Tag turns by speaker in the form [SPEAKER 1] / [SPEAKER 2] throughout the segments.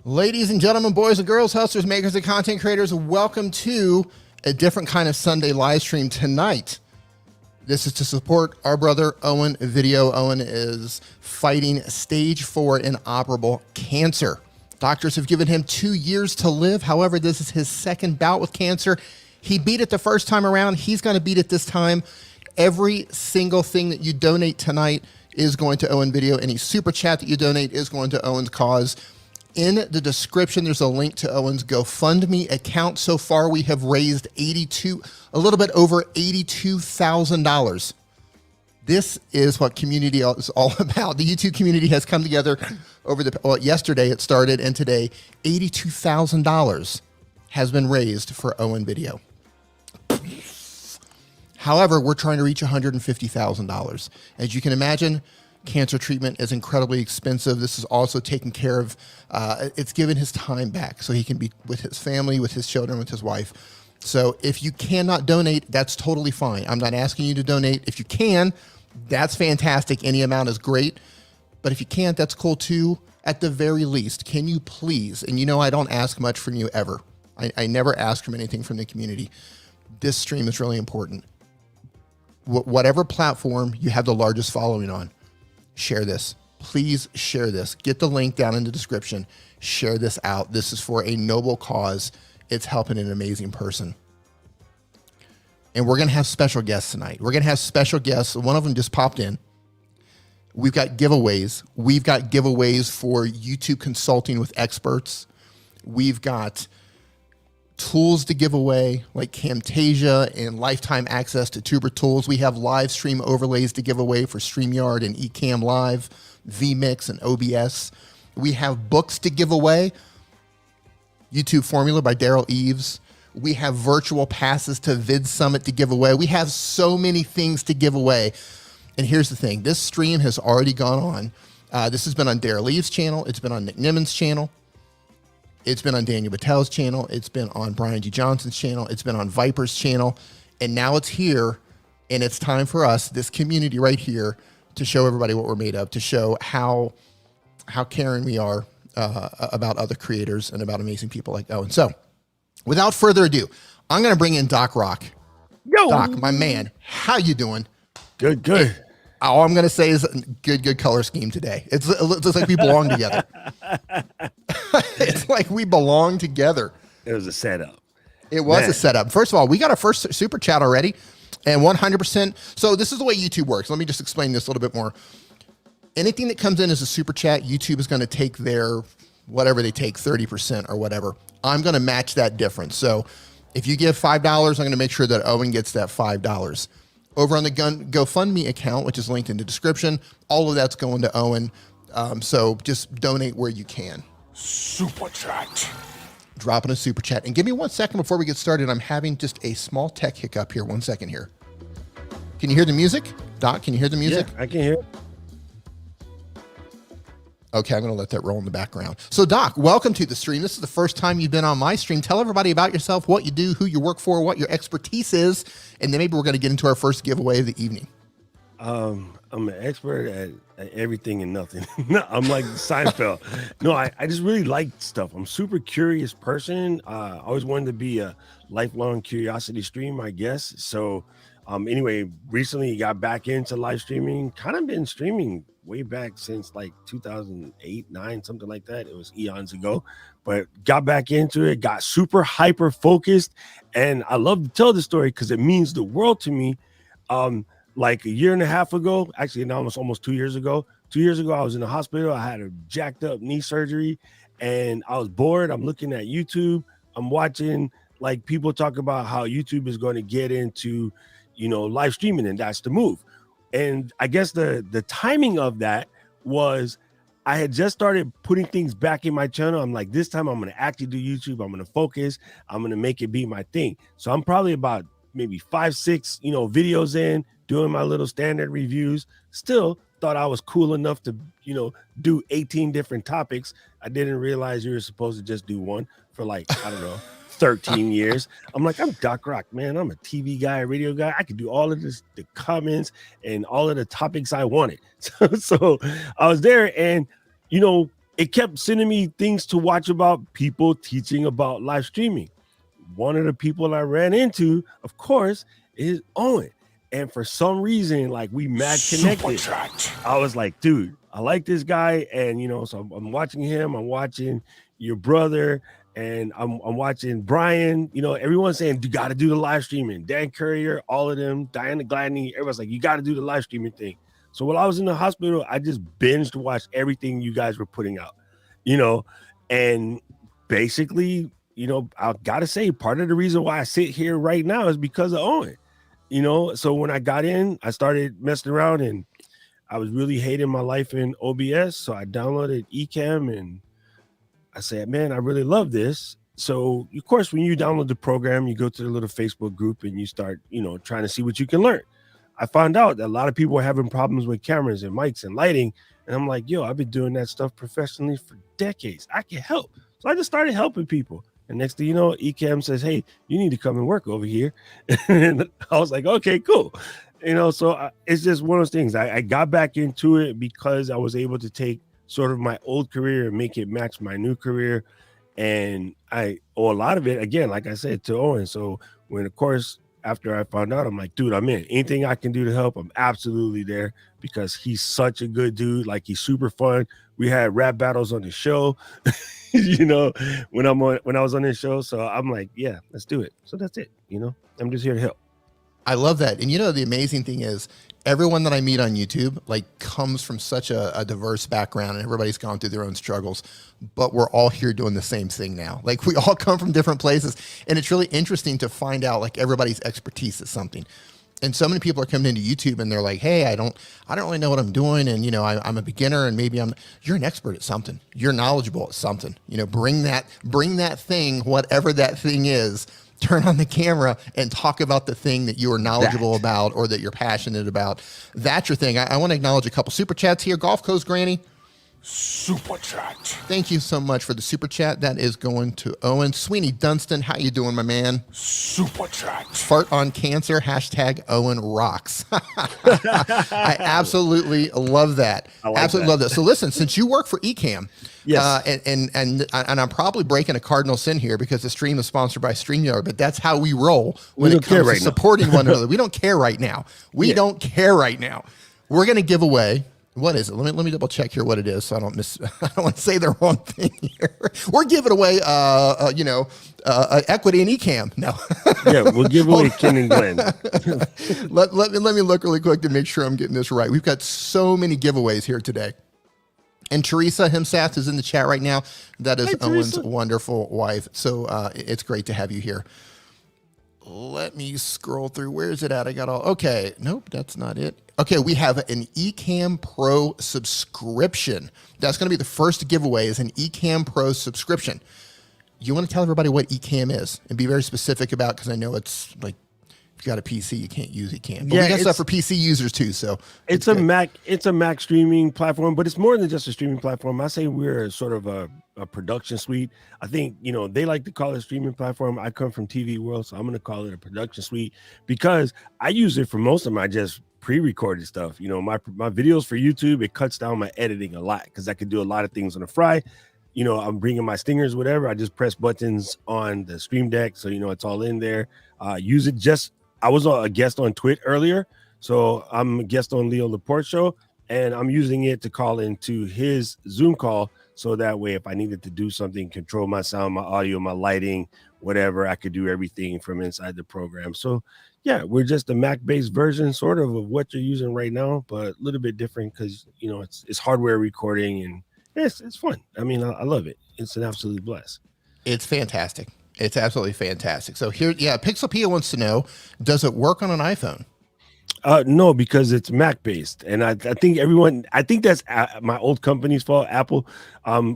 [SPEAKER 1] Ladies and gentlemen, boys and girls, hustlers, makers, and content creators, welcome to a different kind of Sunday live stream tonight. This is to support our brother Owen video. Owen is fighting stage 4 inoperable cancer. Doctors have given him 2 years to live. However, this is his second bout with cancer. He beat it the first time around. He's going to beat it this time. Every single thing that you donate tonight is going to Owen video. Any super chat that you donate is going to Owen's cause. In the description, there's a link to Owen's GoFundMe account. So far, we have raised a little bit over $82,000. This is what community is all about. The YouTube community has come together over yesterday it started, and today, $82,000 has been raised for Owen video. However, we're trying to reach $150,000. As you can imagine, cancer treatment is incredibly expensive. This is also taking care of, it's given his time back so he can be with his family, with his children, with his wife. So if you cannot donate, that's totally fine. I'm not asking you to donate. If you can, that's fantastic. Any amount is great. But if you can't, that's cool too. At the very least, can you please, and you know I don't ask much from you ever. I never ask from anything from the community. This stream is really important. Whatever platform you have the largest following on, share this. Please share this. Get the link down in the description. Share this out. This is for a noble cause. It's helping an amazing person. And we're going to have special guests tonight. We're going to have special guests. One of them just popped in. We've got giveaways. We've got giveaways for YouTube consulting with experts. We've got tools to give away like Camtasia and lifetime access to Tuber tools. We have live stream overlays to give away for StreamYard and Ecamm Live, vMix and OBS. We have books to give away. YouTube Formula by Daryl Eves. We have virtual passes to Vid Summit to give away. We have so many things to give away. And here's the thing. This stream has already gone on. This has been on Daryl Eves' channel. It's been on Nick Nimmons' channel. It's been on Daniel Battel's channel. It's been on Brian G. Johnson's channel. It's been on Viper's channel. And now it's here, and it's time for us, this community right here, to show everybody what we're made of, to show how caring we are about other creators and about amazing people like Owen. So, without further ado, I'm going to bring in Doc Rock.
[SPEAKER 2] Yo.
[SPEAKER 1] Doc, my man, how you doing?
[SPEAKER 2] Good, good.
[SPEAKER 1] All I'm going to say is good good color scheme today. It looks like we belong together. It's like we belong together.
[SPEAKER 2] It was a setup.
[SPEAKER 1] It was a setup. First of all, we got our first super chat already, and 100%. So this is the way YouTube works. Let me just explain this a little bit more. Anything that comes in as a super chat, YouTube is going to take their, whatever they take, 30% or whatever. I'm going to match that difference. So if you give $5, I'm going to make sure that Owen gets that $5. Over on the GoFundMe account, which is linked in the description, all of that's going to Owen. So just donate where you can.
[SPEAKER 2] Super chat.
[SPEAKER 1] Dropping a super chat. And give me 1 second before we get started. I'm having just a small tech hiccup here. 1 second here. Can you hear the music? Doc, can you hear the music?
[SPEAKER 2] Yeah, I can hear it.
[SPEAKER 1] Okay, I'm going to let that roll in the background. So, Doc, welcome to the stream. This is the first time you've been on my stream. Tell everybody about yourself, what you do, who you work for, what your expertise is, and then maybe we're going to get into our first giveaway of the evening.
[SPEAKER 2] I'm an expert at everything and nothing. I'm like Seinfeld. No, I just really like stuff. I'm a super curious person. I always wanted to be a lifelong curiosity stream, I guess. So anyway, recently got back into live streaming. Kind of been streaming way back since like 2008, 9, something like that. It was eons ago, but got back into it, got super hyper focused. And I love to tell the story because it means the world to me. Like a year and a half ago, actually now almost 2 years ago. 2 years ago, I was in the hospital. I had a jacked up knee surgery and I was bored. I'm looking at YouTube. I'm watching like people talk about how YouTube is going to get into, live streaming, and that's the move. And I guess the timing of that was I had just started putting things back in my channel. I'm like, this time I'm going to actually do YouTube. I'm going to focus. I'm going to make it be my thing. So I'm probably about maybe 5-6, videos in, doing my little standard reviews. Still thought I was cool enough to, do 18 different topics. I didn't realize you were supposed to just do one for like, I don't know, 13 years. I'm like, I'm Doc Rock, man. I'm a TV guy, a radio guy. I could do all of this, the comments and all of the topics I wanted. So I was there, and it kept sending me things to watch about people teaching about live streaming. One of the people I ran into, of course, is Owen. And for some reason, like we mad connected. I was like, dude, I like this guy. And, so I'm watching him. I'm watching your brother. And I'm watching Brian. Everyone's saying, you got to do the live streaming. Dan Currier, all of them, Diana Gladney. Everyone's like, you got to do the live streaming thing. So while I was in the hospital, I just binged watched everything you guys were putting out, and basically, I got to say, part of the reason why I sit here right now is because of Owen, So when I got in, I started messing around and I was really hating my life in OBS. So I downloaded Ecamm and I said, man, I really love this. So of course, when you download the program, you go to the little Facebook group and you start, trying to see what you can learn. I found out that a lot of people were having problems with cameras and mics and lighting. And I'm like, yo, I've been doing that stuff professionally for decades. I can help. So I just started helping people. And next thing you know, Ecamm says, hey, you need to come and work over here. And I was like, okay, cool. So it's just one of those things. I got back into it because I was able to take sort of my old career and make it match my new career. And a lot of it, again, like I said, to Owen. So when, of course, after I found out, I'm like, dude, I'm in. Anything I can do to help, I'm absolutely there because he's such a good dude. Like, he's super fun. We had rap battles on the show, when I was on this show. So I'm like, yeah, let's do it. So that's it. I'm just here to help.
[SPEAKER 1] I love that. And the amazing thing is everyone that I meet on YouTube, comes from such a diverse background and everybody's gone through their own struggles, but we're all here doing the same thing now. We all come from different places, and it's really interesting to find out everybody's expertise is something. And so many people are coming into YouTube and they're like, hey, I don't really know what I'm doing. And, I'm a beginner and maybe you're an expert at something. You're knowledgeable at something, bring that thing, whatever that thing is, turn on the camera and talk about the thing that you are knowledgeable about or that you're passionate about. That's your thing. I want to acknowledge a couple super chats here. Golf Coast Granny.
[SPEAKER 3] Super chat.
[SPEAKER 1] Thank you so much for the super chat. That is going to Owen. Sweeney Dunstan, how you doing, my man?
[SPEAKER 3] Super chat.
[SPEAKER 1] Fart on Cancer, # Owen rocks. I absolutely love that. Love that. So listen, since you work for Ecamm,
[SPEAKER 2] yes,
[SPEAKER 1] and I'm probably breaking a cardinal sin here because the stream is sponsored by StreamYard, but that's how we roll when it comes to supporting one another. We don't care right now. We don't care right now. We're going to give away. What is it? Let me double check here what it is so I don't want to say the wrong thing here. We're giving away equity in Ecamm. No.
[SPEAKER 2] Yeah, we'll give away Ken and Glenn.
[SPEAKER 1] let me look really quick to make sure I'm getting this right. We've got so many giveaways here today. And Teresa Himsath is in the chat right now. That is Owen's wonderful wife. So it's great to have you here. Let me scroll through. Where is it at? I got all. Okay. Nope, that's not it. Okay, we have an Ecamm Pro subscription. That's going to be the first giveaway is an Ecamm Pro subscription. You want to tell everybody what Ecamm is and be very specific about, because I know it's if you got a PC, you can't use Ecamm. But we got stuff for PC users too. So
[SPEAKER 2] it's a Mac. It's a Mac streaming platform, but it's more than just a streaming platform. I say we're sort of a production suite. I think they like to call it a streaming platform. I come from TV world, so I'm going to call it a production suite because I use it for most of my just pre-recorded stuff. My videos for YouTube, it cuts down my editing a lot because I can do a lot of things on the fly. I'm bringing my stingers, whatever. I just press buttons on the Stream Deck, so it's all in there. Use it just. I was a guest on Twit earlier, so I'm a guest on Leo Laporte show, and I'm using it to call into his Zoom call, so that way if I needed to do something, control my sound, my audio, my lighting, whatever, I could do everything from inside the program. So yeah, we're just a Mac-based version sort of what you're using right now, but a little bit different because it's hardware recording, and it's fun. I mean, I love it. It's an absolute blast.
[SPEAKER 1] It's fantastic. It's absolutely fantastic. So here, Pixelpia wants to know, does it work on an iPhone?
[SPEAKER 2] No, because it's Mac based, and I think that's my old company's fault, Apple.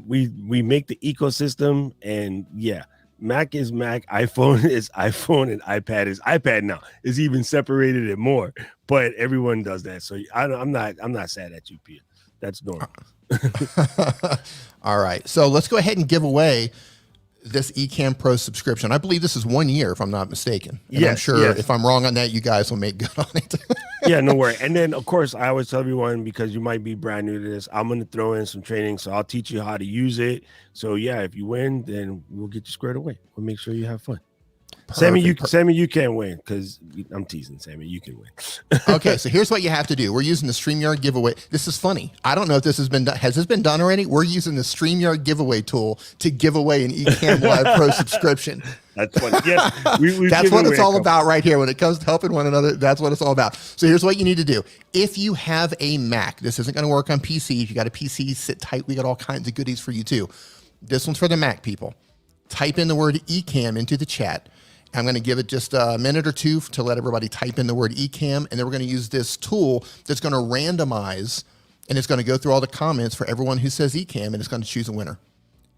[SPEAKER 2] We make the ecosystem, and Mac is Mac, iPhone is iPhone, and iPad is iPad now. It's even separated it more, but everyone does that. So I'm not sad at you, Pia. That's normal.
[SPEAKER 1] All right, so let's go ahead and give away this Ecamm Pro subscription. I believe this is 1 year, if I'm not mistaken. And
[SPEAKER 2] Yes,
[SPEAKER 1] I'm sure
[SPEAKER 2] yes.
[SPEAKER 1] if I'm wrong on that, you guys will make good on it.
[SPEAKER 2] Yeah, no worry. And then, of course, I always tell everyone, because you might be brand new to this, I'm going to throw in some training. So I'll teach you how to use it. So, yeah, if you win, then we'll get you squared away. We'll make sure you have fun. Sammy, you can't win, because I'm teasing. Sammy, you can win.
[SPEAKER 1] Okay, so here's what you have to do. We're using the StreamYard giveaway. This is funny. I don't know if this has been done. Has this been done already? We're using the StreamYard giveaway tool to give away an Ecamm Live Pro subscription.
[SPEAKER 2] That's funny. Yeah,
[SPEAKER 1] that's what it's all about right here. When it comes to helping one another, that's what it's all about. So here's what you need to do. If you have a Mac, this isn't going to work on PC. If you got a PC, sit tight. We got all kinds of goodies for you too. This one's for the Mac people. Type in the word Ecamm into the chat. I'm going to give it just a minute or two to let everybody type in the word Ecamm, and then we're going to use this tool that's going to randomize, and it's going to go through all the comments for everyone who says Ecamm, and it's going to choose a winner.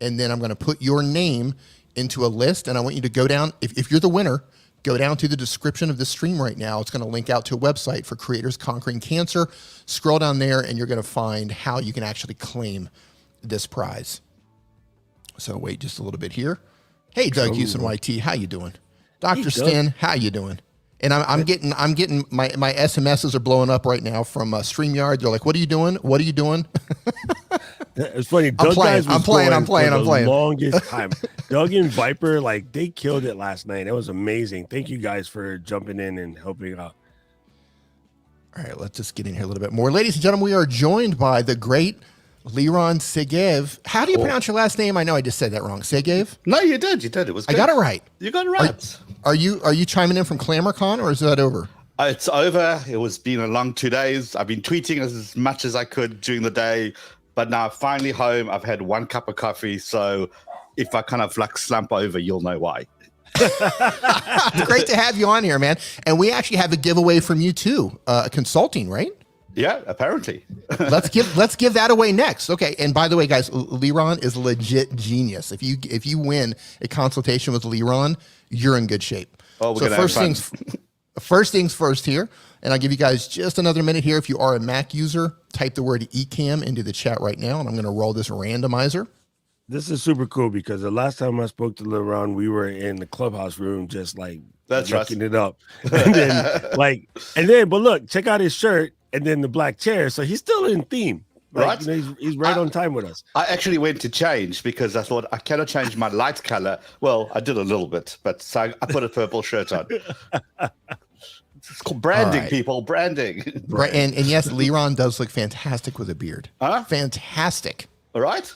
[SPEAKER 1] And then I'm going to put your name into a list, and I want you to go down. If you're the winner, go down to the description of the stream right now. It's going to link out to a website for Creators Conquering Cancer. Scroll down there, and you're going to find how you can actually claim this prize. So wait just a little bit here. Hey, Doug Houston YT, how you doing? Dr. Stin, how you doing? And I'm getting my SMSs are blowing up right now from StreamYard. They're like, "What are you doing? What are you doing?"
[SPEAKER 2] It's funny.
[SPEAKER 1] I'm playing.
[SPEAKER 2] Longest time. Doug and Viper, like, they killed it last night. It was amazing. Thank you guys for jumping in and helping out.
[SPEAKER 1] All right, let's just get in here a little bit more. Ladies and gentlemen, we are joined by the great Leron Segev. How do you pronounce your last name? I know I just said that wrong. Segev?
[SPEAKER 4] No, you did. You did. It was good.
[SPEAKER 1] I got it right.
[SPEAKER 4] You got it right.
[SPEAKER 1] Are you chiming in from ClamorCon, or is that over?
[SPEAKER 4] It's over. It was been a long 2 days. I've been tweeting as much as I could during the day, but now finally home. I've had 1 cup of coffee, so if I kind of like slump over, you'll know why.
[SPEAKER 1] Great to have you on here, man. And we actually have a giveaway from you too, consulting, right?
[SPEAKER 4] Yeah, apparently.
[SPEAKER 1] let's give that away next. Okay. And by the way, guys, Leron is legit genius. If you win a consultation with Leron, you're in good shape.
[SPEAKER 4] Oh, we're
[SPEAKER 1] so
[SPEAKER 4] gonna
[SPEAKER 1] first things first here, and I'll give you guys just another minute here. If you are a Mac user, type the word Ecamm into the chat right now, and I'm going to roll this randomizer.
[SPEAKER 2] This is super cool because the last time I spoke to Leron, we were in the clubhouse room, just like looking it up. And then, but look, check out his shirt and then the black chair. So he's still in theme. Right. You know, he's right on time with us.
[SPEAKER 4] I actually went to change because I thought I cannot change my light color. Well, I did a little bit, but so I put a purple shirt on. It's called branding, right. People, branding.
[SPEAKER 1] Right. And yes, Leron does look fantastic with a beard. Fantastic.
[SPEAKER 4] All right.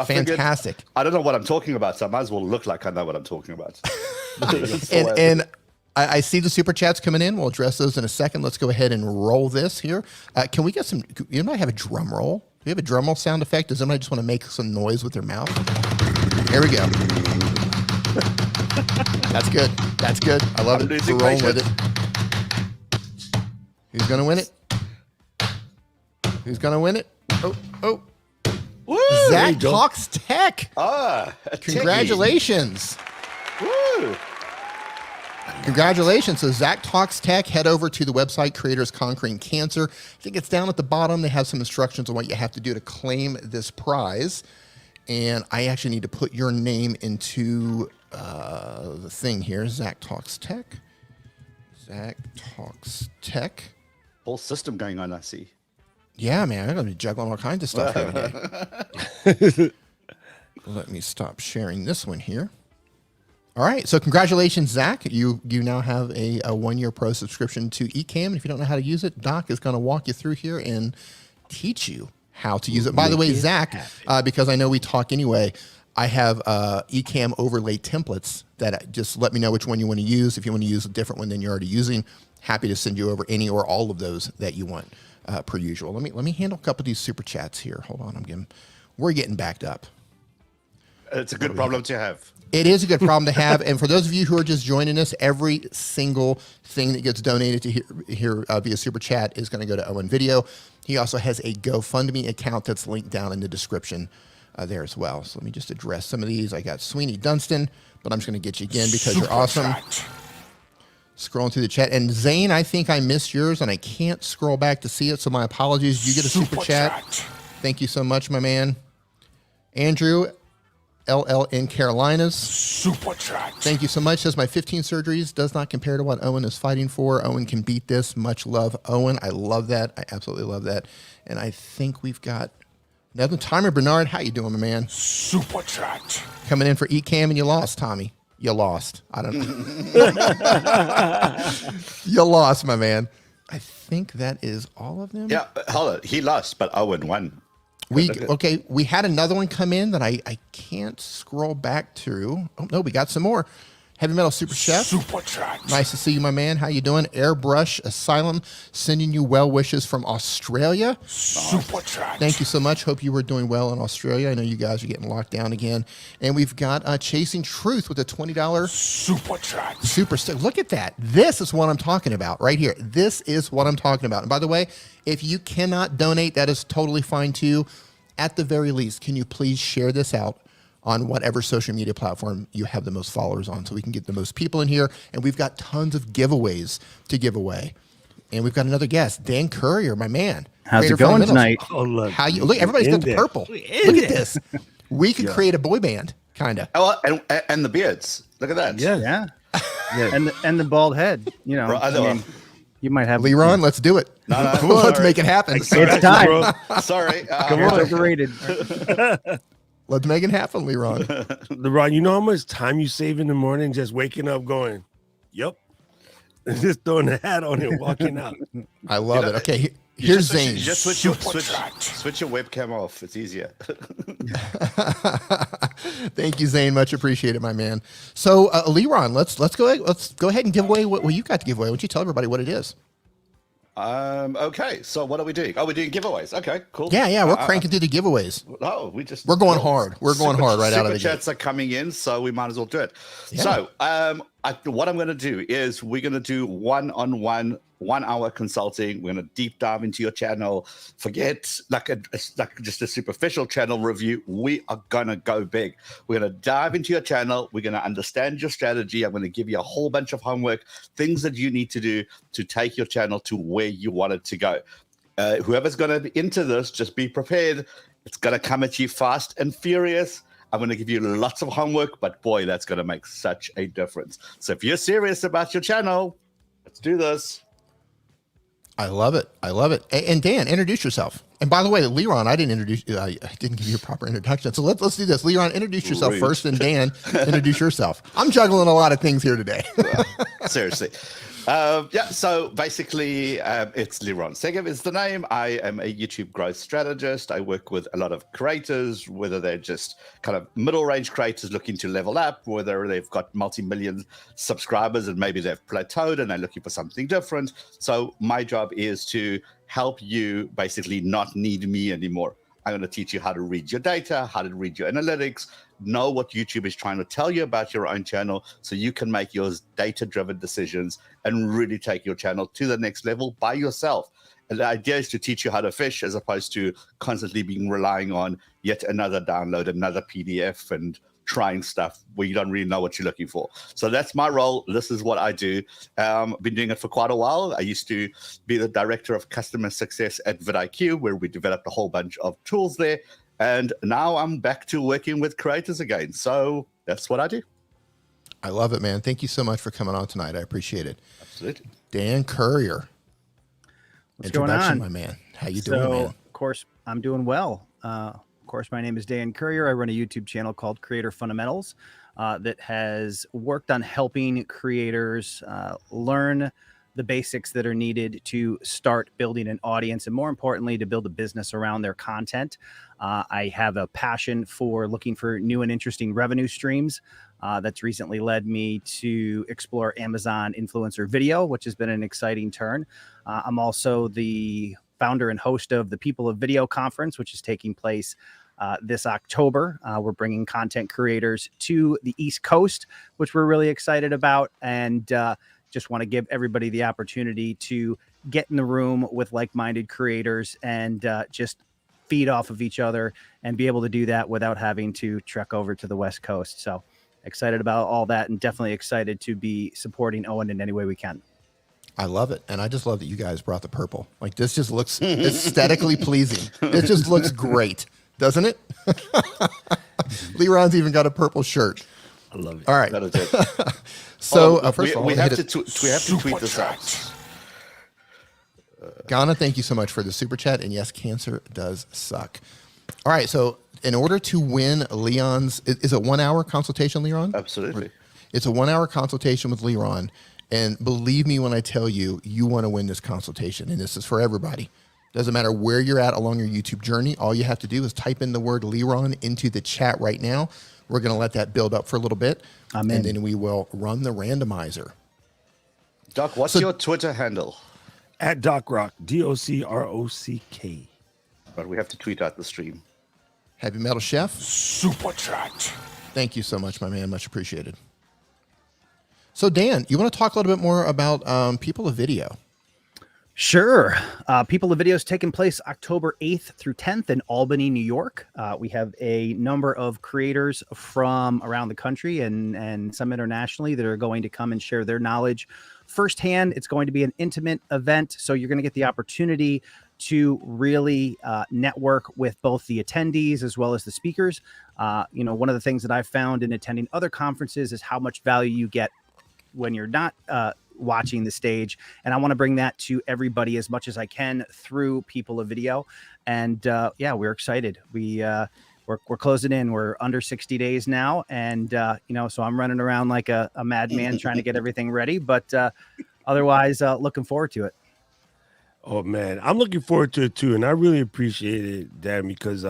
[SPEAKER 1] Fantastic.
[SPEAKER 4] I don't know what I'm talking about, so I might as well look like I know what I'm talking about.
[SPEAKER 1] and I see the super chats coming in. We'll address those in a second. Let's go ahead and roll this here. Can we get some? You might have a drum roll. Do you have a drum roll sound effect? Does somebody just want to make some noise with their mouth? Here we go. That's good. That's good. I love it. We're rolling with it. Who's gonna win it? Who's gonna win it? Oh.
[SPEAKER 4] Woo,
[SPEAKER 1] Zach Talks Tech.
[SPEAKER 4] Congratulations.
[SPEAKER 1] Woo. Congratulations. So Zach Talks Tech, head over to the website Creators Conquering Cancer. I think it's down at the bottom. They have some instructions on what you have to do to claim this prize. And I actually need to put your name into the thing here. Zach Talks Tech. Zach Talks Tech.
[SPEAKER 4] Whole system going on, I see.
[SPEAKER 1] Yeah, man, I'm going to be juggling all kinds of stuff today. Let me stop sharing this one here. All right, so congratulations, Zach. You now have a 1-year pro subscription to Ecamm. And if you don't know how to use it, Doc is going to walk you through here and teach you how to use it. By the way, Zach, because I know we talk anyway, I have Ecamm overlay templates that just let me know which one you want to use. If you want to use a different one than you're already using, happy to send you over any or all of those that you want. Per usual. Let me handle a couple of these super chats here. Hold on, we're getting backed up.
[SPEAKER 4] It's a good problem to have.
[SPEAKER 1] It is a good problem to have. And for those of you who are just joining us, every single thing that gets donated to here via super chat is going to go to Owen Video. He also has a GoFundMe account that's linked down in the description there as well. So let me just address some of these. I got Sweeney Dunstan, but I'm just going to get you again because you're awesome. Scrolling through the chat. And Zane, I think I missed yours and I can't scroll back to see it. So my apologies. You get a super chat. Thank you so much, my man. Andrew, LL in Carolinas.
[SPEAKER 3] Super chat.
[SPEAKER 1] Thank you so much. Says my 15 surgeries does not compare to what Owen is fighting for. Owen can beat this. Much love, Owen. I love that. I absolutely love that. And I think we've got another timer. Bernard, how you doing, my man?
[SPEAKER 3] Super chat.
[SPEAKER 1] Coming in for Ecamm, and you lost, Tommy. You lost. I don't know. You lost, my man. I think that is all of them.
[SPEAKER 4] Yeah, hold on. He lost, but Owen won.
[SPEAKER 1] We had another one come in that I can't scroll back to. Oh no, we got some more. Heavy Metal Super Chef.
[SPEAKER 3] Super chat.
[SPEAKER 1] Nice to see you, my man. How you doing? Airbrush Asylum, sending you well wishes from Australia.
[SPEAKER 3] Super chat.
[SPEAKER 1] Thank you so much. Hope you were doing well in Australia. I know you guys are getting locked down again. And we've got Chasing Truth with a $20
[SPEAKER 3] Super chat.
[SPEAKER 1] super stick. Look at that. This is what I'm talking about right here. This is what I'm talking about. And by the way, if you cannot donate, that is totally fine too. At the very least, can you please share this out on whatever social media platform you have the most followers on so we can get the most people in here. And we've got tons of giveaways to give away. And we've got another guest, Dan Currier, my man.
[SPEAKER 5] How's it going tonight?
[SPEAKER 2] Oh, look.
[SPEAKER 1] How you look? Everybody's got the purple. Look at this. We could create a boy band, kind of.
[SPEAKER 4] Oh, and the beards. Look at that.
[SPEAKER 2] Yeah.
[SPEAKER 5] Yeah. And the bald head. You know,
[SPEAKER 4] I know.
[SPEAKER 5] you might have
[SPEAKER 1] Leron, let's do it.
[SPEAKER 4] No,
[SPEAKER 1] Let's
[SPEAKER 4] sorry.
[SPEAKER 1] make it happen.
[SPEAKER 5] It's time.
[SPEAKER 4] Sorry.
[SPEAKER 5] Come on, overrated.
[SPEAKER 1] Let's make it happen, Leron.
[SPEAKER 2] LeBron, you know how much time you save in the morning just waking up going, yep. Just throwing a hat on and walking out.
[SPEAKER 1] I love it. Okay, here's Zane.
[SPEAKER 4] Just switch your webcam off. It's easier.
[SPEAKER 1] Thank you, Zane. Much appreciated, my man. So, Leron, let's go ahead and give away what you got to give away. Why don't you tell everybody what it is?
[SPEAKER 4] Okay. So what are we doing? Oh, we're doing giveaways. Okay, cool.
[SPEAKER 1] Yeah, we're cranking through the giveaways. We're going hard. We're going hard right out of the gate.
[SPEAKER 4] Super chats are coming in, so we might as well do it.
[SPEAKER 1] Yeah.
[SPEAKER 4] So, what I'm going to do is we're going to do one-on-one, 1 hour consulting. We're going to deep dive into your channel. Forget like just a superficial channel review. We are going to go big. We're going to dive into your channel. We're going to understand your strategy. I'm going to give you a whole bunch of homework, things that you need to do to take your channel to where you want it to go. Whoever's going to be into this, just be prepared. It's going to come at you fast and furious. I'm going to give you lots of homework, but boy, that's going to make such a difference. So if you're serious about your channel, let's do this.
[SPEAKER 1] I love it. And Dan, introduce yourself. And by the way, Leron, I didn't introduce you. I didn't give you a proper introduction. So let's do this. Leron, introduce yourself first, and Dan, introduce yourself. I'm juggling a lot of things here today.
[SPEAKER 4] Seriously. So basically, it's Leron Segev is the name. I am a YouTube growth strategist. I work with a lot of creators, whether they're just kind of middle-range creators looking to level up, whether they've got multi-million subscribers and maybe they've plateaued and they're looking for something different. So my job is to help you basically not need me anymore. I'm going to teach you how to read your data, how to read your analytics, know what YouTube is trying to tell you about your own channel so you can make your data-driven decisions and really take your channel to the next level by yourself. And the idea is to teach you how to fish as opposed to constantly relying on yet another download, another PDF, and trying stuff where you don't really know what you're looking for. So that's my role. This is what I do. I've been doing it for quite a while. I used to be the director of customer success at vidIQ, where we developed a whole bunch of tools there. And now I'm back to working with creators again. So that's what I do.
[SPEAKER 1] I love it, man. Thank you so much for coming on tonight. I appreciate it.
[SPEAKER 4] Absolutely.
[SPEAKER 1] Dan Currier.
[SPEAKER 5] What's going on,
[SPEAKER 1] my man? How you doing, man?
[SPEAKER 5] Of course, I'm doing well. Of course, my name is Dan Currier. I run a YouTube channel called Creator Fundamentals that has worked on helping creators learn the basics that are needed to start building an audience and, more importantly, to build a business around their content. I have a passion for looking for new and interesting revenue streams. That's recently led me to explore Amazon influencer video, which has been an exciting turn. I'm also the founder and host of the People of Video Conference, which is taking place this October. We're bringing content creators to the East Coast, which we're really excited about. And just want to give everybody the opportunity to get in the room with like-minded creators and just feed off of each other and be able to do that without having to trek over to the West Coast. So excited about all that, and definitely excited to be supporting Owen in any way we can.
[SPEAKER 1] I love it. And I just love that you guys brought the purple. Like, this just looks aesthetically pleasing. It just looks great, doesn't it? Leron's even got a purple shirt.
[SPEAKER 2] I love it.
[SPEAKER 1] All right.
[SPEAKER 4] That is it.
[SPEAKER 1] So
[SPEAKER 4] Oh,
[SPEAKER 1] first of all,
[SPEAKER 4] we have to
[SPEAKER 1] hit it.
[SPEAKER 4] we have to tweet
[SPEAKER 3] Super
[SPEAKER 4] this
[SPEAKER 3] chat.
[SPEAKER 4] out.
[SPEAKER 1] Ghana, thank you so much for the super chat. And yes, cancer does suck. All right. So in order to win Leon's, is a 1 hour consultation, Leron?
[SPEAKER 4] Absolutely.
[SPEAKER 1] It's a 1 hour consultation with Leron. And believe me when I tell you, you want to win this consultation. And this is for everybody. Doesn't matter where you're at along your YouTube journey. All you have to do is type in the word Leron into the chat right now. We're going to let that build up for a little bit. And then we will run the randomizer.
[SPEAKER 4] Doc, what's your Twitter handle?
[SPEAKER 2] At Doc Rock, DOCROCK.
[SPEAKER 4] But we have to tweet out the stream.
[SPEAKER 1] Heavy Metal Chef,
[SPEAKER 3] Super chat.
[SPEAKER 1] thank you so much, my man. Much appreciated. So, Dan, you want to talk a little bit more about People of Video?
[SPEAKER 5] Sure. People of Video is taking place October 8th through 10th in Albany, New York. We have a number of creators from around the country and some internationally that are going to come and share their knowledge firsthand. It's going to be an intimate event, so you're going to get the opportunity to really network with both the attendees as well as the speakers. One of the things that I've found in attending other conferences is how much value you get when you're not watching the stage, and I want to bring that to everybody as much as I can through People of Video. And we're excited. We're closing in. We're under 60 days now, and so I'm running around like a madman trying to get everything ready, but otherwise looking forward to it.
[SPEAKER 2] Oh man, I'm looking forward to it too, and I really appreciate it, Dan, because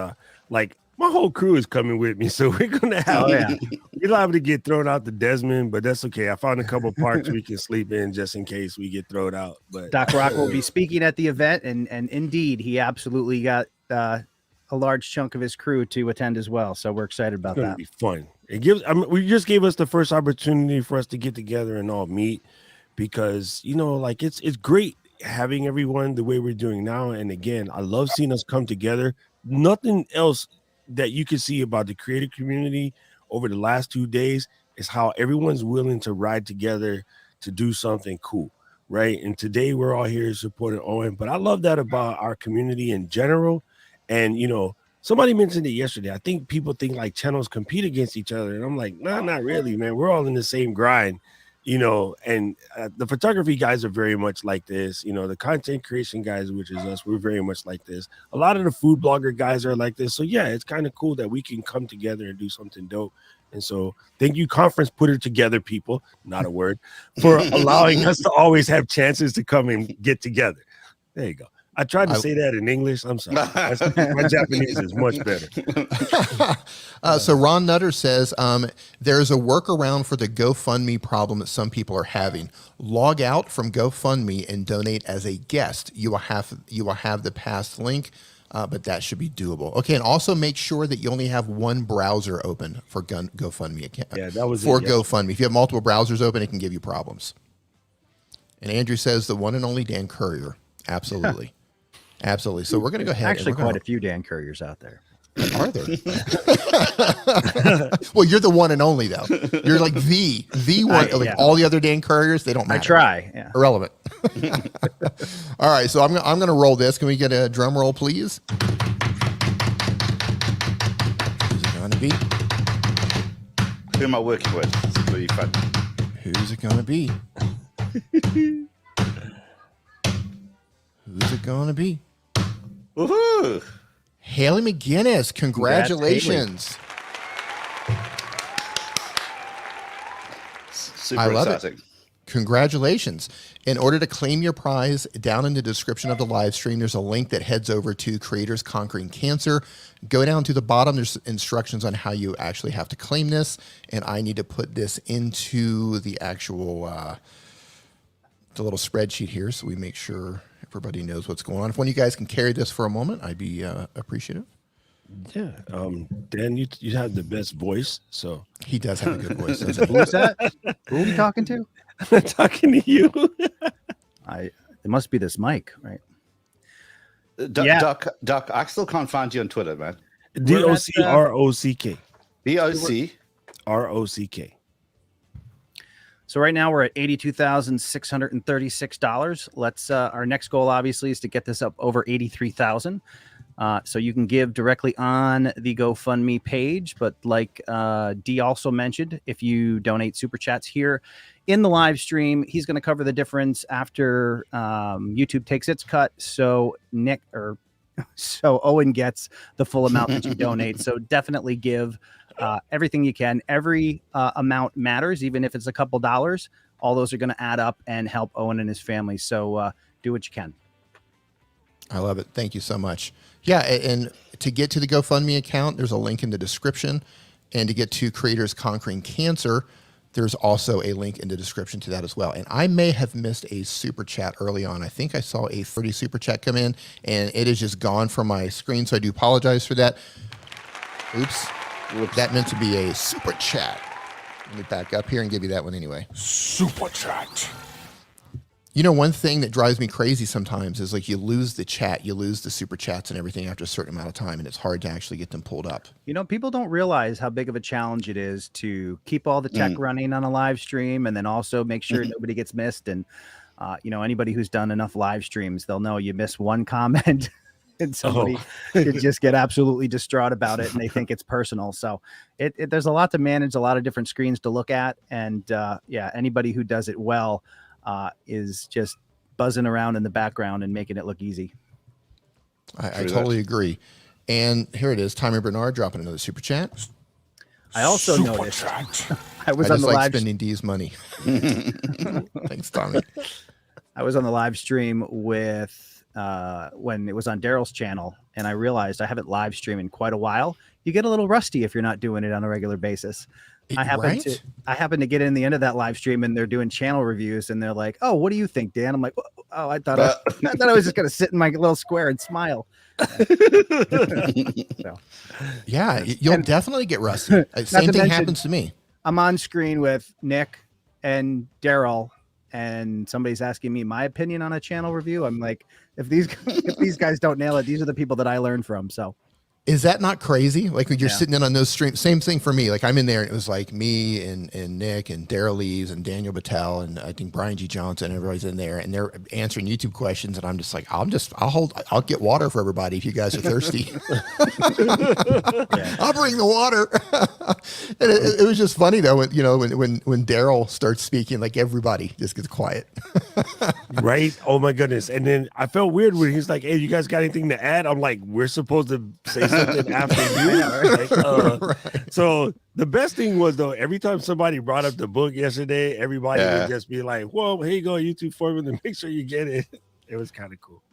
[SPEAKER 2] my whole crew is coming with me, so we're gonna have we're liable to get thrown out to Desmond, but that's okay. I found a couple of parks we can sleep in just in case we get thrown out. But
[SPEAKER 5] Doc Rock will be speaking at the event, and indeed, he absolutely got a large chunk of his crew to attend as well. So we're excited about
[SPEAKER 2] it's gonna
[SPEAKER 5] that.
[SPEAKER 2] be fun. It gives. We just gave us the first opportunity for us to get together and all meet, because it's great having everyone the way we're doing now. And again, I love seeing us come together. Nothing else that you can see about the creative community over the last 2 days is how everyone's willing to ride together to do something cool, right? And today we're all here supporting Owen, but I love that about our community in general. And somebody mentioned it yesterday. I think people think like channels compete against each other, and I'm like, no, not really, man. We're all in the same grind. And the photography guys are very much like this. The content creation guys, which is us, we're very much like this. A lot of the food blogger guys are like this. So yeah, it's kind of cool that we can come together and do something dope. And so thank you, Conference Put It Together people, not a word, for allowing us to always have chances to come and get together. There you go. I tried to say that in English. I'm sorry. My Japanese is much better.
[SPEAKER 1] So Ron Nutter says there's a workaround for the GoFundMe problem that some people are having. Log out from GoFundMe and donate as a guest. You will have the past link, but that should be doable. Okay, and also make sure that you only have one browser open for GoFundMe account.
[SPEAKER 2] Yeah, that was
[SPEAKER 1] for GoFundMe. If you have multiple browsers open, it can give you problems. And Andrew says the one and only Dan Currier. Absolutely. Absolutely. So we're going to go ahead.
[SPEAKER 5] Actually, quite a few Dan Curriers out there.
[SPEAKER 1] Are there? Well, you're the one and only, though. You're like the one. All the other Dan Curriers, they don't matter.
[SPEAKER 5] I try. Yeah.
[SPEAKER 1] Irrelevant. All right. So I'm going to roll this. Can we get a drum roll, please? Who's it going to be?
[SPEAKER 4] Who am I working with? This is really fun.
[SPEAKER 1] Who's it going to be? Who's it going to be?
[SPEAKER 4] Woohoo!
[SPEAKER 1] Haley McGinnis. Congratulations.
[SPEAKER 4] Super
[SPEAKER 1] I love
[SPEAKER 4] exciting.
[SPEAKER 1] it. Congratulations. In order to claim your prize, down in the description of the live stream, there's a link that heads over to Creators Conquering Cancer. Go down to the bottom. There's instructions on how you actually have to claim this. And I need to put this into the actual the little spreadsheet here so we make sure everybody knows what's going on. If one of you guys can carry this for a moment, I'd be appreciative.
[SPEAKER 2] Yeah. Dan, you have the best voice, so
[SPEAKER 1] He does have a good voice. Doesn't he?
[SPEAKER 5] Who's that? Who are you talking to?
[SPEAKER 2] I'm talking to you.
[SPEAKER 5] It must be this mic, right?
[SPEAKER 4] Doc, I still can't find you on Twitter, man.
[SPEAKER 2] DOCROCK.
[SPEAKER 4] DOCROCK.
[SPEAKER 5] So right now we're at $82,636. Let's our next goal obviously is to get this up over 83,000. So you can give directly on the GoFundMe page. But like Dee also mentioned, if you donate super chats here in the live stream, he's going to cover the difference after YouTube takes its cut. So Owen gets the full amount that you donate. So definitely give everything you can. Every amount matters, even if it's a couple dollars. All those are going to add up and help Owen and his family. So do what you can.
[SPEAKER 1] I love it. Thank you so much. Yeah, and to get to the GoFundMe account, there's a link in the description. And to get to Creators Conquering Cancer, there's also a link in the description to that as well. And I may have missed a super chat early on. I think I saw a 30 super chat come in, and it is just gone from my screen, so I do apologize for that. Oops. That meant to be a super chat. Let me back up here and give you that one anyway.
[SPEAKER 3] Super chat.
[SPEAKER 1] You know, one thing that drives me crazy sometimes is like you lose the chat, you lose the super chats and everything after a certain amount of time, and it's hard to actually get them pulled up.
[SPEAKER 5] You know, people don't realize how big of a challenge it is to keep all the tech running on a live stream and then also make sure nobody gets missed. And, you know, anybody who's done enough live streams, they'll know you miss one comment and somebody could just get absolutely distraught about it and they think it's personal. So there's a lot to manage, a lot of different screens to look at. And yeah, anybody who does it well is just buzzing around in the background and making it look easy.
[SPEAKER 1] I totally agree. And here it is, Tommy Bernard dropping another super chat.
[SPEAKER 5] I also
[SPEAKER 3] Super
[SPEAKER 5] noticed
[SPEAKER 3] chat.
[SPEAKER 5] I was
[SPEAKER 1] I
[SPEAKER 5] on
[SPEAKER 1] just
[SPEAKER 5] the
[SPEAKER 1] like
[SPEAKER 5] live
[SPEAKER 1] spending D's money. Thanks, Tommy.
[SPEAKER 5] I was on the live stream with when it was on Daryl's channel, and I realized I haven't live streamed in quite a while. You get a little rusty if you're not doing it on a regular basis. I happen to get in the end of that live stream and they're doing channel reviews and they're like, "Oh, what do you think, Dan?" I'm like, "Oh, I thought I was just gonna sit in my little square and smile." So,
[SPEAKER 1] Yeah, you'll definitely get rusty. Same thing happens to me.
[SPEAKER 5] I'm on screen with Nick and Daryl, and somebody's asking me my opinion on a channel review. I'm like, if these guys don't nail it, these are the people that I learn from. So.
[SPEAKER 1] Is that not crazy? Like when you're sitting in on those streams, same thing for me. Like I'm in there and it was like me and Nick and Daryl Lees and Daniel Battelle and I think Brian G. Johnson, everybody's in there and they're answering YouTube questions. And I'm just like, I'll get water for everybody if you guys are thirsty. I'll bring the water. And it was just funny though, when Daryl starts speaking, like everybody just gets quiet.
[SPEAKER 2] Right? Oh my goodness. And then I felt weird when he's like, "Hey, you guys got anything to add?" I'm like, "We're supposed to say something after you." Right. So the best thing was though, every time somebody brought up the book yesterday, everybody would just be like, "Whoa, here you go, YouTube formula, make sure you get it." It was kind of cool.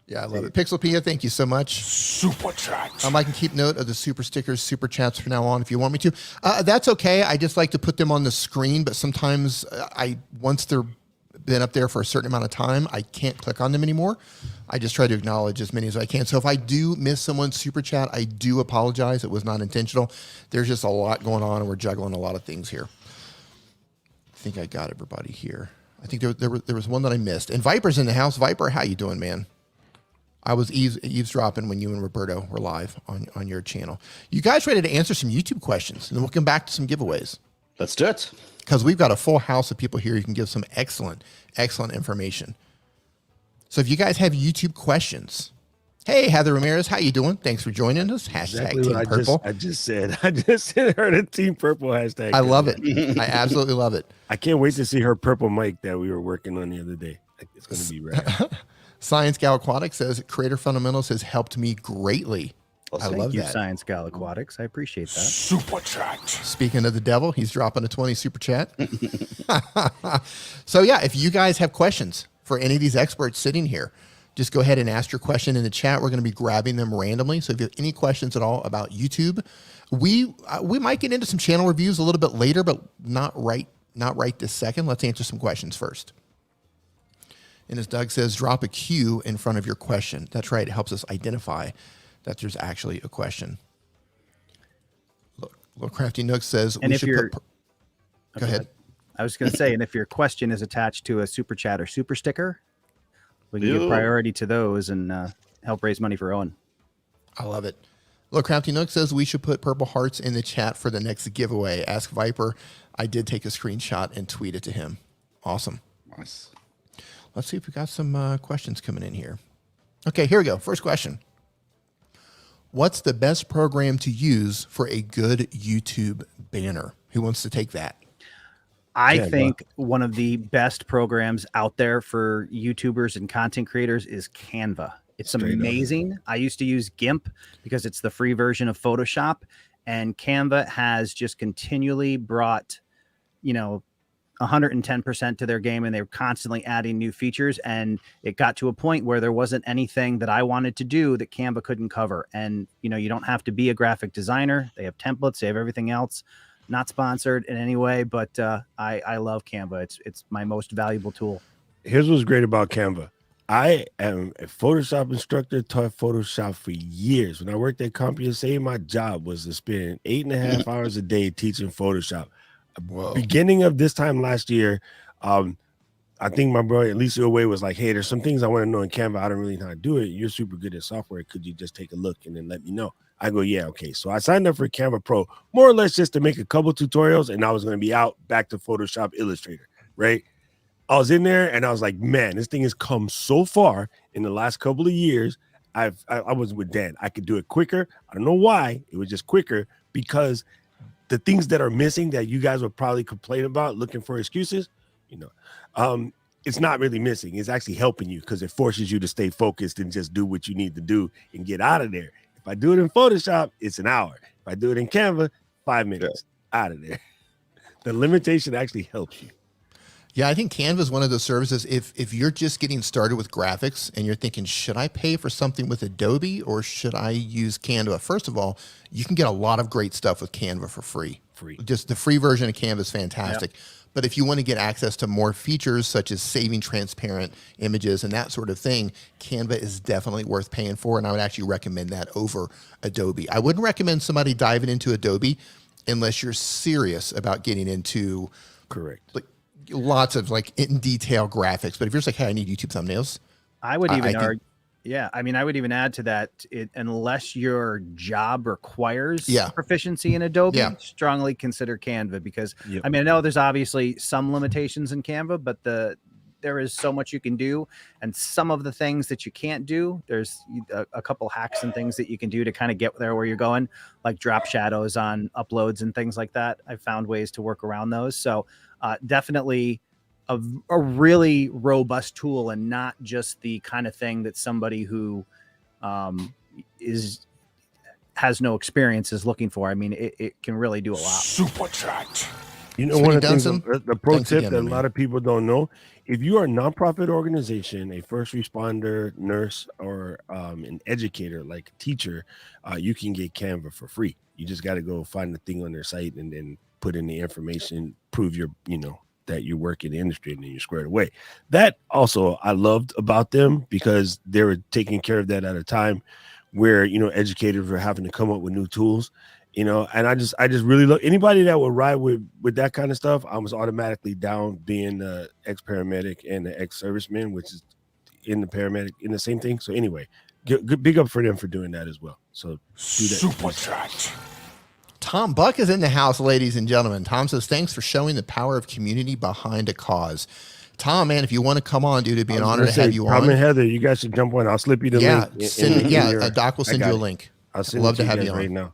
[SPEAKER 1] Yeah, I love it. Pixelpia, thank you so much.
[SPEAKER 3] Super chat.
[SPEAKER 1] I can keep note of the super stickers, super chats from now on if you want me to. That's okay. I just like to put them on the screen, but sometimes once they're been up there for a certain amount of time, I can't click on them anymore. I just try to acknowledge as many as I can. So if I do miss someone's super chat, I do apologize. It was not intentional. There's just a lot going on, and we're juggling a lot of things here. I think I got everybody here. I think there was one that I missed. And Viper's in the house. Viper, how you doing, man? I was eavesdropping when you and Roberto were live on your channel. You guys ready to answer some YouTube questions? And then we'll come back to some giveaways.
[SPEAKER 4] Let's do it.
[SPEAKER 1] Because we've got a full house of people here. You can give some excellent information. So if you guys have YouTube questions, hey, Heather Ramirez, how you doing? Thanks for joining us. Hashtag Team Purple.
[SPEAKER 2] I just said her the Team Purple hashtag.
[SPEAKER 1] I love it. I absolutely love it.
[SPEAKER 2] I can't wait to see her purple mic that we were working on the other day. It's going to be rad.
[SPEAKER 1] Science Gal Aquatic says, Creator Fundamentals has helped me greatly.
[SPEAKER 4] Well,
[SPEAKER 1] I love
[SPEAKER 5] Thank you,
[SPEAKER 1] that.
[SPEAKER 5] Science Gal Aquatics. I appreciate that.
[SPEAKER 3] Super chat.
[SPEAKER 1] Speaking of the devil, he's dropping a 20 super chat. So yeah, if you guys have questions for any of these experts sitting here, just go ahead and ask your question in the chat. We're going to be grabbing them randomly. So if you have any questions at all about YouTube, we might get into some channel reviews a little bit later, but not right this second. Let's answer some questions first. And as Doug says, drop a Q in front of your question. That's right. It helps us identify that there's actually a question. Look, Little Crafty Nook says,
[SPEAKER 5] And if you're,
[SPEAKER 1] go ahead.
[SPEAKER 5] I was going to say, and if your question is attached to a super chat or super sticker, we can give priority to those and help raise money for Owen.
[SPEAKER 1] I love it. Little Crafty Nook says we should put purple hearts in the chat for the next giveaway. Ask Viper. I did take a screenshot and tweet it to him. Awesome.
[SPEAKER 4] Nice.
[SPEAKER 1] Let's see if we got some questions coming in here. Okay, here we go. First question. What's the best program to use for a good YouTube banner? Who wants to take that?
[SPEAKER 5] I think one of the best programs out there for YouTubers and content creators is Canva. It's amazing. I used to use GIMP because it's the free version of Photoshop, and Canva has just continually brought, 110% to their game, and they're constantly adding new features. And it got to a point where there wasn't anything that I wanted to do that Canva couldn't cover. And, you don't have to be a graphic designer. They have templates, they have everything else. Not sponsored in any way, but I love Canva. It's my most valuable tool.
[SPEAKER 2] Here's what's great about Canva. I am a Photoshop instructor, taught Photoshop for years. When I worked at CompUSA, my job was to spend 8.5 hours a day teaching Photoshop.
[SPEAKER 1] Whoa.
[SPEAKER 2] Beginning of this time last year, I think my brother, Alicia Away, was like, hey, there's some things I want to know in Canva. I don't really know how to do it. You're super good at software. Could you just take a look and then let me know? I go, yeah, okay. So I signed up for Canva Pro, more or less just to make a couple tutorials, and I was going to be out back to Photoshop Illustrator, right? I was in there, and I was like, man, this thing has come so far in the last couple of years. I was with Dan. I could do it quicker. I don't know why. It was just quicker because the things that are missing that you guys would probably complain about, looking for excuses, it's not really missing. It's actually helping you because it forces you to stay focused and just do what you need to do and get out of there. If I do it in Photoshop, it's an hour. If I do it in Canva, 5 minutes out of there. The limitation actually helps you.
[SPEAKER 1] Yeah, I think Canva is one of those services. If you're just getting started with graphics and you're thinking, should I pay for something with Adobe or should I use Canva? First of all, you can get a lot of great stuff with Canva for free. Just the free version of Canva is fantastic. Yep. But if you want to get access to more features such as saving transparent images and that sort of thing, Canva is definitely worth paying for. And I would actually recommend that over Adobe. I wouldn't recommend somebody diving into Adobe unless you're serious about getting into lots of in detail graphics. But if you're just like, hey, I need YouTube thumbnails,
[SPEAKER 5] I would even argue. Yeah, I mean, I would even add to that, unless your job requires proficiency in Adobe, strongly consider Canva because, I mean, I know there's obviously some limitations in Canva, but there is so much you can do. And some of the things that you can't do, there's a couple hacks and things that you can do to kind of get there where you're going, like drop shadows on uploads and things like that. I've found ways to work around those. So definitely a really robust tool and not just the kind of thing that somebody who has no experience is looking for. I mean, it can really do a lot.
[SPEAKER 3] Super chat.
[SPEAKER 2] One of the things, the pro tip that a lot of people don't know, if you are a nonprofit organization, a first responder, nurse, or an educator, like a teacher, you can get Canva for free. You just got to go find the thing on their site and then put in the information, prove your, that you work in the industry, and then you're squared away. That also I loved about them because they were taking care of that at a time where, educators were having to come up with new tools, and I just really love anybody that would ride with that kind of stuff. I was automatically down being the ex-paramedic and the ex-serviceman, which is in the paramedic in the same thing. So anyway, good big up for them for doing that as well. So do that.
[SPEAKER 3] Super chat.
[SPEAKER 1] Tom Buck is in the house, ladies and gentlemen. Tom says, thanks for showing the power of community behind a cause. Tom, man, if you want to come on, dude, it'd be an honor to have you on.
[SPEAKER 2] Tom and Heather, you guys should jump on. I'll slip you the link.
[SPEAKER 1] Doc will send you a link.
[SPEAKER 2] I'd love to have you on right now.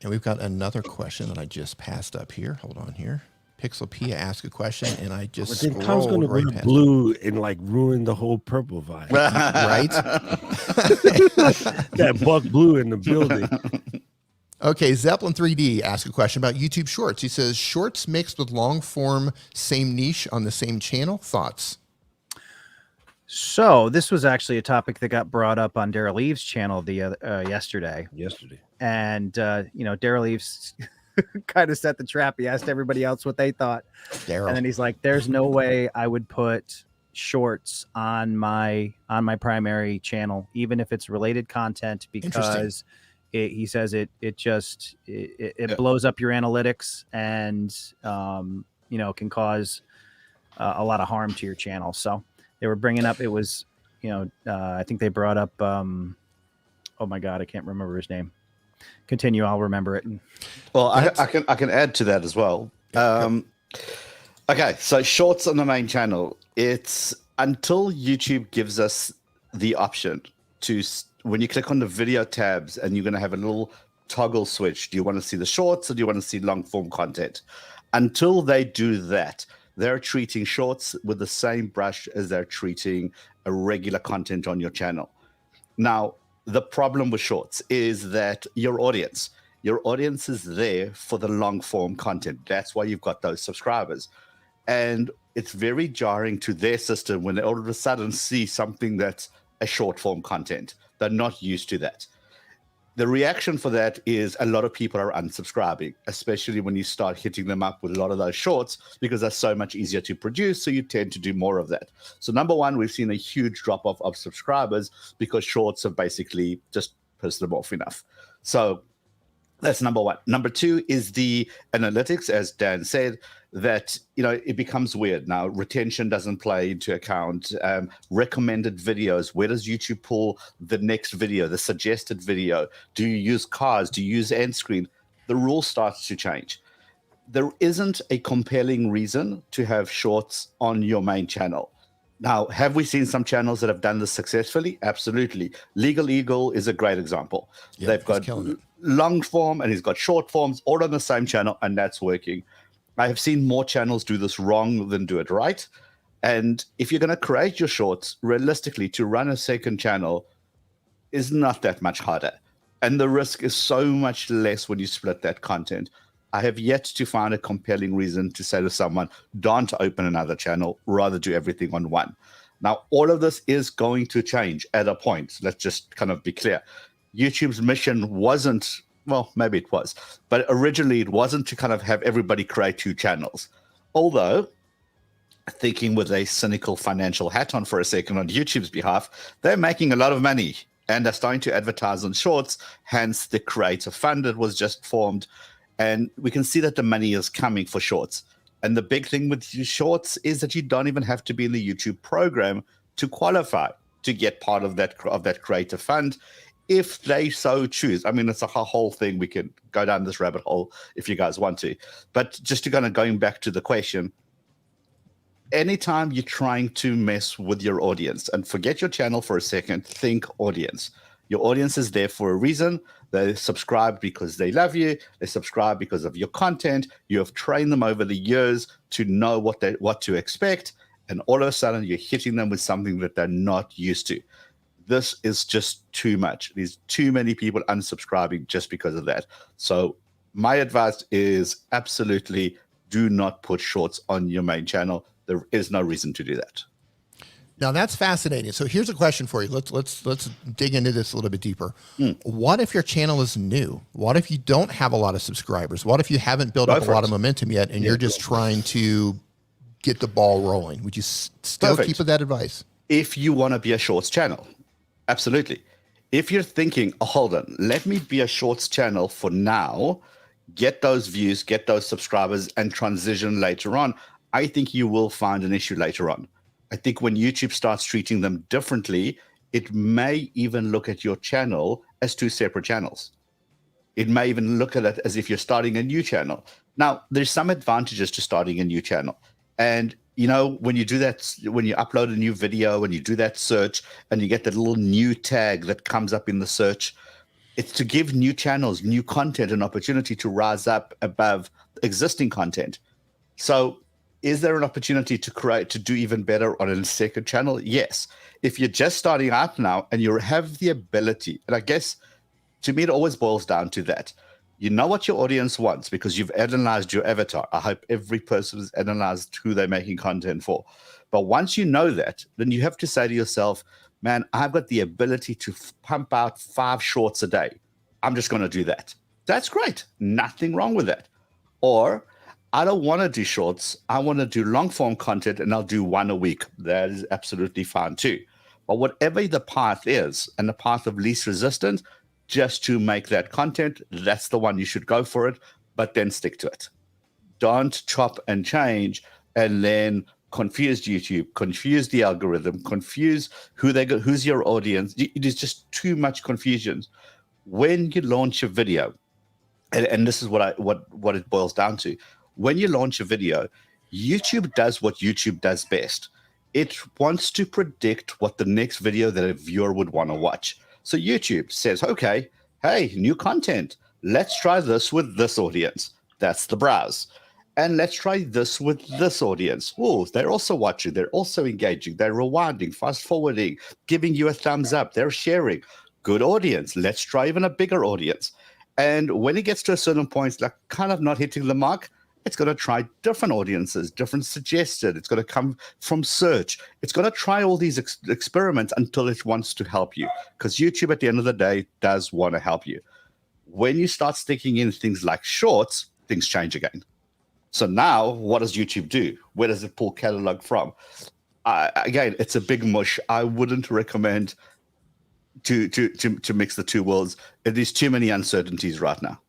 [SPEAKER 1] And we've got another question that I just passed up here. Hold on here. Pixel Pia asked a question, and I just
[SPEAKER 2] scrolled Tom's going to go blue and ruin the whole purple vibe.
[SPEAKER 1] Right?
[SPEAKER 2] That Buck Blue in the building.
[SPEAKER 1] Okay, Zeppelin 3D asked a question about YouTube Shorts. He says, shorts mixed with long form, same niche on the same channel. Thoughts?
[SPEAKER 5] So this was actually a topic that got brought up on Daryl Eves' channel yesterday. And, Daryl Eves kind of set the trap. He asked everybody else what they thought.
[SPEAKER 1] Daryl.
[SPEAKER 5] And then he's like, there's no way I would put shorts on my primary channel, even if it's related content, because he says it blows up your analytics and, can cause a lot of harm to your channel. So they were bringing up, it was, I think they brought up, oh my God, I can't remember his name. Continue, I'll remember it.
[SPEAKER 4] Well, I can add to that as well. Okay, so shorts on the main channel. It's until YouTube gives us the option when you click on the video tabs and you're going to have a little toggle switch. Do you want to see the shorts or do you want to see long form content? Until they do that, they're treating shorts with the same brush as they're treating a regular content on your channel. Now, the problem with shorts is that your audience is there for the long form content. That's why you've got those subscribers. And it's very jarring to their system when they all of a sudden see something that's a short form content. They're not used to that. The reaction for that is a lot of people are unsubscribing, especially when you start hitting them up with a lot of those shorts, because they're so much easier to produce. So you tend to do more of that. So number one, we've seen a huge drop off of subscribers because shorts have basically just pissed them off enough. So that's number one. Number two is the analytics, as Dan said, that, it becomes weird now. Retention doesn't play into account. Recommended videos. Where does YouTube pull the next video, the suggested video? Do you use cars? Do you use end screen? The rule starts to change. There isn't a compelling reason to have shorts on your main channel. Now, have we seen some channels that have done this successfully? Absolutely. Legal Eagle is a great example.
[SPEAKER 1] Yeah,
[SPEAKER 4] they've got long form and he's got short forms all on the same channel, and that's working. I have seen more channels do this wrong than do it right. And if you're going to create your shorts, realistically, to run a second channel is not that much harder. And the risk is so much less when you split that content. I have yet to find a compelling reason to say to someone, don't open another channel, rather do everything on one. Now, all of this is going to change at a point. Let's just kind of be clear. YouTube's mission wasn't, well, maybe it was, but originally it wasn't to kind of have everybody create two channels. Although, thinking with a cynical financial hat on for a second on YouTube's behalf, they're making a lot of money and they're starting to advertise on shorts, hence the creator fund that was just formed. And we can see that the money is coming for shorts. And the big thing with shorts is that you don't even have to be in the YouTube program to qualify to get part of that creator fund, if they so choose. I mean, it's a whole thing. We can go down this rabbit hole if you guys want to. But just to kind of going back to the question, anytime you're trying to mess with your audience, and forget your channel for a second, think audience. Your audience is there for a reason. They subscribe because they love you. They subscribe because of your content. You have trained them over the years to know what to expect. And all of a sudden, you're hitting them with something that they're not used to. This is just too much. There's too many people unsubscribing just because of that. So my advice is absolutely do not put shorts on your main channel. There is no reason to do that.
[SPEAKER 1] Now that's fascinating. So here's a question for you. Let's dig into this a little bit deeper. What if your channel is new? What if you don't have a lot of subscribers? What if you haven't built up a lot of momentum yet and you're just trying to get the ball rolling? Would you still keep with that advice?
[SPEAKER 4] If you want to be a shorts channel, absolutely. If you're thinking, oh, hold on, let me be a shorts channel for now, get those views, get those subscribers, and transition later on, I think you will find an issue later on. I think when YouTube starts treating them differently, it may even look at your channel as two separate channels. It may even look at it as if you're starting a new channel. Now, there's some advantages to starting a new channel. And, when you do that, when you upload a new video, when you do that search and you get that little new tag that comes up in the search, it's to give new channels, new content, an opportunity to rise up above existing content. So is there an opportunity to do even better on a second channel? Yes. If you're just starting out now and you have the ability, and I guess to me, it always boils down to that. You know what your audience wants because you've analyzed your avatar. I hope every person has analyzed who they're making content for. But once you know that, then you have to say to yourself, man, I've got the ability to pump out 5 shorts a day. I'm just going to do that. That's great. Nothing wrong with that. Or I don't want to do shorts. I want to do long form content and I'll do 1 a week. That is absolutely fine too. But whatever the path is and the path of least resistance, just to make that content, that's the one you should go for it, but then stick to it. Don't chop and change and then confuse YouTube, confuse the algorithm, confuse who's your audience. It is just too much confusion. When you launch a video, and this is what it boils down to. When you launch a video, YouTube does what YouTube does best. it wants to predict what the next video that a viewer would want to watch. So YouTube says, okay, hey, new content. Let's try this with this audience. That's the browse. And let's try this with this audience. Oh, they're also watching. They're also engaging. They're rewinding, fast forwarding, giving you a thumbs up. They're sharing. Good audience. Let's try even a bigger audience. And when it gets to a certain point, like kind of not hitting the mark, it's going to try different audiences, different suggested. It's going to come from search. It's going to try all these experiments until it wants to help you. Because YouTube, at the end of the day, does want to help you. When you start sticking in things like shorts, things change again. So now, what does YouTube do? Where does it pull catalog from? Again, it's a big mush. I wouldn't recommend to mix the two worlds. There's too many uncertainties right now.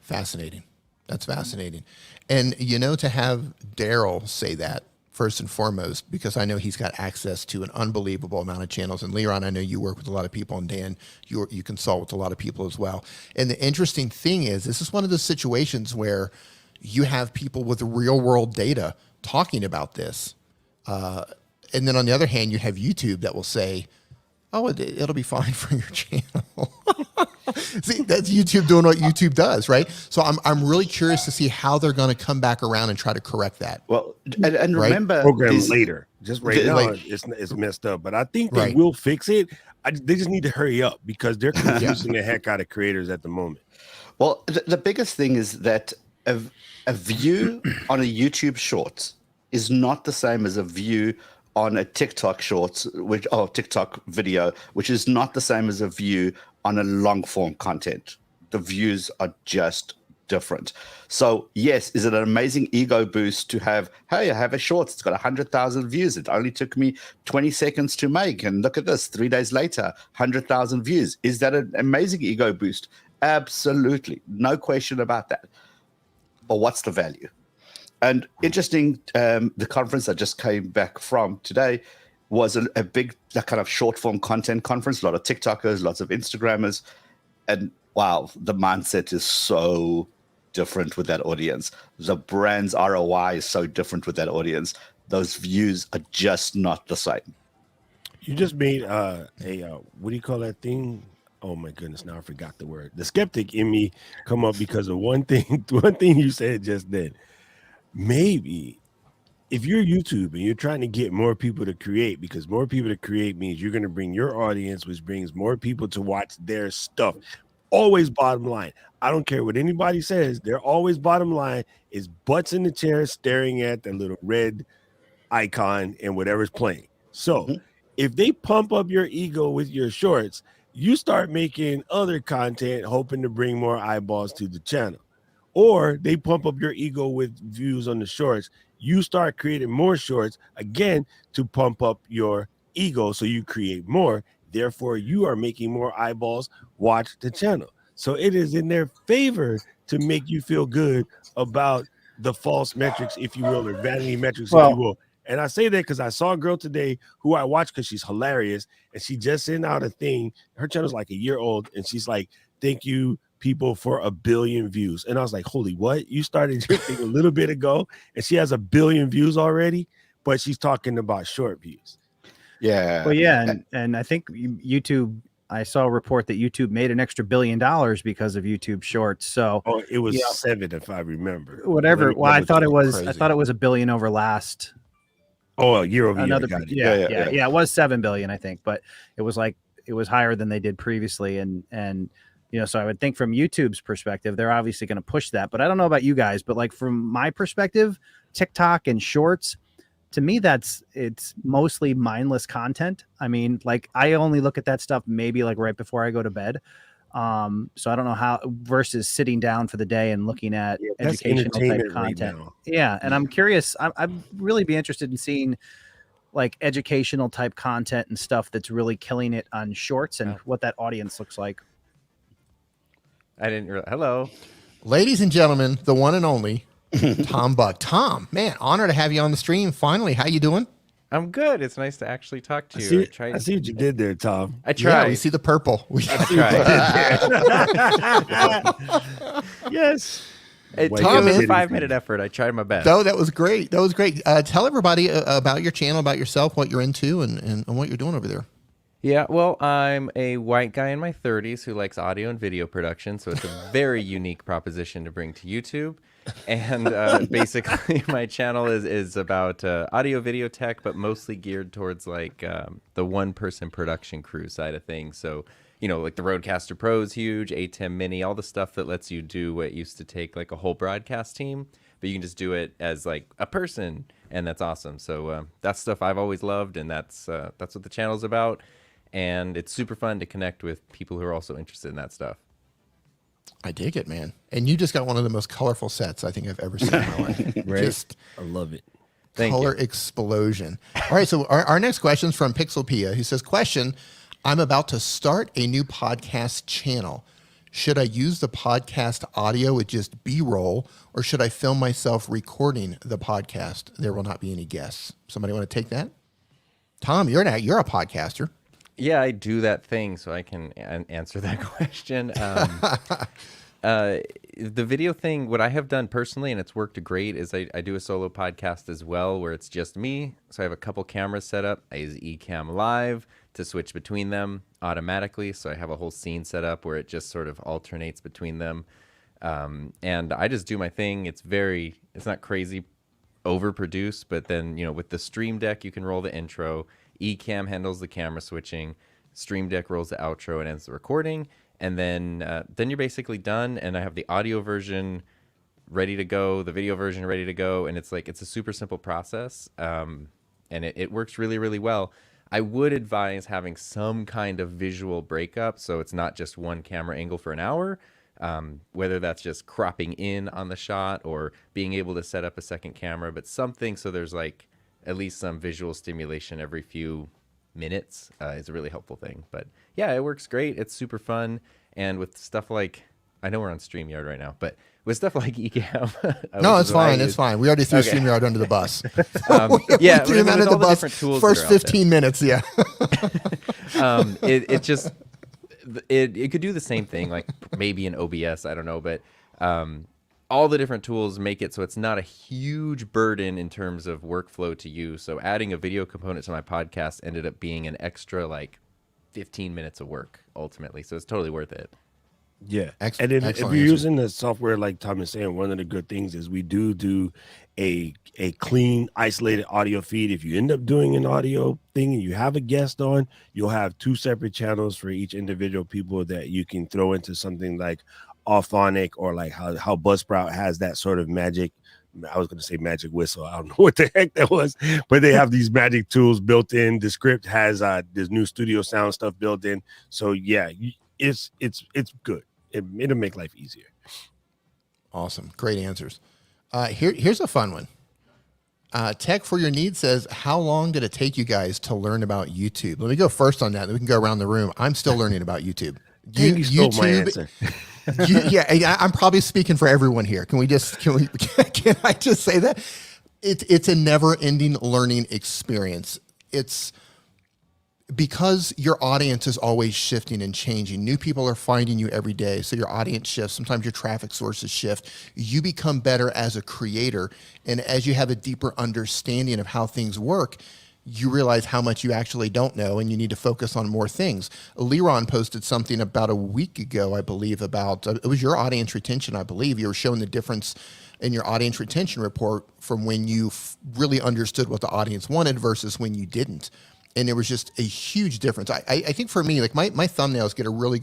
[SPEAKER 1] Fascinating. That's fascinating. And, to have Daryl say that, first and foremost, because I know he's got access to an unbelievable amount of channels. And Leron, I know you work with a lot of people, and Dan, you consult with a lot of people as well. And the interesting thing is, this is one of those situations where you have people with real world data talking about this. And then on the other hand, you have YouTube that will say, oh, it'll be fine for your channel. See, that's YouTube doing what YouTube does, right? So I'm really curious to see how they're going to come back around and try to correct that.
[SPEAKER 4] Well, and remember,
[SPEAKER 2] program later. Just right now, it's messed up. But I think they will fix it. They just need to hurry up because they're confusing the heck out of creators at the moment.
[SPEAKER 4] Well, the biggest thing is that a view on a YouTube Shorts is not the same as a view on a TikTok Shorts, TikTok video, which is not the same as a view on a long form content. The views are just different. So yes, is it an amazing ego boost to have, hey, I have a Shorts, it's got 100,000 views. It only took me 20 seconds to make. And look at this, 3 days later, 100,000 views. Is that an amazing ego boost? Absolutely. No question about that. But what's the value? And interesting, the conference I just came back from today was a big kind of short form content conference, a lot of TikTokers, lots of Instagrammers. And wow, the mindset is so different with that audience. The brand's ROI is so different with that audience. Those views are just not the same.
[SPEAKER 2] You just made what do you call that thing? Oh my goodness, now I forgot the word. The skeptic in me come up because of one thing you said just then. Maybe if you're YouTube and you're trying to get more people to create, because more people to create means you're going to bring your audience, which brings more people to watch their stuff. Always bottom line. I don't care what anybody says. They're always bottom line is butts in the chair staring at the little red icon and whatever's playing. So if they pump up your ego with your shorts, you start making other content hoping to bring more eyeballs to the channel. Or they pump up your ego with views on the shorts. You start creating more shorts, again, to pump up your ego so you create more. Therefore, you are making more eyeballs watch the channel. So it is in their favor to make you feel good about the false metrics, if you will, or vanity metrics, if you will. And I say that because I saw a girl today who I watched because she's hilarious, and she just sent out a thing. Her channel's like a year old, and she's like, thank you, people, for 1 billion views. And I was like, holy, what? You started your thing a little bit ago, and she has 1 billion views already, but she's talking about short views.
[SPEAKER 4] Yeah.
[SPEAKER 5] Well, yeah, and I think YouTube, I saw a report that YouTube made an extra $1 billion because of YouTube Shorts. So
[SPEAKER 2] it was 7, if I remember.
[SPEAKER 5] Whatever. Well, I thought it was
[SPEAKER 1] crazy.
[SPEAKER 5] I thought it was $1 billion over last.
[SPEAKER 2] Oh, year over
[SPEAKER 5] Another,
[SPEAKER 2] year.
[SPEAKER 5] Yeah. It was 7 billion, I think, but it was higher than they did previously, and so I would think from YouTube's perspective, they're obviously going to push that. But I don't know about you guys, but like from my perspective, TikTok and Shorts, to me, it's mostly mindless content. I mean, like I only look at that stuff maybe like right before I go to bed. So I don't know how versus sitting down for the day and looking at educational type content. Right, yeah. And I'm curious, I'd really be interested in seeing like educational type content and stuff that's really killing it on Shorts and what that audience looks like.
[SPEAKER 6] I didn't realize. Hello.
[SPEAKER 1] Ladies and gentlemen, the one and only Tom Buck. Tom, man, honor to have you on the stream. Finally, how you doing?
[SPEAKER 6] I'm good. It's nice to actually talk to you.
[SPEAKER 2] I see what you did there, Tom.
[SPEAKER 6] I tried.
[SPEAKER 1] Yeah, we see the purple.
[SPEAKER 6] I tried.
[SPEAKER 2] Yes.
[SPEAKER 6] It
[SPEAKER 2] White
[SPEAKER 6] took
[SPEAKER 1] Tom,
[SPEAKER 6] a
[SPEAKER 1] man.
[SPEAKER 6] 5-minute effort. I tried my best.
[SPEAKER 1] No, that was great. That was great. Tell everybody about your channel, about yourself, what you're into, and what you're doing over there.
[SPEAKER 6] Yeah, well, I'm a white guy in my 30s who likes audio and video production, so it's a very unique proposition to bring to YouTube. And basically, my channel is about audio video tech, but mostly geared towards like the one-person production crew side of things. So, you know, like the Rodecaster Pro is huge, ATEM Mini, all the stuff that lets you do what used to take like a whole broadcast team, but you can just do it as like a person, and that's awesome. So that's stuff I've always loved, and that's what the channel's about. And it's super fun to connect with people who are also interested in that stuff.
[SPEAKER 1] I dig it, man. And you just got one of the most colorful sets I think I've ever seen in my life.
[SPEAKER 2] Right.
[SPEAKER 1] Just
[SPEAKER 2] I love it.
[SPEAKER 6] Thank
[SPEAKER 1] color
[SPEAKER 6] you.
[SPEAKER 1] explosion. All right, so our next question is from Pixelpia. He says, question, I'm about to start a new podcast channel. Should I use the podcast audio with just B-roll, or should I film myself recording the podcast? There will not be any guests. Somebody want to take that? Tom, you're a podcaster.
[SPEAKER 6] Yeah, I do that thing, so I can answer that question. The video thing, what I have done personally, and it's worked great, is I do a solo podcast as well, where it's just me. So I have a couple cameras set up. I use Ecamm Live to switch between them automatically. So I have a whole scene set up where it just sort of alternates between them. And I just do my thing. It's not crazy overproduced, but then, you know, with the Stream Deck, you can roll the intro. Ecamm handles the camera switching. Stream Deck rolls the outro and ends the recording. And then you're basically done. And I have the audio version ready to go, the video version ready to go. And it's a super simple process. And it works really, really well. I would advise having some kind of visual breakup, so it's not just one camera angle for an hour, whether that's just cropping in on the shot or being able to set up a second camera, but something so there's like at least some visual stimulation every few minutes is a really helpful thing. But yeah, it works great. It's super fun. And with stuff like, I know we're on StreamYard right now, but with stuff like Ecamm.
[SPEAKER 1] No, it's fine. It's fine. We already threw StreamYard under the bus.
[SPEAKER 6] Yeah,
[SPEAKER 1] we threw him
[SPEAKER 6] with
[SPEAKER 1] under
[SPEAKER 6] all
[SPEAKER 1] the bus
[SPEAKER 6] different tools
[SPEAKER 1] first
[SPEAKER 6] that are out
[SPEAKER 1] 15 minutes. Yeah.
[SPEAKER 6] It could do the same thing, like maybe in OBS, I don't know, but all the different tools make it so it's not a huge burden in terms of workflow to you. So adding a video component to my podcast ended up being an extra like 15 minutes of work ultimately. So it's totally worth it.
[SPEAKER 2] Yeah.
[SPEAKER 1] Excellent,
[SPEAKER 2] And if
[SPEAKER 1] excellent
[SPEAKER 2] you're
[SPEAKER 1] answer.
[SPEAKER 2] using the software, like Tom is saying, one of the good things is we do a clean, isolated audio feed. If you end up doing an audio thing and you have a guest on, you'll have 2 separate channels for each individual people that you can throw into something like Auphonic, or like how Buzzsprout has that sort of magic. I was going to say magic whistle. I don't know what the heck that was, but they have these magic tools built in. The script has this new studio sound stuff built in. So yeah, it's good. It'll make life easier.
[SPEAKER 1] Awesome. Great answers. Here's a fun one. Tech for Your Needs says, how long did it take you guys to learn about YouTube? Let me go first on that. Then we can go around the room. I'm still learning about YouTube.
[SPEAKER 2] You stole my answer.
[SPEAKER 1] Yeah, I'm probably speaking for everyone here. Can I just say that? It's a never-ending learning experience. It's because your audience is always shifting and changing. New people are finding you every day, so your audience shifts. Sometimes your traffic sources shift. You become better as a creator, and as you have a deeper understanding of how things work, you realize how much you actually don't know, and you need to focus on more things. Leron posted something about a week ago, I believe, about it was your audience retention, I believe. You were showing the difference in your audience retention report from when you really understood what the audience wanted versus when you didn't. And there was just a huge difference. I think for me, like my thumbnails get a really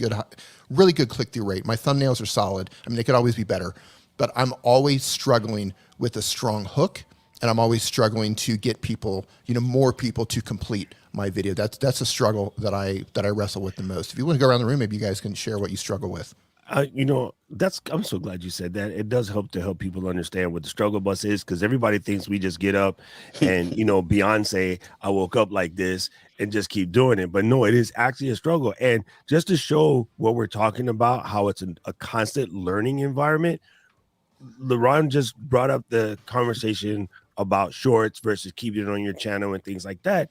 [SPEAKER 1] good click-through rate. My thumbnails are solid. I mean, they could always be better, but I'm always struggling with a strong hook, and I'm always struggling to get people, more people to complete my video. That's a struggle that I wrestle with the most. If you want to go around the room, maybe you guys can share what you struggle with.
[SPEAKER 2] I'm so glad you said that. It does help to help people understand what the struggle bus is, because everybody thinks we just get up and, Beyonce, I woke up like this and just keep doing it. But no, it is actually a struggle. And just to show what we're talking about, how it's a constant learning environment, Leron just brought up the conversation about shorts versus keeping it on your channel and things like that.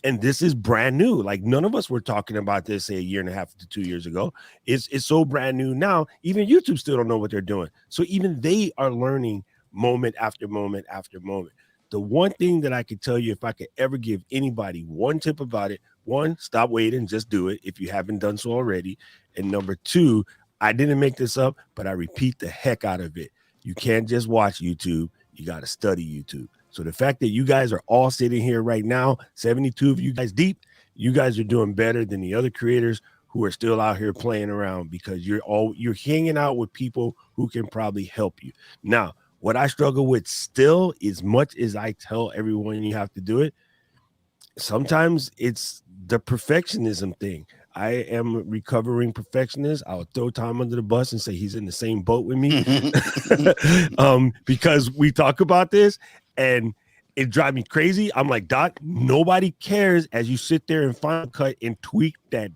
[SPEAKER 2] And this is brand new. Like none of us were talking about this, say, a year and a half to 2 years ago. It's so brand new now. Even YouTube still don't know what they're doing. So even they are learning moment after moment after moment. The one thing that I could tell you, if I could ever give anybody one tip about it, one, stop waiting, just do it if you haven't done so already. And number two, I didn't make this up, but I repeat the heck out of it. You can't just watch YouTube. You got to study YouTube. So the fact that you guys are all sitting here right now, 72 of you guys deep, you guys are doing better than the other creators who are still out here playing around, because you're hanging out with people who can probably help you. Now, what I struggle with still, as much as I tell everyone you have to do it, sometimes it's the perfectionism thing. I am a recovering perfectionist. I'll throw Tom under the bus and say he's in the same boat with me because we talk about this and it drives me crazy. I'm like, Doc, nobody cares as you sit there and Final Cut and tweak that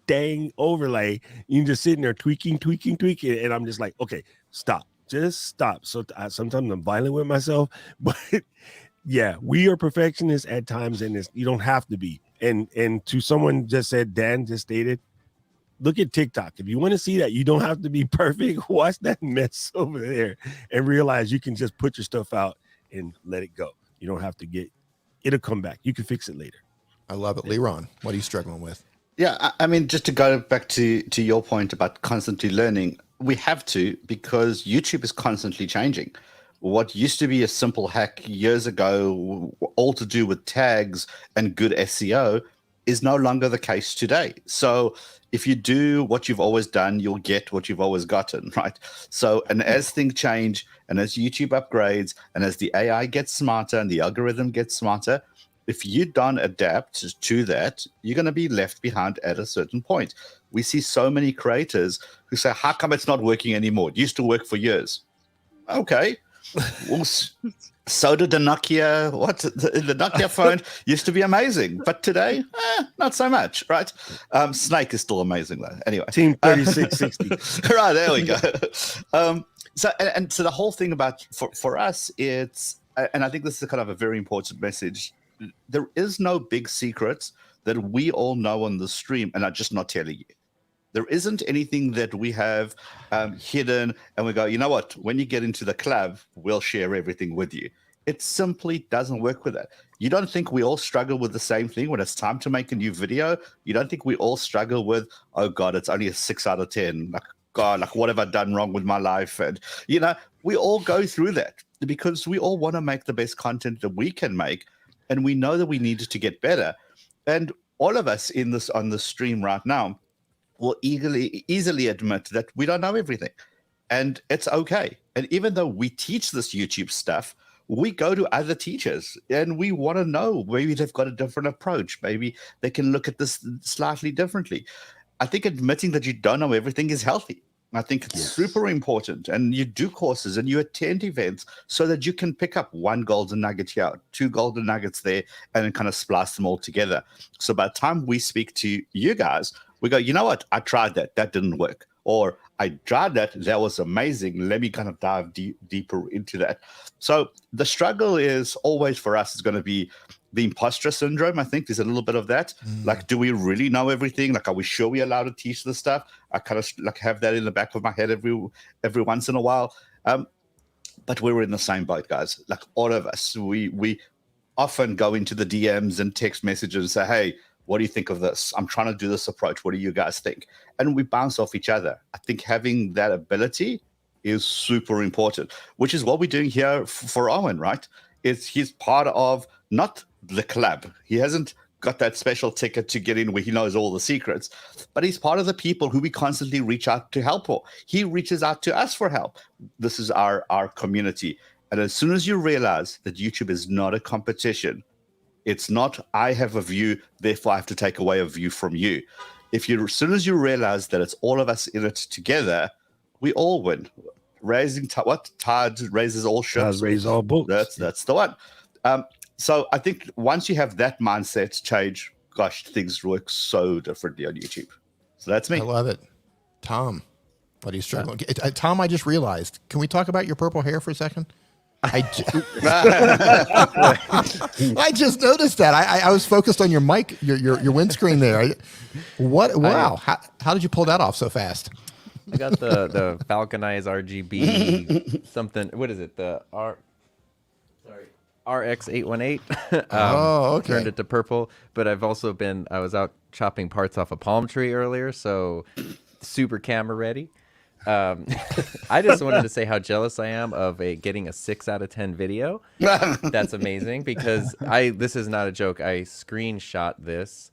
[SPEAKER 2] dang overlay. You're just sitting there tweaking. And I'm just like, okay, stop. Just stop. So sometimes I'm violent with myself, but yeah, we are perfectionists at times, and you don't have to be. And to someone just said, Dan just stated, look at TikTok. If you want to see that, you don't have to be perfect. Watch that mess over there and realize you can just put your stuff out and let it go. You don't have to it'll come back. You can fix it later.
[SPEAKER 1] I love it. Leron, what are you struggling with?
[SPEAKER 4] Yeah, I mean, just to go back to your point about constantly learning, we have to, because YouTube is constantly changing. What used to be a simple hack years ago, all to do with tags and good SEO, is no longer the case today. So if you do what you've always done, you'll get what you've always gotten, right? So, and as things change, and as YouTube upgrades, and as the AI gets smarter and the algorithm gets smarter, if you don't adapt to that, you're going to be left behind at a certain point. We see so many creators who say, how come it's not working anymore? It used to work for years. Okay. Well, so did the Nokia. The Nokia phone used to be amazing, but today, not so much, right? Snake is still amazing though. Anyway,
[SPEAKER 2] Team 3660.
[SPEAKER 4] right, there we go. So the whole thing about for us, it's, and I think this is kind of a very important message. There is no big secrets that we all know on the stream and are just not telling you. There isn't anything that we have hidden and we go, you know what, when you get into the club, we'll share everything with you. It simply doesn't work with that. You don't think we all struggle with the same thing when it's time to make a new video? You don't think we all struggle with, oh God, it's only a 6 out of 10. Like, God, like what have I done wrong with my life? And, you know, we all go through that because we all want to make the best content that we can make. And we know that we need to get better. And all of us on the stream right now will easily admit that we don't know everything. And it's okay. And even though we teach this YouTube stuff, we go to other teachers and we want to know, maybe they've got a different approach. Maybe they can look at this slightly differently. I think admitting that you don't know everything is healthy. I think it's super important. And you do courses and you attend events so that you can pick up one golden nugget here, 2 golden nuggets there, and then kind of splice them all together. So by the time we speak to you guys, we go, you know what? I tried that. That didn't work. Or I tried that. That was amazing. Let me kind of dive deeper into that. So the struggle is always for us is going to be the imposter syndrome. I think there's a little bit of that. Like, do we really know everything? Like, are we sure we're allowed to teach this stuff? I kind of like have that in the back of my head every once in a while. But we're in the same boat, guys. Like all of us, we often go into the DMs and text messages and say, hey, what do you think of this? I'm trying to do this approach. What do you guys think? And we bounce off each other. I think having that ability is super important, which is what we're doing here for Owen, right? He's part of not the club. He hasn't got that special ticket to get in where he knows all the secrets, but he's part of the people who we constantly reach out to help for. He reaches out to us for help. This is our community. And as soon as you realize that YouTube is not a competition, it's not, I have a view, therefore I have to take away a view from you. As soon as you realize that it's all of us in it together, we all win. Tide raises all ships.
[SPEAKER 2] Tide raises all boats.
[SPEAKER 4] That's the one. So I think once you have that mindset change, gosh, things work so differently on YouTube. So that's me.
[SPEAKER 1] I love it. Tom, what are you struggling? Tom, I just realized, can we talk about your purple hair for a second? I just noticed that. I was focused on your mic, your windscreen there. Wow. How did you pull that off so fast?
[SPEAKER 6] I got the Falconized RGB something. What is it? The RX818.
[SPEAKER 1] Oh, okay.
[SPEAKER 6] Turned it to purple. But I was out chopping parts off a palm tree earlier, so super camera ready. I just wanted to say how jealous I am of getting a 6 out of 10 video. That's amazing because this is not a joke. I screenshot this.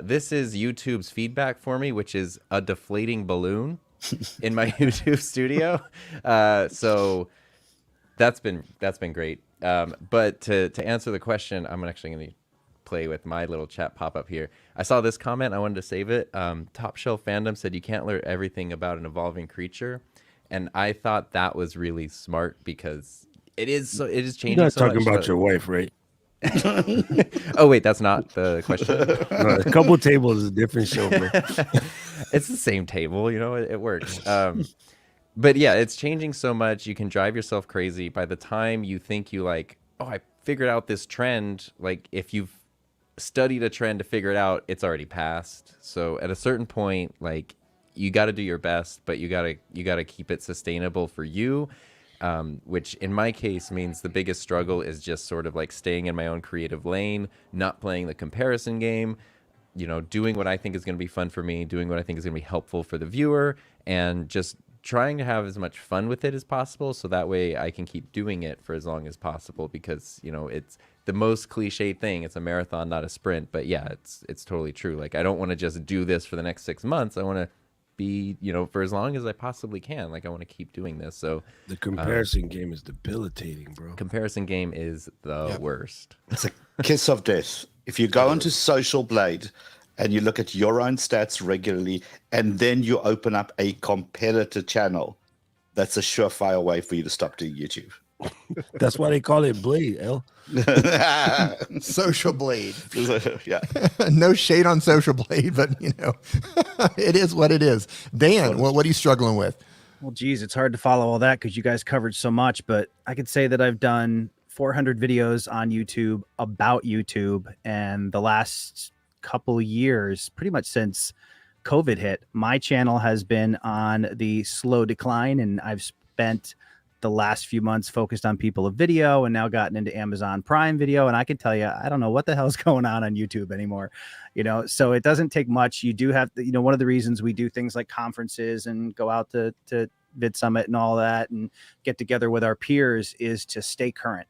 [SPEAKER 6] This is YouTube's feedback for me, which is a deflating balloon in my YouTube studio. So that's been great. But to answer the question, I'm actually going to play with my little chat pop-up here. I saw this comment. I wanted to save it. Top Shelf Fandom said you can't learn everything about an evolving creature. And I thought that was really smart because it is changing.
[SPEAKER 2] You're not
[SPEAKER 6] so
[SPEAKER 2] talking
[SPEAKER 6] much,
[SPEAKER 2] about your wife, right?
[SPEAKER 6] Oh, wait, that's not the question.
[SPEAKER 2] No, a couple tables is a different show, bro.
[SPEAKER 6] It's the same table, it works. But yeah, it's changing so much. You can drive yourself crazy. By the time you think I figured out this trend, if you've studied a trend to figure it out, it's already passed. So at a certain point, you got to do your best, but you got to keep it sustainable for you. Which in my case means the biggest struggle is just sort of staying in my own creative lane, not playing the comparison game, doing what I think is going to be fun for me, doing what I think is going to be helpful for the viewer, and just trying to have as much fun with it as possible. So that way I can keep doing it for as long as possible because, it's the most cliche thing. It's a marathon, not a sprint. But yeah, it's totally true. I don't want to just do this for the next 6 months. I want to be, for as long as I possibly can. I want to keep doing this. So
[SPEAKER 2] the comparison game is debilitating, bro.
[SPEAKER 6] Comparison game is the worst.
[SPEAKER 4] It's a kiss of death. If you go onto Social Blade and you look at your own stats regularly, and then you open up a competitor channel, that's a surefire way for you to stop doing YouTube.
[SPEAKER 2] That's why they call it Blade, L.
[SPEAKER 1] Social Blade.
[SPEAKER 4] Yeah.
[SPEAKER 1] No shade on Social Blade, but it is what it is. Dan, what are you struggling with?
[SPEAKER 5] Well, geez, it's hard to follow all that because you guys covered so much, but I could say that I've done 400 videos on YouTube about YouTube, and the last couple years, pretty much since COVID hit, my channel has been on the slow decline, and I've spent the last few months focused on people of video and now gotten into Amazon Prime Video. And I can tell you, I don't know what the hell's going on YouTube anymore, so it doesn't take much. You do have to, one of the reasons we do things like conferences and go out to Vid Summit and all that and get together with our peers is to stay current.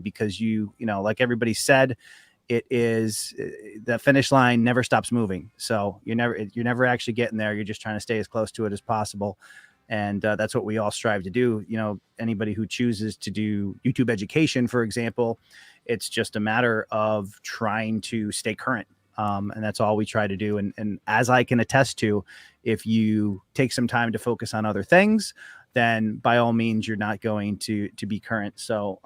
[SPEAKER 5] Because like everybody said, it is the finish line never stops moving. So you're never actually getting there. You're just trying to stay as close to it as possible. And that's what we all strive to do. Anybody who chooses to do YouTube education, for example, it's just a matter of trying to stay current. And that's all we try to do. And as I can attest to, if you take some time to focus on other things, then by all means, you're not going to be current. So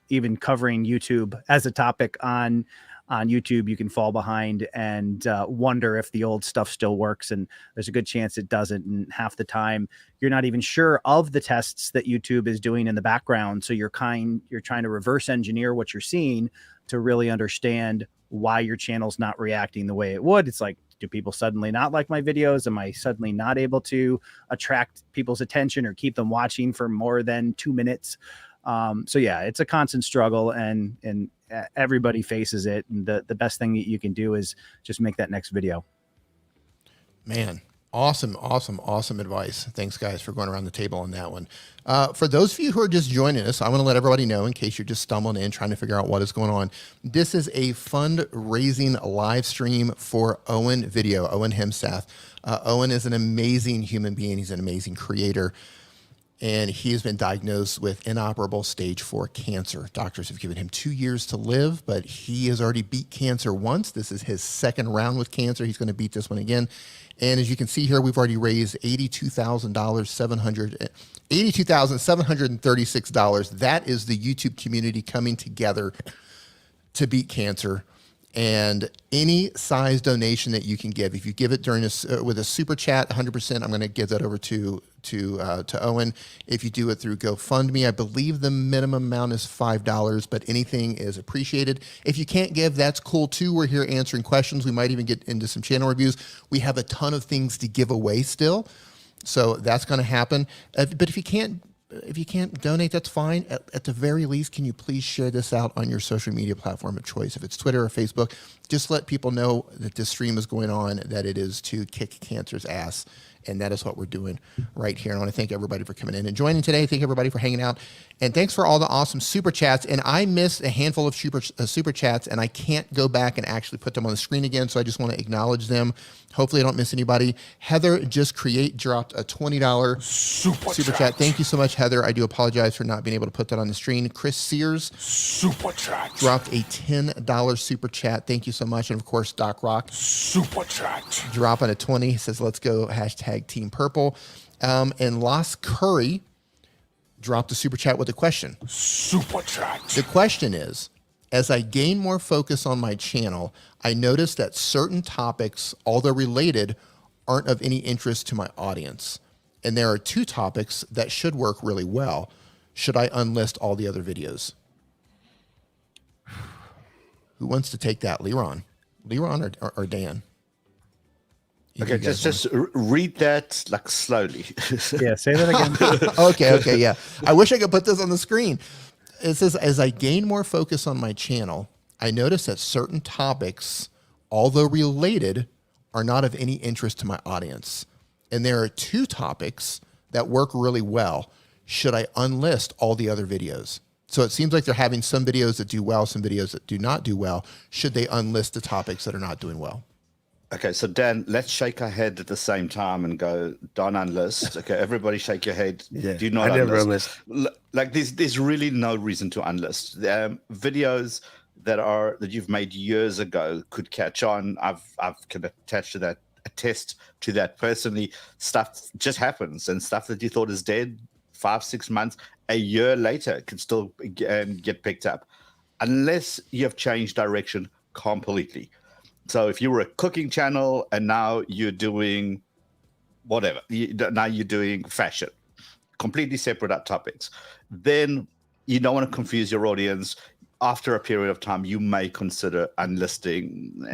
[SPEAKER 5] even covering YouTube as a topic on YouTube, you can fall behind and wonder if the old stuff still works. And there's a good chance it doesn't. And half the time, you're not even sure of the tests that YouTube is doing in the background. So you're trying to reverse engineer what you're seeing to really understand why your channel's not reacting the way it would. It's like, do people suddenly not like my videos? Am I suddenly not able to attract people's attention or keep them watching for more than 2 minutes? So yeah, it's a constant struggle, and everybody faces it. And the best thing that you can do is just make that next video.
[SPEAKER 1] Man, awesome advice. Thanks, guys, for going around the table on that one. For those of you who are just joining us, I want to let everybody know, in case you're just stumbling in trying to figure out what is going on, this is a fundraising live stream for Owen Video, Owen Hemsath. Owen is an amazing human being. He's an amazing creator. And he has been diagnosed with inoperable stage 4 cancer. Doctors have given him 2 years to live, but he has already beat cancer once. This is his second round with cancer. He's going to beat this one again. And as you can see here, we've already raised $82,736. That is the YouTube community coming together to beat cancer. And any size donation that you can give, if you give it during with a super chat, 100%, I'm going to give that over to Owen. If you do it through GoFundMe, I believe the minimum amount is $5, but anything is appreciated. If you can't give, that's cool too. We're here answering questions. We might even get into some channel reviews. We have a ton of things to give away still, so that's going to happen. But if you can't donate, that's fine. At the very least, can you please share this out on your social media platform of choice? If it's Twitter or Facebook, just let people know that this stream is going on, that it is to kick cancer's ass. And that is what we're doing right here. And I want to thank everybody for coming in and joining today. Thank everybody for hanging out. And thanks for all the awesome super chats. And I missed a handful of super chats, and I can't go back and actually put them on the screen again. So I just want to acknowledge them. Hopefully I don't miss anybody. Heather Just Create dropped a $20 super chat. Thank you so much, Heather. I do apologize for not being able to put that on the screen. Chris Sears
[SPEAKER 3] Super chat.
[SPEAKER 1] dropped a $10 super chat. Thank you so much. And of course, Doc Rock
[SPEAKER 3] Super chat.
[SPEAKER 1] dropping a 20. He says, let's go, hashtag Team Purple. And Lost Curry dropped a super chat with a question.
[SPEAKER 3] Super chat.
[SPEAKER 1] The question is, as I gain more focus on my channel, I notice that certain topics, although related, aren't of any interest to my audience. And there are 2 topics that should work really well. Should I unlist all the other videos? Who wants to take that? Leron or Dan?
[SPEAKER 4] Okay, just read that like slowly.
[SPEAKER 5] Yeah, say that again.
[SPEAKER 1] Okay, yeah. I wish I could put this on the screen. It says, as I gain more focus on my channel, I notice that certain topics, although related, are not of any interest to my audience. And there are 2 topics that work really well. Should I unlist all the other videos? So it seems like they're having some videos that do well, some videos that do not do well. Should they unlist the topics that are not doing well?
[SPEAKER 4] Okay, so Dan, let's shake our head at the same time and go, don't unlist. Okay, everybody shake your head.
[SPEAKER 2] Yeah,
[SPEAKER 4] Do not
[SPEAKER 2] I never
[SPEAKER 4] unlist. Like there's really no reason to unlist. Videos that you've made years ago could catch on. I've can attest to that personally. Stuff just happens, and stuff that you thought is dead 5-6 months, a year later can still get picked up, unless you have changed direction completely. So if you were a cooking channel and now you're doing whatever, now you're doing fashion, completely separate topics, then you don't want to confuse your audience. After a period of time, you may consider unlisting.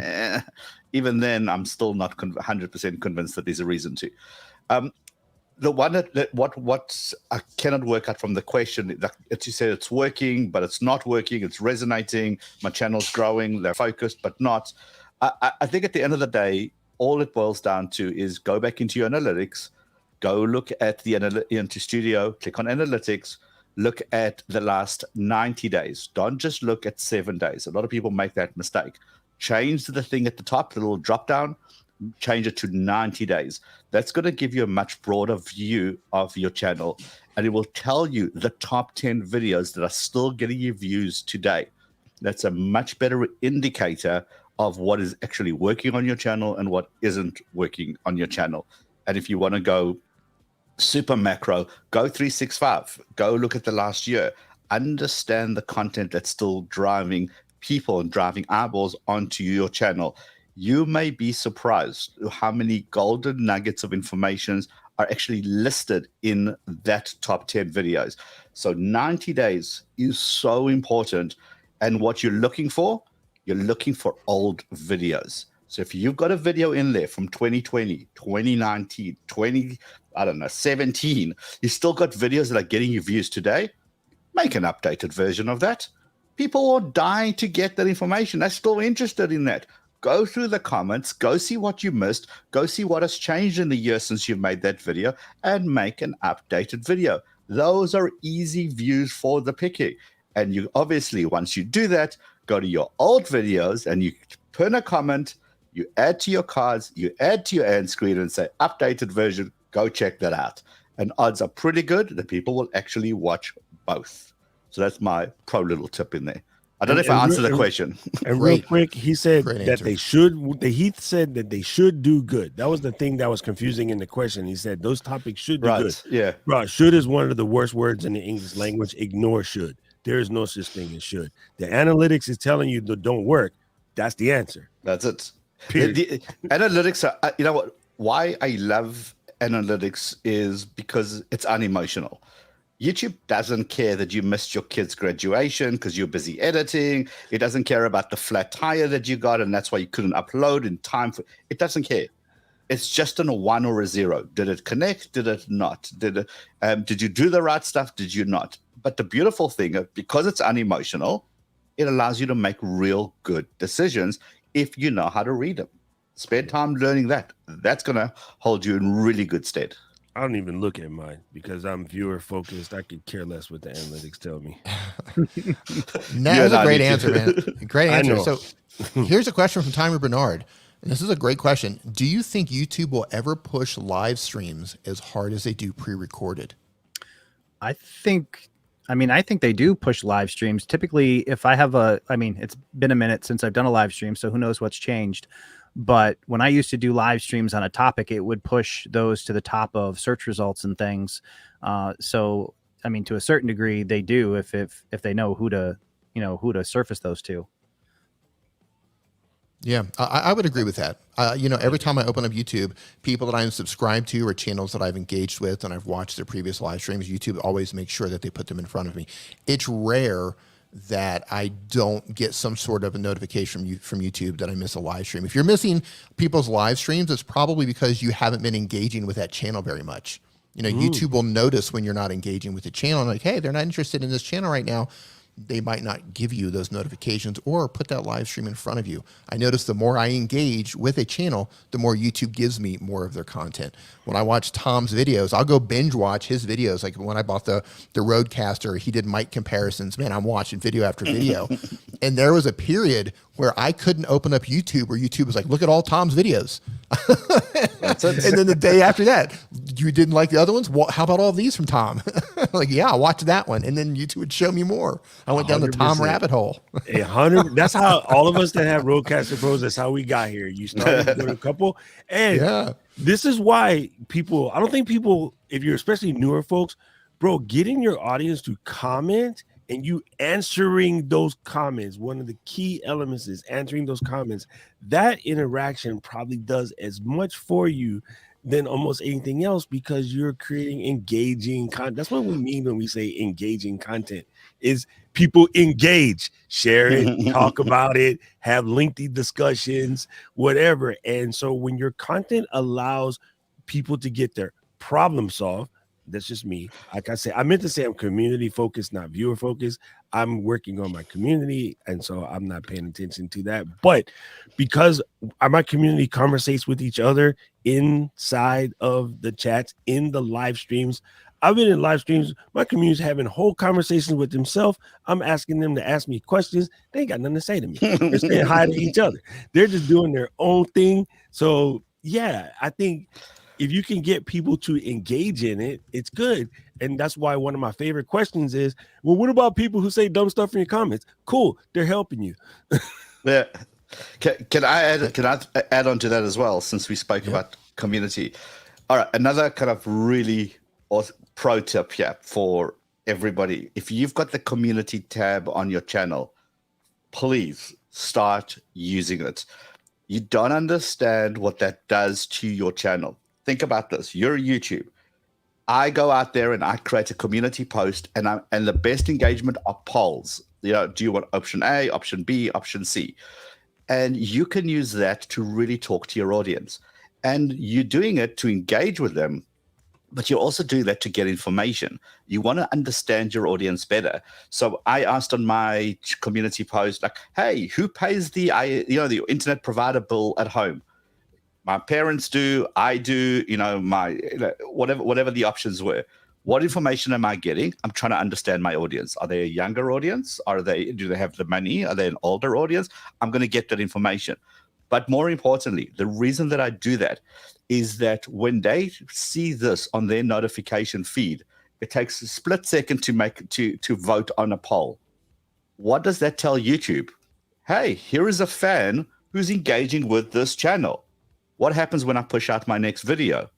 [SPEAKER 4] Even then, I'm still not 100% convinced that there's a reason to. The one what I cannot work out from the question, as you said, it's working, but it's not working. It's resonating. My channel's growing. They're focused, but not. I think at the end of the day, all it boils down to is go back into your analytics, go look at into Studio, click on analytics, look at the last 90 days. Don't just look at 7 days. A lot of people make that mistake. Change the thing at the top, the little drop down, change it to 90 days. That's going to give you a much broader view of your channel, and it will tell you the top 10 videos that are still getting you views today. That's a much better indicator of what is actually working on your channel and what isn't working on your channel. And if you want to go super macro, go 365, go look at the last year, understand the content that's still driving people and driving eyeballs onto your channel. You may be surprised how many golden nuggets of information are actually listed in that top 10 videos. So 90 days is so important. And what you're looking for old videos. So if you've got a video in there from 2020, 2019, 17, you still got videos that are getting you views today, make an updated version of that. People are dying to get that information. They're still interested in that. Go through the comments, go see what you missed, go see what has changed in the year since you've made that video, and make an updated video. Those are easy views for the picking. And you obviously, once you do that, go to your old videos and you pin a comment, you add to your cards, you add to your end screen and say updated version, go check that out. And odds are pretty good that people will actually watch both. So that's my pro little tip in there. I don't know if I answered the question.
[SPEAKER 2] And real quick, he said
[SPEAKER 1] Great
[SPEAKER 2] that
[SPEAKER 1] answer.
[SPEAKER 2] he said that they should do good. That was the thing that was confusing in the question. He said those topics should do good.
[SPEAKER 4] Yeah.
[SPEAKER 2] Right. Should is one of the worst words in the English language. Ignore should. There is no such thing as should. The analytics is telling you that don't work. That's the answer.
[SPEAKER 4] That's it.
[SPEAKER 2] Period.
[SPEAKER 4] The analytics are, you know what? Why I love analytics is because it's unemotional. YouTube doesn't care that you missed your kid's graduation because you're busy editing. It doesn't care about the flat tire that you got, and that's why you couldn't upload in time. It doesn't care. It's just on a 1 or a 0. Did it connect? Did it not? Did you do the right stuff? Did you not? But the beautiful thing, because it's unemotional, it allows you to make real good decisions if you know how to read them. Spend time learning that. That's going to hold you in really good stead.
[SPEAKER 2] I don't even look at mine because I'm viewer focused. I could care less what the analytics tell me.
[SPEAKER 1] That's a great answer, man. Great
[SPEAKER 2] I
[SPEAKER 1] answer.
[SPEAKER 2] know.
[SPEAKER 1] So here's a question from Timer Bernard. And this is a great question. Do you think YouTube will ever push live streams as hard as they do pre-recorded?
[SPEAKER 5] I think they do push live streams. Typically, if I have it's been a minute since I've done a live stream, so who knows what's changed. But when I used to do live streams on a topic, it would push those to the top of search results and things. So, to a certain degree, they do if they know who to surface those to.
[SPEAKER 1] Yeah, I would agree with that. Every time I open up YouTube, people that I'm subscribed to or channels that I've engaged with and I've watched their previous live streams, YouTube always makes sure that they put them in front of me. It's rare that I don't get some sort of a notification from YouTube that I miss a live stream. If you're missing people's live streams, it's probably because you haven't been engaging with that channel very much. YouTube will notice when you're not engaging with the channel and like, hey, they're not interested in this channel right now. They might not give you those notifications or put that live stream in front of you. I notice the more I engage with a channel, the more YouTube gives me more of their content. When I watch Tom's videos, I'll go binge watch his videos. Like when I bought the Rodecaster, he did mic comparisons. Man, I'm watching video after video. And there was a period where I couldn't open up YouTube where YouTube was like, look at all Tom's videos. And then the day after that, you didn't like the other ones? Well, how about all these from Tom? Like, yeah, I watched that one. And then YouTube would show me more. I went down the Tom
[SPEAKER 2] 100%.
[SPEAKER 1] rabbit hole.
[SPEAKER 2] 100. That's how all of us that have Rodecaster Pros, that's how we got here. You started with a couple. And this is why I don't think people, if you're especially newer folks, bro, getting your audience to comment and you answering those comments, one of the key elements is answering those comments. That interaction probably does as much for you than almost anything else because you're creating engaging content. That's what we mean when we say engaging content is people engage, share it, talk about it, have lengthy discussions, whatever. And so when your content allows people to get their problem solved, that's just me. Like I said, I meant to say I'm community focused, not viewer focused. I'm working on my community, and so I'm not paying attention to that. But because my community conversates with each other inside of the chats, in the live streams, I've been in live streams. My community's having whole conversations with themselves. I'm asking them to ask me questions. They ain't got nothing to say to me. They're saying hi to each other. They're just doing their own thing. So yeah, I think if you can get people to engage in it, it's good. And that's why one of my favorite questions is, well, what about people who say dumb stuff in your comments? Cool. They're helping you.
[SPEAKER 4] Yeah. Can I add on to that as well, since we spoke about community? All right. Another kind of really pro tip here for everybody. If you've got the community tab on your channel, please start using it. You don't understand what that does to your channel. Think about this. You're YouTube. I go out there and I create a community post, and the best engagement are polls. Do you want option A, option B, option C? And you can use that to really talk to your audience. And you're doing it to engage with them, but you're also doing that to get information. You want to understand your audience better. So I asked on my community post, like, hey, who pays the internet provider bill at home? My parents do, I do, whatever the options were. What information am I getting? I'm trying to understand my audience. Are they a younger audience? Do they have the money? Are they an older audience? I'm going to get that information. But more importantly, the reason that I do that is that when they see this on their notification feed, it takes a split second to vote on a poll. What does that tell YouTube? Hey, here is a fan who's engaging with this channel. What happens when I push out my next video?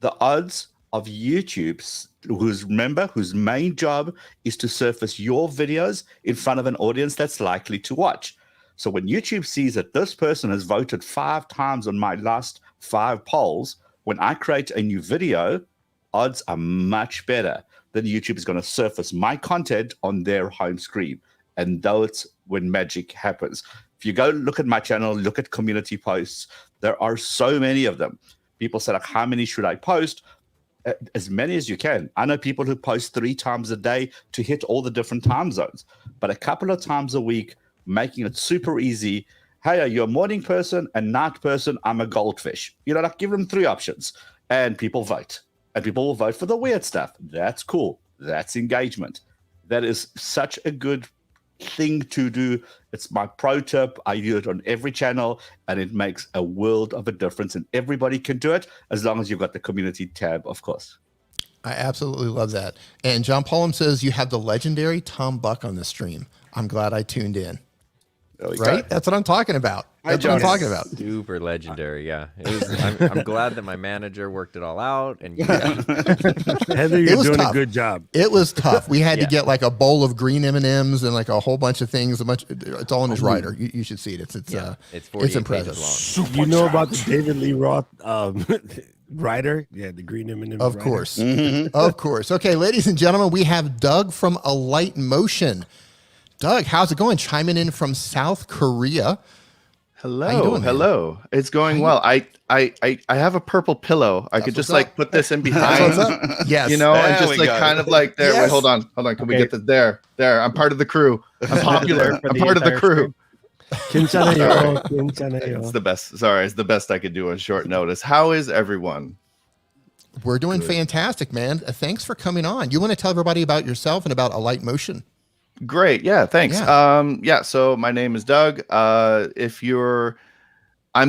[SPEAKER 4] The odds of YouTube's, whose main job is to surface your videos in front of an audience that's likely to watch. So when YouTube sees that this person has voted 5 times on my last 5 polls, when I create a new video, odds are much better than YouTube is going to surface my content on their home screen. And that's when magic happens. If you go look at my channel, look at community posts, there are so many of them. People say, like, how many should I post? As many as you can. I know people who post 3 times a day to hit all the different time zones, but a couple of times a week, making it super easy. Hey, are you a morning person, a night person? I'm a goldfish. You know, like, give them 3 options, and people vote. And people will vote for the weird stuff. That's cool. That's engagement. That is such a good thing to do. It's my pro tip. I do it on every channel, and it makes a world of a difference. And everybody can do it as long as you've got the community tab, of course.
[SPEAKER 1] I absolutely love that. And John Paulum says you have the legendary Tom Buck on the stream. I'm glad I tuned in. Right? That's what I'm talking about. That's what I'm talking about.
[SPEAKER 6] Super legendary, yeah. It was, I'm glad that my manager worked it all out. And
[SPEAKER 2] Heather, you're doing a good job.
[SPEAKER 1] It was tough. We had to get like a bowl of green M&Ms and like a whole bunch of things. It's all in his writer. You should see it. It's impressive.
[SPEAKER 2] Long. You know about the David Lee Roth writer? Yeah, the green M&Ms.
[SPEAKER 1] Of course. Of course. Okay, ladies and gentlemen, we have Doug from Alight Motion. Doug, how's it going? Chiming in from South Korea.
[SPEAKER 7] Hello, hello. It's going well. I have a purple pillow. I could just like put this in behind,
[SPEAKER 1] yes,
[SPEAKER 7] you know, and just like kind of like there. Yes. Wait, hold on. Can we get this there? There. I'm part of the crew. I'm popular. I'm part of the crew. It's the best. Sorry, it's the best I could do on short notice. How is everyone?
[SPEAKER 1] We're doing fantastic, man. Thanks for coming on. You want to tell everybody about yourself and about Alight Motion?
[SPEAKER 7] Great. Yeah, thanks.
[SPEAKER 1] Yeah.
[SPEAKER 7] So my name is Doug. I'm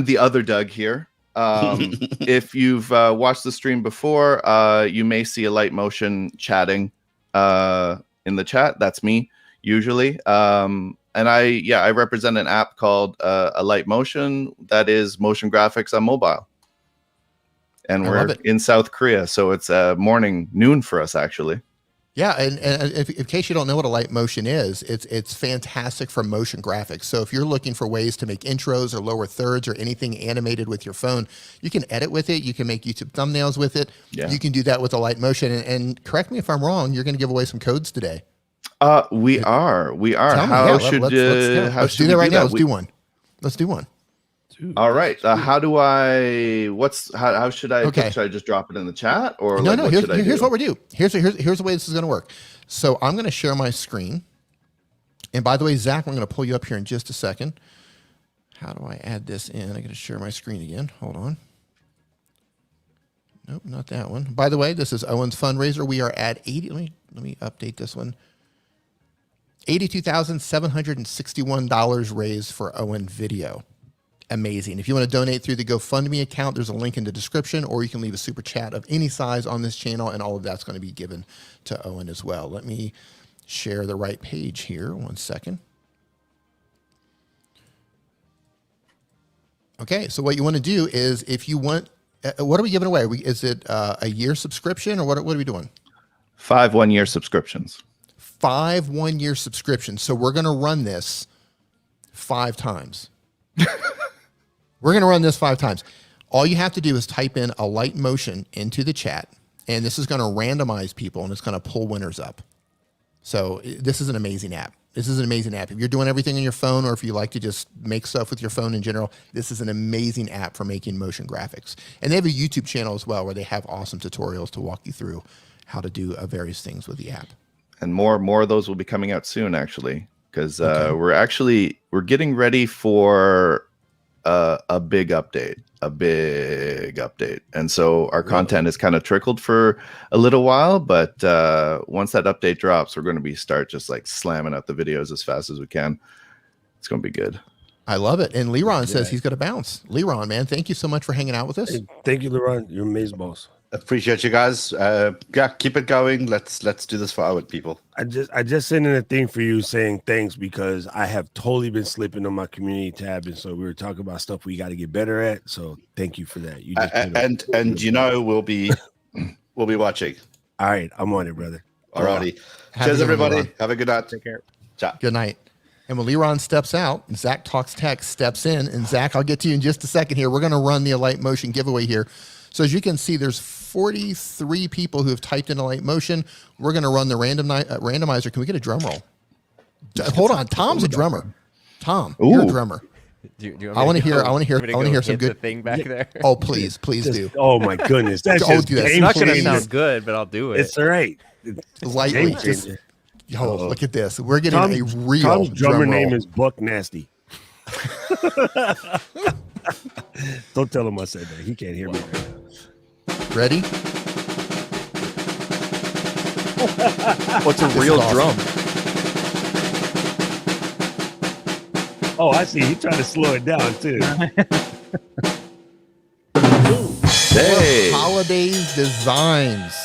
[SPEAKER 7] the other Doug here. If you've watched the stream before, you may see Alight Motion chatting in the chat. That's me usually. And I represent an app called Alight Motion that is motion graphics on mobile. And we're in South Korea, so it's noon for us actually.
[SPEAKER 1] Yeah, and if, in case you don't know what Alight Motion is, it's fantastic for motion graphics. So if you're looking for ways to make intros or lower thirds or anything animated with your phone, you can edit with it. You can make YouTube thumbnails with it. Yeah. You can do that with Alight Motion. And correct me if I'm wrong, you're going to give away some codes today.
[SPEAKER 7] We are. How should we do that right now?
[SPEAKER 1] Let's do one.
[SPEAKER 7] All right. How do I? How should I? Okay. Should I just drop it in the chat or
[SPEAKER 1] no? Here's what we do. Here's the way this is going to work. So I'm going to share my screen. And by the way, Zach, I'm going to pull you up here in just a second. How do I add this in? I got to share my screen again. Hold on. Nope, not that one. By the way, this is Owen's fundraiser. We are at 80. Let me update this one. $82,761 raised for Owen Video. Amazing. If you want to donate through the GoFundMe account, there's a link in the description, or you can leave a super chat of any size on this channel, and all of that's going to be given to Owen as well. Let me share the right page here. 1 second. Okay, so what you want to do is, if you want, what are we giving away? Is it a year subscription, or what are we doing?
[SPEAKER 7] 5 1-year subscriptions.
[SPEAKER 1] 5 1-year subscriptions. So we're going to run this 5 times. We're going to run this 5 times. All you have to do is type in Alight Motion into the chat, and this is going to randomize people, and it's going to pull winners up. So this is an amazing app. This is an amazing app. If you're doing everything on your phone, or if you like to just make stuff with your phone in general, this is an amazing app for making motion graphics. And they have a YouTube channel as well where they have awesome tutorials to walk you through how to do various things with the app.
[SPEAKER 7] And more of those will be coming out soon, actually, because we're getting ready for a big update, and so our content is kind of trickled for a little while, but once that update drops, we're going to start just like slamming out the videos as fast as we can. It's going to be good.
[SPEAKER 1] I love it. And Leron says he's going to bounce. Leron, man, thank you so much for hanging out with us.
[SPEAKER 2] Hey, thank you, Leron. You're amazing, boss.
[SPEAKER 4] Appreciate you guys. Yeah, keep it going. Let's do this for our people.
[SPEAKER 2] I just sent in a thing for you saying thanks, because I have totally been slipping on my community tab, and so we were talking about stuff we got to get better at. So thank you for that. You just
[SPEAKER 4] and you know we'll be watching.
[SPEAKER 2] All right, I'm on it, brother.
[SPEAKER 4] Alrighty. Cheers, everybody. Have a good night.
[SPEAKER 2] Take care.
[SPEAKER 4] Ciao.
[SPEAKER 1] Good night. And when Leron steps out, Zach Talks Tech steps in. And Zach, I'll get to you in just a second here. We're going to run the Alight Motion giveaway here. So as you can see, there's 43 people who have typed in Alight Motion. We're going to run the randomizer. Can we get a drum roll? Hold on. Tom's a drummer. Tom, you're a drummer. I want to hear some good
[SPEAKER 6] thing back there.
[SPEAKER 1] Oh, please do.
[SPEAKER 2] Oh my goodness. That's just
[SPEAKER 1] do that.
[SPEAKER 6] It's not going to
[SPEAKER 2] game
[SPEAKER 6] sound
[SPEAKER 2] changer.
[SPEAKER 6] good, but I'll do it.
[SPEAKER 2] It's all right.
[SPEAKER 1] Lightly.
[SPEAKER 2] Game
[SPEAKER 1] Just,
[SPEAKER 2] changer.
[SPEAKER 1] look at this. We're getting a real
[SPEAKER 2] Tom's drummer
[SPEAKER 1] drum roll.
[SPEAKER 2] name is Buck Nasty. Don't tell him I said that. He can't hear me right now.
[SPEAKER 1] Ready?
[SPEAKER 7] What's a
[SPEAKER 1] This
[SPEAKER 7] real
[SPEAKER 1] is awesome.
[SPEAKER 7] drum?
[SPEAKER 2] Oh, I see. He tried to slow it down too.
[SPEAKER 7] Hey,
[SPEAKER 1] Holidays Designs.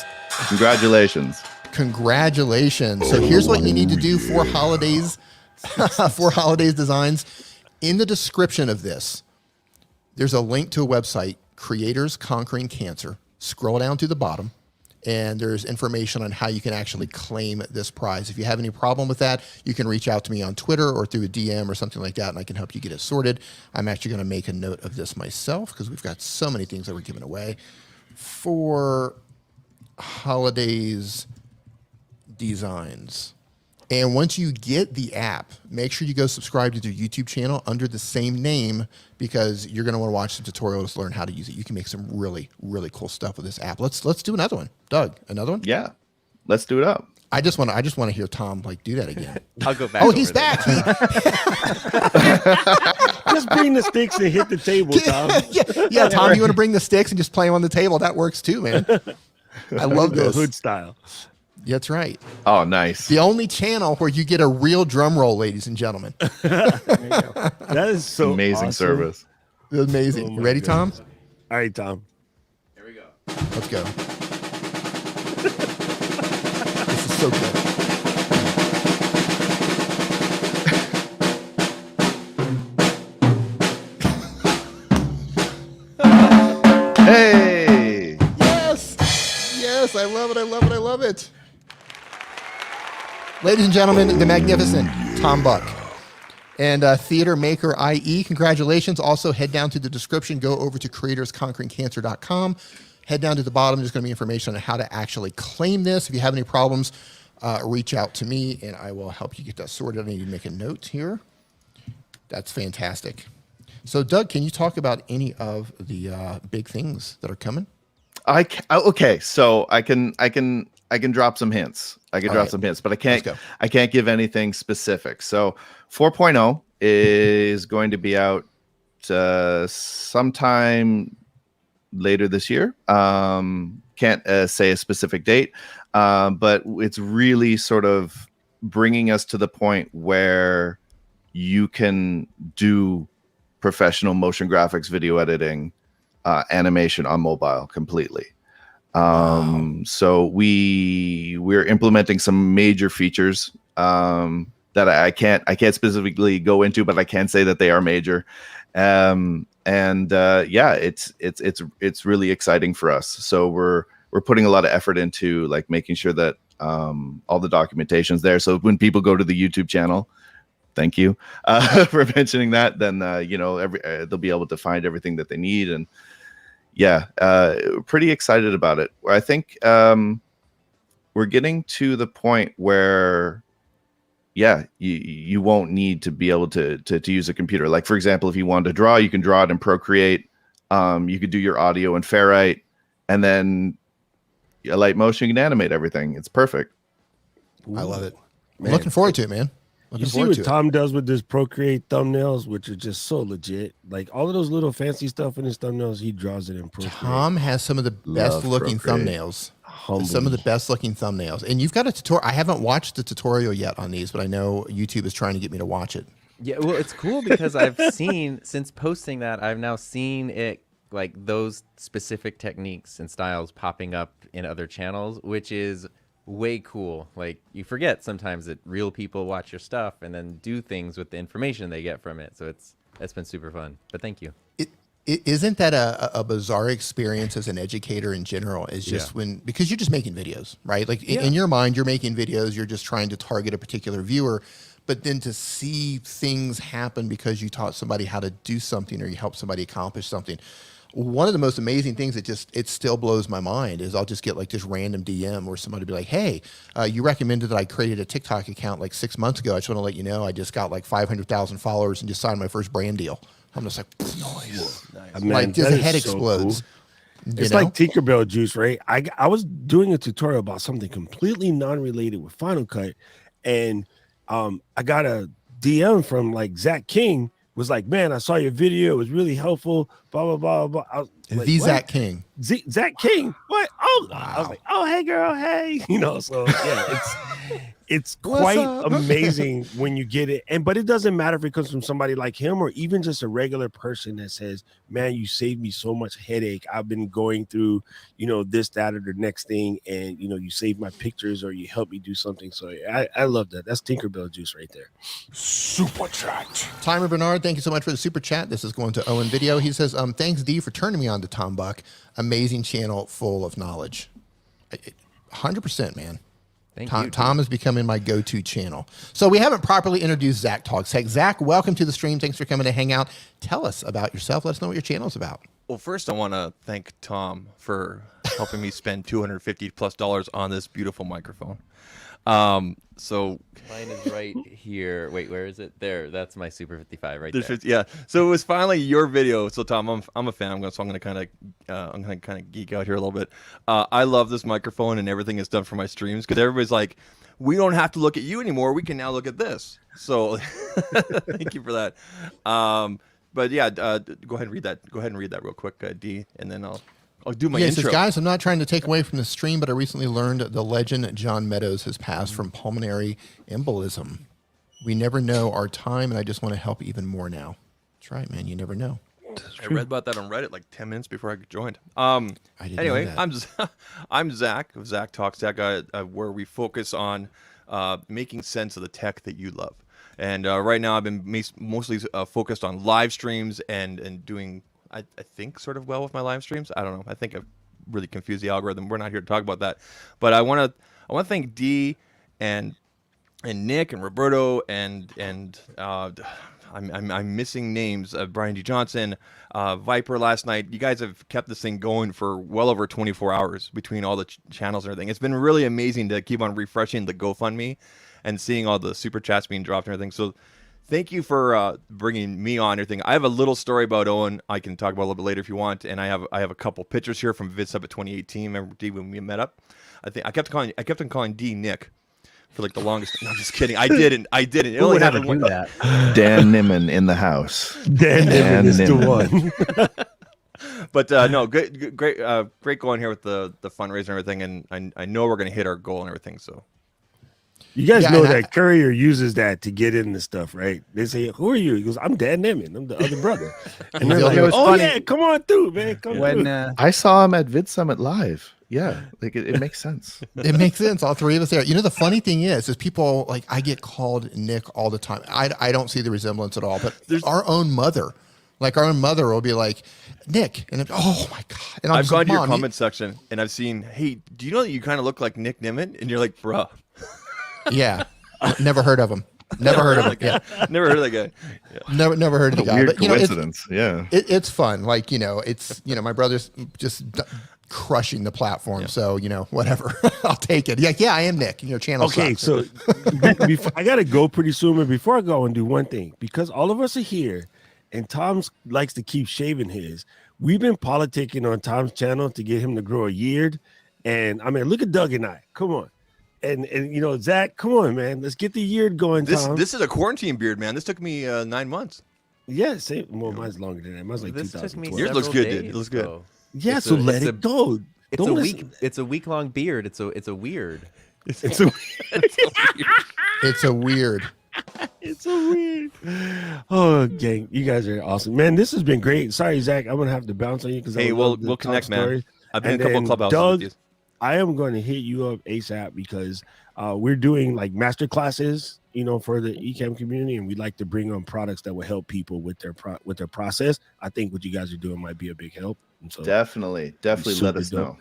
[SPEAKER 7] congratulations.
[SPEAKER 1] Congratulations. So here's what you need to do for holidays, for holidays designs. In the description of this, there's a link to a website, Creators Conquering Cancer. Scroll down to the bottom, and there's information on how you can actually claim this prize. If you have any problem with that, you can reach out to me on Twitter or through a DM or something like that, and I can help you get it sorted. I'm actually going to make a note of this myself because we've got so many things that we're giving away for holidays designs. And once you get the app, make sure you go subscribe to their YouTube channel under the same name because you're going to want to watch some tutorials to learn how to use it. You can make some really, really cool stuff with this app. Let's do another one. Doug, another one?
[SPEAKER 7] Yeah, let's do it up.
[SPEAKER 1] I just want to hear Tom do that again.
[SPEAKER 6] I'll go back.
[SPEAKER 1] Oh,
[SPEAKER 6] over
[SPEAKER 1] he's
[SPEAKER 6] there.
[SPEAKER 1] back.
[SPEAKER 2] Just bring the sticks and hit the table, Tom.
[SPEAKER 1] yeah, Tom, you want to bring the sticks and just play them on the table? That works too, man. I love
[SPEAKER 2] Go
[SPEAKER 1] this.
[SPEAKER 2] hood style.
[SPEAKER 1] That's right.
[SPEAKER 7] Oh, nice.
[SPEAKER 1] The only channel where you get a real drum roll, ladies and gentlemen.
[SPEAKER 2] That is so
[SPEAKER 7] Amazing
[SPEAKER 2] awesome.
[SPEAKER 7] service.
[SPEAKER 1] Amazing.
[SPEAKER 2] Oh
[SPEAKER 1] You
[SPEAKER 2] my
[SPEAKER 1] ready,
[SPEAKER 2] goodness.
[SPEAKER 1] Tom?
[SPEAKER 2] All right, Tom.
[SPEAKER 1] Let's go. This is so good.
[SPEAKER 7] Hey,
[SPEAKER 1] Yes. Yes. I love it. I love it. I love it. Ladies and gentlemen, the magnificent Tom Buck. And Theater Maker IE, congratulations. Also, head down to the description. Go over to creatorsconqueringcancer.com. Head down to the bottom. There's going to be information on how to actually claim this. If you have any problems, reach out to me, and I will help you get that sorted. I need to make a note here. That's fantastic. So, Doug, can you talk about any of the big things that are coming?
[SPEAKER 7] okay, so I can drop some hints. I can
[SPEAKER 1] All
[SPEAKER 7] drop
[SPEAKER 1] right.
[SPEAKER 7] some hints, but
[SPEAKER 1] Let's go.
[SPEAKER 7] I can't give anything specific. So 4.0 is going to be out sometime later this year. Can't say a specific date, but it's really sort of bringing us to the point where you can do professional motion graphics, video editing, animation on mobile completely. So we're implementing some major features that I can't specifically go into, but I can say that they are major. Yeah, it's really exciting for us. So we're putting a lot of effort into like making sure that all the documentation's there. So when people go to the YouTube channel, thank you for mentioning that, then they'll be able to find everything that they need. And yeah, pretty excited about it. I think we're getting to the point where, yeah, you won't need to be able to use a computer. Like, for example, if you wanted to draw, you can draw it in Procreate. You could do your audio in Ferrite, and then Alight Motion, you can animate everything. It's perfect.
[SPEAKER 1] I love it. I'm
[SPEAKER 2] Man.
[SPEAKER 1] looking forward to it, man.
[SPEAKER 2] You
[SPEAKER 1] Looking
[SPEAKER 2] see
[SPEAKER 1] forward
[SPEAKER 2] what
[SPEAKER 1] to it.
[SPEAKER 2] Tom does with this Procreate thumbnails, which are just so legit. Like all of those little fancy stuff in his thumbnails, he draws it in Procreate.
[SPEAKER 1] Tom has some of the best looking
[SPEAKER 7] Procreate.
[SPEAKER 1] thumbnails.
[SPEAKER 2] Humble.
[SPEAKER 1] Some of the best looking thumbnails. And you've got a tutorial. I haven't watched the tutorial yet on these, but I know YouTube is trying to get me to watch it.
[SPEAKER 6] Yeah, well, it's cool because I've seen, since posting that, I've now seen it, like those specific techniques and styles popping up in other channels, which is way cool. Like, you forget sometimes that real people watch your stuff and then do things with the information they get from it. So that's been super fun. But thank you.
[SPEAKER 1] Isn't that a bizarre experience as an educator in general? Is just because you're just making videos, right? Like in your mind, you're making videos, you're just trying to target a particular viewer. but then to see things happen because you taught somebody how to do something or you helped somebody accomplish something. One of the most amazing things it still blows my mind is I'll just get like this random DM where somebody be like, hey, you recommended that I created a TikTok account like 6 months ago. I just want to let you know I just got like 500,000 followers and just signed my first brand deal. I'm just like, nice.
[SPEAKER 2] Man,
[SPEAKER 1] Like just
[SPEAKER 2] that
[SPEAKER 1] the head
[SPEAKER 2] is so
[SPEAKER 1] explodes.
[SPEAKER 2] cool.
[SPEAKER 1] You
[SPEAKER 2] It's
[SPEAKER 1] know?
[SPEAKER 2] like Tinkerbell juice, right? I was doing a tutorial about something completely non-related with Final Cut, and I got a DM from like Zach King. Was like, man, I saw your video. It was really helpful. Blah blah blah blah. I was like,
[SPEAKER 1] The
[SPEAKER 2] what?
[SPEAKER 1] Zach King.
[SPEAKER 2] Zach King. What? Oh,
[SPEAKER 1] Wow.
[SPEAKER 2] I was like, oh, hey girl, hey. So yeah, it's
[SPEAKER 1] What's
[SPEAKER 2] quite
[SPEAKER 1] up?
[SPEAKER 2] amazing when you get it. But it doesn't matter if it comes from somebody like him or even just a regular person that says, man, you saved me so much headache. I've been going through, this, that, or the next thing, and you saved my pictures or you helped me do something. So I love that. That's Tinkerbell juice right there.
[SPEAKER 3] Super chat.
[SPEAKER 1] Timer Bernard, thank you so much for the super chat. This is going to Owen Video. He says, thanks D for turning me on to Tom Buck. Amazing channel full of knowledge. 100%, man.
[SPEAKER 6] Thank
[SPEAKER 1] Tom,
[SPEAKER 6] you.
[SPEAKER 1] Tom is becoming my go-to channel. So we haven't properly introduced Zach Talks. Hey, Zach, welcome to the stream. Thanks for coming to hang out. Tell us about yourself. Let us know what your channel is about.
[SPEAKER 8] Well, first I want to thank Tom for helping me spend $250+ on this beautiful microphone. So
[SPEAKER 6] Mine is right here. Wait, where is it? There. That's my Super 55 right there.
[SPEAKER 8] yeah. So it was finally your video. So Tom, I'm a fan. So I'm gonna kind of geek out here a little bit. I love this microphone and everything it's done for my streams because everybody's like, we don't have to look at you anymore. We can now look at this. So thank you for that. But yeah, go ahead and read that. Go ahead and read that real quick, D, and then I'll do my
[SPEAKER 1] He
[SPEAKER 8] intro.
[SPEAKER 1] says, guys, I'm not trying to take away from the stream, but I recently learned the legend John Meadows has passed from pulmonary embolism. We never know our time, and I just want to help even more now. That's right, man. You never know.
[SPEAKER 8] I read about that on Reddit like 10 minutes before I joined.
[SPEAKER 1] I didn't
[SPEAKER 8] Anyway,
[SPEAKER 1] know that.
[SPEAKER 8] I'm Zach of Zach Talks Tech, where we focus on making sense of the tech that you love. And right now, I've been mostly focused on live streams and doing, I think, sort of well with my live streams. I don't know. I think I've really confused the algorithm. We're not here to talk about that. But I want to thank Dee and Nick and Roberto and I'm missing names. Brian D. Johnson, Viper last night. You guys have kept this thing going for well over 24 hours between all the channels and everything. It's been really amazing to keep on refreshing the GoFundMe and seeing all the super chats being dropped and everything. So thank you for bringing me on and everything. I have a little story about Owen I can talk about a little bit later if you want. And I have a couple pictures here from VidSummit 2018. Remember D when we met up? I kept on calling D Nick for like the longest. No, I'm just kidding. I didn't. It
[SPEAKER 5] Who
[SPEAKER 8] only
[SPEAKER 5] would ever
[SPEAKER 8] happened
[SPEAKER 5] do
[SPEAKER 8] one.
[SPEAKER 5] that?
[SPEAKER 7] Dan Nimmin in the house.
[SPEAKER 2] Dan
[SPEAKER 7] Dan
[SPEAKER 2] is the
[SPEAKER 7] Nimmin.
[SPEAKER 2] one.
[SPEAKER 8] But no, great going here with the fundraiser and everything. And I know we're gonna hit our goal and everything. So
[SPEAKER 2] You guys
[SPEAKER 1] Yeah,
[SPEAKER 2] know
[SPEAKER 1] and
[SPEAKER 2] that Currier uses that to get into stuff, right? They say, "Who are you?" He goes, "I'm Dan Nimmin. I'm the other brother." And they're
[SPEAKER 1] You
[SPEAKER 2] like,
[SPEAKER 1] know,
[SPEAKER 5] it's
[SPEAKER 2] "Oh
[SPEAKER 5] funny.
[SPEAKER 2] yeah, come on through, man. Come
[SPEAKER 5] When
[SPEAKER 2] through."
[SPEAKER 7] I saw him at VidSummit Live. Yeah, like it makes sense.
[SPEAKER 1] It makes sense. All three of us there. You know, the funny thing is people like I get called Nick all the time. I don't see the resemblance at all, but our own mother will be like, Nick. And oh my God. And I'm
[SPEAKER 8] I've
[SPEAKER 1] just
[SPEAKER 8] gone
[SPEAKER 1] like,
[SPEAKER 8] to your
[SPEAKER 1] Mom,
[SPEAKER 8] comment section and I've seen, hey, do you know that you kind of look like Nick Nimmin? And you're like, bruh.
[SPEAKER 1] Yeah. Never heard of him. Never heard of him. Yeah.
[SPEAKER 8] Never heard of that guy. Yeah.
[SPEAKER 1] Never heard of the
[SPEAKER 7] What a
[SPEAKER 1] guy.
[SPEAKER 7] weird
[SPEAKER 1] But you know,
[SPEAKER 7] coincidence. Yeah.
[SPEAKER 1] it's fun. Like, my brother's just crushing the platform. So, whatever. I'll take it. Yeah, I am Nick. Channel
[SPEAKER 2] Okay,
[SPEAKER 1] sucks.
[SPEAKER 2] so before, I gotta go pretty soon, but before I go and do one thing, because all of us are here, and Tom likes to keep shaving his. We've been politicking on Tom's channel to get him to grow a beard, and I mean, look at Doug and I. Come on, and Zach, come on, man, let's get the beard going. Tom.
[SPEAKER 8] This is a quarantine beard, man. This took me 9 months.
[SPEAKER 2] Yeah, same. Well, mine's longer than that. Mine's like
[SPEAKER 6] This took me
[SPEAKER 2] 2012.
[SPEAKER 8] Yours looks
[SPEAKER 6] several
[SPEAKER 8] good, dude.
[SPEAKER 6] days,
[SPEAKER 8] It looks good.
[SPEAKER 6] though.
[SPEAKER 2] Yeah,
[SPEAKER 6] It's
[SPEAKER 2] so
[SPEAKER 6] a-
[SPEAKER 2] let
[SPEAKER 6] it's
[SPEAKER 2] it
[SPEAKER 6] a-
[SPEAKER 2] go.
[SPEAKER 6] It's
[SPEAKER 2] Don't
[SPEAKER 6] a
[SPEAKER 2] listen.
[SPEAKER 6] it's a week long beard. It's a weird.
[SPEAKER 2] It's a
[SPEAKER 1] It's a weird.
[SPEAKER 2] It's so weird. Oh, gang, you guys are awesome, man. This has been great. Sorry, Zach, I'm gonna have to bounce on you because
[SPEAKER 8] Hey, we'll connect, man. I've been in a couple of clubhouses
[SPEAKER 2] Doug,
[SPEAKER 8] with you.
[SPEAKER 2] I am going to hit you up ASAP because we're doing like master classes, for the Ecamm community, and we'd like to bring on products that will help people with their process. I think what you guys are doing might be a big help. And so
[SPEAKER 7] Definitely let
[SPEAKER 2] super
[SPEAKER 7] us
[SPEAKER 2] dope.
[SPEAKER 7] know.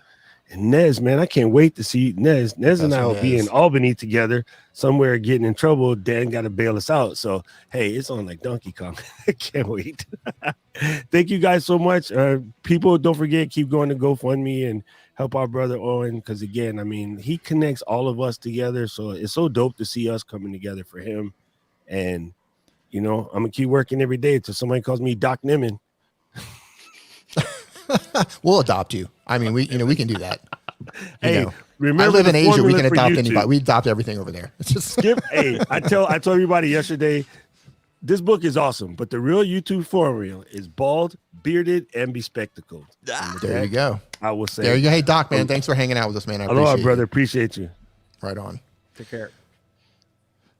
[SPEAKER 2] And Nez, man, I can't wait to see Nez. Nez and I will be in Albany together somewhere getting in trouble. Dan got to bail us out. So, hey, it's on like Donkey Kong. I can't wait. Thank you guys so much. People, don't forget, keep going to GoFundMe and help our brother Owen. Because, again, I mean, he connects all of us together. So it's so dope to see us coming together for him. And, you know, I'm going to keep working every day until somebody calls me Doc Nimmin.
[SPEAKER 1] We'll adopt you. I mean, we can do that.
[SPEAKER 2] Hey,
[SPEAKER 1] remember, I live in Asia. We can adopt anybody. We adopt everything over there. It's just
[SPEAKER 2] hey, I told everybody yesterday, this book is awesome, but the real YouTube formula is bald, bearded, and bespectacled.
[SPEAKER 1] There you go.
[SPEAKER 2] I will say.
[SPEAKER 1] There you go. Hey, Doc, man, thanks for hanging out with us, man. I
[SPEAKER 2] Aloha,
[SPEAKER 1] appreciate
[SPEAKER 2] brother.
[SPEAKER 1] you.
[SPEAKER 2] Appreciate you.
[SPEAKER 1] Right on.
[SPEAKER 5] Take care.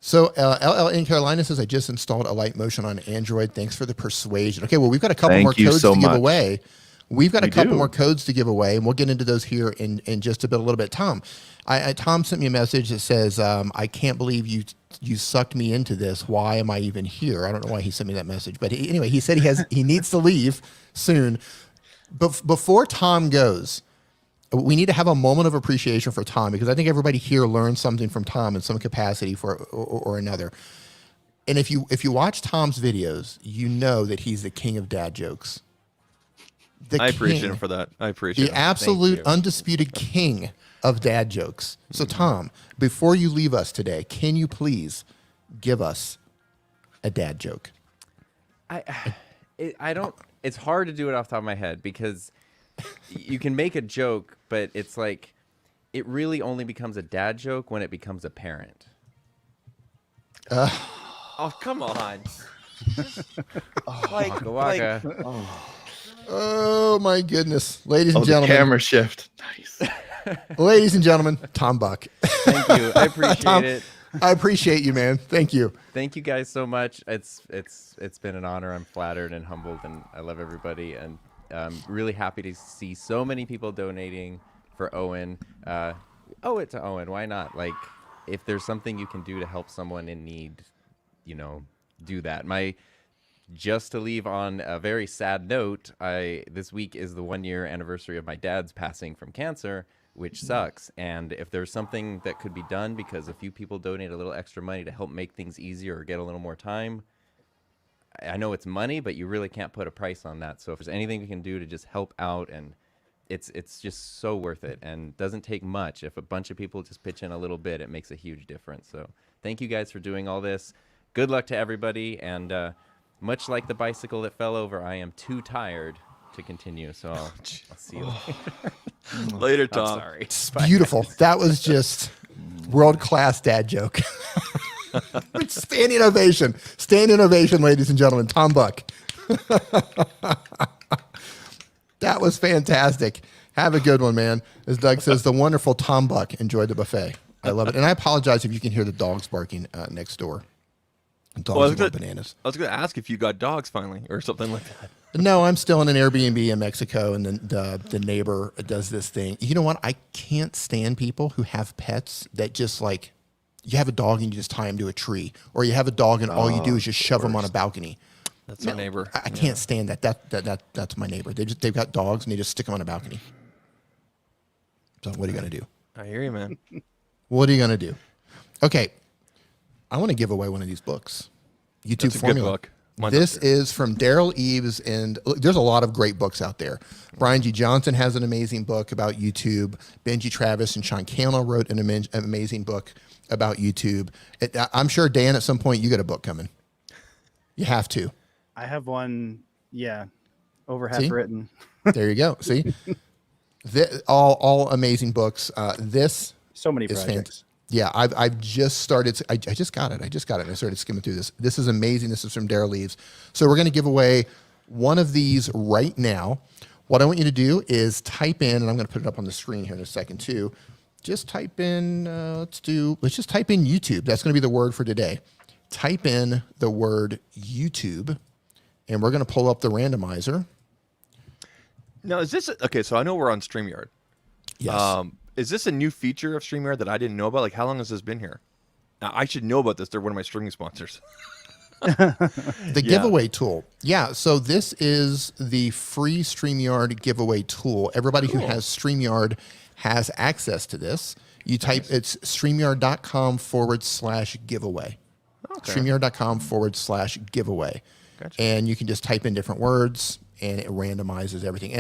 [SPEAKER 1] So LL in Carolina says, I just installed Alight Motion on Android. Thanks for the persuasion. Okay, well, we've got a couple more codes to give away. We've got a couple more codes to give away, and we'll get into those here in just a little bit. Tom, Tom sent me a message that says, I can't believe you sucked me into this. Why am I even here? I don't know why he sent me that message. But anyway, he said he needs to leave soon. But before Tom goes, we need to have a moment of appreciation for Tom, because I think everybody here learned something from Tom in some capacity or another. And if you watch Tom's videos, you know that he's the king of dad jokes.
[SPEAKER 8] I appreciate him for that. I appreciate
[SPEAKER 1] the absolute undisputed king of dad jokes. So Tom, before you leave us today, can you please give us a dad joke?
[SPEAKER 6] I don't. It's hard to do it off the top of my head, because you can make a joke, but it's like it really only becomes a dad joke when it becomes apparent.
[SPEAKER 8] Oh, come on.
[SPEAKER 6] Waka waka.
[SPEAKER 1] Oh my goodness, ladies and
[SPEAKER 7] The
[SPEAKER 1] gentlemen.
[SPEAKER 7] camera shift. Nice.
[SPEAKER 1] Ladies and gentlemen, Tom Buck.
[SPEAKER 6] Thank you. I appreciate
[SPEAKER 1] Tom,
[SPEAKER 6] it.
[SPEAKER 1] I appreciate you, man. Thank you.
[SPEAKER 6] Thank you guys so much. It's been an honor. I'm flattered and humbled, and I love everybody, and I'm really happy to see so many people donating for Owen. Owe it to Owen. Why not? Like, if there's something you can do to help someone in need, do that. Just to leave on a very sad note, this week is the 1-year anniversary of my dad's passing from cancer, which sucks. And if there's something that could be done, because a few people donate a little extra money to help make things easier or get a little more time, I know it's money, but you really can't put a price on that. So if there's anything we can do to just help out, and it's just so worth it, and doesn't take much. If a bunch of people just pitch in a little bit, it makes a huge difference. So thank you guys for doing all this. Good luck to everybody, and much like the bicycle that fell over, I am too tired to continue. So I'll see you later.
[SPEAKER 8] Later, Tom.
[SPEAKER 6] I'm sorry.
[SPEAKER 1] It's beautiful. That was just world-class dad joke. Standing ovation. Standing ovation, ladies and gentlemen. Tom Buck. That was fantastic. Have a good one, man. As Doug says, the wonderful Tom Buck enjoyed the buffet. I love it. And I apologize if you can hear the dogs barking next door. Dogs are bananas.
[SPEAKER 8] I was going to ask if you got dogs finally or something like that.
[SPEAKER 1] No, I'm still in an Airbnb in Mexico, and then the neighbor does this thing. You know what? I can't stand people who have pets that just like, you have a dog and you just tie him to a tree, or you have a dog and all you do is just shove him on a balcony.
[SPEAKER 8] That's my neighbor.
[SPEAKER 1] I can't stand that. That's my neighbor. They've got dogs and they just stick them on a balcony. So what are you gonna do?
[SPEAKER 8] I hear you, man.
[SPEAKER 1] What are you gonna do? Okay, I want to give away one of these books. YouTube
[SPEAKER 8] That's a
[SPEAKER 1] Formula.
[SPEAKER 8] good book. Mine's
[SPEAKER 1] This
[SPEAKER 8] up there.
[SPEAKER 1] is from Daryl Eves, and look, there's a lot of great books out there. Brian G. Johnson has an amazing book about YouTube. Benji Travis and Sean Cannell wrote an amazing book about YouTube. I'm sure, Dan, at some point you got a book coming. You have to.
[SPEAKER 5] I have one, over half written.
[SPEAKER 1] There you go. See? All amazing books. This
[SPEAKER 5] So many
[SPEAKER 1] is
[SPEAKER 5] projects.
[SPEAKER 1] Yeah, I've just started. I just got it. And I started skimming through this. This is amazing. This is from Daryl Eves. So we're going to give away one of these right now. What I want you to do is type in, and I'm going to put it up on the screen here in a second too. Just type in. Let's just type in YouTube. That's going to be the word for today. Type in the word YouTube, and we're going to pull up the randomizer.
[SPEAKER 8] Now, is this okay? So I know we're on StreamYard.
[SPEAKER 1] Yes.
[SPEAKER 8] Is this a new feature of StreamYard that I didn't know about? Like, how long has this been here? Now, I should know about this. They're one of my streaming sponsors.
[SPEAKER 1] The giveaway tool. Yeah, so this is the free StreamYard giveaway tool. Everybody who has StreamYard has access to this. You type, it's StreamYard.com/giveaway.
[SPEAKER 8] Okay.
[SPEAKER 1] StreamYard.com/giveaway.
[SPEAKER 8] Gotcha.
[SPEAKER 1] And you can just type in different words and it randomizes everything.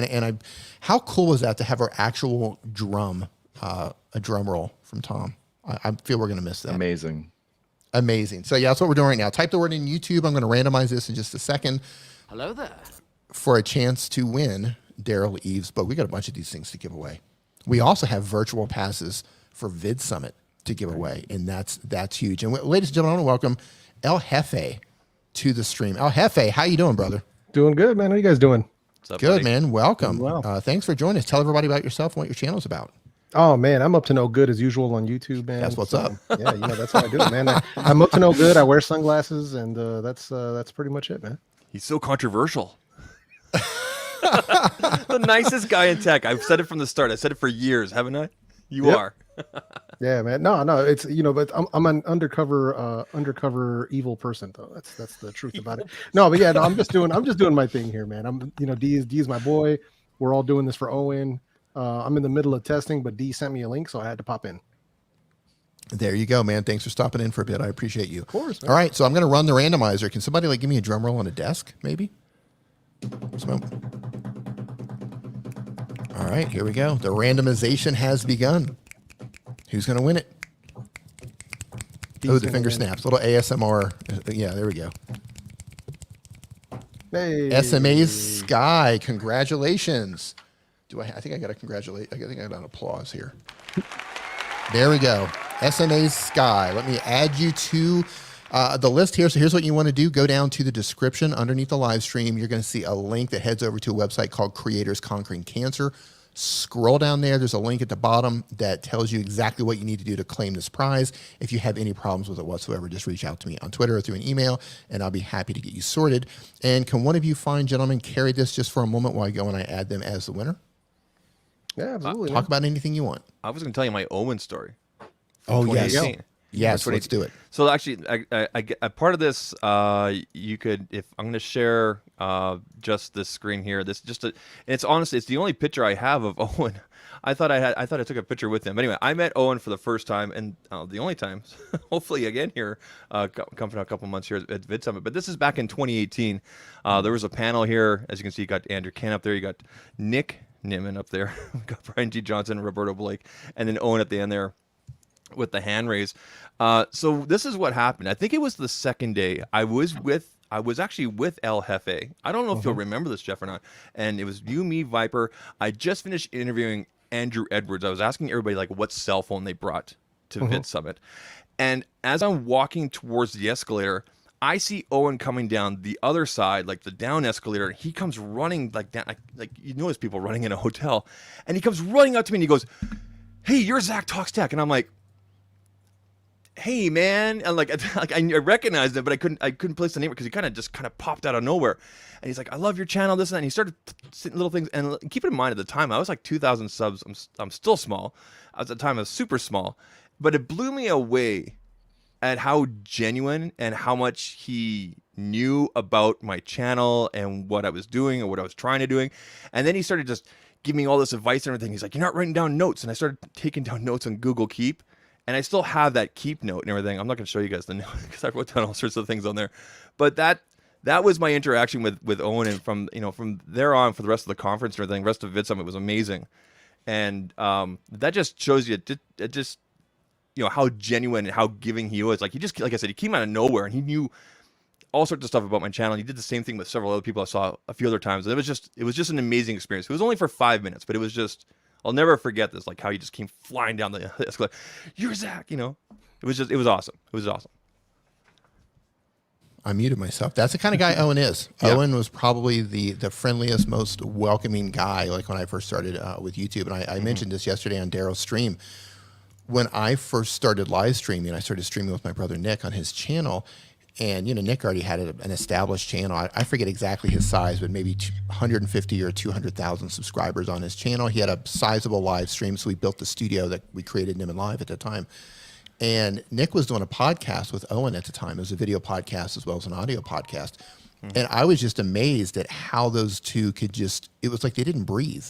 [SPEAKER 1] How cool is that to have our actual drum, a drum roll from Tom? I feel we're going to miss that.
[SPEAKER 7] Amazing.
[SPEAKER 1] So yeah, that's what we're doing right now. Type the word in YouTube. I'm going to randomize this in just a second.
[SPEAKER 3] Hello there.
[SPEAKER 1] For a chance to win Daryl Eves' book. We got a bunch of these things to give away. We also have virtual passes for Vid Summit to give away, and that's huge. And ladies and gentlemen, I want to welcome El Jefe to the stream. El Jefe, how you doing, brother?
[SPEAKER 9] Doing good, man. How you guys doing?
[SPEAKER 8] What's up,
[SPEAKER 1] Good,
[SPEAKER 8] buddy?
[SPEAKER 1] man. Welcome.
[SPEAKER 9] Doing well.
[SPEAKER 1] Thanks for joining us. Tell everybody about yourself and what your channel's about.
[SPEAKER 9] Oh man, I'm up to no good as usual on YouTube, man.
[SPEAKER 1] That's what's up.
[SPEAKER 9] Yeah, that's how I do it, man. I'm up to no good. I wear sunglasses, and that's pretty much it, man.
[SPEAKER 8] He's so controversial. The nicest guy in tech. I've said it from the start. I said it for years, haven't I? You
[SPEAKER 9] Yep.
[SPEAKER 8] are.
[SPEAKER 9] Yeah, man. No, it's but I'm an undercover evil person though. That's the truth about it. No, but yeah, no, I'm just doing my thing here, man. I'm D is my boy. We're all doing this for Owen. I'm in the middle of testing, but D sent me a link, so I had to pop in.
[SPEAKER 1] There you go, man. Thanks for stopping in for a bit. I appreciate you. Of
[SPEAKER 9] course, man.
[SPEAKER 1] All right, so I'm going to run the randomizer. Can somebody give me a drum roll on a desk, maybe? All right, here we go. The randomization has begun. Who's going to win it? Oh, the finger snaps. Little ASMR. Yeah, there we go.
[SPEAKER 9] Hey,
[SPEAKER 1] SMA's Sky. Congratulations. I think I got to congratulate. I think I got an applause here. There we go. SMA's Sky. Let me add you to the list here. So here's what you want to do. Go down to the description underneath the live stream. You're going to see a link that heads over to a website called Creators Conquering Cancer. Scroll down there. There's a link at the bottom that tells you exactly what you need to do to claim this prize. If you have any problems with it whatsoever, just reach out to me on Twitter or through an email, and I'll be happy to get you sorted. And can one of you fine gentlemen carry this just for a moment while I go and I add them as the winner?
[SPEAKER 9] Yeah, absolutely.
[SPEAKER 1] Talk about anything you want.
[SPEAKER 8] I was going to tell you my Owen story.
[SPEAKER 1] Oh, yes.
[SPEAKER 8] 2018.
[SPEAKER 1] Yes, let's do it.
[SPEAKER 8] So actually, I get a part of this. You could, if I'm going to share just this screen here. It's honestly, it's the only picture I have of Owen. I thought I took a picture with him. Anyway, I met Owen for the first time and the only time, hopefully again here, coming a couple months here at Vid Summit. But this is back in 2018. There was a panel here, as you can see. You got Andrew Ken up there. You got Nick Niman up there. We got Brian G. Johnson, Roberto Blake, and then Owen at the end there with the hand raise. So this is what happened. I think it was the second day. I was actually with El Jefe. I don't know if you'll remember this, Jeff, or not. And it was you, me, Viper. I just finished interviewing Andrew Edwards. I was asking everybody what cell phone they brought to Vid Summit. And as I'm walking towards the escalator, I see Owen coming down the other side, the down escalator. He comes running down, you notice people running in a hotel, and he comes running up to me and he goes, "Hey, you're Zach Talks Tech," and I'm like, "Hey, man!" And I recognized him, but I couldn't place the name because he kind of popped out of nowhere. And he's like, "I love your channel, this and that." And he started little things. And keep in mind, at the time, I was 2,000 subs. I'm still small. At the time, I was super small, but it blew me away at how genuine and how much he knew about my channel and what I was doing or what I was trying to doing. And then he started just giving me all this advice and everything. He's like, "You're not writing down notes." And I started taking down notes on Google Keep. And I still have that Keep note and everything. I'm not going to show you guys the note because I wrote down all sorts of things on there. But that was my interaction with Owen. And from there on for the rest of the conference and everything, the rest of Vid Summit was amazing. And that just shows you how genuine and how giving he was. He just, like I said, he came out of nowhere and he knew all sorts of stuff about my channel. He did the same thing with several other people I saw a few other times. And it was just an amazing experience. It was only for 5 minutes, but it was just, I'll never forget this. How he just came flying down the escalator. "You're Zach," It was awesome. It was awesome.
[SPEAKER 1] I muted myself. That's the kind of guy Owen is.
[SPEAKER 8] Yeah.
[SPEAKER 1] Owen was probably the friendliest, most welcoming guy, when I first started with YouTube. And I mentioned this yesterday on Daryl's stream. When I first started live streaming, I started streaming with my brother Nick on his channel. And, Nick already had an established channel. I forget exactly his size, but maybe 150 or 200,000 subscribers on his channel. He had a sizable live stream, so we built the studio that we created Niman Live at the time. And Nick was doing a podcast with Owen at the time. It was a video podcast as well as an audio podcast. And I was just amazed at how those two could just, it was like they didn't breathe.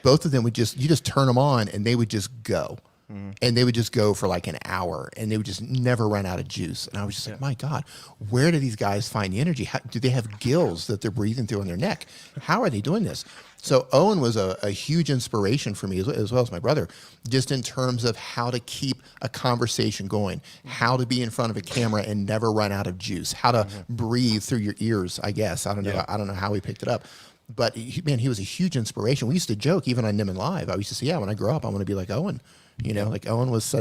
[SPEAKER 1] Both of them would just, you just turn them on and they would just go. And they would just go for like an hour and they would just never run out of juice. And I was just like, my God, where do these guys find the energy? How, do they have gills that they're breathing through on their neck? How are they doing this? So Owen was a huge inspiration for me as well as my brother, just in terms of how to keep a conversation going, how to be in front of a camera and never run out of juice, how to breathe through your ears, I guess. I don't know. I don't know how he picked it up. But he was a huge inspiration. We used to joke even on Nimmin Live. I used to say, when I grow up, I want to be like Owen. You know, like Owen was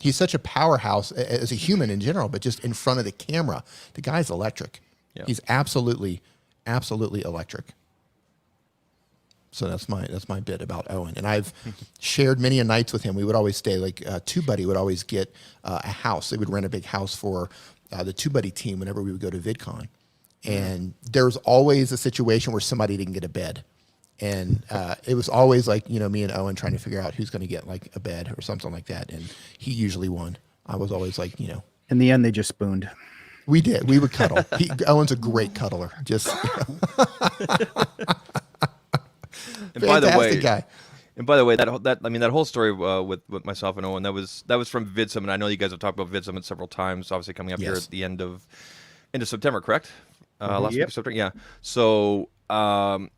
[SPEAKER 1] he's such a powerhouse as a human in general, but just in front of the camera, the guy's electric. Yeah. He's absolutely electric. So that's my bit about Owen. And I've shared many a nights with him. We would always stay, like TubeBuddy would always get a house. They would rent a big house for the TubeBuddy team whenever we would go to VidCon. And there was always a situation where somebody didn't get a bed. And it was always like, me and Owen trying to figure out who's going to get like a bed or something like that. And he usually won. I was always like,
[SPEAKER 5] In the end, they just spooned.
[SPEAKER 1] We did. We would cuddle. Owen's a great cuddler. Just
[SPEAKER 8] and by the way,
[SPEAKER 1] guy.
[SPEAKER 8] And by the way, that whole story with myself and Owen, that was from VidSummit. I know you guys have talked about VidSummit several times. Obviously, coming up here at the end of September, correct? Last week of September, yeah. So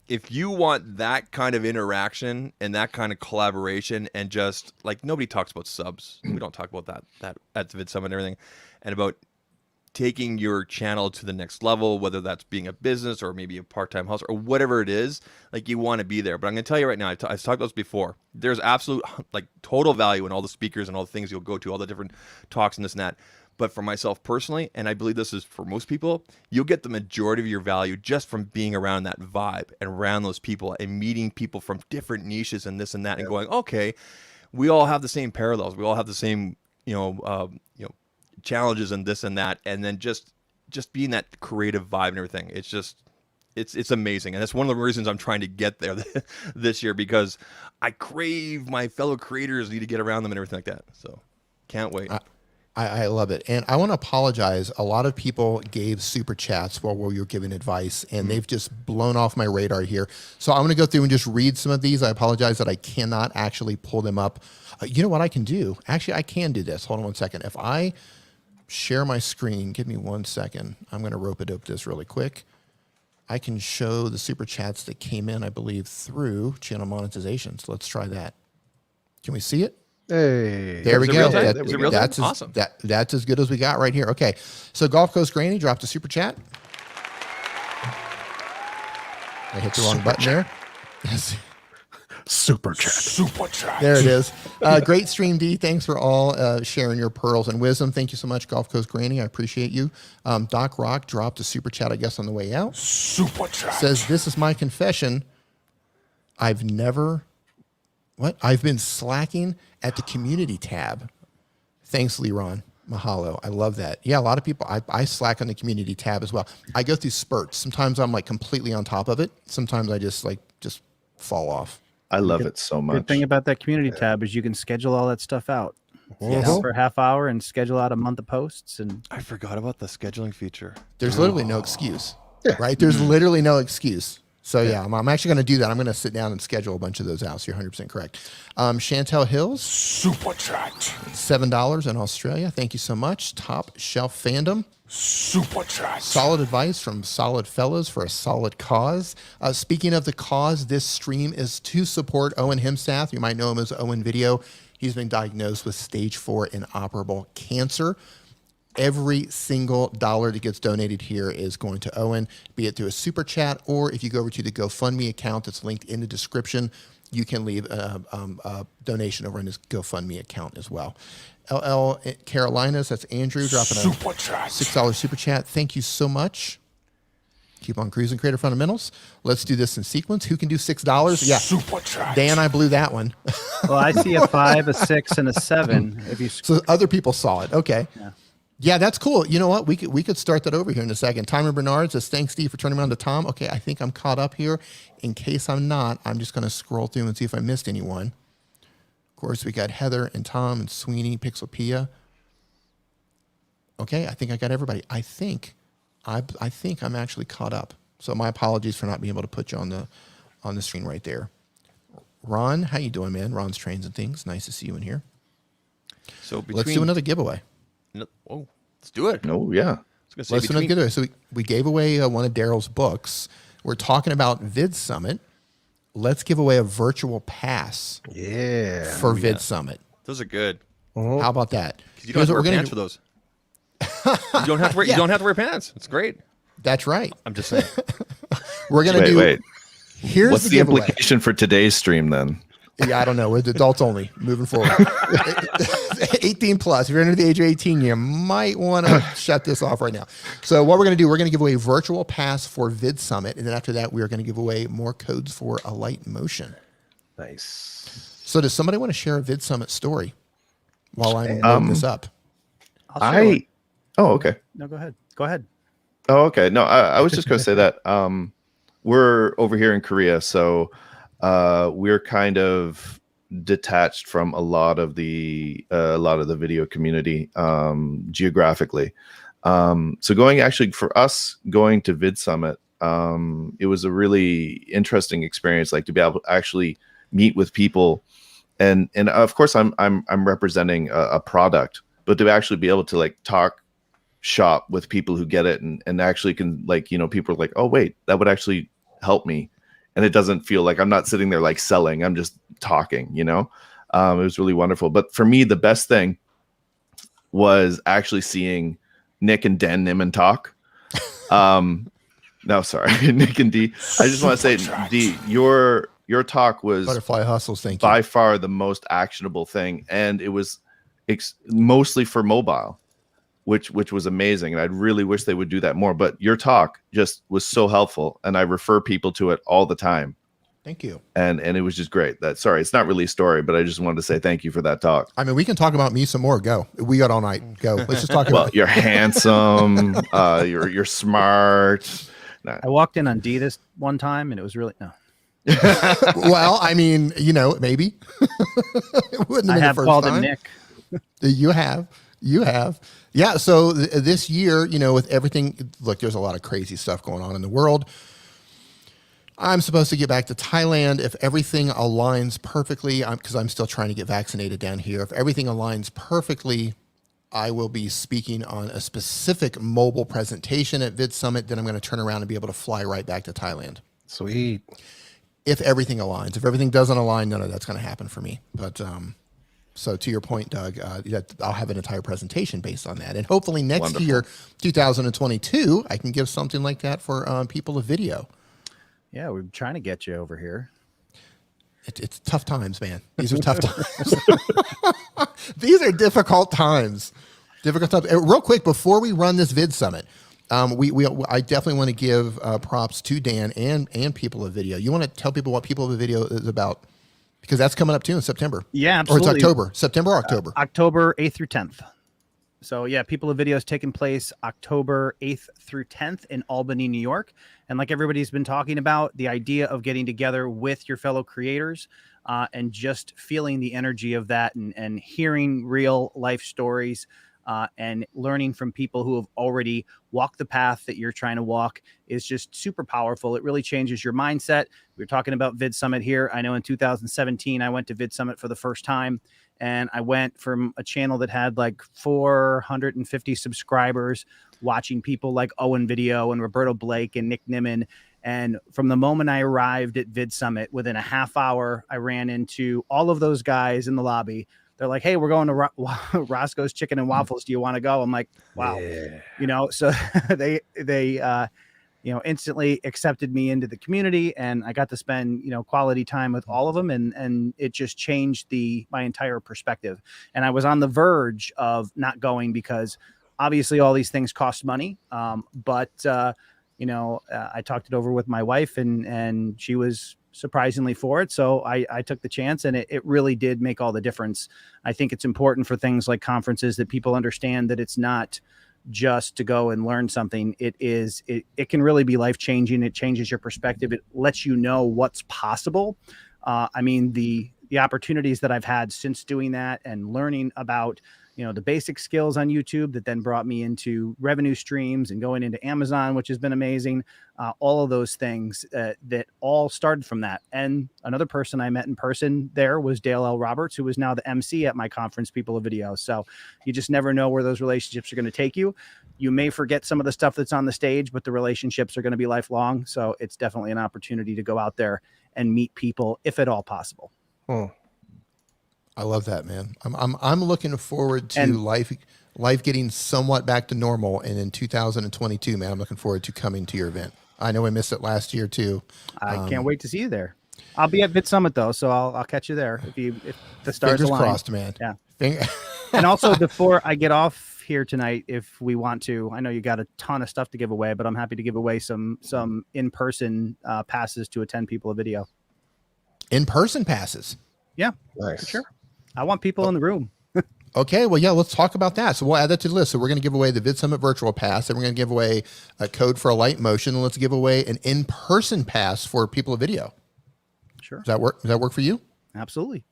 [SPEAKER 8] if you want that kind of interaction and that kind of collaboration, and just like nobody talks about subs, we don't talk about that at the VidSummit and everything, and about taking your channel to the next level, whether that's being a business or maybe a part-time hustle or whatever it is, like you want to be there. But I'm going to tell you right now, I've talked about this before. There's absolute like total value in all the speakers and all the things you'll go to, all the different talks and this and that. But for myself personally, and I believe this is for most people, you'll get the majority of your value just from being around that vibe and around those people and meeting people from different niches and this and that, and going, okay, we all have the same parallels. We all have the same, challenges and this and that, and then just being that creative vibe and everything. It's just it's amazing, and that's one of the reasons I'm trying to get there this year, because I crave my fellow creators, need to get around them and everything like that. So can't wait.
[SPEAKER 1] I love it. And I want to apologize. A lot of people gave super chats while we were giving advice, and they've just blown off my radar here. So I'm going to go through and just read some of these. I apologize that I cannot actually pull them up. You know what I can do? Actually, I can do this. Hold on one second. If I share my screen, give me 1 second. I'm going to rope-a-dope this really quick. I can show the super chats that came in, I believe, through channel monetization. So let's try that. Can we see it?
[SPEAKER 9] Hey,
[SPEAKER 1] there we go.
[SPEAKER 8] Is it real time? Awesome.
[SPEAKER 1] That's as good as we got right here. Okay, so Gulf Coast Granny dropped a super chat. I hit the wrong button there.
[SPEAKER 3] Super chat.
[SPEAKER 1] There it is. Great stream, D. Thanks for all sharing your pearls and wisdom. Thank you so much, Gulf Coast Granny. I appreciate you. Doc Rock dropped a super chat, I guess, on the way out.
[SPEAKER 3] Super chat.
[SPEAKER 1] Says, this is my confession. I've been slacking at the community tab. Thanks, Leron. Mahalo. I love that. Yeah, a lot of people, I slack on the community tab as well. I go through spurts. Sometimes I'm like completely on top of it. Sometimes I just fall off.
[SPEAKER 7] I love it so much.
[SPEAKER 5] Good thing about that community tab is you can schedule all that stuff out. For a half hour and schedule out a month of posts. And
[SPEAKER 8] I forgot about the scheduling feature.
[SPEAKER 1] There's literally no excuse, right? There's literally no excuse. So yeah, I'm actually going to do that. I'm going to sit down and schedule a bunch of those out. So you're 100% correct. Chantel Hills,
[SPEAKER 3] Super chat.
[SPEAKER 1] $7 in Australia. Thank you so much. Top Shelf Fandom,
[SPEAKER 3] Super chat.
[SPEAKER 1] solid advice from solid fellows for a solid cause. Speaking of the cause, this stream is to support Owen Himsath. You might know him as Owen Video. He's been diagnosed with stage 4 inoperable cancer. Every single dollar that gets donated here is going to Owen, be it through a super chat, or if you go over to the GoFundMe account that's linked in the description, you can leave a donation over in his GoFundMe account as well. LL Carolinas, that's Andrew, dropping a
[SPEAKER 3] Super chat.
[SPEAKER 1] $6 super chat. Thank you so much. Keep on cruising, Creator Fundamentals. Let's do this in sequence. Who can do $6? Yeah,
[SPEAKER 3] Super chat.
[SPEAKER 1] Dan, I blew that one.
[SPEAKER 5] well, I see a 5, a 6, and a 7. If you
[SPEAKER 1] So other people saw it. Okay. Yeah, that's cool. You know what? We could start that over here in a second. Timer Bernard says, thanks, Steve, for turning me on to Tom. Okay, I think I'm caught up here. In case I'm not, I'm just going to scroll through and see if I missed anyone. Of course, we got Heather and Tom and Sweeney, Pixelpia. Okay, I think I got everybody. I think I'm actually caught up. So my apologies for not being able to put you on the screen right there. Ron, how you doing, man? Ron's Trains and Things. Nice to see you in here.
[SPEAKER 8] So
[SPEAKER 1] Let's do another giveaway.
[SPEAKER 8] Oh, let's do it.
[SPEAKER 7] No, yeah.
[SPEAKER 1] Let's do another giveaway. So we gave away one of Daryl's books. We're talking about Vid Summit. Let's give away a virtual pass.
[SPEAKER 9] Yeah.
[SPEAKER 1] For Vid Summit.
[SPEAKER 8] Those are good.
[SPEAKER 1] How about that?
[SPEAKER 8] You don't have to wear pants for those. You don't have to wear. You don't have to wear pants. It's great.
[SPEAKER 1] That's right.
[SPEAKER 8] I'm just saying.
[SPEAKER 1] We're gonna do.
[SPEAKER 7] Wait.
[SPEAKER 1] Here's
[SPEAKER 7] What's the
[SPEAKER 1] giveaway.
[SPEAKER 7] implication for today's stream then?
[SPEAKER 1] Yeah, I don't know. We're adults only. Moving forward. 18 plus. If you're under the age of 18, you might want to shut this off right now. So what we're going to do, we're going to give away a virtual pass for Vid Summit. And then after that, we are going to give away more codes for Alight Motion.
[SPEAKER 9] Nice.
[SPEAKER 1] So does somebody want to share a Vid Summit story while I'm loading this up?
[SPEAKER 5] I'll share
[SPEAKER 7] Oh, okay.
[SPEAKER 5] No, go ahead. Go ahead.
[SPEAKER 7] Oh, okay. No, I was just going to say that we're over here in Korea, so we're kind of detached from a lot of the video community geographically. So for us going to Vid Summit, it was a really interesting experience, like to be able to actually meet with people, and of course I'm representing a product, but to actually be able to like talk shop with people who get it and actually can, like, you know, people are like, oh wait, that would actually help me, and it doesn't feel like I'm not sitting there like selling, I'm just talking, you know. It was really wonderful. But for me, the best thing was actually seeing Nick and Dan Nimmin talk. No, sorry, Nick and D. I just want to say, D, your talk was
[SPEAKER 1] Butterfly Hustles, thank you.
[SPEAKER 7] By far the most actionable thing, and it was mostly for mobile, which was amazing. And I really wish they would do that more. But your talk just was so helpful, and I refer people to it all the time.
[SPEAKER 1] Thank you.
[SPEAKER 7] And it was just great. Sorry, it's not really a story, but I just wanted to say thank you for that talk.
[SPEAKER 1] I mean, we can talk about me some more. Go. We got all night. Go. Let's just talk about it.
[SPEAKER 7] You're handsome. You're smart.
[SPEAKER 5] I walked in on D this one time, and it was really no.
[SPEAKER 1] Well, I mean, you know, maybe. It wouldn't have been the first
[SPEAKER 5] called
[SPEAKER 1] time.
[SPEAKER 5] him Nick.
[SPEAKER 1] You have. Yeah. So this year, you know, with everything, look, there's a lot of crazy stuff going on in the world. I'm supposed to get back to Thailand if everything aligns perfectly, because I'm still trying to get vaccinated down here. If everything aligns perfectly, I will be speaking on a specific mobile presentation at Vid Summit. Then I'm going to turn around and be able to fly right back to Thailand.
[SPEAKER 9] Sweet.
[SPEAKER 1] If everything aligns. If everything doesn't align, none of that's going to happen for me. But so to your point, Doug, I'll have an entire presentation based on that. And hopefully next year, 2022, I can give something like that for people of video.
[SPEAKER 5] Yeah, we're trying to get you over here.
[SPEAKER 1] It's tough times, man. These are tough times. These are difficult times. Difficult times. Real quick, before we run this Vid Summit, I definitely want to give props to Dan and People of Video. You want to tell people what People of Video is about? Because that's coming up too in September.
[SPEAKER 5] Yeah, absolutely.
[SPEAKER 1] Or it's October. September or October?
[SPEAKER 5] October 8th through 10th. So yeah, People of Video is taking place October 8th through 10th in Albany, New York. And like everybody's been talking about, the idea of getting together with your fellow creators and just feeling the energy of that and hearing real life stories and learning from people who have already walked the path that you're trying to walk is just super powerful. It really changes your mindset. We're talking about Vid Summit here. I know in 2017, I went to Vid Summit for the first time. And I went from a channel that had like 450 subscribers, watching people like Owen Video and Roberto Blake and Nick Nimmin. And from the moment I arrived at Vid Summit, within a half hour, I ran into all of those guys in the lobby. They're like, hey, we're going to Roscoe's Chicken and Waffles. Do you want to go? I'm like, wow. Yeah. You know, so they instantly accepted me into the community, and I got to spend, quality time with all of them. And it just changed my entire perspective. And I was on the verge of not going because obviously all these things cost money. But I talked it over with my wife and she was surprisingly for it. So I took the chance, and it really did make all the difference. I think it's important for things like conferences that people understand that it's not just to go and learn something. It can really be life-changing. It changes your perspective. It lets you know what's possible. I mean, the opportunities that I've had since doing that and learning about, the basic skills on YouTube that then brought me into revenue streams and going into Amazon, which has been amazing. All of those things that all started from that. And another person I met in person there was Dale L. Roberts, who is now the MC at my conference, People of Video. So you just never know where those relationships are going to take you. You may forget some of the stuff that's on the stage, but the relationships are going to be lifelong. So it's definitely an opportunity to go out there and meet people, if at all possible.
[SPEAKER 1] I love that, man. I'm looking forward to life getting somewhat back to normal, and in 2022, man, I'm looking forward to coming to your event. I know we missed it last year too.
[SPEAKER 5] I can't wait to see you there. I'll be at Vid Summit though, so I'll catch you there if the stars
[SPEAKER 1] fingers
[SPEAKER 5] align.
[SPEAKER 1] crossed, man.
[SPEAKER 5] Yeah. And also, before I get off here tonight, if we want to, I know you got a ton of stuff to give away, but I'm happy to give away some in-person passes to attend People of Video.
[SPEAKER 1] In-person passes.
[SPEAKER 5] Yeah,
[SPEAKER 9] Nice.
[SPEAKER 5] for sure. I want people in the room.
[SPEAKER 1] Okay, well, yeah, let's talk about that. So we'll add that to the list. So we're going to give away the Vid Summit virtual pass, and we're going to give away a code for Alight Motion, and let's give away an in-person pass for People of Video.
[SPEAKER 5] Sure.
[SPEAKER 1] Does that work? Does that work for you?
[SPEAKER 5] Absolutely.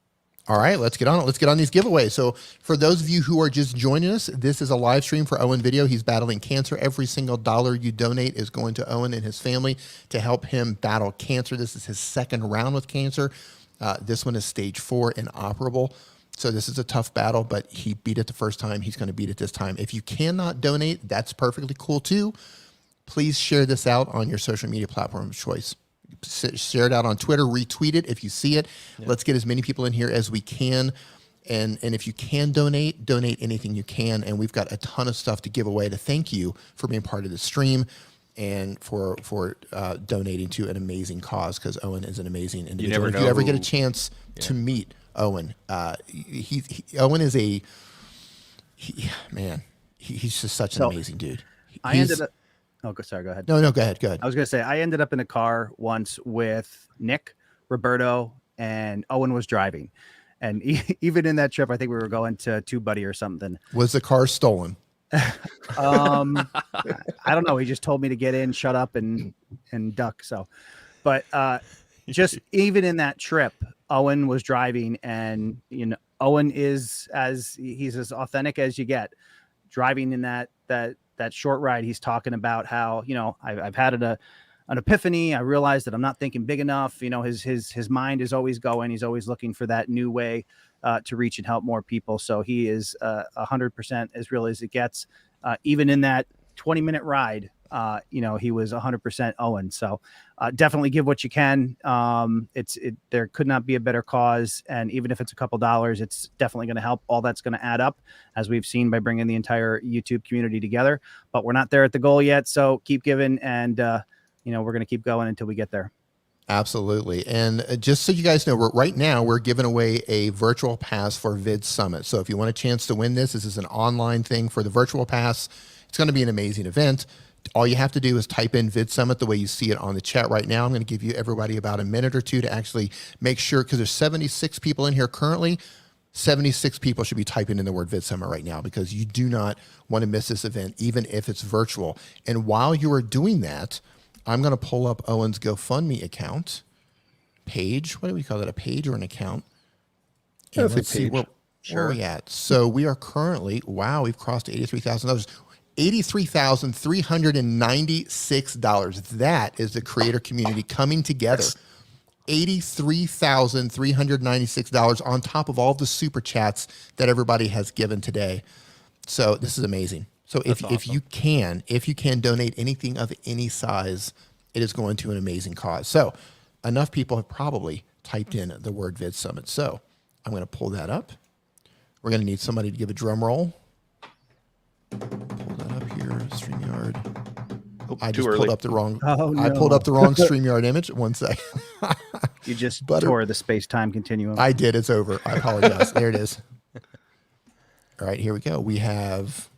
[SPEAKER 1] All right, let's get on it. Let's get on these giveaways. So for those of you who are just joining us, this is a live stream for Owen Video. He's battling cancer. Every single dollar you donate is going to Owen and his family to help him battle cancer. This is his second round with cancer. This one is stage 4 inoperable. So this is a tough battle, but he beat it the first time. He's going to beat it this time. If you cannot donate, that's perfectly cool too. Please share this out on your social media platform of choice. Share it out on Twitter, retweet it if you see it. Yeah. Let's get as many people in here as we can. And if you can donate anything you can. And we've got a ton of stuff to give away to thank you for being part of the stream and for donating to an amazing cause, because Owen is an amazing individual.
[SPEAKER 8] You never know
[SPEAKER 1] if you ever get a chance to meet Owen, Owen is he's just such an amazing dude.
[SPEAKER 5] I ended up. Oh, sorry. Go ahead.
[SPEAKER 1] No, go ahead. Go ahead.
[SPEAKER 5] I was going to say, I ended up in a car once with Nick, Roberto, and Owen was driving. And even in that trip, I think we were going to Two Buddy or something.
[SPEAKER 1] Was the car stolen?
[SPEAKER 5] I don't know. He just told me to get in, shut up, and duck. So, but just even in that trip, Owen was driving, and Owen he's as authentic as you get. Driving in that short ride, he's talking about how I've had an epiphany. I realized that I'm not thinking big enough. His mind is always going. He's always looking for that new way to reach and help more people. So he is 100% as real as it gets. Even in that 20-minute ride, he was 100% Owen. So definitely give what you can. There could not be a better cause. And even if it's a couple dollars, it's definitely going to help. All that's going to add up, as we've seen by bringing the entire YouTube community together. But we're not there at the goal yet. So keep giving, and we're going to keep going until we get there.
[SPEAKER 1] Absolutely. And just so you guys know, right now we're giving away a virtual pass for Vid Summit. So if you want a chance to win this is an online thing for the virtual pass. It's going to be an amazing event. All you have to do is type in Vid Summit the way you see it on the chat right now. I'm going to give you everybody about a minute or two to actually make sure, because there's 76 people in here currently. 76 people should be typing in the word Vid Summit right now, because you do not want to miss this event, even if it's virtual. And while you are doing that, I'm going to pull up Owen's GoFundMe account page. What do we call that? A page or an account? And let's see where are we at. So we are currently, we've crossed $83,000. $83,396. That is the creator community coming together. $83,396 on top of all the super chats that everybody has given today. So this is amazing. So if you can donate anything of any size, it is going to an amazing cause. So enough people have probably typed in the word Vid Summit. So I'm going to pull that up. We're going to need somebody to give a drum roll. Pull that up here, StreamYard. I just pulled up the wrong. Oh, no. I pulled up the wrong StreamYard image. One sec.
[SPEAKER 5] You just tore the space-time continuum.
[SPEAKER 1] I did. It's over. I apologize. There it is. All right, here we go. We have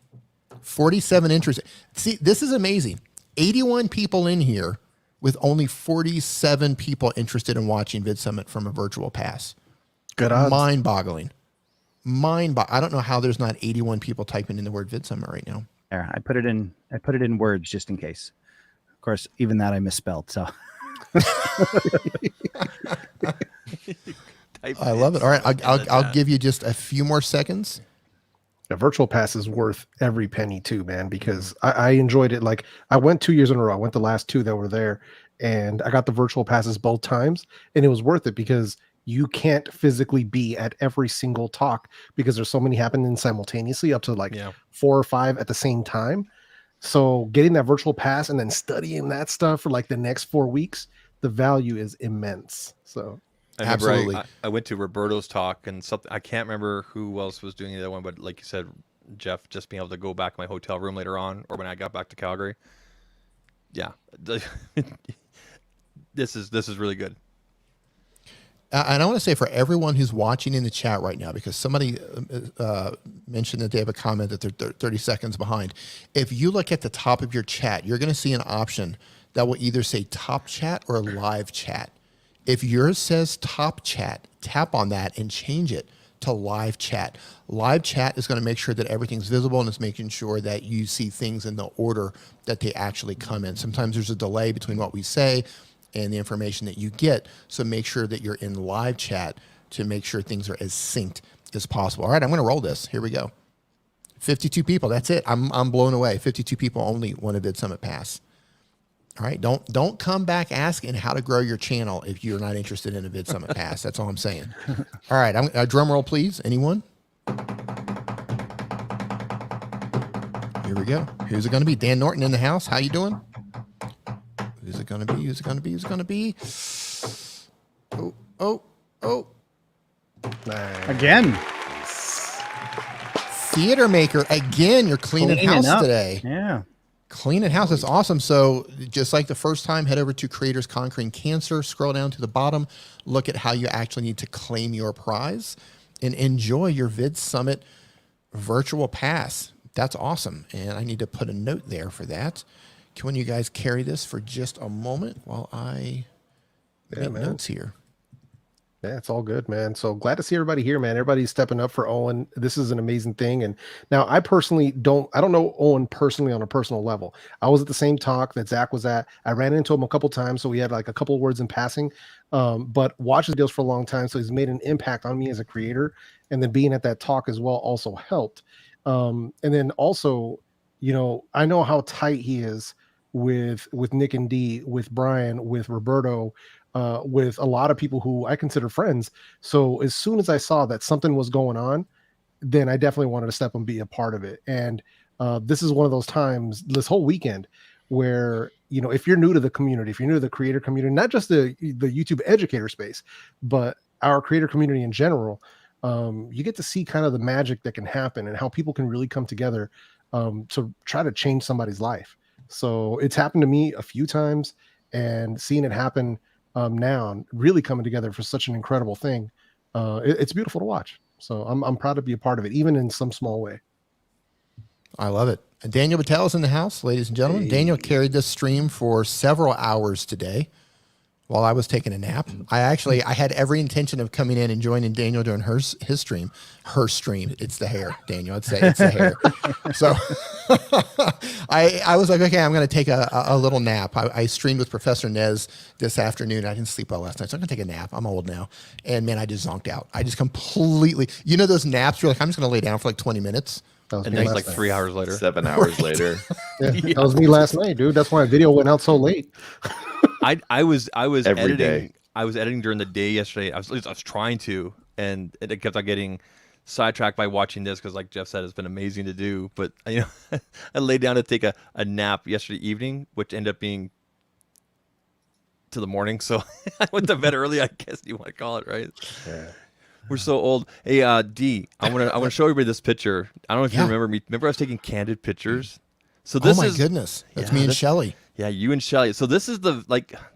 [SPEAKER 1] 47 interested. See, this is amazing. 81 people in here with only 47 people interested in watching Vid Summit from a virtual pass.
[SPEAKER 9] Good odds.
[SPEAKER 1] Mind-boggling. I don't know how there's not 81 people typing in the word Vid Summit right now.
[SPEAKER 5] There, I put it in words just in case. Of course, even that I misspelled. So
[SPEAKER 1] I love it. All right, I'll give you just a few more seconds,
[SPEAKER 9] A virtual pass is worth every penny too, man, because I enjoyed it. Like I went 2 years in a row. I went the last two that were there, and I got the virtual passes both times, and it was worth it because you can't physically be at every single talk because there's so many happening simultaneously, up to like 4 or 5 at the same time. So getting that virtual pass and then studying that stuff for like the next 4 weeks, the value is immense. So
[SPEAKER 1] Absolutely.
[SPEAKER 8] I went to Roberto's talk and something. I can't remember who else was doing the other one, but like you said, Jeff, just being able to go back to my hotel room later on, or when I got back to Calgary. Yeah, this is really good.
[SPEAKER 1] And I want to say for everyone who's watching in the chat right now, because somebody mentioned that they have a comment that they're 30 seconds behind. If you look at the top of your chat, you're going to see an option that will either say top chat or live chat. If yours says top chat, tap on that and change it to live chat. Live chat is going to make sure that everything's visible, and it's making sure that you see things in the order that they actually come in. Sometimes there's a delay between what we say and the information that you get. So make sure that you're in live chat to make sure things are as synced as possible. All right, I'm going to roll this. Here we go. 52 people. That's it. I'm blown away. 52 people only want a Vid Summit Pass. All right, don't come back asking how to grow your channel if you're not interested in a Vid Summit Pass. That's all I'm saying. All right, drum roll, please. Anyone? Here we go. Who's it going to be? Dan Norton in the house. How you doing? Who's it going to be? Who's it going to be? Who's it going to be? Oh.
[SPEAKER 5] Again.
[SPEAKER 1] Theater Maker. Again, you're cleaning house
[SPEAKER 5] up
[SPEAKER 1] today.
[SPEAKER 5] Yeah.
[SPEAKER 1] Cleaning house. That's awesome. So just like the first time, head over to Creators Conquering Cancer, scroll down to the bottom, look at how you actually need to claim your prize, and enjoy your Vid Summit virtual pass. That's awesome. And I need to put a note there for that. Can you guys carry this for just a moment while I make notes here?
[SPEAKER 9] Yeah, it's all good, man. So glad to see everybody here, man. Everybody's stepping up for Owen. This is an amazing thing. And now I personally I don't know Owen personally on a personal level. I was at the same talk that Zach was at. I ran into him a couple times, so we had like a couple of words in passing. But watched his videos for a long time, so he's made an impact on me as a creator. And then being at that talk as well also helped. And then also, you know, I know how tight he is with Nick and D, with Brian, with Roberto, with a lot of people who I consider friends. So as soon as I saw that something was going on, then I definitely wanted to step and be a part of it. And this is one of those times this whole weekend where, you know, if you're new to the community, if you're new to the creator community, not just the YouTube educator space, but our creator community in general, you get to see kind of the magic that can happen and how people can really come together to try to change somebody's life. So it's happened to me a few times, and seeing it happen now, really coming together for such an incredible thing, it's beautiful to watch. So I'm proud to be a part of it, even in some small way.
[SPEAKER 1] I love it. Daniel Patel is in the house, ladies and gentlemen. Hey. Daniel carried this stream for several hours today while I was taking a nap. I had every intention of coming in and joining Daniel during his stream. Her stream. It's the hair, Daniel. It's the hair. So I was like, okay, I'm going to take a little nap. I streamed with Professor Nez this afternoon. I didn't sleep well last night, so I'm going to take a nap. I'm old now. And man, I just zonked out. I just completely, you know, those naps, you're like, I'm just going to lay down for like 20 minutes.
[SPEAKER 8] And then like 3 hours later.
[SPEAKER 7] 7 hours later.
[SPEAKER 9] Yeah, that was me last night, dude. That's why my video went out so late.
[SPEAKER 8] I was
[SPEAKER 7] Every
[SPEAKER 8] editing.
[SPEAKER 7] day.
[SPEAKER 8] I was editing during the day yesterday. I was trying to, and it kept on getting sidetracked by watching this because, like Jeff said, it's been amazing to do. But you know, I laid down to take a nap yesterday evening, which ended up being to the morning. So I went to bed early, I guess you want to call it, right?
[SPEAKER 9] Yeah.
[SPEAKER 8] We're so old. Hey, D, I want to show everybody this picture. I don't know if you remember me. Remember I was taking candid pictures. So this
[SPEAKER 1] oh my goodness, that's me and Shelly.
[SPEAKER 8] Yeah, you and Shelly. So this is the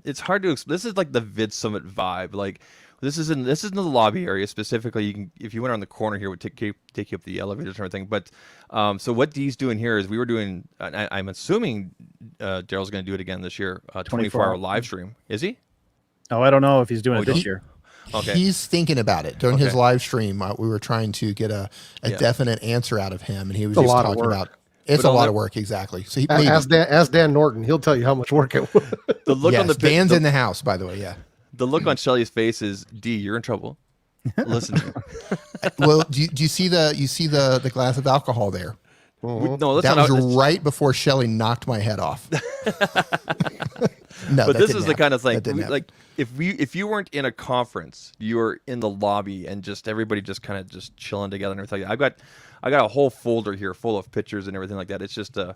[SPEAKER 8] it's hard to explain. This is like the Vid Summit vibe. Like this is in the lobby area specifically. You can, if you went around the corner here, would take you up the elevators and everything. But so what D's doing here is we were doing. I'm assuming Daryl's going to do it again this year. 24-hour live stream. Is he?
[SPEAKER 5] Oh, I don't know if he's doing it this year.
[SPEAKER 8] Okay.
[SPEAKER 1] He's thinking about it. During his live stream, we were trying to get a definite answer out of him, and he was just talking about it's a lot of work, exactly. So
[SPEAKER 9] ask Dan Norton. He'll tell you how much work it was.
[SPEAKER 8] The look on the
[SPEAKER 1] Dan's in the house, by the way. Yeah.
[SPEAKER 8] The look on Shelly's face is, D, you're in trouble. Listen.
[SPEAKER 1] Well, do you see the glass of alcohol there?
[SPEAKER 8] No,
[SPEAKER 1] That was right before Shelly knocked my head off. No,
[SPEAKER 8] but this is the kind of thing
[SPEAKER 1] like
[SPEAKER 8] if you weren't in a conference, you were in the lobby and just everybody just kind of just chilling together and everything. I got a whole folder here full of pictures and everything like that. It's just a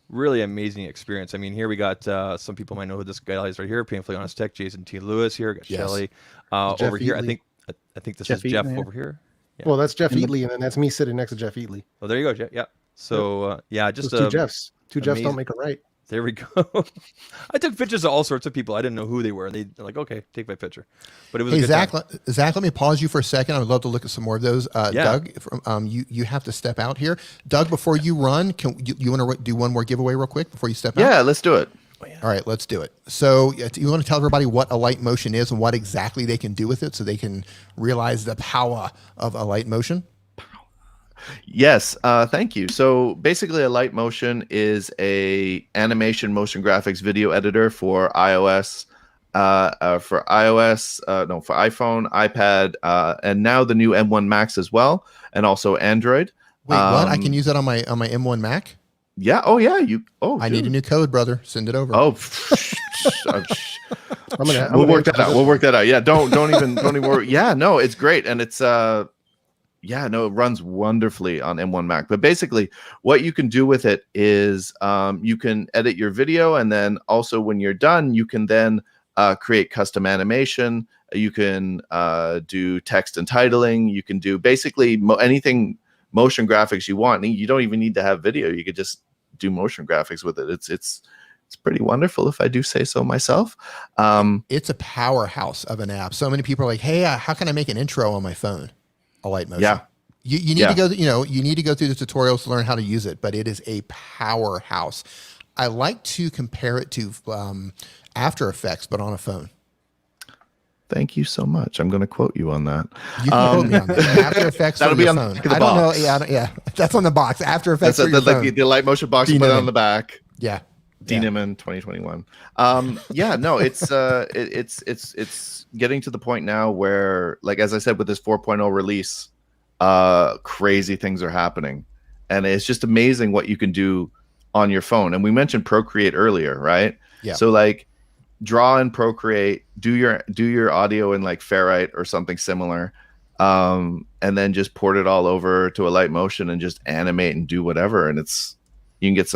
[SPEAKER 8] really amazing experience. I mean, here we got some people might know who this guy is right here, Painfully Honest Tech, Jason T. Lewis here. Got Shelly over here.
[SPEAKER 9] Eatley.
[SPEAKER 8] I think this
[SPEAKER 9] Jeff
[SPEAKER 8] is Jeff
[SPEAKER 9] Eatley,
[SPEAKER 8] over here. Yeah.
[SPEAKER 9] Well, that's Jeff Eatley, and then that's me sitting next to Jeff Eatley.
[SPEAKER 8] Oh, there you go, Jeff. Yeah. So just
[SPEAKER 9] Those two Jeffs. Two Jeffs
[SPEAKER 8] amazing.
[SPEAKER 9] don't make a right.
[SPEAKER 8] There we go. I took pictures of all sorts of people. I didn't know who they were. They're like, okay, take my picture. But it was a good
[SPEAKER 1] Zach,
[SPEAKER 8] time.
[SPEAKER 1] Zach, let me pause you for a second. I would love to look at some more of those. Doug, you have to step out here. Doug, before you run, you want to do one more giveaway real quick before you step out?
[SPEAKER 7] Yeah, let's do it.
[SPEAKER 1] All right, let's do it. So you want to tell everybody what Alight Motion is and what exactly they can do with it so they can realize the power of Alight Motion?
[SPEAKER 7] Yes, thank you. So basically, Alight Motion is a animation motion graphics video editor for iOS, for iPhone, iPad, and now the new M1 Max as well, and also Android.
[SPEAKER 1] Wait, what? I can use that on my M1 Mac?
[SPEAKER 7] Yeah. Oh, yeah.
[SPEAKER 1] I need a new code, brother. Send it over.
[SPEAKER 7] Oh, we'll work that out. We'll work that out. Yeah. Don't even worry. Yeah. No, it's great, and it's it runs wonderfully on M1 Mac. But basically, what you can do with it is you can edit your video, and then also when you're done, you can then create custom animation. You can do text and titling. You can do basically anything motion graphics you want. You don't even need to have video. You could just do motion graphics with it. It's pretty wonderful, if I do say so myself.
[SPEAKER 1] It's a powerhouse of an app. So many people are like, "Hey, how can I make an intro on my phone?" Alight Motion.
[SPEAKER 7] Yeah.
[SPEAKER 1] You need to go. You need to go through the tutorials to learn how to use it. But it is a powerhouse. I like to compare it to After Effects, but on a phone.
[SPEAKER 7] Thank you so much. I'm going to quote you on that.
[SPEAKER 1] You can quote me on that. After Effects
[SPEAKER 7] that'll
[SPEAKER 1] on
[SPEAKER 7] be
[SPEAKER 1] your
[SPEAKER 7] on
[SPEAKER 1] phone.
[SPEAKER 7] the back of the
[SPEAKER 1] I don't know.
[SPEAKER 7] box.
[SPEAKER 1] Yeah, that's on the box. After Effects for your phone.
[SPEAKER 7] Like the Alight Motion box you put on the back.
[SPEAKER 1] Yeah.
[SPEAKER 7] Dinaman 2021. It's getting to the point now where, like, as I said, with this 4.0 release, crazy things are happening, and it's just amazing what you can do on your phone. And we mentioned Procreate earlier, right?
[SPEAKER 1] Yeah.
[SPEAKER 7] So like, draw in Procreate, do your audio in like Ferrite or something similar, and then just port it all over to Alight Motion and just animate and do whatever. And you can get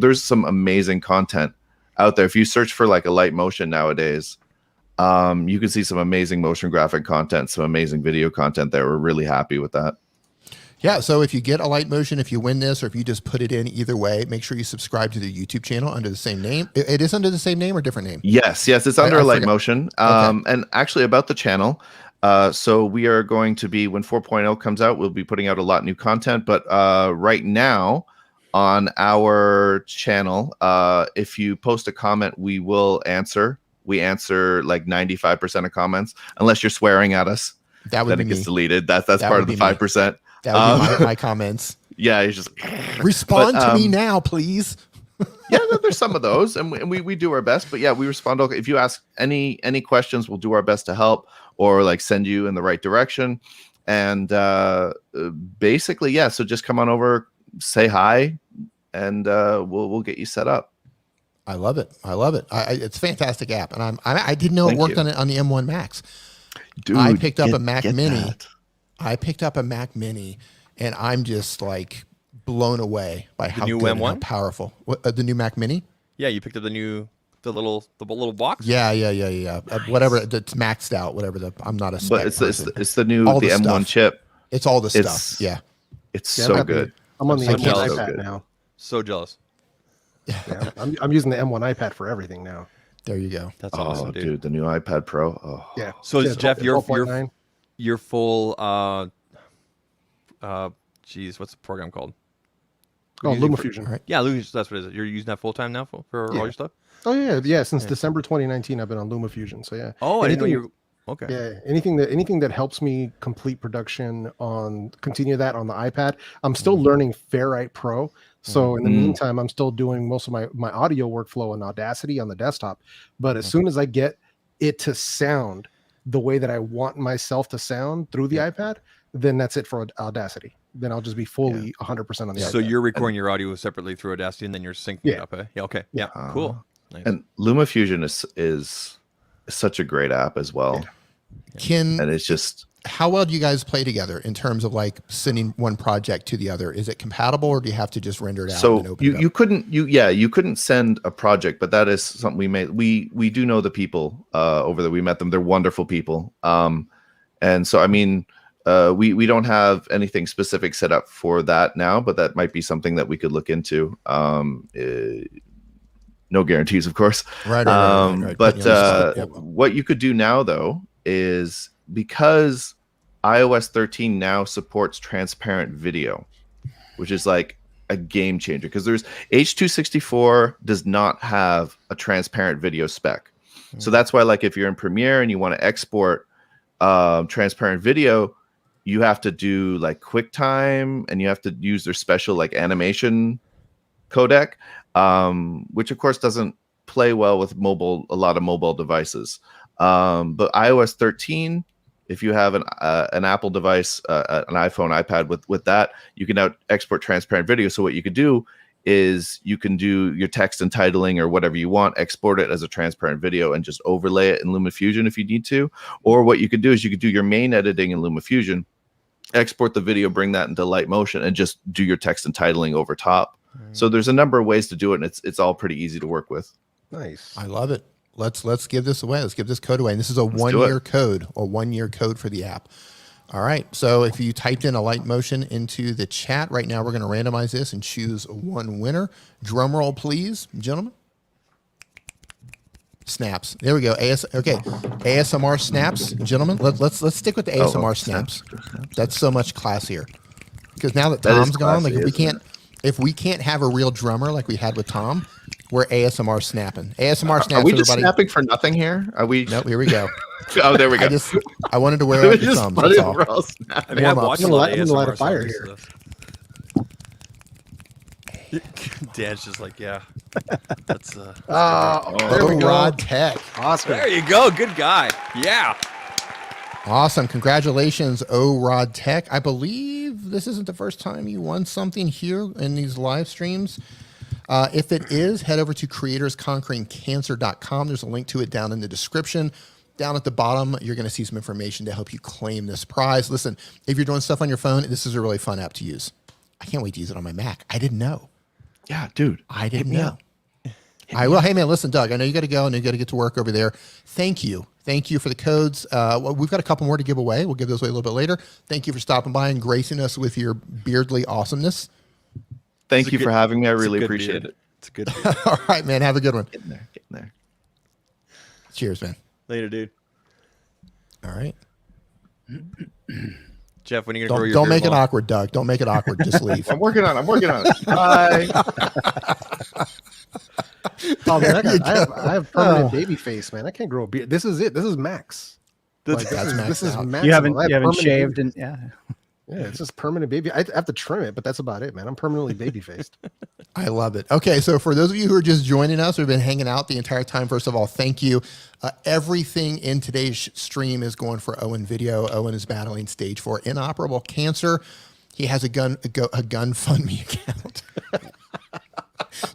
[SPEAKER 7] there's some amazing content out there. If you search for like Alight Motion nowadays, you can see some amazing motion graphic content, some amazing video content there. We're really happy with that.
[SPEAKER 1] Yeah, so if you get Alight Motion, if you win this, or if you just put it in, either way, make sure you subscribe to the YouTube channel under the same name. It is under the same name or different name?
[SPEAKER 7] Yes, it's under Alight Motion. And actually about the channel, so we are going to be, when 4.0 comes out, we'll be putting out a lot of new content. But right now on our channel, if you post a comment, we will answer. We answer like 95% of comments, unless you're swearing at us.
[SPEAKER 1] That would
[SPEAKER 7] then
[SPEAKER 1] be
[SPEAKER 7] it gets
[SPEAKER 1] me.
[SPEAKER 7] deleted. That's part of the 5%.
[SPEAKER 1] That would be my comments.
[SPEAKER 7] Yeah, you just
[SPEAKER 1] respond to me now, please.
[SPEAKER 7] Yeah, there's some of those, and we do our best. But yeah, we respond. Okay, if you ask any questions, we'll do our best to help or like send you in the right direction. And basically, yeah. So just come on over, say hi, and we'll get you set up.
[SPEAKER 1] I love it. It's a fantastic app, and I didn't know it worked on the M1 Max.
[SPEAKER 7] Dude,
[SPEAKER 1] I picked up a Mac Mini.
[SPEAKER 7] That.
[SPEAKER 1] I picked up a Mac Mini, and I'm just like blown away by how
[SPEAKER 8] new
[SPEAKER 1] good and
[SPEAKER 8] M1?
[SPEAKER 1] how powerful. The new Mac Mini?
[SPEAKER 8] Yeah, you picked up the little box.
[SPEAKER 1] Yeah. Whatever, it's maxed out. Whatever I'm not a spec
[SPEAKER 7] But it's
[SPEAKER 1] person.
[SPEAKER 7] the new
[SPEAKER 1] All
[SPEAKER 7] the
[SPEAKER 1] the
[SPEAKER 7] M1
[SPEAKER 1] stuff.
[SPEAKER 7] chip.
[SPEAKER 1] It's all the stuff. Yeah.
[SPEAKER 7] It's so good.
[SPEAKER 9] I'm on the
[SPEAKER 8] So
[SPEAKER 9] M1
[SPEAKER 8] jealous.
[SPEAKER 9] iPad now.
[SPEAKER 8] So jealous.
[SPEAKER 9] Yeah, I'm using the M1 iPad for everything now.
[SPEAKER 1] There you go.
[SPEAKER 8] That's awesome, dude.
[SPEAKER 7] The new iPad Pro. Oh.
[SPEAKER 9] Yeah.
[SPEAKER 8] So
[SPEAKER 9] Yeah,
[SPEAKER 8] Jeff, your
[SPEAKER 9] 12.9.
[SPEAKER 8] full what's the program called?
[SPEAKER 9] Oh,
[SPEAKER 8] Using
[SPEAKER 9] LumaFusion.
[SPEAKER 1] All right.
[SPEAKER 8] Yeah, LumaFusion. That's what it is. You're using that full time now for all your stuff.
[SPEAKER 9] Oh yeah. Since December 2019, I've been on LumaFusion. So yeah.
[SPEAKER 8] Oh, I didn't know you. Okay.
[SPEAKER 9] Yeah, anything that helps me complete production continue that on the iPad. I'm still learning Ferrite Pro. So in the meantime, I'm still doing most of my audio workflow in Audacity on the desktop. But as soon as I get it to sound the way that I want myself to sound through the iPad, then that's it for Audacity. Then I'll just be fully 100% on the
[SPEAKER 8] So
[SPEAKER 9] iPad.
[SPEAKER 8] you're recording your audio separately through Audacity, and then you're syncing it up. Yeah. Okay. Yeah. Cool. Nice.
[SPEAKER 7] And LumaFusion is such a great app as well.
[SPEAKER 1] And
[SPEAKER 7] it's just,
[SPEAKER 1] how well do you guys play together in terms of like sending one project to the other? Is it compatible, or do you have to just render it out?
[SPEAKER 7] So
[SPEAKER 1] and open it up?
[SPEAKER 7] you couldn't send a project, but that is something we made. We do know the people over there. We met them. They're wonderful people. And so I mean, we don't have anything specific set up for that now, but that might be something that we could look into. No guarantees, of course.
[SPEAKER 1] Right.
[SPEAKER 7] But what you could do now, though, is because iOS 13 now supports transparent video, which is like a game changer, because there's H.264 does not have a transparent video spec. So that's why, like, if you're in Premiere and you want to export transparent video, you have to do like QuickTime, and you have to use their special like animation codec, which of course doesn't play well with a lot of mobile devices. But iOS 13, if you have an Apple device, an iPhone, iPad with that, you can now export transparent video. So what you could do is you can do your text and titling or whatever you want, export it as a transparent video, and just overlay it in LumaFusion if you need to. Or what you could do is you could do your main editing in LumaFusion, export the video, bring that into Alight Motion, and just do your text and titling over top. So there's a number of ways to do it, and it's all pretty easy to work with.
[SPEAKER 9] Nice.
[SPEAKER 1] I love it. Let's give this away. Let's give this code away. And this is a 1 year code, or 1 year code for the app. All right. So if you typed in Alight Motion into the chat right now, we're going to randomize this and choose one winner. Drum roll, please, gentlemen. Snaps. There we go. ASMR snaps, gentlemen. Let's stick with the ASMR snaps. That's so much classier. Because now that Tom's gone, like if we can't have a real drummer like we had with Tom, we're ASMR snapping. ASMR snaps.
[SPEAKER 7] Are we just snapping for nothing here? Are we?
[SPEAKER 1] Nope. Here we go.
[SPEAKER 7] Oh, there we go.
[SPEAKER 1] I wanted to wear out your thumbs. That's all.
[SPEAKER 8] I mean, I've watched a lot of
[SPEAKER 9] light a
[SPEAKER 8] ASMR
[SPEAKER 9] fire
[SPEAKER 8] songs,
[SPEAKER 9] here.
[SPEAKER 8] Dad's just like, yeah. That's
[SPEAKER 1] Rod Tech.
[SPEAKER 9] Awesome.
[SPEAKER 8] There you go. Good guy. Yeah.
[SPEAKER 1] Awesome. Congratulations, Rod Tech. I believe this isn't the first time you won something here in these live streams. If it is, head over to creatorsconqueringcancer.com. There's a link to it down in the description. Down at the bottom, you're going to see some information to help you claim this prize. Listen, if you're doing stuff on your phone, this is a really fun app to use. I can't wait to use it on my Mac. I didn't know.
[SPEAKER 7] Yeah, dude.
[SPEAKER 1] I didn't know. I will. Hey, man, listen, Doug, I know you got to go and you got to get to work over there. Thank you. Thank you for the codes. We've got a couple more to give away. We'll give those away a little bit later. Thank you for stopping by and gracing us with your beardly awesomeness.
[SPEAKER 7] Thank you for having me. I really appreciate it.
[SPEAKER 8] It's a good.
[SPEAKER 1] All right, man. Have a good one.
[SPEAKER 7] Getting there.
[SPEAKER 1] Cheers, man.
[SPEAKER 8] Later, dude.
[SPEAKER 1] All right.
[SPEAKER 8] Jeff, when are you going to grow your
[SPEAKER 1] Don't
[SPEAKER 8] beard
[SPEAKER 1] make it
[SPEAKER 8] long?
[SPEAKER 1] awkward, Doug. Don't make it awkward. Just leave.
[SPEAKER 7] I'm working on it. Bye.
[SPEAKER 9] Oh, man, I have permanent baby face, man. I can't grow a beard. This is it. This is max.
[SPEAKER 1] That's
[SPEAKER 9] This is max.
[SPEAKER 5] You haven't shaved, and yeah.
[SPEAKER 9] Yeah, it's just permanent baby. I have to trim it, but that's about it, man. I'm permanently baby faced.
[SPEAKER 1] I love it. Okay, so for those of you who are just joining us, who've been hanging out the entire time, first of all, thank you. Everything in today's stream is going for Owen Video. Owen is battling stage 4 inoperable cancer. He has a GoFundMe account.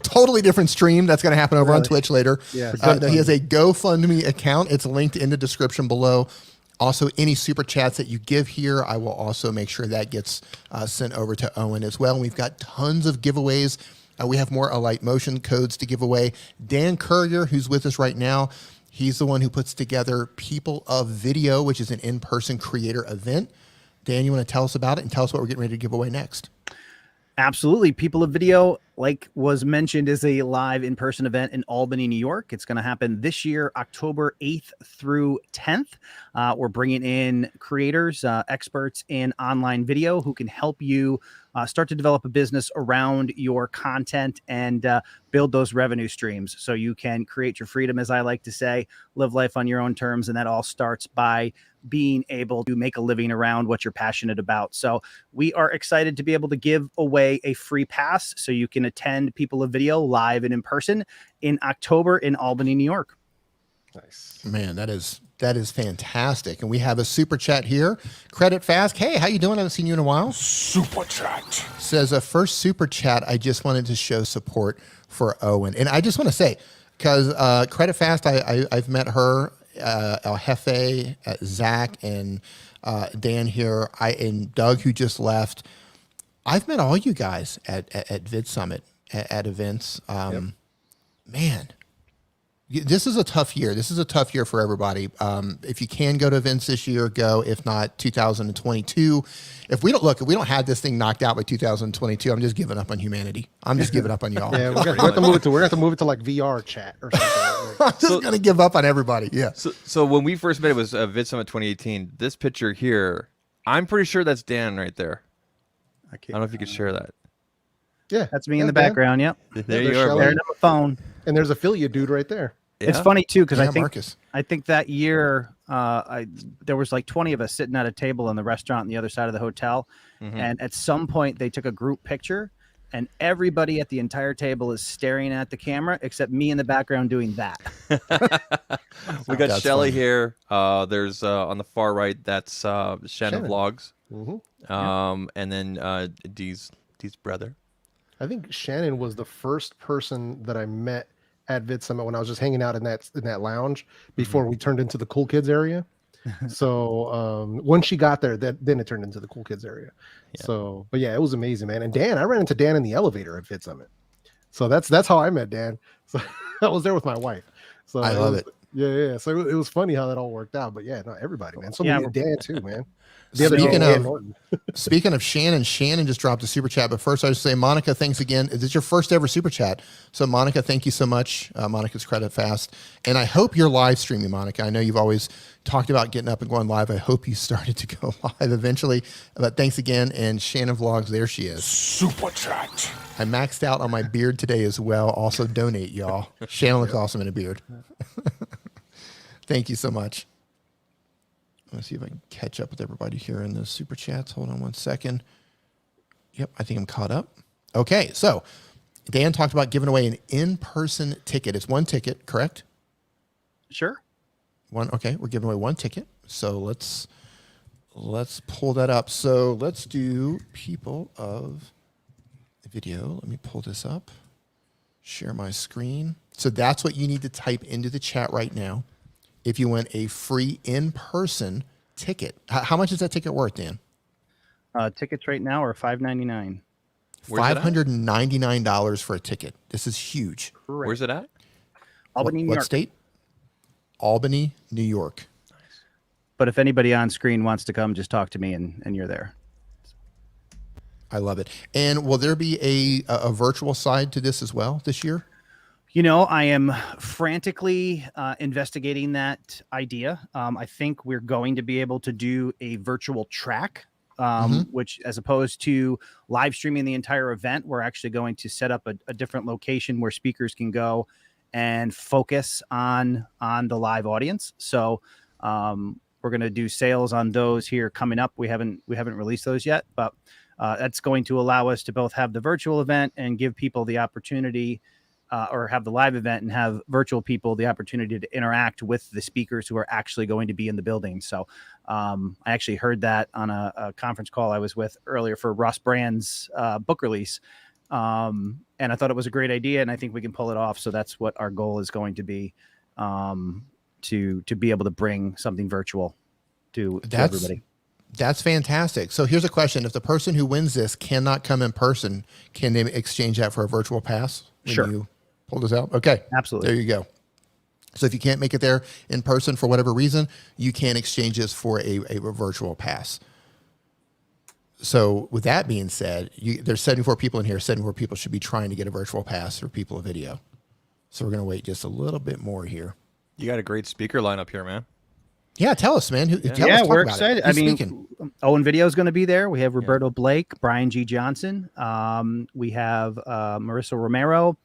[SPEAKER 1] Totally different stream. That's going to happen over on Twitch later.
[SPEAKER 9] Yeah,
[SPEAKER 1] he has a GoFundMe account. It's linked in the description below. Also, any super chats that you give here, I will also make sure that gets sent over to Owen as well. And we've got tons of giveaways. We have more Alight Motion codes to give away. Dan Currier, who's with us right now, he's the one who puts together People of Video, which is an in-person creator event. Dan, you want to tell us about it and tell us what we're getting ready to give away next?
[SPEAKER 5] Absolutely. People of Video, like was mentioned, is a live in-person event in Albany, New York. It's going to happen this year, October 8th through 10th. We're bringing in creators, experts in online video who can help you start to develop a business around your content and build those revenue streams so you can create your freedom, as I like to say, live life on your own terms. And that all starts by being able to make a living around what you're passionate about. So we are excited to be able to give away a free pass so you can attend People of Video live and in person in October in Albany, New York.
[SPEAKER 9] Nice.
[SPEAKER 1] Man, that is fantastic. And we have a super chat here. Credit Fast. Hey, how you doing? I haven't seen you in a while.
[SPEAKER 3] Super chat.
[SPEAKER 1] Says a first super chat. I just wanted to show support for Owen, and I just want to say, because Credit Fast, I've met her, El Jefe, Zach, and Dan here, and Doug, who just left. I've met all you guys at Vid Summit at events. Man. This is a tough year. This is a tough year for everybody. If you can go to events this year, go. If not, 2022. If we don't have this thing knocked out by 2022, I'm just giving up on humanity. I'm just giving up on y'all.
[SPEAKER 9] Yeah, we're gonna have to move it to like VR chat or something.
[SPEAKER 1] I'm just gonna give up on everybody. Yeah.
[SPEAKER 8] So when we first met, it was Vid Summit 2018. This picture here, I'm pretty sure that's Dan right there. I don't know if you could share that.
[SPEAKER 9] Yeah,
[SPEAKER 5] That's me in the background. Yep.
[SPEAKER 8] There you
[SPEAKER 9] there's
[SPEAKER 8] are.
[SPEAKER 9] Shelley.
[SPEAKER 8] buddy.
[SPEAKER 5] There's my phone.
[SPEAKER 9] and there's affiliate dude right there.
[SPEAKER 5] It's
[SPEAKER 8] Yeah.
[SPEAKER 5] funny too because
[SPEAKER 1] Yeah,
[SPEAKER 5] I think
[SPEAKER 1] Marcus.
[SPEAKER 5] that year there was like 20 of us sitting at a table in the restaurant on the other side of the hotel, and at some point they took a group picture, and everybody at the entire table is staring at the camera except me in the background doing that.
[SPEAKER 8] We got
[SPEAKER 1] That's
[SPEAKER 8] Shelly
[SPEAKER 1] funny.
[SPEAKER 8] here. There's on the far right. That's Shannon
[SPEAKER 9] Shannon.
[SPEAKER 8] Vlogs.
[SPEAKER 9] Mm-hmm.
[SPEAKER 8] And then Dee's brother.
[SPEAKER 9] I think Shannon was the first person that I met at Vid Summit when I was just hanging out in that lounge before we turned into the cool kids area. So once she got there, then it turned into the cool kids area.
[SPEAKER 8] Yeah.
[SPEAKER 9] So, but yeah, it was amazing, man. And Dan, I ran into Dan in the elevator at Vid Summit. So that's how I met Dan. So I was there with my wife. So
[SPEAKER 1] I love it.
[SPEAKER 9] Yeah. So it was funny how that all worked out. But yeah, no, everybody, man. So
[SPEAKER 5] Yeah,
[SPEAKER 9] many Dan too, man.
[SPEAKER 1] Speaking
[SPEAKER 9] Dan
[SPEAKER 1] of-
[SPEAKER 9] Norton.
[SPEAKER 1] Speaking of Shannon just dropped a super chat. But first, I just say, Monica, thanks again. This is your first ever super chat. So, Monica, thank you so much. Monica's Credit Fast. And I hope you're live streaming, Monica. I know you've always talked about getting up and going live. I hope you started to go live eventually. But thanks again. And Shannon Vlogs, there she is.
[SPEAKER 3] Super chat.
[SPEAKER 1] I maxed out on my beard today as well. Also, donate, y'all. Shannon looks awesome in a beard. Thank you so much. Let's see if I can catch up with everybody here in the super chats. Hold on one second. Yep, I think I'm caught up. Okay, so Dan talked about giving away an in-person ticket. It's one ticket, correct?
[SPEAKER 5] Sure.
[SPEAKER 1] One. Okay, we're giving away one ticket. So let's pull that up. So let's do people of video. Let me pull this up. Share my screen. So that's what you need to type into the chat right now if you want a free in-person ticket. How much is that ticket worth, Dan?
[SPEAKER 5] Tickets right now are $5.99.
[SPEAKER 8] Where's it at?
[SPEAKER 1] $599 for a ticket. This is huge.
[SPEAKER 8] Where's it at?
[SPEAKER 5] Albany, New
[SPEAKER 1] What
[SPEAKER 5] York.
[SPEAKER 1] state? Albany, New York.
[SPEAKER 5] But if anybody on screen wants to come, just talk to me and you're there.
[SPEAKER 1] I love it. And will there be a virtual side to this as well this year?
[SPEAKER 5] You know, I am frantically investigating that idea. I think we're going to be able to do a virtual track, which, as opposed to live streaming the entire event, we're actually going to set up a different location where speakers can go and focus on the live audience. So we're going to do sales on those here coming up. We haven't released those yet, but that's going to allow us to both have the virtual event and give people the opportunity. Or have the live event and have virtual people the opportunity to interact with the speakers who are actually going to be in the building. So I actually heard that on a conference call I was with earlier for Ross Brand's book release. And I thought it was a great idea, and I think we can pull it off. So that's what our goal is going to be, to be able to bring something virtual to everybody.
[SPEAKER 1] That's fantastic. So here's a question. If the person who wins this cannot come in person, can they exchange that for a virtual pass? When
[SPEAKER 5] Sure.
[SPEAKER 1] you pull this out? Okay.
[SPEAKER 5] Absolutely.
[SPEAKER 1] There you go. So if you can't make it there in person for whatever reason, you can exchange this for a virtual pass. So with that being said, there's 74 people in here. 74 people should be trying to get a virtual pass for people of video. So we're going to wait just a little bit more here.
[SPEAKER 8] You got a great speaker lineup here, man.
[SPEAKER 1] Yeah, tell us, man. Tell us,
[SPEAKER 5] Yeah,
[SPEAKER 1] talk
[SPEAKER 5] we're
[SPEAKER 1] about it.
[SPEAKER 5] excited.
[SPEAKER 1] Who's
[SPEAKER 5] I mean,
[SPEAKER 1] speaking?
[SPEAKER 5] Owen Video is going to be there. We have Roberto Blake, Brian G. Johnson. We have Marissa Romero,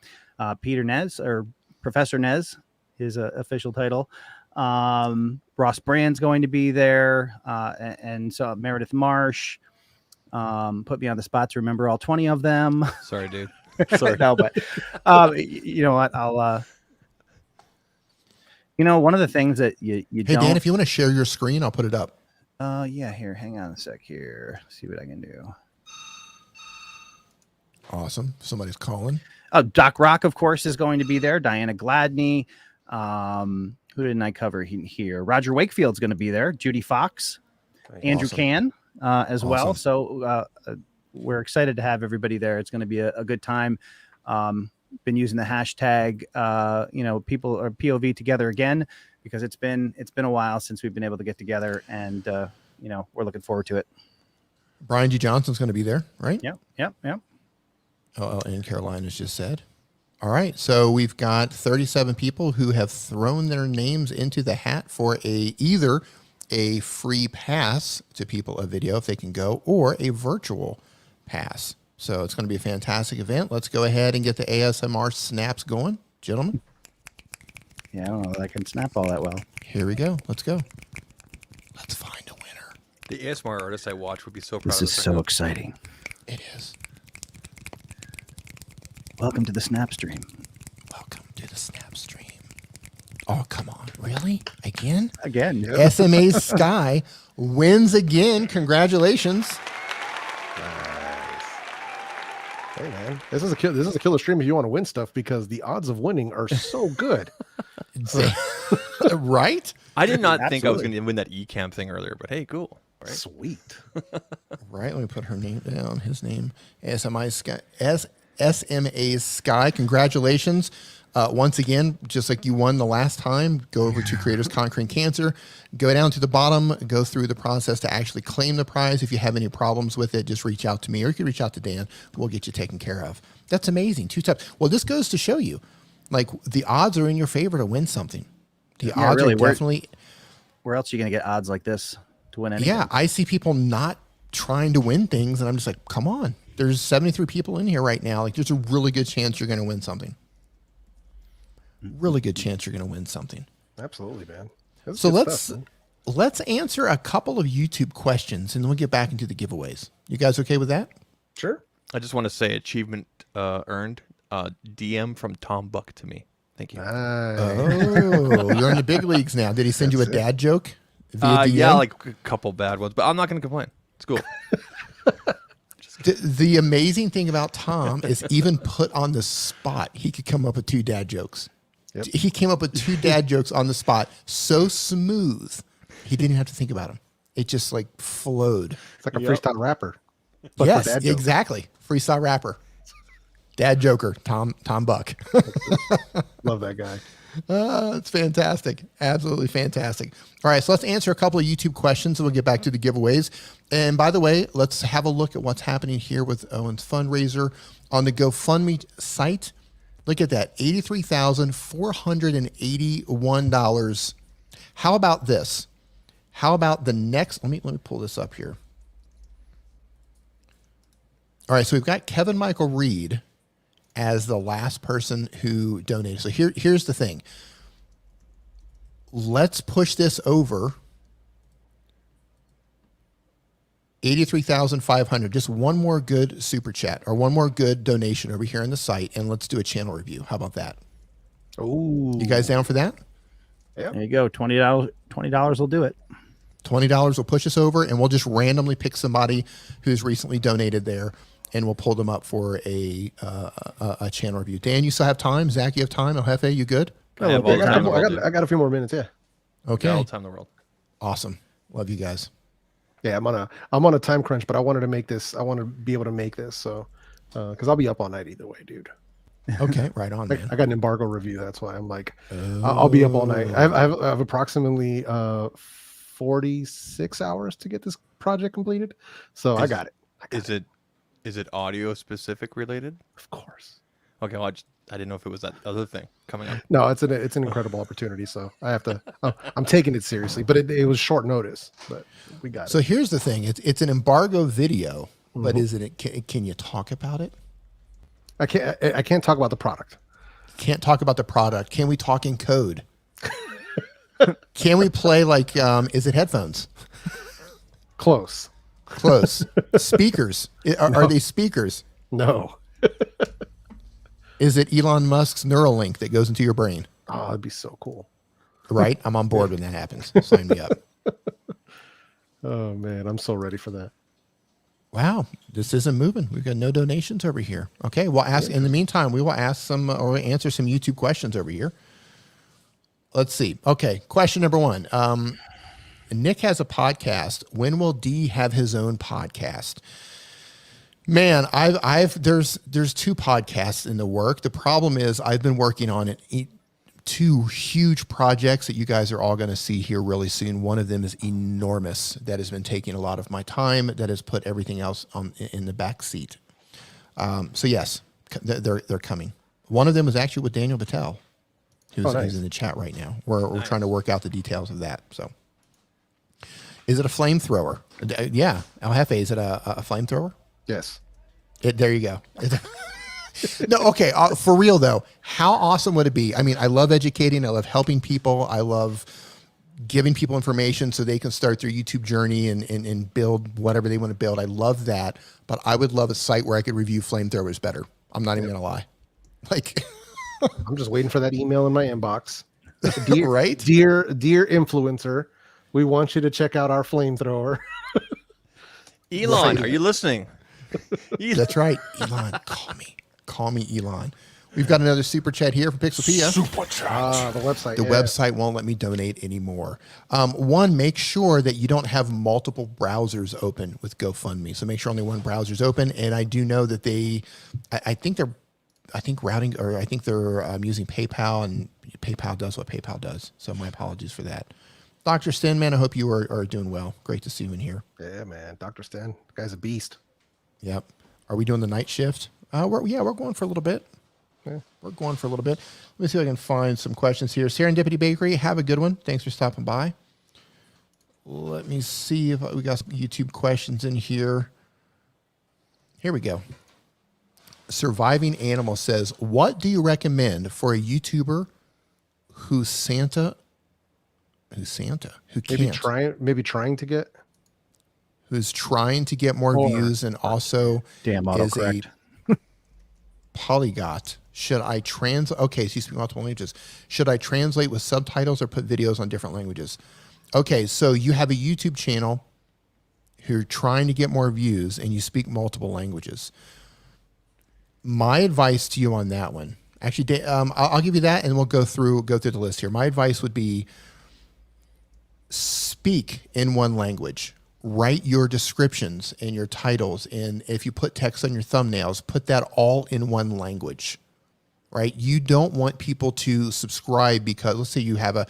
[SPEAKER 5] Peter Nez, or Professor Nez, his official title. Ross Brand's going to be there, and so Meredith Marsh. Put me on the spot to remember all 20 of them.
[SPEAKER 8] Sorry, dude.
[SPEAKER 5] Sorry. No, but you know what? I'll One of the things that you
[SPEAKER 1] Hey,
[SPEAKER 5] don't.
[SPEAKER 1] Dan, if you want to share your screen, I'll put it up.
[SPEAKER 5] Yeah, here, hang on a sec here. See what I can do.
[SPEAKER 1] Awesome. Somebody's calling.
[SPEAKER 5] Oh, Doc Rock, of course, is going to be there. Diana Gladney. Who didn't I cover here? Roger Wakefield's going to be there. Judy Fox, Andrew
[SPEAKER 1] Awesome.
[SPEAKER 5] Can as well.
[SPEAKER 1] Awesome.
[SPEAKER 5] So we're excited to have everybody there. It's going to be a good time. Been using the hashtag, people are POV together again, because it's been a while since we've been able to get together, and we're looking forward to it.
[SPEAKER 1] Brian G. Johnson's going to be there, right?
[SPEAKER 5] Yep.
[SPEAKER 1] Oh, and Carolina's just said. All right, so we've got 37 people who have thrown their names into the hat for either a free pass to People of Video if they can go, or a virtual pass. So it's going to be a fantastic event. Let's go ahead and get the ASMR snaps going, gentlemen.
[SPEAKER 5] Yeah, I don't know that I can snap all that well.
[SPEAKER 1] Here we go. Let's go. Let's find a winner.
[SPEAKER 8] The ASMR artist I watch would be so proud
[SPEAKER 5] This
[SPEAKER 8] of
[SPEAKER 5] is so exciting.
[SPEAKER 1] It is.
[SPEAKER 5] Welcome to the snap stream.
[SPEAKER 1] Welcome to the snap stream. Oh, come on. Really? Again?
[SPEAKER 5] Again.
[SPEAKER 1] SMA Sky wins again. Congratulations.
[SPEAKER 9] Hey man, this is a killer stream if you want to win stuff, because the odds of winning are so good.
[SPEAKER 1] Right?
[SPEAKER 8] I did not think I was
[SPEAKER 5] Absolutely.
[SPEAKER 8] going to win that Ecamm thing earlier, but hey, cool. Right?
[SPEAKER 9] Sweet.
[SPEAKER 1] Right. Let me put her name down. His name, SMA Sky. Congratulations. Once again, just like you won the last time, go over to Creators Conquering Cancer, go down to the bottom, go through the process to actually claim the prize. If you have any problems with it, just reach out to me, or you can reach out to Dan. We'll get you taken care of. That's amazing. 2 times. Well, this goes to show you, like, the odds are in your favor to win something. The odds
[SPEAKER 5] really,
[SPEAKER 1] are definitely.
[SPEAKER 5] Where else are you going to get odds like this to win anything?
[SPEAKER 1] Yeah, I see people not trying to win things, and I'm just like, come on. There's 73 people in here right now. Like, there's a really good chance you're going to win something. Really good chance you're going to win something.
[SPEAKER 9] Absolutely, man. That's
[SPEAKER 1] So
[SPEAKER 9] good
[SPEAKER 1] let's
[SPEAKER 9] stuff, man.
[SPEAKER 1] let's answer a couple of YouTube questions, and then we'll get back into the giveaways. You guys okay with that?
[SPEAKER 9] Sure.
[SPEAKER 8] I just want to say achievement earned. DM from Tom Buck to me. Thank you.
[SPEAKER 9] Nice.
[SPEAKER 1] Oh, you're in the big leagues now. Did he send you a dad joke? Via DM?
[SPEAKER 8] Yeah, like a couple bad ones, but I'm not going to complain. It's cool.
[SPEAKER 1] The amazing thing about Tom is, even put on the spot, he could come up with 2 dad jokes.
[SPEAKER 9] Yep.
[SPEAKER 1] He came up with 2 dad jokes on the spot, so smooth. He didn't have to think about them. It just like flowed.
[SPEAKER 9] It's like a freestyle rapper. But for
[SPEAKER 1] Yes,
[SPEAKER 9] dad jokes.
[SPEAKER 1] exactly. Freestyle rapper. Dad joker, Tom Buck.
[SPEAKER 9] Love that guy.
[SPEAKER 1] It's fantastic. Absolutely fantastic. All right, so let's answer a couple of YouTube questions, and we'll get back to the giveaways. And by the way, let's have a look at what's happening here with Owen's fundraiser on the GoFundMe site. Look at that, $83,481. How about this? How about the next? Let me pull this up here. All right, so we've got Kevin Michael Reed as the last person who donated. So here's the thing. Let's push this over 83,500. Just one more good super chat, or one more good donation over here on the site, and let's do a channel review. How about that?
[SPEAKER 9] Oh,
[SPEAKER 1] You guys down for that?
[SPEAKER 5] There you go. $20 will do it.
[SPEAKER 1] $20 will push us over, and we'll just randomly pick somebody who's recently donated there, and we'll pull them up for a channel review. Dan, you still have time? Zach, you have time? El Jefe, you good?
[SPEAKER 8] I have all the time in the world, dude.
[SPEAKER 9] I got a few more minutes. Yeah.
[SPEAKER 1] Okay.
[SPEAKER 8] All the time in the world.
[SPEAKER 1] Awesome. Love you guys.
[SPEAKER 9] Yeah, I'm on a time crunch, but I wanted to make this. I want to be able to make this, so because I'll be up all night either way, dude.
[SPEAKER 1] Okay, right on, man.
[SPEAKER 9] I got an embargo review. That's why I'm like, I'll be up all night. I have approximately 46 hours to get this project completed, so I got it.
[SPEAKER 8] Is it audio specific related?
[SPEAKER 9] Of course.
[SPEAKER 8] Okay, well, I didn't know if it was that other thing coming up.
[SPEAKER 9] No, it's an incredible opportunity. So I have to. I'm taking it seriously, but it was short notice. But we got
[SPEAKER 1] So
[SPEAKER 9] it.
[SPEAKER 1] here's the thing. It's an embargo video, but is it? Can you talk about it?
[SPEAKER 9] I can't talk about the product.
[SPEAKER 1] Can't talk about the product. Can we talk in code? Can we play like? Is it headphones?
[SPEAKER 9] Close.
[SPEAKER 1] Close. Speakers. Are they speakers?
[SPEAKER 9] No.
[SPEAKER 1] Is it Elon Musk's Neuralink that goes into your brain?
[SPEAKER 9] Oh, that'd be so cool.
[SPEAKER 1] Right? I'm on board when that happens. Sign me up.
[SPEAKER 9] Oh man, I'm so ready for that.
[SPEAKER 1] Wow, this isn't moving. We've got no donations over here. Okay, we'll ask. In the meantime, we will ask some or answer some YouTube questions over here. Let's see. Okay, question number 1. Nick has a podcast. When will D have his own podcast? Man, there's 2 podcasts in the work. The problem is I've been working on it. 2 huge projects that you guys are all going to see here really soon. One of them is enormous. That has been taking a lot of my time. That has put everything else in the back seat. So yes, they're coming. One of them is actually with Daniel Battelle, who's in the chat right now. We're trying to work out the details of that. So, is it a flamethrower? Yeah, El Jefe, is it a flamethrower?
[SPEAKER 9] Yes.
[SPEAKER 1] There you go. No, okay. For real though, how awesome would it be? I mean, I love educating. I love helping people. I love giving people information so they can start their YouTube journey and build whatever they want to build. I love that, but I would love a site where I could review flamethrowers better. I'm not even going to lie. Like,
[SPEAKER 9] I'm just waiting for that email in my inbox. Dear,
[SPEAKER 1] right?
[SPEAKER 9] Dear influencer, we want you to check out our flamethrower.
[SPEAKER 8] Elon, are you listening?
[SPEAKER 1] That's right. Elon, call me Elon. We've got another super chat here from Pixelpia.
[SPEAKER 3] Super chat.
[SPEAKER 9] The website.
[SPEAKER 1] The website won't let me donate anymore. One, make sure that you don't have multiple browsers open with GoFundMe. So make sure only one browser is open. And I do know that I think they're using PayPal, and PayPal does what PayPal does. So my apologies for that. Dr. Sten, man, I hope you are doing well. Great to see you in here.
[SPEAKER 9] Yeah, man. Dr. Sten, the guy's a beast.
[SPEAKER 1] Yep. Are we doing the night shift? We're going for a little bit.
[SPEAKER 9] Yeah.
[SPEAKER 1] We're going for a little bit. Let me see if I can find some questions here. Serendipity Bakery, have a good one. Thanks for stopping by. Let me see if we got some YouTube questions in here. Here we go. Surviving Animal says, what do you recommend for a YouTuber who's Santa? Who's trying to get more views and also is a polyglot. Should I translate? Okay, so you speak multiple languages. Should I translate with subtitles or put videos on different languages? Okay, so you have a YouTube channel. You're trying to get more views and you speak multiple languages. My advice to you on that one, actually, I'll give you that and we'll go through the list here. My advice would be speak in one language. Write your descriptions and your titles, and if you put text on your thumbnails, put that all in one language, right? You don't want people to subscribe because, let's say you have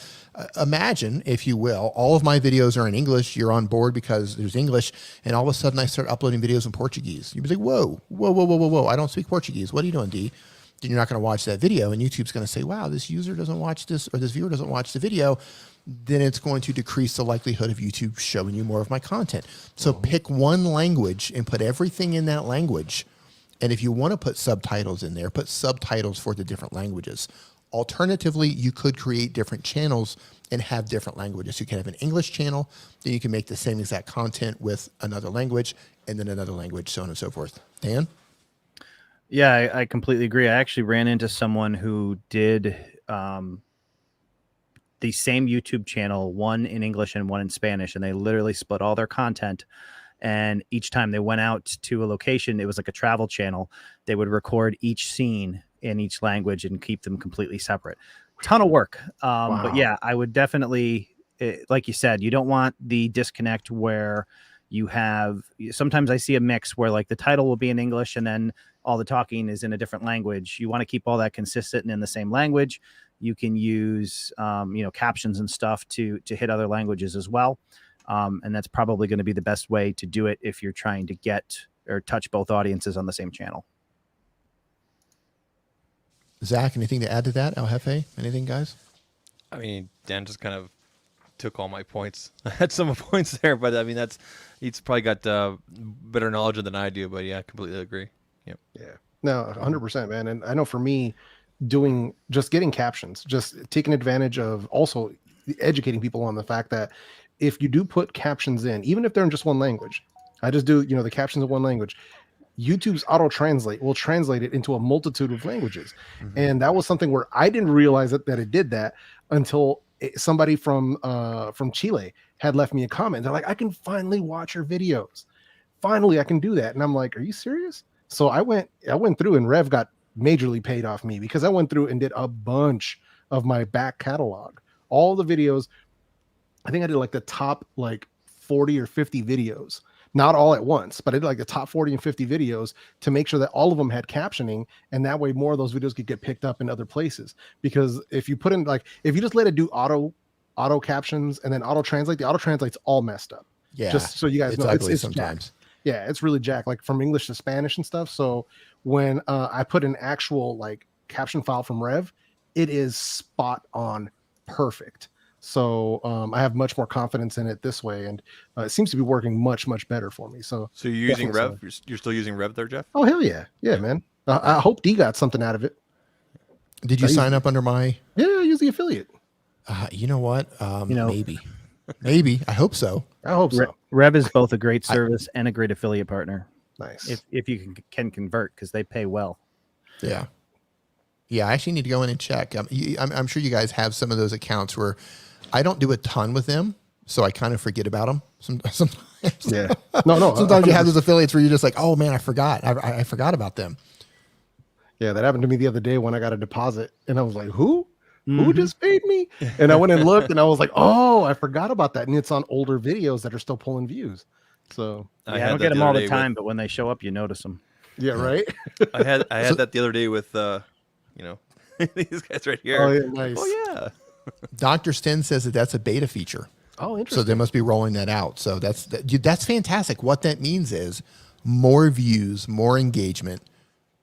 [SPEAKER 1] imagine, if you will, all of my videos are in English, you're on board because there's English, and all of a sudden I start uploading videos in Portuguese. You'd be like, whoa, I don't speak Portuguese. What are you doing, D? Then you're not going to watch that video, and YouTube's going to say, wow, this user doesn't watch this, or this viewer doesn't watch the video. Then it's going to decrease the likelihood of YouTube showing you more of my content. So pick one language and put everything in that language. And if you want to put subtitles in there, put subtitles for the different languages. Alternatively, you could create different channels and have different languages. You can have an English channel, then you can make the same exact content with another language, and then another language, so on and so forth. Dan?
[SPEAKER 5] Yeah, I completely agree. I actually ran into someone who did the same YouTube channel, one in English and one in Spanish, and they literally split all their content. And each time they went out to a location, it was like a travel channel. They would record each scene in each language and keep them completely separate. Ton of work.
[SPEAKER 9] Wow.
[SPEAKER 5] But yeah, I would definitely, like you said, you don't want the disconnect where you have, sometimes I see a mix where like the title will be in English and then all the talking is in a different language. You want to keep all that consistent and in the same language. You can use, captions and stuff to hit other languages as well. And that's probably going to be the best way to do it if you're trying to get or touch both audiences on the same channel.
[SPEAKER 1] Zach, anything to add to that? El Jefe, anything, guys?
[SPEAKER 8] I mean, Dan just kind of took all my points. I had some points there, but I mean, he's probably got better knowledge than I do. But yeah, I completely agree. Yep.
[SPEAKER 9] Yeah, no, 100%, man. And I know for me, getting captions, just taking advantage of also educating people on the fact that if you do put captions in, even if they're in just one language, I just do, the captions in one language, YouTube's auto translate will translate it into a multitude of languages. Mm-hmm. And that was something where I didn't realize that it did that until somebody from Chile had left me a comment. They're like, I can finally watch your videos. Finally, I can do that. And I'm like, are you serious? So I went through, and Rev got majorly paid off me because I went through and did a bunch of my back catalog, all the videos. I think I did like the top like 40 or 50 videos, not all at once, but I did like the top 40 and 50 videos to make sure that all of them had captioning, and that way more of those videos could get picked up in other places. Because if you put in like, if you just let it do auto captions and then auto translate, the auto translate's all messed up.
[SPEAKER 1] Yeah,
[SPEAKER 9] just so you guys know,
[SPEAKER 1] ugly
[SPEAKER 9] it's
[SPEAKER 1] sometimes.
[SPEAKER 9] jacked. Yeah, it's really jacked, like from English to Spanish and stuff. So when I put an actual like caption file from Rev, it is spot on perfect. So I have much more confidence in it this way, and it seems to be working much better for me. So
[SPEAKER 8] So you're using
[SPEAKER 9] definitely
[SPEAKER 8] Rev? You're still using Rev there, Jeff?
[SPEAKER 9] oh hell yeah, yeah, man. I hope D got something out of it.
[SPEAKER 1] Did you sign up under my?
[SPEAKER 9] Yeah, I use the affiliate.
[SPEAKER 1] You know what?
[SPEAKER 5] You know-
[SPEAKER 1] maybe. I hope so.
[SPEAKER 9] I hope so.
[SPEAKER 5] Rev is both a great service and a great affiliate partner.
[SPEAKER 9] Nice.
[SPEAKER 5] If you can convert, because they pay well.
[SPEAKER 1] Yeah. Yeah, I actually need to go in and check. I'm sure you guys have some of those accounts where I don't do a ton with them, so I kind of forget about them sometimes.
[SPEAKER 9] Yeah. No.
[SPEAKER 1] Sometimes you have those affiliates where you're just like, oh man, I forgot. I forgot about them.
[SPEAKER 9] Yeah, that happened to me the other day when I got a deposit, and I was like, who? Who just paid me? And I went and looked, and I was like, oh, I forgot about that. And it's on older videos that are still pulling views. So
[SPEAKER 5] I don't get them all the time, but when they show up, you notice them.
[SPEAKER 9] yeah, right.
[SPEAKER 8] I had that the other day with these guys right here.
[SPEAKER 9] Oh yeah, nice.
[SPEAKER 8] Oh yeah.
[SPEAKER 1] Dr. Sten says that that's a beta feature.
[SPEAKER 9] Oh,
[SPEAKER 1] So
[SPEAKER 9] interesting.
[SPEAKER 1] they must be rolling that out. So that's fantastic. What that means is more views, more engagement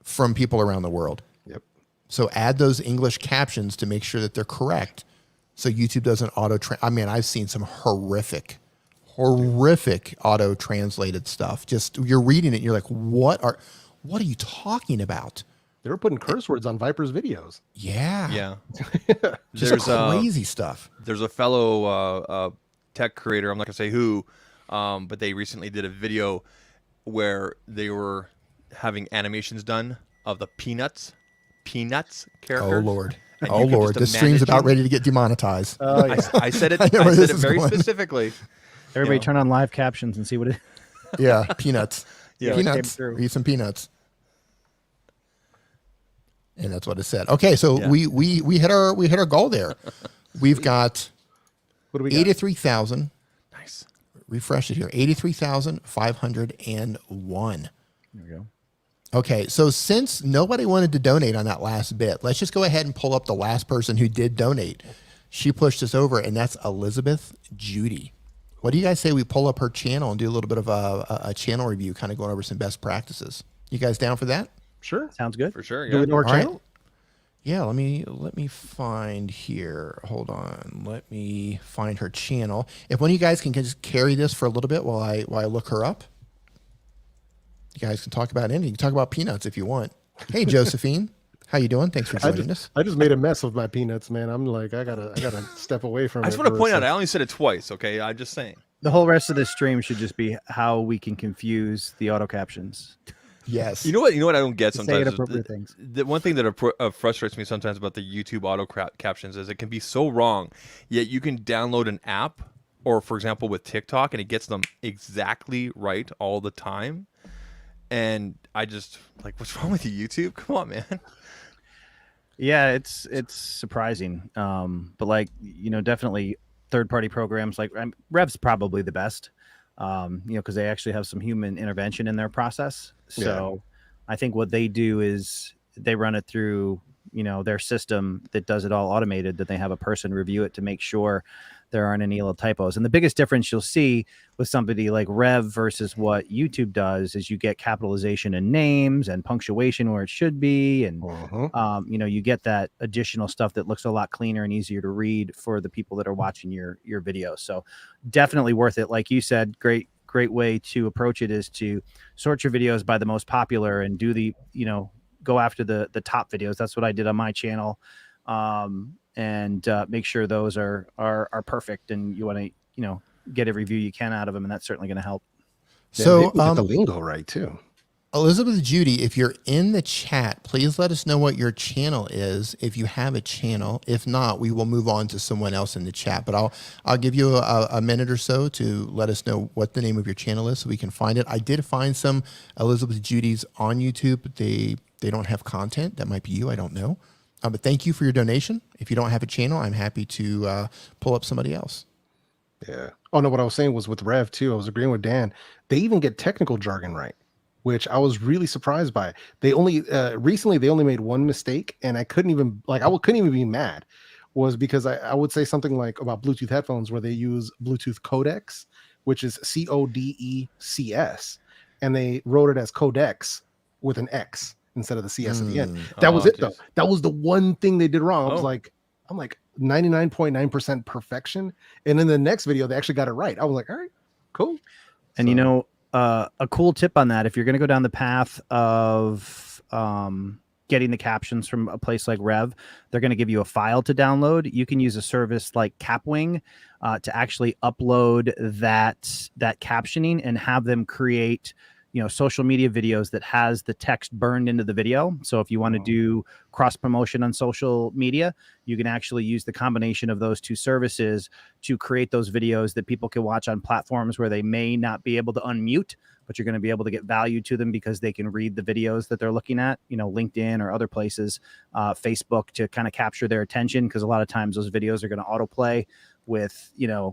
[SPEAKER 1] from people around the world.
[SPEAKER 9] Yep.
[SPEAKER 1] So add those English captions to make sure that they're correct. So YouTube doesn't I mean, I've seen some horrific auto translated stuff. Just you're reading it, and you're like, what are you talking about?
[SPEAKER 9] They were putting curse words on Viper's videos.
[SPEAKER 1] Yeah.
[SPEAKER 8] Yeah.
[SPEAKER 1] Just crazy stuff.
[SPEAKER 8] There's a fellow tech creator, I'm not gonna say who, but they recently did a video where they were having animations done of the Peanuts character.
[SPEAKER 1] Oh Lord.
[SPEAKER 8] And
[SPEAKER 1] Oh
[SPEAKER 8] you could
[SPEAKER 1] Lord.
[SPEAKER 8] just
[SPEAKER 1] This stream's
[SPEAKER 8] imagine-
[SPEAKER 1] about ready to get demonetized.
[SPEAKER 9] Oh yeah.
[SPEAKER 8] I said it.
[SPEAKER 1] I know
[SPEAKER 8] I
[SPEAKER 1] where
[SPEAKER 8] said
[SPEAKER 1] this
[SPEAKER 8] it
[SPEAKER 1] is
[SPEAKER 8] very
[SPEAKER 1] going.
[SPEAKER 8] specifically.
[SPEAKER 5] Everybody
[SPEAKER 8] know.
[SPEAKER 5] turn on live captions and see what it
[SPEAKER 1] Yeah. Peanuts.
[SPEAKER 8] Yeah.
[SPEAKER 1] Peanuts.
[SPEAKER 5] Came through.
[SPEAKER 1] Eat some peanuts. And that's what it said. Okay, so
[SPEAKER 8] Yeah.
[SPEAKER 1] we hit our goal there. We've got
[SPEAKER 9] What do we got?
[SPEAKER 1] 83,000.
[SPEAKER 8] Nice.
[SPEAKER 1] Refresh it here. 83,501.
[SPEAKER 5] There we go.
[SPEAKER 1] Okay, so since nobody wanted to donate on that last bit, let's just go ahead and pull up the last person who did donate. She pushed us over, and that's Elizabeth Judy. What do you guys say we pull up her channel and do a little bit of a channel review, kind of going over some best practices? You guys down for that?
[SPEAKER 9] Sure.
[SPEAKER 5] Sounds good.
[SPEAKER 8] For sure.
[SPEAKER 9] Do
[SPEAKER 8] Yeah.
[SPEAKER 9] we know our
[SPEAKER 1] All right.
[SPEAKER 9] channel?
[SPEAKER 1] Yeah, let me find here. Hold on. Let me find her channel. If one of you guys can just carry this for a little bit while I look her up. You guys can talk about anything. You can talk about peanuts if you want. Hey, Josephine. How you doing? Thanks for joining us.
[SPEAKER 9] I just made a mess of my peanuts, man. I'm like, I gotta step away from it.
[SPEAKER 8] I just want to
[SPEAKER 9] for a
[SPEAKER 8] point out,
[SPEAKER 9] sec.
[SPEAKER 8] I only said it twice. Okay, I'm just saying.
[SPEAKER 5] The whole rest of this stream should just be how we can confuse the auto captions.
[SPEAKER 1] Yes.
[SPEAKER 8] You know what? I don't get
[SPEAKER 5] Say
[SPEAKER 8] sometimes. is
[SPEAKER 5] inappropriate things.
[SPEAKER 8] The one thing that frustrates me sometimes about the YouTube auto captions is it can be so wrong. Yet you can download an app, or for example with TikTok, and it gets them exactly right all the time. And I just like, what's wrong with you, YouTube? Come on, man.
[SPEAKER 5] Yeah, it's surprising. But like, definitely third-party programs like Rev's probably the best. Because they actually have some human intervention in their process. So I think what they do is they run it through, their system that does it all automated, that they have a person review it to make sure there aren't any little typos. And the biggest difference you'll see with somebody like Rev versus what YouTube does is you get capitalization in names and punctuation where it should be. And, you get that additional stuff that looks a lot cleaner and easier to read for the people that are watching your videos. So definitely worth it. Like you said, great way to approach it is to sort your videos by the most popular and do the, go after the top videos. That's what I did on my channel. And make sure those are perfect, and you want to get every view you can out of them, and that's certainly going to help.
[SPEAKER 9] Yeah,
[SPEAKER 1] So
[SPEAKER 9] maybe get the lingo right too.
[SPEAKER 1] Elizabeth Judy, if you're in the chat, please let us know what your channel is. If you have a channel, if not, we will move on to someone else in the chat. But I'll give you a minute or so to let us know what the name of your channel is so we can find it. I did find some Elizabeth Judy's on YouTube, but they don't have content. That might be you. I don't know. But thank you for your donation. If you don't have a channel, I'm happy to pull up somebody else.
[SPEAKER 9] Yeah. Oh no, what I was saying was with Rev too. I was agreeing with Dan. They even get technical jargon right, which I was really surprised by. They only recently they only made one mistake, and I couldn't even be mad. Was because I would say something like about Bluetooth headphones where they use Bluetooth codecs, which is CODECS, and they wrote it as codecs with an X instead of the CS at the end. That was it though. That was the one thing they did wrong. I'm like 99.9% perfection. And in the next video, they actually got it right. I was like, all right, cool.
[SPEAKER 5] And you know, a cool tip on that, if you're going to go down the path of getting the captions from a place like Rev, they're going to give you a file to download. You can use a service like Capwing to actually upload that captioning and have them create, you know, social media videos that has the text burned into the video. So if you want to do cross promotion on social media, you can actually use the combination of those two services to create those videos that people can watch on platforms where they may not be able to unmute, but you're going to be able to get value to them because they can read the videos that they're looking at, you know, LinkedIn or other places, Facebook, to kind of capture their attention. Because a lot of times those videos are going to autoplay with, the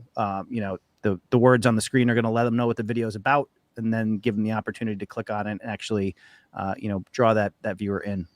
[SPEAKER 5] words on the screen are going to let them know what the video is about, and then give them the opportunity to click on it and actually, draw that viewer in.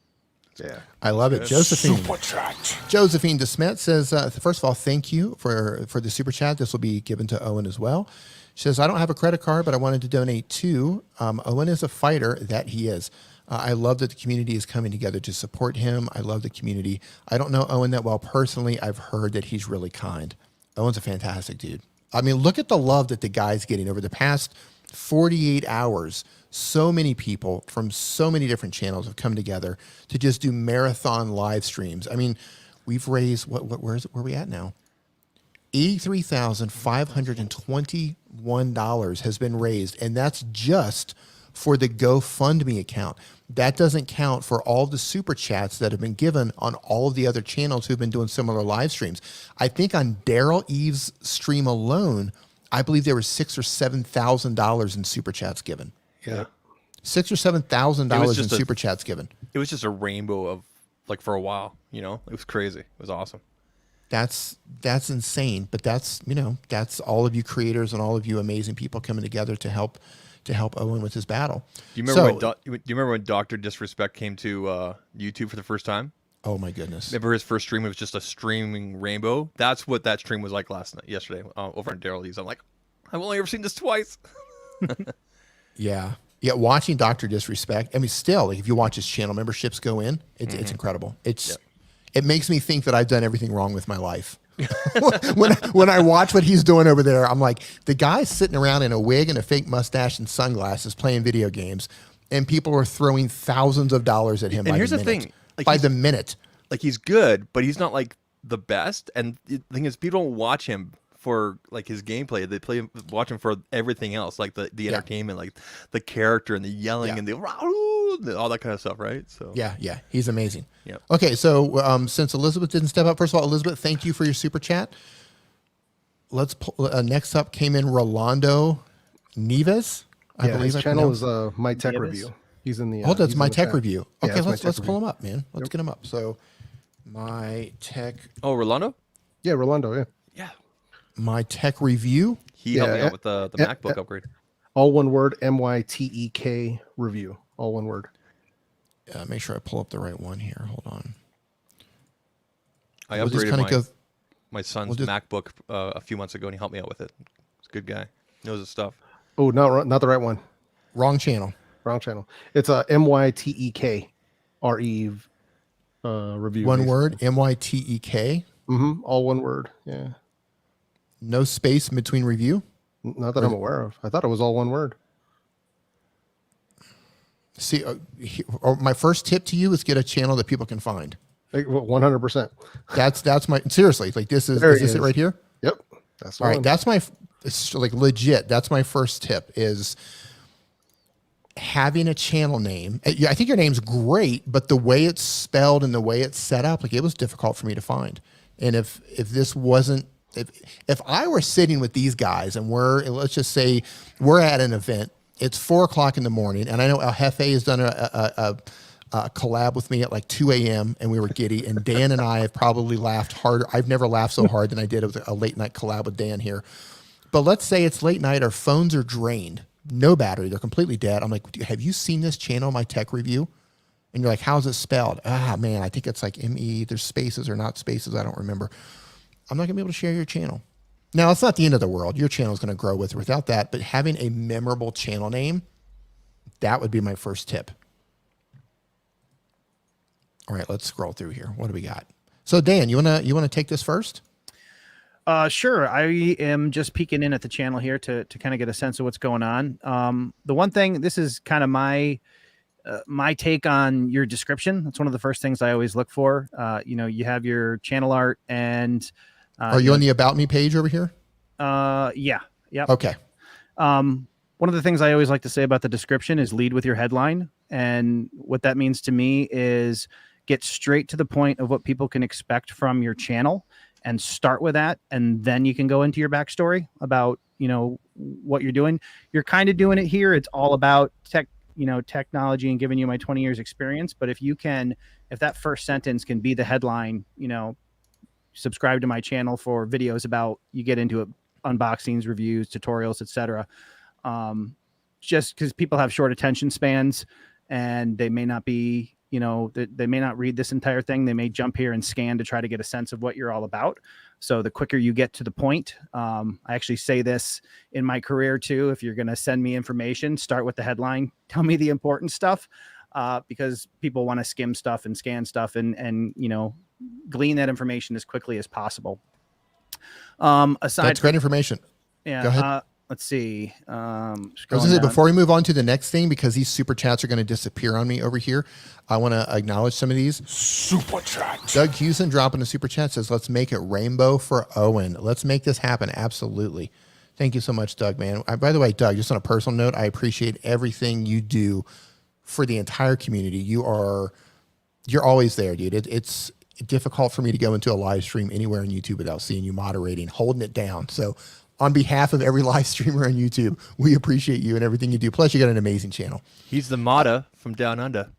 [SPEAKER 9] Yeah,
[SPEAKER 1] I love it. Josephine DeSmet says, first of all, thank you for the super chat. This will be given to Owen as well. She says, I don't have a credit card, but I wanted to donate too. Owen is a fighter, that he is. I love that the community is coming together to support him. I love the community. I don't know Owen that well personally. I've heard that he's really kind. Owen's a fantastic dude. I mean, look at the love that the guy's getting over the past 48 hours. So many people from so many different channels have come together to just do marathon live streams. I mean, we've raised where are we at now? $83,521 has been raised, and that's just for the GoFundMe account. That doesn't count for all the super chats that have been given on all of the other channels who've been doing similar live streams. I think on Daryl Eve's stream alone, I believe there was $6,000 or $7,000 in super chats given.
[SPEAKER 9] Yeah,
[SPEAKER 1] $6,000 or $7,000 in super chats given.
[SPEAKER 8] It was just a rainbow of, like, for a while. You know, it was crazy. It was awesome.
[SPEAKER 1] That's insane. But that's all of you creators and all of you amazing people coming together to help Owen with his battle.
[SPEAKER 8] Do you remember when Dr. Disrespect came to YouTube for the first time?
[SPEAKER 1] Oh my goodness!
[SPEAKER 8] Remember his first stream? It was just a streaming rainbow. That's what that stream was like yesterday over on Daryl Lee's. I'm like, I've only ever seen this twice.
[SPEAKER 1] Yeah. Watching Dr. Disrespect. I mean, still, like, if you watch his channel, memberships go in. It's incredible. It makes me think that I've done everything wrong with my life. when I watch what he's doing over there, I'm like, the guy's sitting around in a wig and a fake mustache and sunglasses playing video games, and people are throwing thousands of dollars at him.
[SPEAKER 8] And here's the thing, like,
[SPEAKER 1] by the minute.
[SPEAKER 8] Like, he's good, but he's not like the best. And the thing is, people don't watch him for like his gameplay. They watch him for everything else, like the entertainment, like the character and the yelling and the all that kind of stuff, right? So
[SPEAKER 1] yeah, he's amazing.
[SPEAKER 8] Yeah.
[SPEAKER 1] Okay, so since Elizabeth didn't step up, first of all, Elizabeth, thank you for your super chat. Let's next up came in Rolando Neves. I believe
[SPEAKER 9] his channel is My Tech Review. He's in the
[SPEAKER 1] that's My Tech Review. Okay, let's pull him up, man. Let's
[SPEAKER 9] Yep.
[SPEAKER 1] get him up. So My Tech.
[SPEAKER 8] Oh, Rolando.
[SPEAKER 9] Yeah, Rolando. Yeah.
[SPEAKER 8] Yeah.
[SPEAKER 1] My Tech Review.
[SPEAKER 8] He helped me out with the MacBook upgrade.
[SPEAKER 9] All one word. MYTEK Review. All one word.
[SPEAKER 1] Make sure I pull up the right one here. Hold on.
[SPEAKER 8] I
[SPEAKER 1] We'll just
[SPEAKER 8] upgraded
[SPEAKER 1] kinda
[SPEAKER 8] my son's MacBook a few months ago, and he helped me out with it. He's a good guy. Knows his stuff.
[SPEAKER 9] Oh, not the right one.
[SPEAKER 1] Wrong channel.
[SPEAKER 9] Wrong channel. It's a MYTEK review.
[SPEAKER 1] One word. MYTEK.
[SPEAKER 9] All one word. Yeah.
[SPEAKER 1] No space in between review.
[SPEAKER 9] Not that I'm aware of. I thought it was all one word.
[SPEAKER 1] See, my first tip to you is get a channel that people can find.
[SPEAKER 9] 100%.
[SPEAKER 1] That's my seriously. Like this is it right here?
[SPEAKER 9] Yep. That's
[SPEAKER 1] all right. That's my it's like legit. That's my first tip is having a channel name, yeah, I think your name's great, but the way it's spelled and the way it's set up, like it was difficult for me to find. And if this wasn't, if I were sitting with these guys and let's just say we're at an event, it's 4:00 in the morning, and I know El Jefe has done a collab with me at like 2 a.m. and we were giddy, and Dan and I have probably laughed harder. I've never laughed so hard than I did with a late night collab with Dan here. But let's say it's late night, our phones are drained, no battery, they're completely dead. I'm like, have you seen this channel, my tech review? And you're like, how's it spelled? Ah, man, I think it's like M-E, there's spaces or not spaces, I don't remember. I'm not gonna be able to share your channel. Now, it's not the end of the world. Your channel is gonna grow with or without that, but having a memorable channel name, that would be my first tip. All right, let's scroll through here. What do we got? So Dan, you wanna take this first?
[SPEAKER 5] Sure. I am just peeking in at the channel here to kind of get a sense of what's going on. The one thing, this is kind of my take on your description. That's one of the first things I always look for. You have your channel art and
[SPEAKER 1] are you on the About Me page over here?
[SPEAKER 5] Yeah. Yep.
[SPEAKER 1] Okay.
[SPEAKER 5] One of the things I always like to say about the description is lead with your headline. And what that means to me is get straight to the point of what people can expect from your channel and start with that. And then you can go into your backstory about, what you're doing. You're kind of doing it here. It's all about technology and giving you my 20 years experience. But if that first sentence can be the headline, subscribe to my channel for videos about, you get into it, unboxings, reviews, tutorials, etc. Just because people have short attention spans and they may not be, they may not read this entire thing. They may jump here and scan to try to get a sense of what you're all about. So the quicker you get to the point, I actually say this in my career too. If you're going to send me information, start with the headline, tell me the important stuff, because people want to skim stuff and scan stuff and glean that information as quickly as possible.
[SPEAKER 1] That's great information.
[SPEAKER 5] Yeah.
[SPEAKER 1] Go ahead.
[SPEAKER 5] Let's see.
[SPEAKER 1] I was going to say, before we move on to the next thing, because these super chats are going to disappear on me over here, I want to acknowledge some of these.
[SPEAKER 3] Super chat.
[SPEAKER 1] Doug Hewson dropping a super chat says, let's make it rainbow for Owen. Let's make this happen. Absolutely. Thank you so much, Doug, man. By the way, Doug, just on a personal note, I appreciate everything you do for the entire community. You're always there, dude. It's difficult for me to go into a live stream anywhere on YouTube without seeing you moderating, holding it down. So on behalf of every live streamer on YouTube, we appreciate you and everything you do. Plus, you got an amazing channel.
[SPEAKER 8] He's the Mata from Down Under.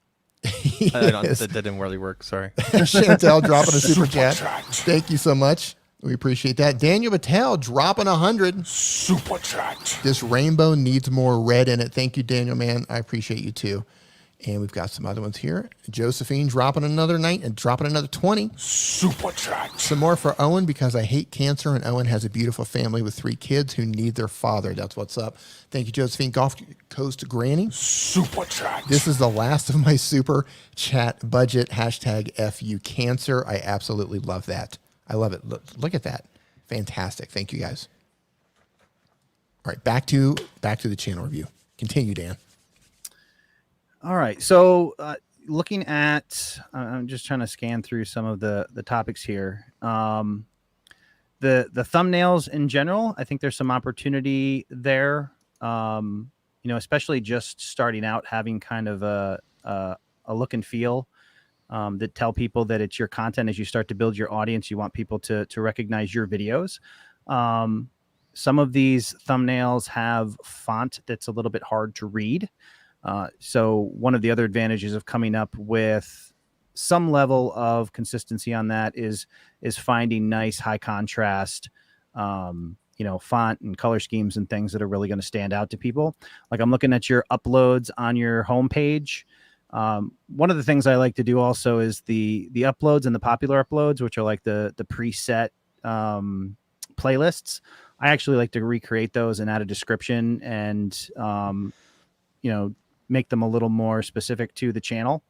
[SPEAKER 8] That didn't really work. Sorry.
[SPEAKER 1] Chantel dropping a super chat. Thank you so much. We appreciate that. Daniel Patel dropping 100.
[SPEAKER 3] Super chat.
[SPEAKER 1] This rainbow needs more red in it. Thank you, Daniel, man. I appreciate you too. And we've got some other ones here. Josephine dropping another 20.
[SPEAKER 3] Super chat.
[SPEAKER 1] Some more for Owen, because I hate cancer, and Owen has a beautiful family with 3 kids who need their father. That's what's up. Thank you, Josephine. Gulf Coast Granny.
[SPEAKER 3] Super chat.
[SPEAKER 1] This is the last of my super chat budget. #FU cancer. I absolutely love that. I love it. Look at that. Fantastic. Thank you, guys. All right, back to the channel review. Continue, Dan.
[SPEAKER 5] All right. So looking at, I'm just trying to scan through some of the topics here. The thumbnails in general, I think there's some opportunity there. Especially just starting out, having kind of a look and feel that tell people that it's your content. As you start to build your audience, you want people to recognize your videos. Some of these thumbnails have font that's a little bit hard to read. So one of the other advantages of coming up with some level of consistency on that is finding nice high contrast, font and color schemes and things that are really going to stand out to people. Like I'm looking at your uploads on your homepage. One of the things I like to do also is the uploads and the popular uploads, which are like the preset playlists. I actually like to recreate those and add a description and, make them a little more specific to the channel.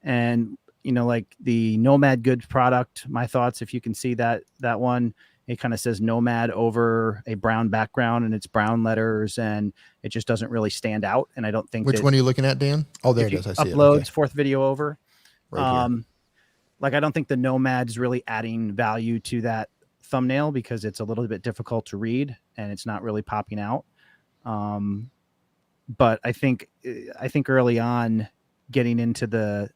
[SPEAKER 5] And, like the Nomad Goods product, my thoughts, if you can see that one, it kind of says Nomad over a brown background and it's brown letters and it just doesn't really stand out. And I don't think
[SPEAKER 1] Which one are you looking at, Dan? Oh, there it is. I see
[SPEAKER 5] uploads,
[SPEAKER 1] it. Okay.
[SPEAKER 5] 4th video over.
[SPEAKER 1] Right here.
[SPEAKER 5] Like, I don't think the Nomad's really adding value to that thumbnail because it's a little bit difficult to read and it's not really popping out. but I think early on, getting into the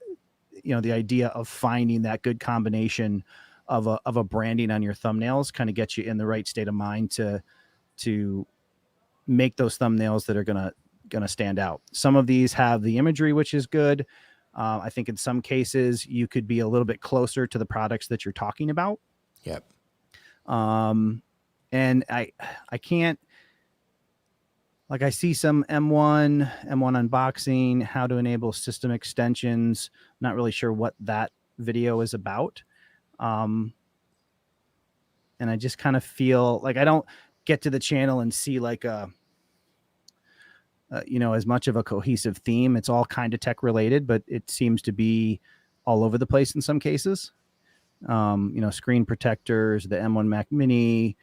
[SPEAKER 5] idea of finding that good combination of a branding on your thumbnails kind of gets you in the right state of mind to make those thumbnails that are gonna stand out. Some of these have the imagery, which is good. I think in some cases you could be a little bit closer to the products that you're talking about.
[SPEAKER 1] Yep.
[SPEAKER 5] And I can't, like, I see some M1 unboxing, how to enable system extensions. Not really sure what that video is about. And I just kind of feel like I don't get to the channel and see like as much of a cohesive theme. It's all kind of tech related, but it seems to be all over the place in some cases. Screen protectors, the M1 Mac Mini,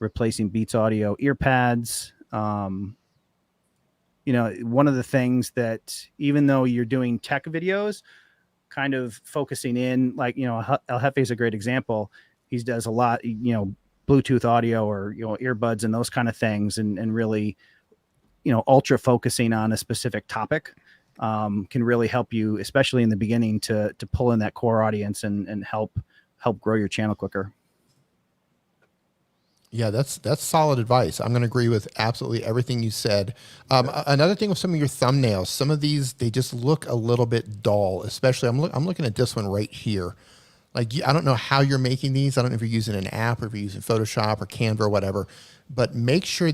[SPEAKER 5] replacing Beats Audio ear pads. One of the things that, even though you're doing tech videos, kind of focusing in, like, El Jefe is a great example. He does a lot, Bluetooth audio or, earbuds and those kind of things, and really, ultra focusing on a specific topic can really help you, especially in the beginning, to pull in that core audience and help grow your channel quicker.
[SPEAKER 1] Yeah, that's solid advice. I'm going to agree with absolutely everything you said. Another thing with some of your thumbnails, some of these, they just look a little bit dull. Especially, I'm looking at this one right here. Like, I don't know how you're making these. I don't know if you're using an app or if you're using Photoshop or Canva or whatever. But make sure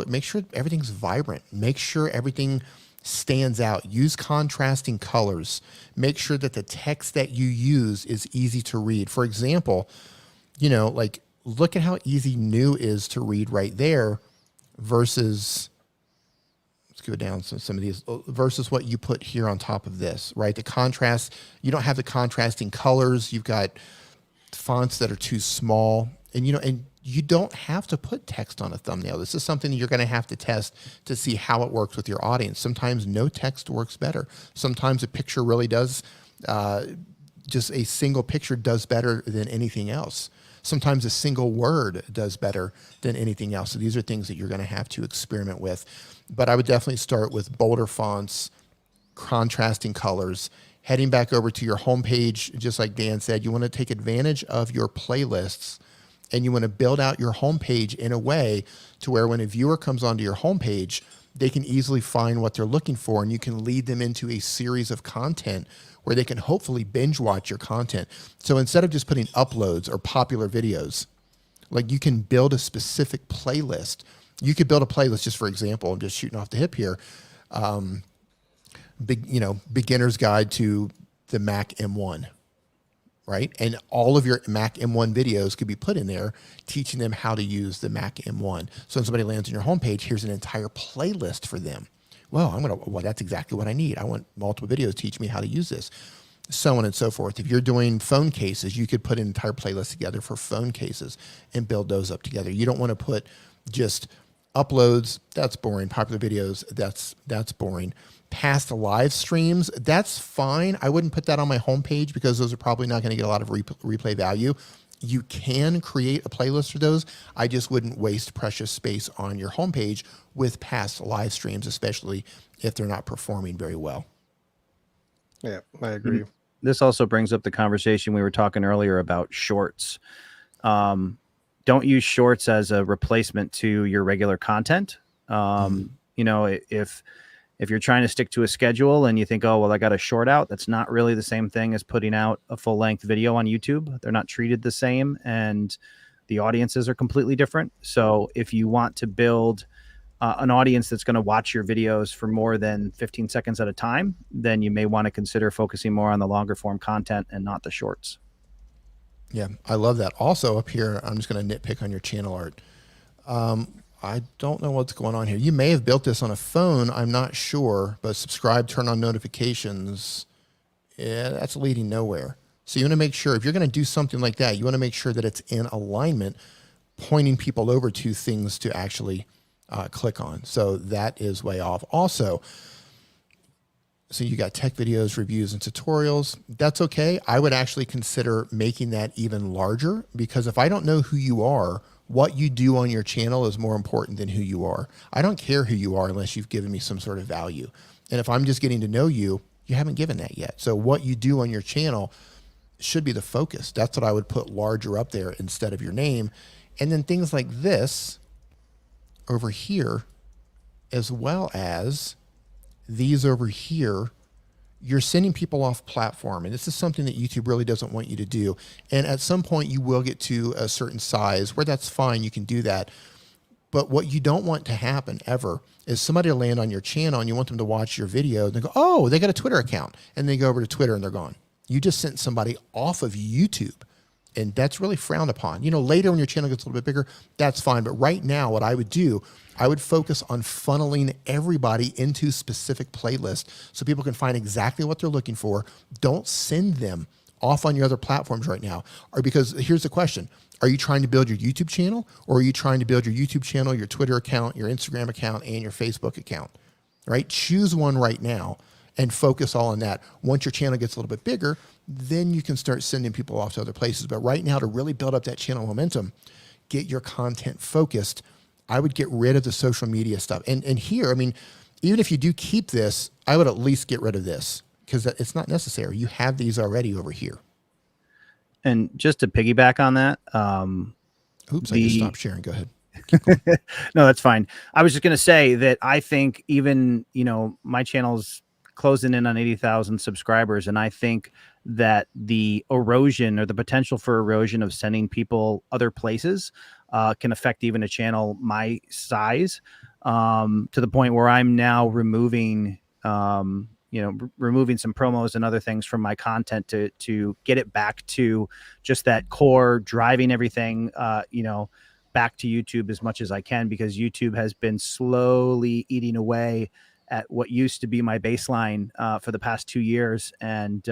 [SPEAKER 1] make sure everything's vibrant. Make sure everything stands out. Use contrasting colors. Make sure that the text that you use is easy to read. For example, look at how easy new is to read right there versus, let's go down some of these, versus what you put here on top of this, right? The contrast, you don't have the contrasting colors. You've got fonts that are too small, and you don't have to put text on a thumbnail. This is something you're going to have to test to see how it works with your audience. Sometimes no text works better. Sometimes a picture really does, just a single picture does better than anything else. Sometimes a single word does better than anything else. So these are things that you're going to have to experiment with. But I would definitely start with bolder fonts, contrasting colors. Heading back over to your homepage, just like Dan said, you want to take advantage of your playlists, and you want to build out your homepage in a way to where when a viewer comes onto your homepage, they can easily find what they're looking for, and you can lead them into a series of content where they can hopefully binge watch your content. So instead of just putting uploads or popular videos, like, you can build a specific playlist. You could build a playlist, just for example, I'm just shooting off the hip here. Beginner's guide to the Mac M1, right? And all of your Mac M1 videos could be put in there, teaching them how to use the Mac M1. So when somebody lands on your homepage, here's an entire playlist for them. Well, that's exactly what I need. I want multiple videos teach me how to use this, so on and so forth. If you're doing phone cases, you could put an entire playlist together for phone cases and build those up together. You don't want to put just uploads. That's boring. Popular videos. That's boring. Past live streams. That's fine. I wouldn't put that on my homepage because those are probably not going to get a lot of replay value. You can create a playlist for those. I just wouldn't waste precious space on your homepage with past live streams, especially if they're not performing very well.
[SPEAKER 9] Yeah, I agree.
[SPEAKER 5] This also brings up the conversation we were talking earlier about shorts. Don't use shorts as a replacement to your regular content. If you're trying to stick to a schedule and you think, oh, well, I got a short out, that's not really the same thing as putting out a full-length video on YouTube. They're not treated the same, and the audiences are completely different. So if you want to build an audience that's going to watch your videos for more than 15 seconds at a time, then you may want to consider focusing more on the longer form content and not the shorts.
[SPEAKER 1] Yeah, I love that. Also up here, I'm just going to nitpick on your channel art. I don't know what's going on here. You may have built this on a phone. I'm not sure, but subscribe, turn on notifications. Yeah, that's leading nowhere. So you want to make sure, if you're going to do something like that, you want to make sure that it's in alignment, pointing people over to things to actually click on. So that is way off. Also, so you got tech videos, reviews, and tutorials. That's okay. I would actually consider making that even larger, because if I don't know who you are, What you do on your channel is more important than who you are. I don't care who you are unless you've given me some sort of value. And if I'm just getting to know you, you haven't given that yet. So what you do on your channel should be the focus. That's what I would put larger up there instead of your name. And then things like this over here, as well as these over here, you're sending people off platform. And this is something that YouTube really doesn't want you to do. And at some point you will get to a certain size where that's fine. You can do that. But what you don't want to happen ever is somebody will land on your channel and you want them to watch your video and they go, oh, they got a Twitter account. And they go over to Twitter and they're gone. You just sent somebody off of YouTube. And that's really frowned upon. You know, later when your channel gets a little bit bigger, that's fine. But right now, what I would do, I would focus on funneling everybody into specific playlists so people can find exactly what they're looking for. Don't send them off on your other platforms right now. Or because here's the question. Are you trying to build your YouTube channel, or are you trying to build your YouTube channel, your Twitter account, your Instagram account, and your Facebook account? Right? Choose one right now and focus all on that. Once your channel gets a little bit bigger, then you can start sending people off to other places. But right now, to really build up that channel momentum, get your content focused, I would get rid of the social media stuff. And here, I mean, even if you do keep this, I would at least get rid of this because it's not necessary. You have these already over here.
[SPEAKER 5] And just to piggyback on that,
[SPEAKER 1] oops, I just stopped sharing. Go ahead.
[SPEAKER 5] No, that's fine. I was just going to say that I think even, you know, my channel's closing in on 80,000 subscribers. And I think that the erosion or the potential for erosion of sending people other places can affect even a channel my size to the point where I'm now removing, removing some promos and other things from my content to get it back to just that core driving everything, back to YouTube as much as I can, because YouTube has been slowly eating away at what used to be my baseline for the past 2 years. And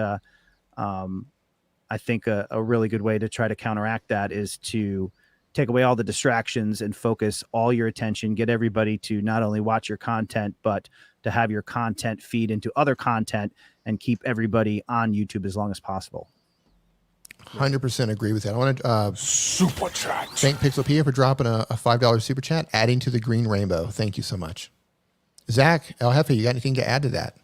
[SPEAKER 5] I think a really good way to try to counteract that is to take away all the distractions and focus all your attention, get everybody to not only watch your content, but to have your content feed into other content and keep everybody on YouTube as long as possible.
[SPEAKER 1] 100% agree with that. I want to
[SPEAKER 3] Super chat.
[SPEAKER 1] thank Pixelpia for dropping a $5 super chat, adding to the green rainbow. Thank you so much. Zach, El Jefe, you got anything to add to that?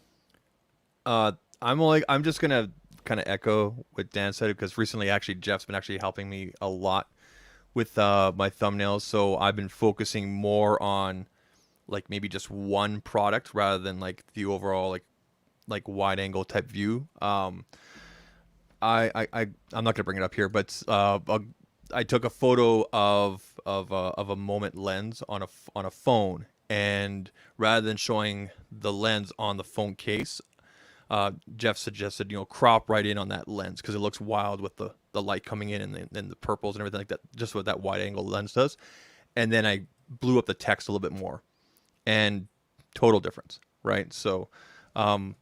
[SPEAKER 8] I'm just gonna kind of echo what Dan said, because recently actually Jeff's been actually helping me a lot with my thumbnails. So I've been focusing more on like maybe just one product rather than like the overall like wide angle type view. I'm not gonna bring it up here, but I took a photo of a Moment lens on a phone. And rather than showing the lens on the phone case, Jeff suggested, crop right in on that lens because it looks wild with the light coming in and the purples and everything like that, just what that wide angle lens does. And then I blew up the text a little bit more, and total difference, right? So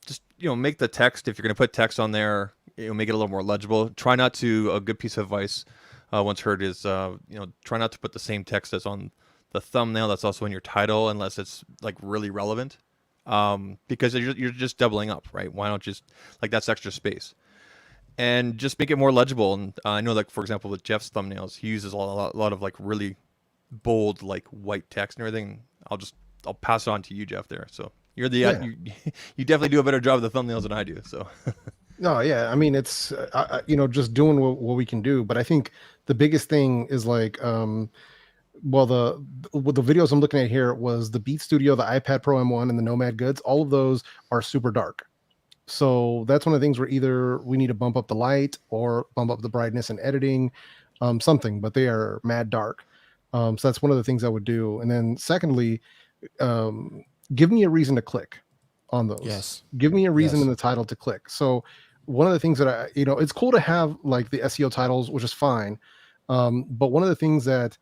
[SPEAKER 8] just, make the text, if you're going to put text on there, make it a little more legible. Try not to, a good piece of advice once heard is, try not to put the same text that's on the thumbnail that's also in your title unless it's like really relevant, because you're just doubling up, right? Why not just that's extra space, and just make it more legible. And I know, like, for example, with Jeff's thumbnails, he uses a lot of like really bold like white text and everything. I'll pass it on to you, Jeff, there. So you're the you definitely do a better job of the thumbnails than I do. So
[SPEAKER 9] No, yeah, I mean, it's just doing what we can do. But I think the biggest thing is like the videos I'm looking at here was the Beat Studio, the iPad Pro M1, and the Nomad Goods. All of those are super dark. So that's one of the things where either we need to bump up the light or bump up the brightness and editing, something, but they are mad dark. So that's one of the things I would do. And then secondly, give me a reason to click on those.
[SPEAKER 1] Yes.
[SPEAKER 9] Give me a reason in the title to click. So one of the things that it's cool to have like the SEO titles, which is fine. But one of the things that,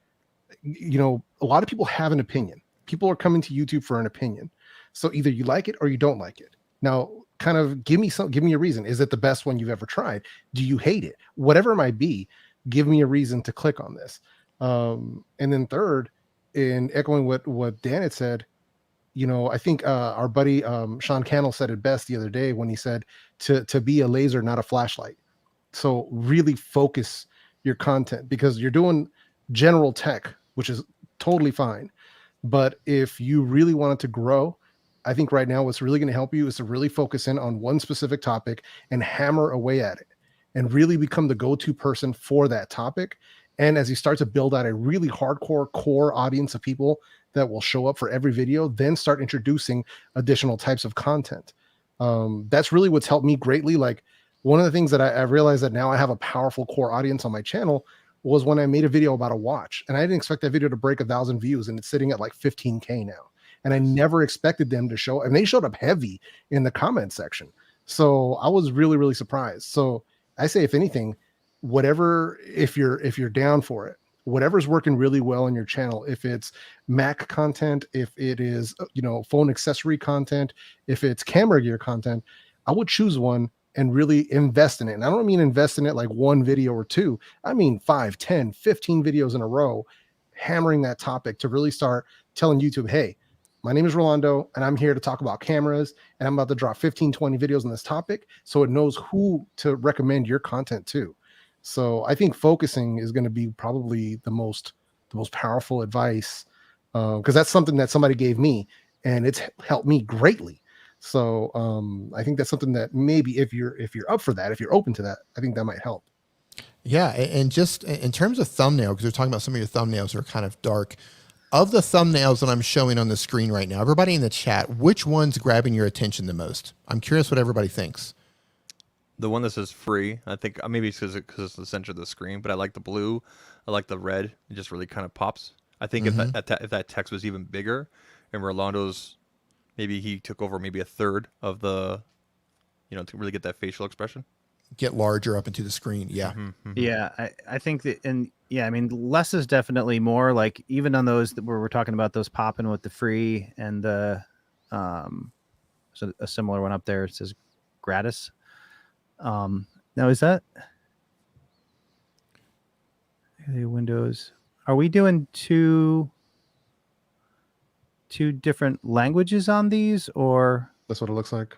[SPEAKER 9] a lot of people have an opinion. People are coming to YouTube for an opinion. So either you like it or you don't like it. Now, kind of give me a reason. Is it the best one you've ever tried? Do you hate it? Whatever it might be, give me a reason to click on this. And then third, in echoing what Dan had said, I think our buddy Sean Cannell said it best the other day when he said to be a laser, not a flashlight. So really focus your content, because you're doing general tech which is totally fine. But if you really want it to grow, I think right now what's really going to help you is to really focus in on one specific topic and hammer away at it and really become the go-to person for that topic. And as you start to build out a really hardcore core audience of people that will show up for every video, then start introducing additional types of content. That's really what's helped me greatly. Like one of the things that I realized that now I have a powerful core audience on my channel was when I made a video about a watch, and I didn't expect that video to break 1,000 views, and it's sitting at like 15K now. And I never expected them to show, and they showed up heavy in the comment section. So I was really, really surprised. So I say, if anything, whatever, if you're down for it, whatever's working really well on your channel, if it's Mac content, if it is, phone accessory content, if it's camera gear content, I would choose one and really invest in it. And I don't mean invest in it like one video or two. I mean 5, 10, 15 videos in a row, hammering that topic to really start telling YouTube, hey, my name is Rolando, and I'm here to talk about cameras, and I'm about to drop 15, 20 videos on this topic, so it knows who to recommend your content to. So I think focusing is going to be probably the most powerful advice, because that's something that somebody gave me, and it's helped me greatly. So I think that's something that maybe if you're up for that, if you're open to that, I think that might help.
[SPEAKER 1] Yeah, and just in terms of thumbnail, because we're talking about some of your thumbnails are kind of dark. Of the thumbnails that I'm showing on the screen right now, everybody in the chat, which one's grabbing your attention the most? I'm curious what everybody thinks.
[SPEAKER 8] The one that says free, I think maybe it's because it's the center of the screen, but I like the blue. I like the red. It just really kind of pops. I think if that text was even bigger, and Rolando's, maybe he took over maybe a third of the, to really get that facial expression.
[SPEAKER 1] Get larger up into the screen. Yeah.
[SPEAKER 5] Yeah. I think that, and yeah, I mean, less is definitely more. Like even on those where we're talking about those popping with the free and the, so a similar one up there, it says gratis. Now is that the Windows? Are we doing two different languages on these, or
[SPEAKER 9] That's what it looks like.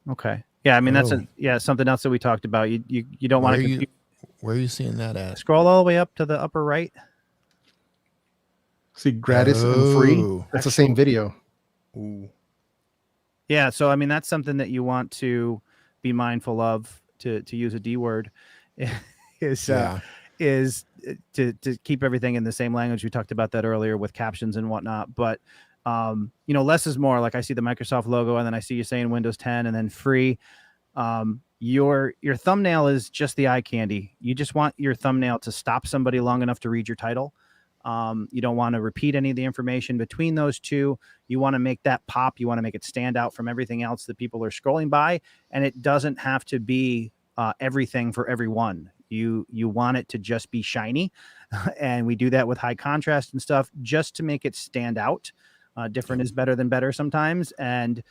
[SPEAKER 5] okay? Yeah, I mean that's something else that we talked about. You don't want to.
[SPEAKER 1] Where are you seeing that at?
[SPEAKER 5] Scroll all the way up to the upper right.
[SPEAKER 9] See, gratis and free. That's the same video.
[SPEAKER 8] Ooh.
[SPEAKER 5] Yeah, so I mean that's something that you want to be mindful of, to use a D word, is to keep everything in the same language. We talked about that earlier with captions and whatnot, but less is more. Like I see the Microsoft logo, and then I see you saying Windows 10 and then free. Your thumbnail is just the eye candy. You just want your thumbnail to stop somebody long enough to read your title. You don't want to repeat any of the information between those two. You want to make that pop. You want to make it stand out from everything else that people are scrolling by. And it doesn't have to be everything for everyone. You want it to just be shiny. And we do that with high contrast and stuff just to make it stand out. Different is better than better sometimes. And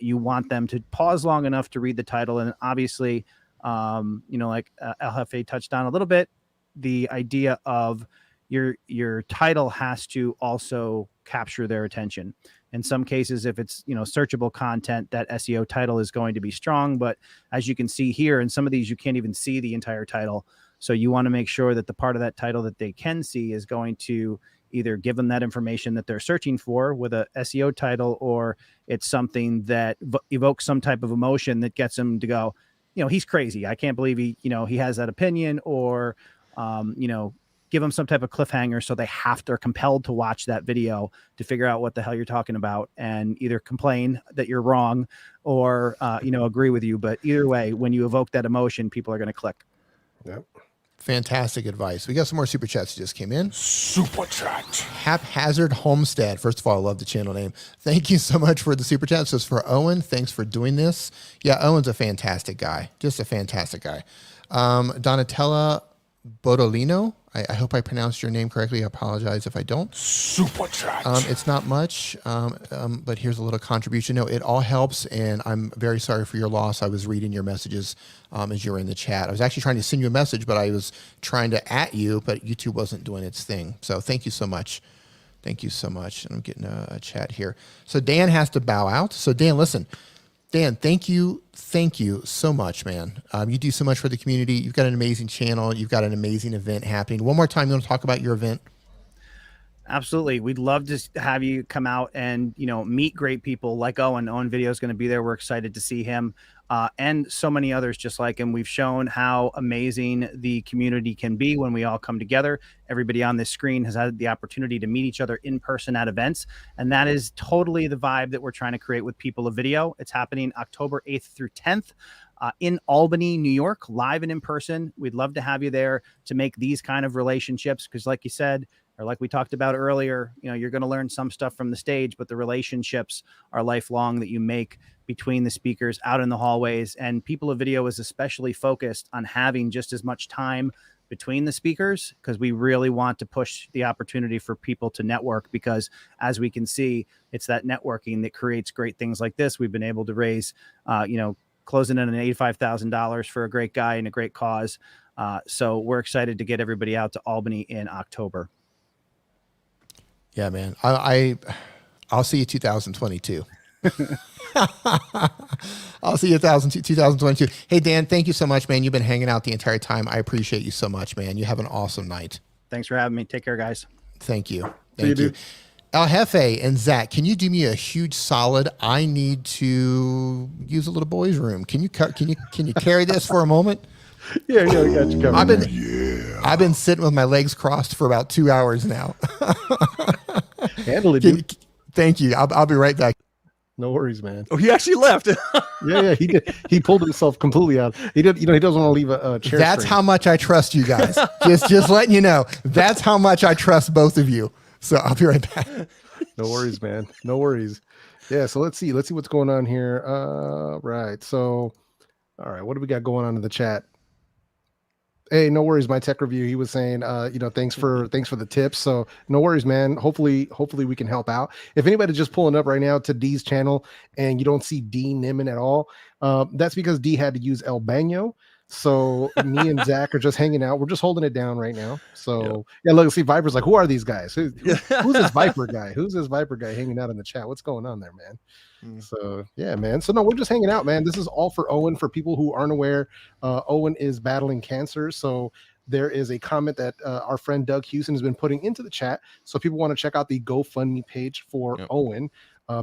[SPEAKER 5] you want them to pause long enough to read the title. And obviously, like LFA touched on a little bit, the idea of your title has to also capture their attention. In some cases, if it's, searchable content, that SEO title is going to be strong. But as you can see here, in some of these, you can't even see the entire title. So you want to make sure that the part of that title that they can see is going to either give them that information that they're searching for with a SEO title, or it's something that evokes some type of emotion that gets them to go, he's crazy. I can't believe he has that opinion, or, give them some type of cliffhanger. So they're compelled to watch that video to figure out what the hell you're talking about and either complain that you're wrong or, agree with you. But either way, when you evoke that emotion, people are going to click.
[SPEAKER 9] Yep.
[SPEAKER 1] Fantastic advice. We got some more super chats that just came in.
[SPEAKER 3] Super chat.
[SPEAKER 1] Haphazard Homestead. First of all, I love the channel name. Thank you so much for the super chat. So it's for Owen. Thanks for doing this. Yeah, Owen's a fantastic guy. Just a fantastic guy. Donatella Bodolino. I hope I pronounced your name correctly. I apologize if I don't.
[SPEAKER 3] Super chat.
[SPEAKER 1] It's not much, but here's a little contribution. No, it all helps, and I'm very sorry for your loss. I was reading your messages as you were in the chat. I was actually trying to send you a message, but I was trying to @ you, but YouTube wasn't doing its thing. So thank you so much. Thank you so much. I'm getting a chat here. So Dan has to bow out. So Dan, listen. Dan, thank you so much, man. You do so much for the community. You've got an amazing channel. You've got an amazing event happening. One more time, you want to talk about your event?
[SPEAKER 5] Absolutely. We'd love to have you come out and, meet great people like Owen. Owen Video is going to be there. We're excited to see him and so many others just like him. We've shown how amazing the community can be when we all come together. Everybody on this screen has had the opportunity to meet each other in person at events. And that is totally the vibe that we're trying to create with People of Video. It's happening October 8th through 10th. In Albany, New York, live and in person. We'd love to have you there to make these kind of relationships because, like you said, or like we talked about earlier, you're going to learn some stuff from the stage, but the relationships are lifelong that you make between the speakers out in the hallways. And People of Video is especially focused on having just as much time between the speakers because we really want to push the opportunity for people to network because, as we can see, it's that networking that creates great things like this. We've been able to raise, closing in an $85,000 for a great guy and a great cause. So we're excited to get everybody out to Albany in October.
[SPEAKER 1] Yeah, man. I'll see you 2022. I'll see you 2022. Hey, Dan, thank you so much, man. You've been hanging out the entire time. I appreciate you so much, man. You have an awesome night.
[SPEAKER 5] Thanks for having me. Take care, guys.
[SPEAKER 1] Thank you. Thank you. El Jefe and Zach, can you do me a huge solid? I need to use a little boys' room. Can you carry this for a moment?
[SPEAKER 9] Yeah, we got you covered.
[SPEAKER 1] I've been sitting with my legs crossed for about 2 hours now.
[SPEAKER 9] Handle it, dude.
[SPEAKER 1] Thank you. I'll be right back.
[SPEAKER 9] No worries, man.
[SPEAKER 8] Oh, he actually left.
[SPEAKER 9] Yeah, he did. He pulled himself completely out. He did. He doesn't want to leave a chair.
[SPEAKER 1] That's how much I trust you guys. just letting you know. That's how much I trust both of you. So I'll be right back.
[SPEAKER 9] No worries, man. No worries. Yeah. So let's see what's going on here. Right. So, all right. What do we got going on in the chat? Hey, no worries. My tech review. He was saying, thanks for the tips. So no worries, man. Hopefully we can help out. If anybody's just pulling up right now to D's channel and you don't see D Niman at all, that's because D had to use El Baño. So me and Zach are just hanging out. We're just holding it down right now. So yeah, look, see, Viper's like, who are these guys? Who's this Viper guy? Who's this Viper guy hanging out in the chat? What's going on there, man? So yeah, man. So no, we're just hanging out, man. This is all for Owen. For people who aren't aware, Owen is battling cancer. So there is a comment that our friend Doug Houston has been putting into the chat. So people want to check out the GoFundMe page for Owen.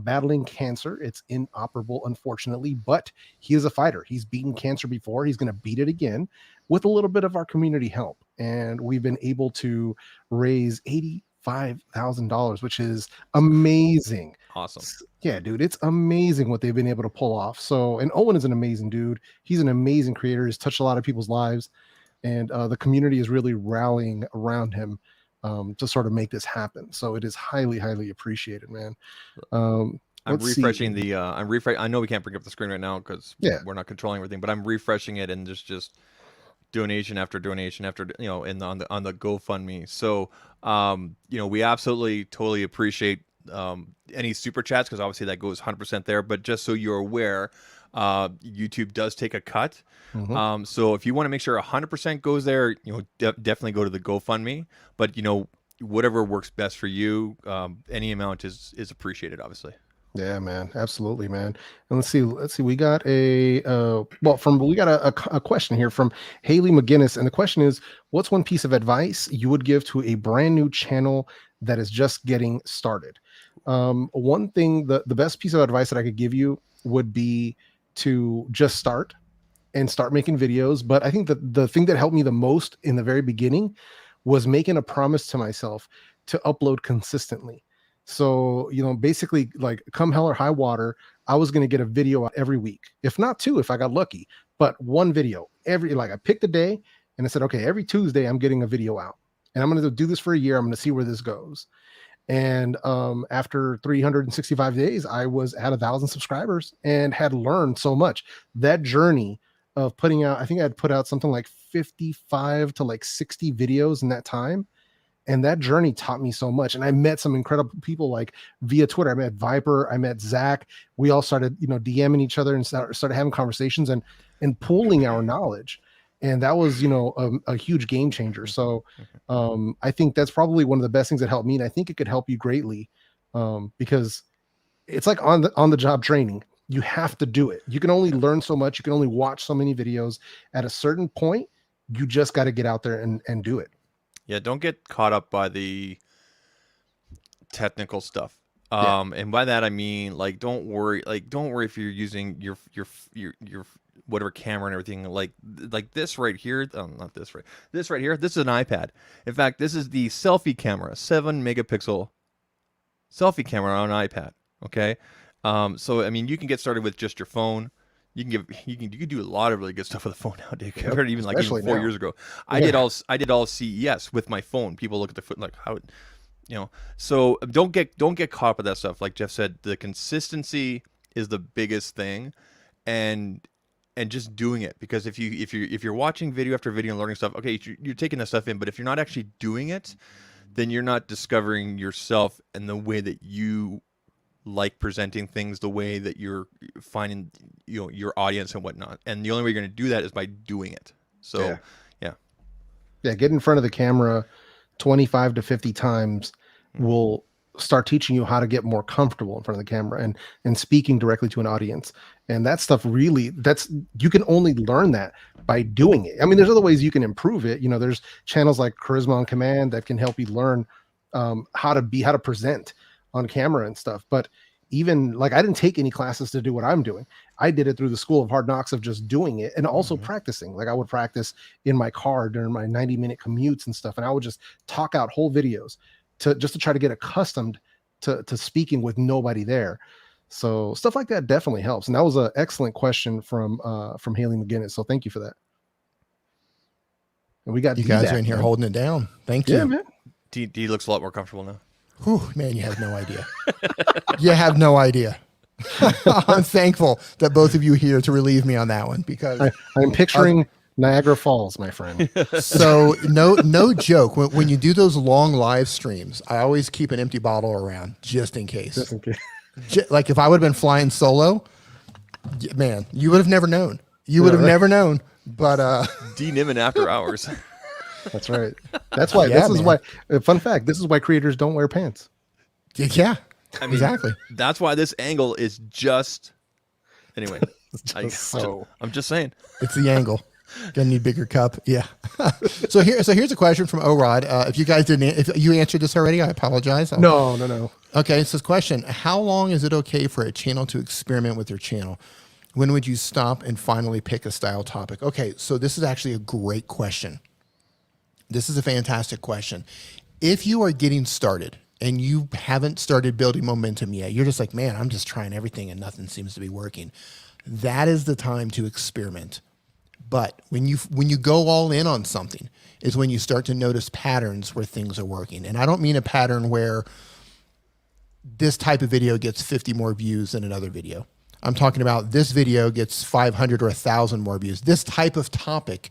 [SPEAKER 9] Battling cancer. It's inoperable, unfortunately, but he is a fighter. He's beaten cancer before. He's going to beat it again with a little bit of our community help. And we've been able to raise $85,000, which is amazing.
[SPEAKER 8] Awesome.
[SPEAKER 9] Yeah, dude, it's amazing what they've been able to pull off. So, and Owen is an amazing dude. He's an amazing creator. He's touched a lot of people's lives, and the community is really rallying around him to sort of make this happen. So it is highly, highly appreciated, man.
[SPEAKER 8] I'm refreshing I know we can't bring up the screen right now because we're not controlling everything, but I'm refreshing it and just donation after donation after, on the GoFundMe. So, we absolutely totally appreciate any super chats because obviously that goes 100% there. But just so you're aware, YouTube does take a cut. So if you want to make sure 100% goes there, definitely go to the GoFundMe. But whatever works best for you, any amount is appreciated, obviously.
[SPEAKER 9] Yeah, man, absolutely, man. And let's see. We got a question here from Haley McGinnis, and the question is, what's one piece of advice you would give to a brand new channel that is just getting started? One thing, the best piece of advice that I could give you would be to just start making videos. But I think that the thing that helped me the most in the very beginning was making a promise to myself to upload consistently. So, basically, like, come hell or high water, I was going to get a video out every week, if not two, if I got lucky, but one video I picked a day and I said, okay, every Tuesday I'm getting a video out, and I'm going to do this for a year. I'm going to see where this goes. And after 365 days, I was at 1,000 subscribers and had learned so much. That journey of putting out, I think I had put out something like 55 to 60 videos in that time. And that journey taught me so much. And I met some incredible people, like via Twitter. I met Viper, I met Zach. We all started, DMing each other and started having conversations and pooling our knowledge. And that was, a huge game changer. So I think that's probably one of the best things that helped me. And I think it could help you greatly because it's like on the job training. You have to do it. You can only learn so much. You can only watch so many videos. At a certain point, you just got to get out there and do it.
[SPEAKER 8] Yeah, don't get caught up by the technical stuff.
[SPEAKER 5] Yeah.
[SPEAKER 8] And by that I mean, like, don't worry if you're using your whatever camera and everything, like this right here. Not this right. This right here. This is an iPad. In fact, this is the selfie camera, 7-megapixel selfie camera on an iPad. Okay. So I mean, you can get started with just your phone. You can do a lot of really good stuff with a phone nowadays compared to even
[SPEAKER 9] especially
[SPEAKER 8] 4
[SPEAKER 9] now.
[SPEAKER 8] years ago. I did all CES with my phone. People look at the foot like, how, you know. So don't get caught up with that stuff. Like Jeff said, the consistency is the biggest thing, and just doing it. Because if you're watching video after video and learning stuff, okay, you're taking that stuff in, but if you're not actually doing it, then you're not discovering yourself and the way that you like presenting things, the way that you're finding, you know, your audience and whatnot. And the only way you're going to do that is by doing it. So
[SPEAKER 9] Yeah, get in front of the camera 25 to 50 times will start teaching you how to get more comfortable in front of the camera and speaking directly to an audience. And that stuff really, you can only learn that by doing it. I mean, there's other ways you can improve it. You know, there's channels like Charisma on Command that can help you learn how to present on camera and stuff. But even like, I didn't take any classes to do what I'm doing. I did it through the School of Hard Knocks of just doing it and also practicing. Like, I would practice in my car during my 90-minute commutes and stuff. And I would just talk out whole videos to try to get accustomed to speaking with nobody there. So stuff like that definitely helps. And that was an excellent question from Haley McGinnis. So thank you for that. And we got
[SPEAKER 1] You guys are in here holding it down. Thank you.
[SPEAKER 9] Yeah, man.
[SPEAKER 8] D looks a lot more comfortable now.
[SPEAKER 1] Whew, man, you have no idea. You have no idea. I'm thankful that both of you are here to relieve me on that one, because
[SPEAKER 9] I'm picturing Niagara Falls, my friend.
[SPEAKER 1] So no joke. When you do those long live streams, I always keep an empty bottle around just in case.
[SPEAKER 9] Just in case.
[SPEAKER 1] Like if I would have been flying solo, man, you would have never known. You would have never known. But
[SPEAKER 8] D Niven after hours.
[SPEAKER 9] That's right. That's why.
[SPEAKER 1] Yeah,
[SPEAKER 9] this is
[SPEAKER 1] man.
[SPEAKER 9] why. Fun fact: this is why creators don't wear pants.
[SPEAKER 1] yeah,
[SPEAKER 8] I mean,
[SPEAKER 1] exactly.
[SPEAKER 8] That's why this angle is just. Anyway,
[SPEAKER 9] So
[SPEAKER 8] I'm just saying.
[SPEAKER 1] It's the angle. Gonna need bigger cup. Yeah. So here's a question from O-Rod. If you guys if you answered this already, I apologize.
[SPEAKER 9] no.
[SPEAKER 1] Okay, so this question: how long is it okay for a channel to experiment with their channel? When would you stop and finally pick a style topic? Okay, so this is actually a great question. This is a fantastic question. If you are getting started and you haven't started building momentum yet, you're just like, man, I'm just trying everything and nothing seems to be working. That is the time to experiment. But when you go all in on something is when you start to notice patterns where things are working. And I don't mean a pattern where this type of video gets 50 more views than another video. I'm talking about this video gets 500 or 1,000 more views. This type of topic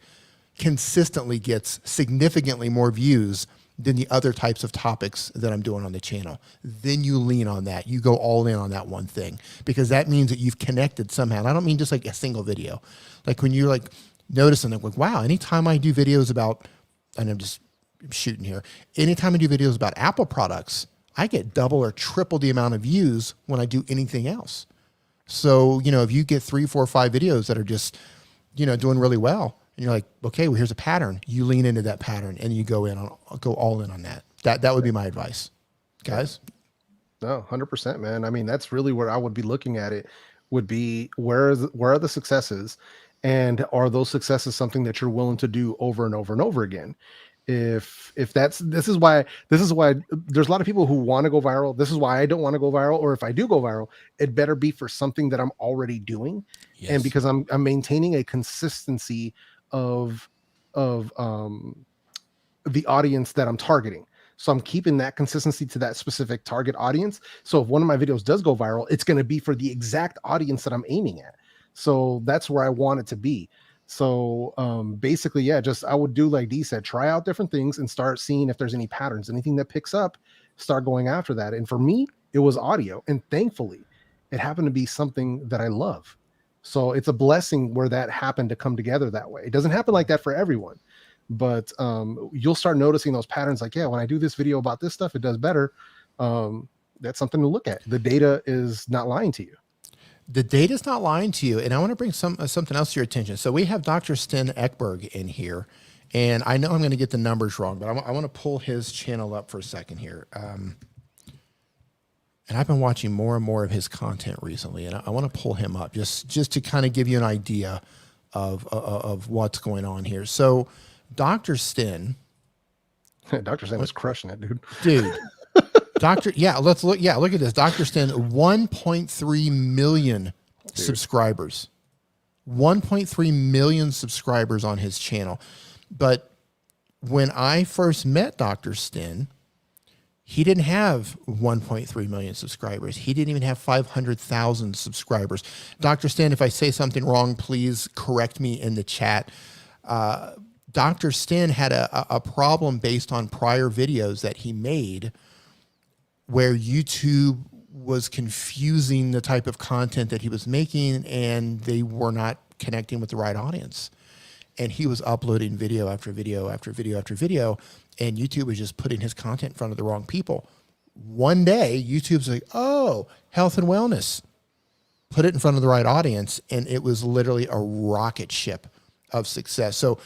[SPEAKER 1] consistently gets significantly more views than the other types of topics that I'm doing on the channel. Then you lean on that. You go all in on that one thing, because that means that you've connected somehow. And I don't mean just like a single video. Like when you're like noticing that, like, wow, anytime I do videos about, and I'm just shooting here, anytime I do videos about Apple products, I get double or triple the amount of views when I do anything else. So, you know, if you get 3, 4, 5 videos that are just, you know, doing really well, and you're like, okay, well, here's a pattern. You lean into that pattern and you go all in on that. That would be my advice, guys.
[SPEAKER 9] No, 100%, man. I mean, that's really where I would be looking at it. Would be where are the successes, and are those successes something that you're willing to do over and over and over again? If this is why there's a lot of people who want to go viral. This is why I don't want to go viral. Or if I do go viral, it better be for something that I'm already doing, and because I'm maintaining a consistency of the audience that I'm targeting. So I'm keeping that consistency to that specific target audience. So if one of my videos does go viral, it's going to be for the exact audience that I'm aiming at. So that's where I want it to be. So basically, yeah, I would do like Dee said, try out different things and start seeing if there's any patterns, anything that picks up, start going after that. And for me, it was audio. And thankfully, it happened to be something that I love. So it's a blessing where that happened to come together that way. It doesn't happen like that for everyone, but you'll start noticing those patterns. Like, yeah, when I do this video about this stuff, it does better. That's something to look at. The data is not lying to you.
[SPEAKER 1] The data is not lying to you. And I want to bring something else to your attention. So we have Dr. Sten Ekberg in here, and I know I'm going to get the numbers wrong, but I want to pull his channel up for a second here. and I've been watching more and more of his content recently, and I want to pull him up just to kind of give you an idea of what's going on here. So, Dr. Sten,
[SPEAKER 9] Dr. Sten was crushing it, dude.
[SPEAKER 1] Let's look. Yeah, look at this. Dr. Sten, 1.3 million subscribers. 1.3 million subscribers on his channel. But when I first met Dr. Sten, he didn't have 1.3 million subscribers. He didn't even have 500,000 subscribers. Dr. Sten, if I say something wrong, please correct me in the chat. Dr. Sten had a problem based on prior videos that he made where YouTube was confusing the type of content that he was making, and they were not connecting with the right audience. And he was uploading video after video after video after video, and YouTube was just putting his content in front of the wrong people. One day, YouTube's like, oh, health and wellness. Put it in front of the right audience, and it was literally a rocket ship of success. So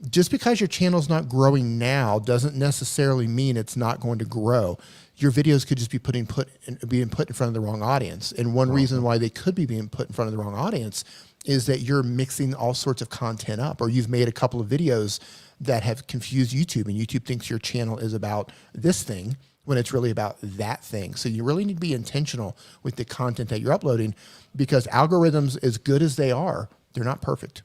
[SPEAKER 1] just because your channel's not growing now doesn't necessarily mean it's not going to grow. Your videos could just be being put in front of the wrong audience. And one reason why they could be being put in front of the wrong audience is that you're mixing all sorts of content up, or you've made a couple of videos that have confused YouTube, and YouTube thinks your channel is about this thing when it's really about that thing. So you really need to be intentional with the content that you're uploading, because algorithms, as good as they are, they're not perfect.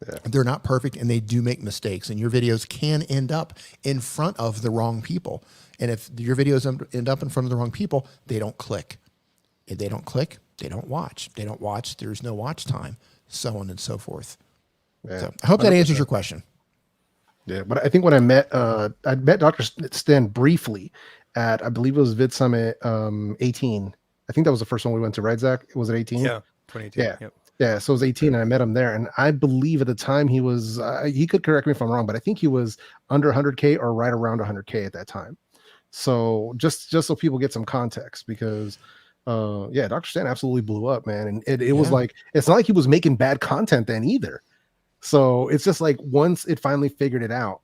[SPEAKER 1] Yeah. They're not perfect, and they do make mistakes, and your videos can end up in front of the wrong people. And if your videos end up in front of the wrong people, they don't click. If they don't click, they don't watch. They don't watch, there's no watch time, so on and so forth. Yeah. So I hope that answers your question.
[SPEAKER 9] Yeah, but I think when I met Dr. Sten briefly at, I believe it was Vid Summit 18. I think that was the first one we went to, right, Zach? Was it 18?
[SPEAKER 8] Yeah, 2018.
[SPEAKER 9] Yeah.
[SPEAKER 8] Yep.
[SPEAKER 9] Yeah, so it was 18, and I met him there, and I believe at the time he was, he could correct me if I'm wrong, but I think he was under 100K or right around 100K at that time. So just so people get some context, because Dr. Stan absolutely blew up, man. And it was like, it's not like he was making bad content then either. So it's just like once it finally figured it out,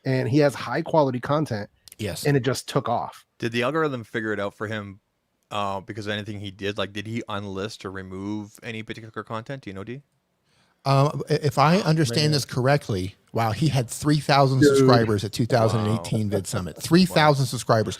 [SPEAKER 9] and he has high quality content,
[SPEAKER 1] yes,
[SPEAKER 9] and it just took off.
[SPEAKER 8] Did the algorithm figure it out for him because of anything he did? Like, did he unlist or remove any particular content? Do you know, D?
[SPEAKER 1] If I understand this correctly, wow, he had 3,000 subscribers at 2018 Vid Summit. 3,000 subscribers.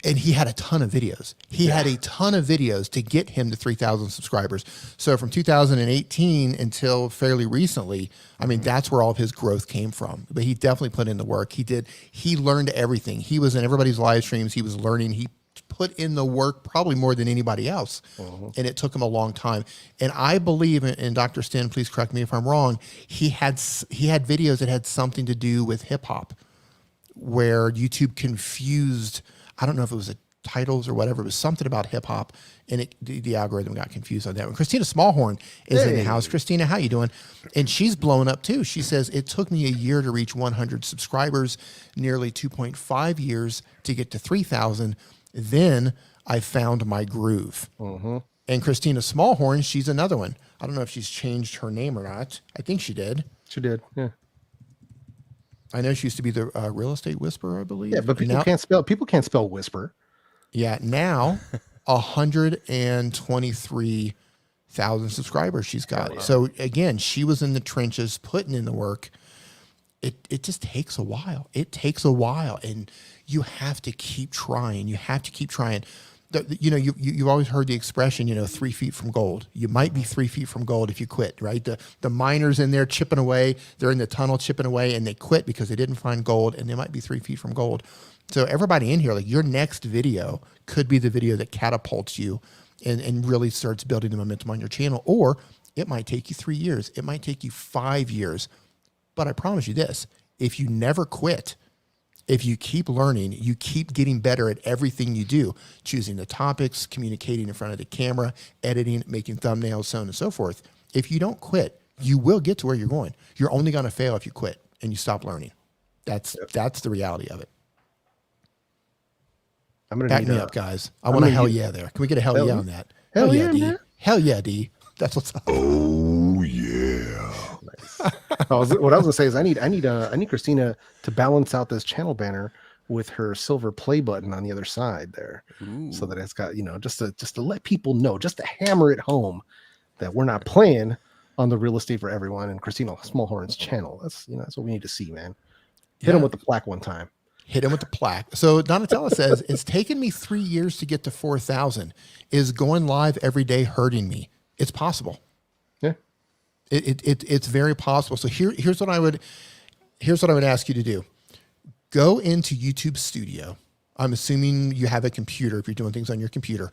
[SPEAKER 1] And he had a ton of videos. He had a ton of videos to get him to 3,000 subscribers. So from 2018 until fairly recently, I mean, that's where all of his growth came from. But he definitely put in the work. He learned everything. He was in everybody's live streams. He was learning. He put in the work probably more than anybody else. And it took him a long time. And I believe, and Dr. Sten, please correct me if I'm wrong, he had videos that had something to do with hip hop, where YouTube confused, I don't know if it was the titles or whatever, it was something about hip hop, and the algorithm got confused on that one. Christina Smallhorn is in the house. Christina, how you doing? And she's blowing up too. She says, it took me a year to reach 100 subscribers, nearly 2.5 years to get to 3,000. Then I found my groove. And Christina Smallhorn, she's another one. I don't know if she's changed her name or not. I think she did.
[SPEAKER 9] She did, yeah.
[SPEAKER 1] I know she used to be the real estate whisperer, I believe.
[SPEAKER 9] Yeah, but people can't spell whisper.
[SPEAKER 1] Yeah, now 123,000 subscribers she's got. Wow. So again, she was in the trenches, putting in the work. It just takes a while. It takes a while, and you have to keep trying. You have to keep trying. You've always heard the expression, 3 feet from gold. You might be 3 feet from gold if you quit, right? The miners in there chipping away, they're in the tunnel chipping away, and they quit because they didn't find gold, and they might be 3 feet from gold. So everybody in here, like, your next video could be the video that catapults you and really starts building the momentum on your channel, or it might take you 3 years. It might take you 5 years. But I promise you this, if you never quit, if you keep learning, you keep getting better at everything you do, choosing the topics, communicating in front of the camera, editing, making thumbnails, so on and so forth. If you don't quit, you will get to where you're going. You're only going to fail if you quit and you stop learning. That's the reality of it. Back me up, guys. I want a hell yeah there. Can we get a hell yeah on that?
[SPEAKER 9] Hell yeah,
[SPEAKER 1] D.
[SPEAKER 9] man.
[SPEAKER 1] Hell yeah, D. That's what's up.
[SPEAKER 3] Oh yeah.
[SPEAKER 9] Nice. What I was gonna say is I need Christina to balance out this channel banner. with her silver play button on the other side there, so that it's got, just to let people know, just to hammer it home that we're not playing on the Real Estate for Everyone and Christina Smallhorn's channel. That's what we need to see, man. Hit him with the plaque one time.
[SPEAKER 1] Hit him with the plaque. So Donatella says, it's taken me 3 years to get to 4,000. Is going live every day hurting me? It's possible.
[SPEAKER 9] Yeah.
[SPEAKER 1] It's very possible. So here's what I would ask you to do. Go into YouTube Studio. I'm assuming you have a computer if you're doing things on your computer.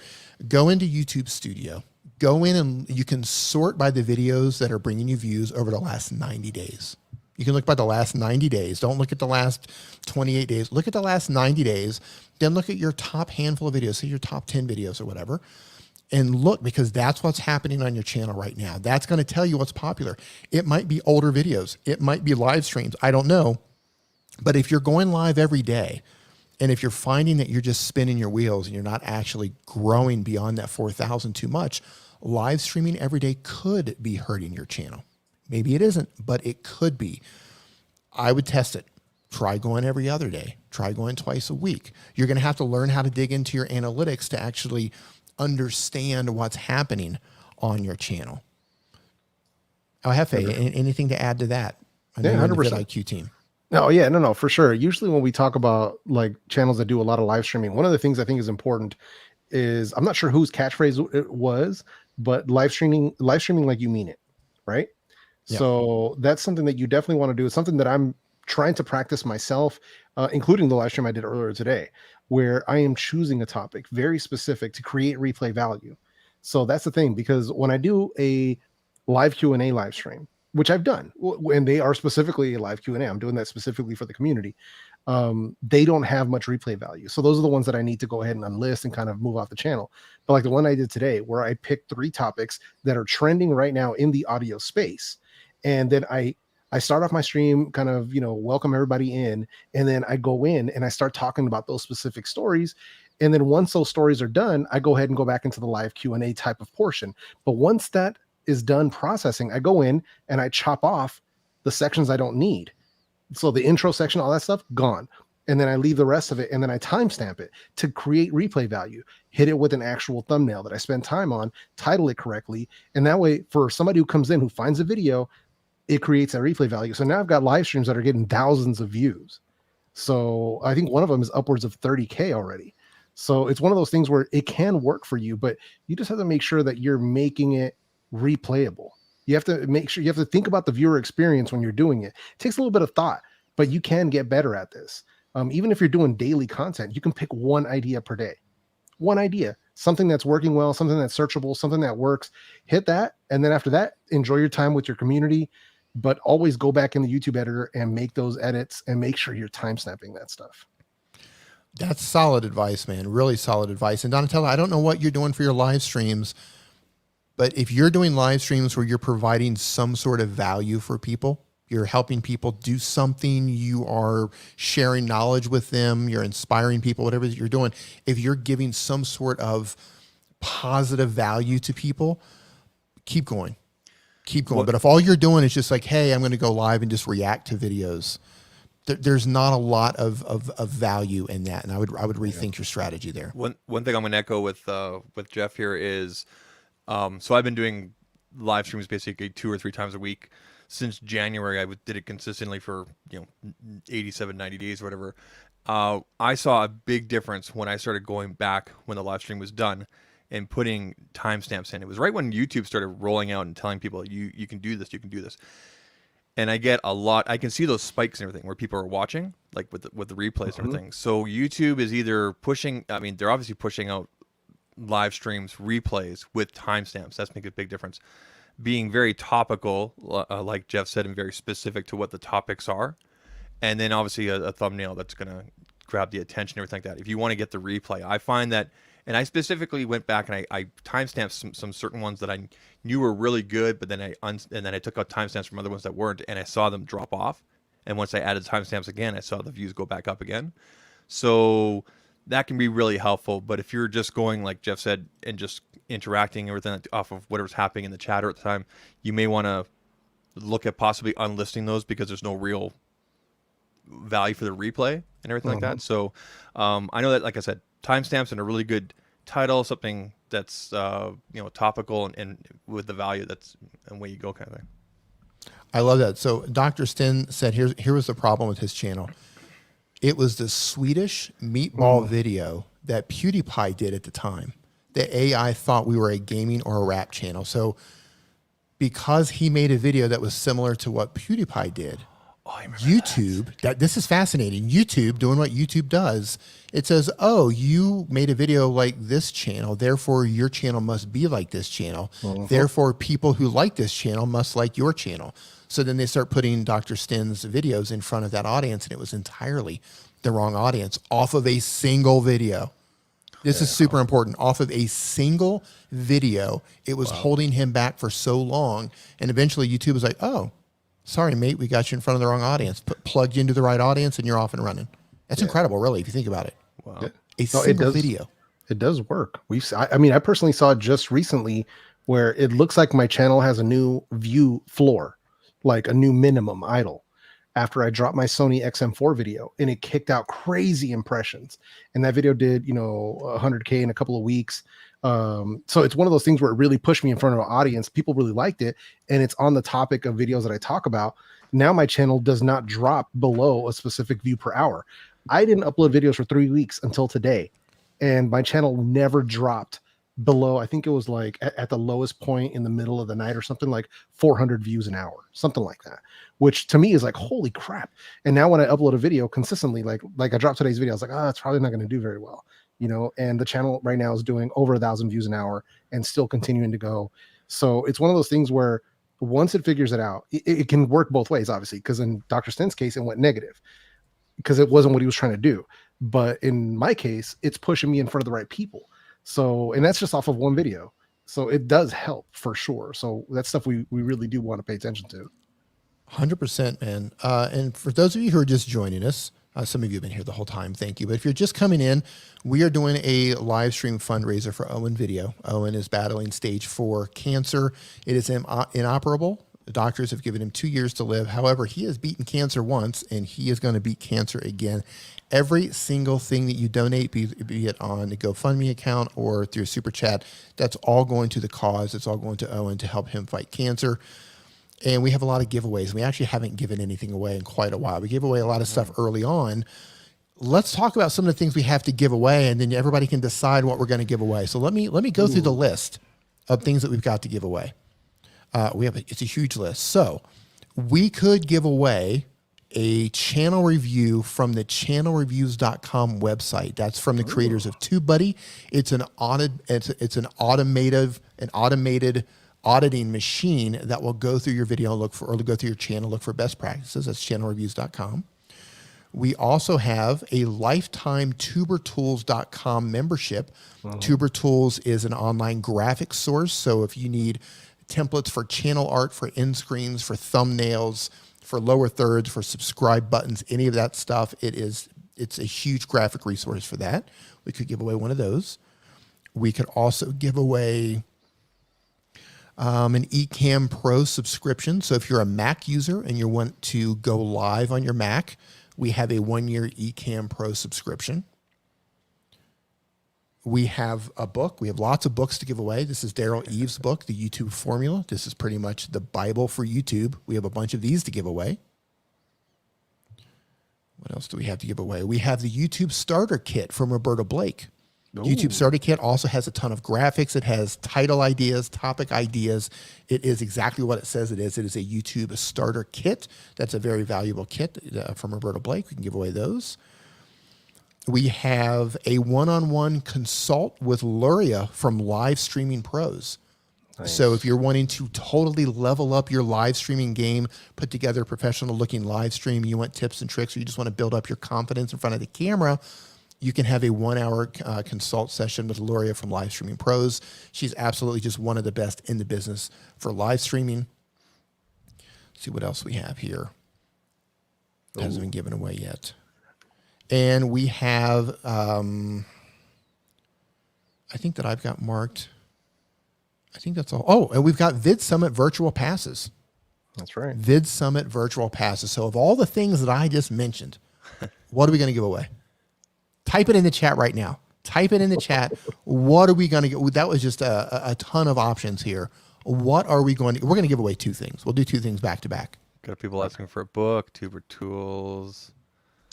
[SPEAKER 1] Go into YouTube Studio. Go in and you can sort by the videos that are bringing you views over the last 90 days. You can look by the last 90 days. Don't look at the last 28 days. Look at the last 90 days. Then look at your top handful of videos, say your top 10 videos or whatever, and look, because that's what's happening on your channel right now. That's going to tell you what's popular. It might be older videos. It might be live streams. I don't know. But if you're going live every day, and if you're finding that you're just spinning your wheels and you're not actually growing beyond that 4,000 too much, live streaming every day could be hurting your channel. Maybe it isn't, but it could be. I would test it. Try going every other day. Try going twice a week. You're going to have to learn how to dig into your analytics to actually understand what's happening on your channel. Oh, Hefe, anything to add to that? I know you're in the
[SPEAKER 9] 100%.
[SPEAKER 1] VidIQ team.
[SPEAKER 9] No, for sure. Usually when we talk about like channels that do a lot of live streaming, one of the things I think is important is, I'm not sure whose catchphrase it was, but live streaming like you mean it, right?
[SPEAKER 1] Yeah.
[SPEAKER 9] So that's something that you definitely want to do. It's something that I'm trying to practice myself, including the live stream I did earlier today, where I am choosing a topic very specific to create replay value. So that's the thing, because when I do a live Q&A live stream, which I've done, and they are specifically a live Q&A, I'm doing that specifically for the community. They don't have much replay value. So those are the ones that I need to go ahead and unlist and kind of move off the channel. But like the one I did today, where I picked 3 topics that are trending right now in the audio space. And then I start off my stream, kind of, welcome everybody in. And then I go in and I start talking about those specific stories. And then once those stories are done, I go ahead and go back into the live Q&A type of portion. But once that is done processing, I go in and I chop off the sections I don't need. So the intro section, all that stuff, gone. And then I leave the rest of it, and then I timestamp it to create replay value. Hit it with an actual thumbnail that I spend time on, title it correctly. And that way, for somebody who comes in, who finds a video, it creates that replay value. So now I've got live streams that are getting thousands of views. So I think one of them is upwards of 30K already. So it's one of those things where it can work for you, but you just have to make sure that you're making it replayable. You have to make sure, you have to think about the viewer experience when you're doing it. It takes a little bit of thought, but you can get better at this. Even if you're doing daily content, you can pick one idea per day. One idea, something that's working well, something that's searchable, something that works. Hit that. And then after that, enjoy your time with your community, but always go back in the YouTube editor and make those edits and make sure you're time snapping that stuff.
[SPEAKER 1] That's solid advice, man. Really solid advice. And Donatella, I don't know what you're doing for your live streams, but if you're doing live streams where you're providing some sort of value for people, you're helping people do something, you are sharing knowledge with them, you're inspiring people, whatever you're doing, if you're giving some sort of positive value to people, keep going. Keep going. But if all you're doing is just like, hey, I'm going to go live and just react to videos, there's not a lot of value in that. And I would rethink your strategy there.
[SPEAKER 8] One thing I'm going to echo with Jeff here is, so I've been doing live streams basically 2 or 3 times a week since January. I did it consistently for 87, 90 days, or whatever. I saw a big difference when I started going back when the live stream was done and putting timestamps in. It was right when YouTube started rolling out and telling people you can do this, you can do this. And I get a lot. I can see those spikes and everything where people are watching, like with the replays and everything. So YouTube is either pushing. I mean, they're obviously pushing out live streams replays with timestamps. That's making a big difference. Being very topical, like Jeff said, and very specific to what the topics are, and then obviously a thumbnail that's going to grab the attention, everything like that. If you want to get the replay, I find that, and I specifically went back and I timestamped some certain ones that I knew were really good, but then I took out timestamps from other ones that weren't, and I saw them drop off. And once I added timestamps again, I saw the views go back up again. So that can be really helpful. But if you're just going, like Jeff said, and just interacting everything off of whatever's happening in the chatter at the time, you may want to look at possibly unlisting those because there's no real value for the replay and everything like that. So I know that, like I said, timestamps and a really good title, something that's topical and with the value that's and where you go kind of thing.
[SPEAKER 1] I love that. So Dr. Sten said, here was the problem with his channel. It was the Swedish meatball video that PewDiePie did at the time. The AI thought we were a gaming or a rap channel. So because he made a video that was similar to what PewDiePie did, YouTube, this is fascinating. YouTube, doing what YouTube does, it says, oh, you made a video like this channel, therefore your channel must be like this channel. Therefore, people who like this channel must like your channel. So then they start putting Dr. Sten's videos in front of that audience, and it was entirely the wrong audience off of a single video. This is super important. Off of a single video, it was holding him back for so long, and eventually YouTube was like, oh, sorry, mate, we got you in front of the wrong audience. Plugged you into the right audience, and you're off and running. That's incredible, really, if you think about it.
[SPEAKER 8] Wow.
[SPEAKER 1] Single video.
[SPEAKER 9] It does work. I personally saw it just recently where it looks like my channel has a new view floor, like a new minimum idle, after I dropped my Sony XM4 video, and it kicked out crazy impressions. And that video did, 100K in a couple of weeks. So it's one of those things where it really pushed me in front of an audience. People really liked it, and it's on the topic of videos that I talk about. Now my channel does not drop below a specific view per hour. I didn't upload videos for 3 weeks until today, and my channel never dropped below. I think it was like at the lowest point in the middle of the night or something, like 400 views an hour, something like that, which to me is like, holy crap. And now when I upload a video consistently, like I dropped today's video, I was like, it's probably not going to do very well, and the channel right now is doing over 1,000 views an hour and still continuing to go. So it's one of those things where once it figures it out, it can work both ways, obviously, because in Dr. Sten's case, it went negative because it wasn't what he was trying to do. But in my case, it's pushing me in front of the right people. So, and that's just off of one video. So it does help for sure. So that's stuff we really do want to pay attention to.
[SPEAKER 1] 100%, man. And for those of you who are just joining us, some of you have been here the whole time. Thank you. But if you're just coming in, we are doing a live stream fundraiser for Owen Video. Owen is battling stage 4 cancer. It is inoperable. The doctors have given him 2 years to live. However, he has beaten cancer once, and he is going to beat cancer again. Every single thing that you donate, be it on the GoFundMe account or through a super chat, that's all going to the cause. It's all going to Owen to help him fight cancer. And we have a lot of giveaways. We actually haven't given anything away in quite a while. We gave away a lot of stuff early on. Let's talk about some of the things we have to give away, and then everybody can decide what we're going to give away. So let me go through the list of things that we've got to give away. It's a huge list. So we could give away a channel review from the channelreviews.com website. That's from the creators of TubeBuddy. It's an automated auditing machine that will go through your video and go through your channel, look for best practices. That's channelreviews.com. We also have a lifetime tubertools.com membership. Tuber Tools is an online graphics source. So if you need templates for channel art, for end screens, for thumbnails, for lower thirds, for subscribe buttons, any of that stuff, it's a huge graphic resource for that. We could give away one of those. We could also give away an Ecamm Pro subscription. So if you're a Mac user and you want to go live on your Mac, we have a 1-year Ecamm Pro subscription. We have a book. We have lots of books to give away. This is Daryl Eves' book, The YouTube Formula. This is pretty much the Bible for YouTube. We have a bunch of these to give away. What else do we have to give away? We have the YouTube Starter Kit from Roberta Blake. YouTube Starter Kit also has a ton of graphics. It has title ideas, topic ideas. It is exactly what it says it is. It is a YouTube Starter Kit. That's a very valuable kit from Roberta Blake. We can give away those. We have a one-on-one consult with Luria from Live Streaming Pros. Nice. So if you're wanting to totally level up your live streaming game, put together a professional-looking live stream, you want tips and tricks, or you just want to build up your confidence in front of the camera, you can have a 1-hour consult session with Luria from Live Streaming Pros. She's absolutely just one of the best in the business for live streaming. Let's see what else we have here. It hasn't been given away yet. And we have, I think that I've got marked. I think that's all. Oh, and we've got Vid Summit virtual passes.
[SPEAKER 9] That's right.
[SPEAKER 1] Vid Summit virtual passes. So of all the things that I just mentioned, what are we going to give away? Type it in the chat right now. Type it in the chat. What are we going to get? That was just a ton of options here. What are we going to? We're going to give away 2 things. We'll do 2 things back to back.
[SPEAKER 8] Got people asking for a book, tuber tools.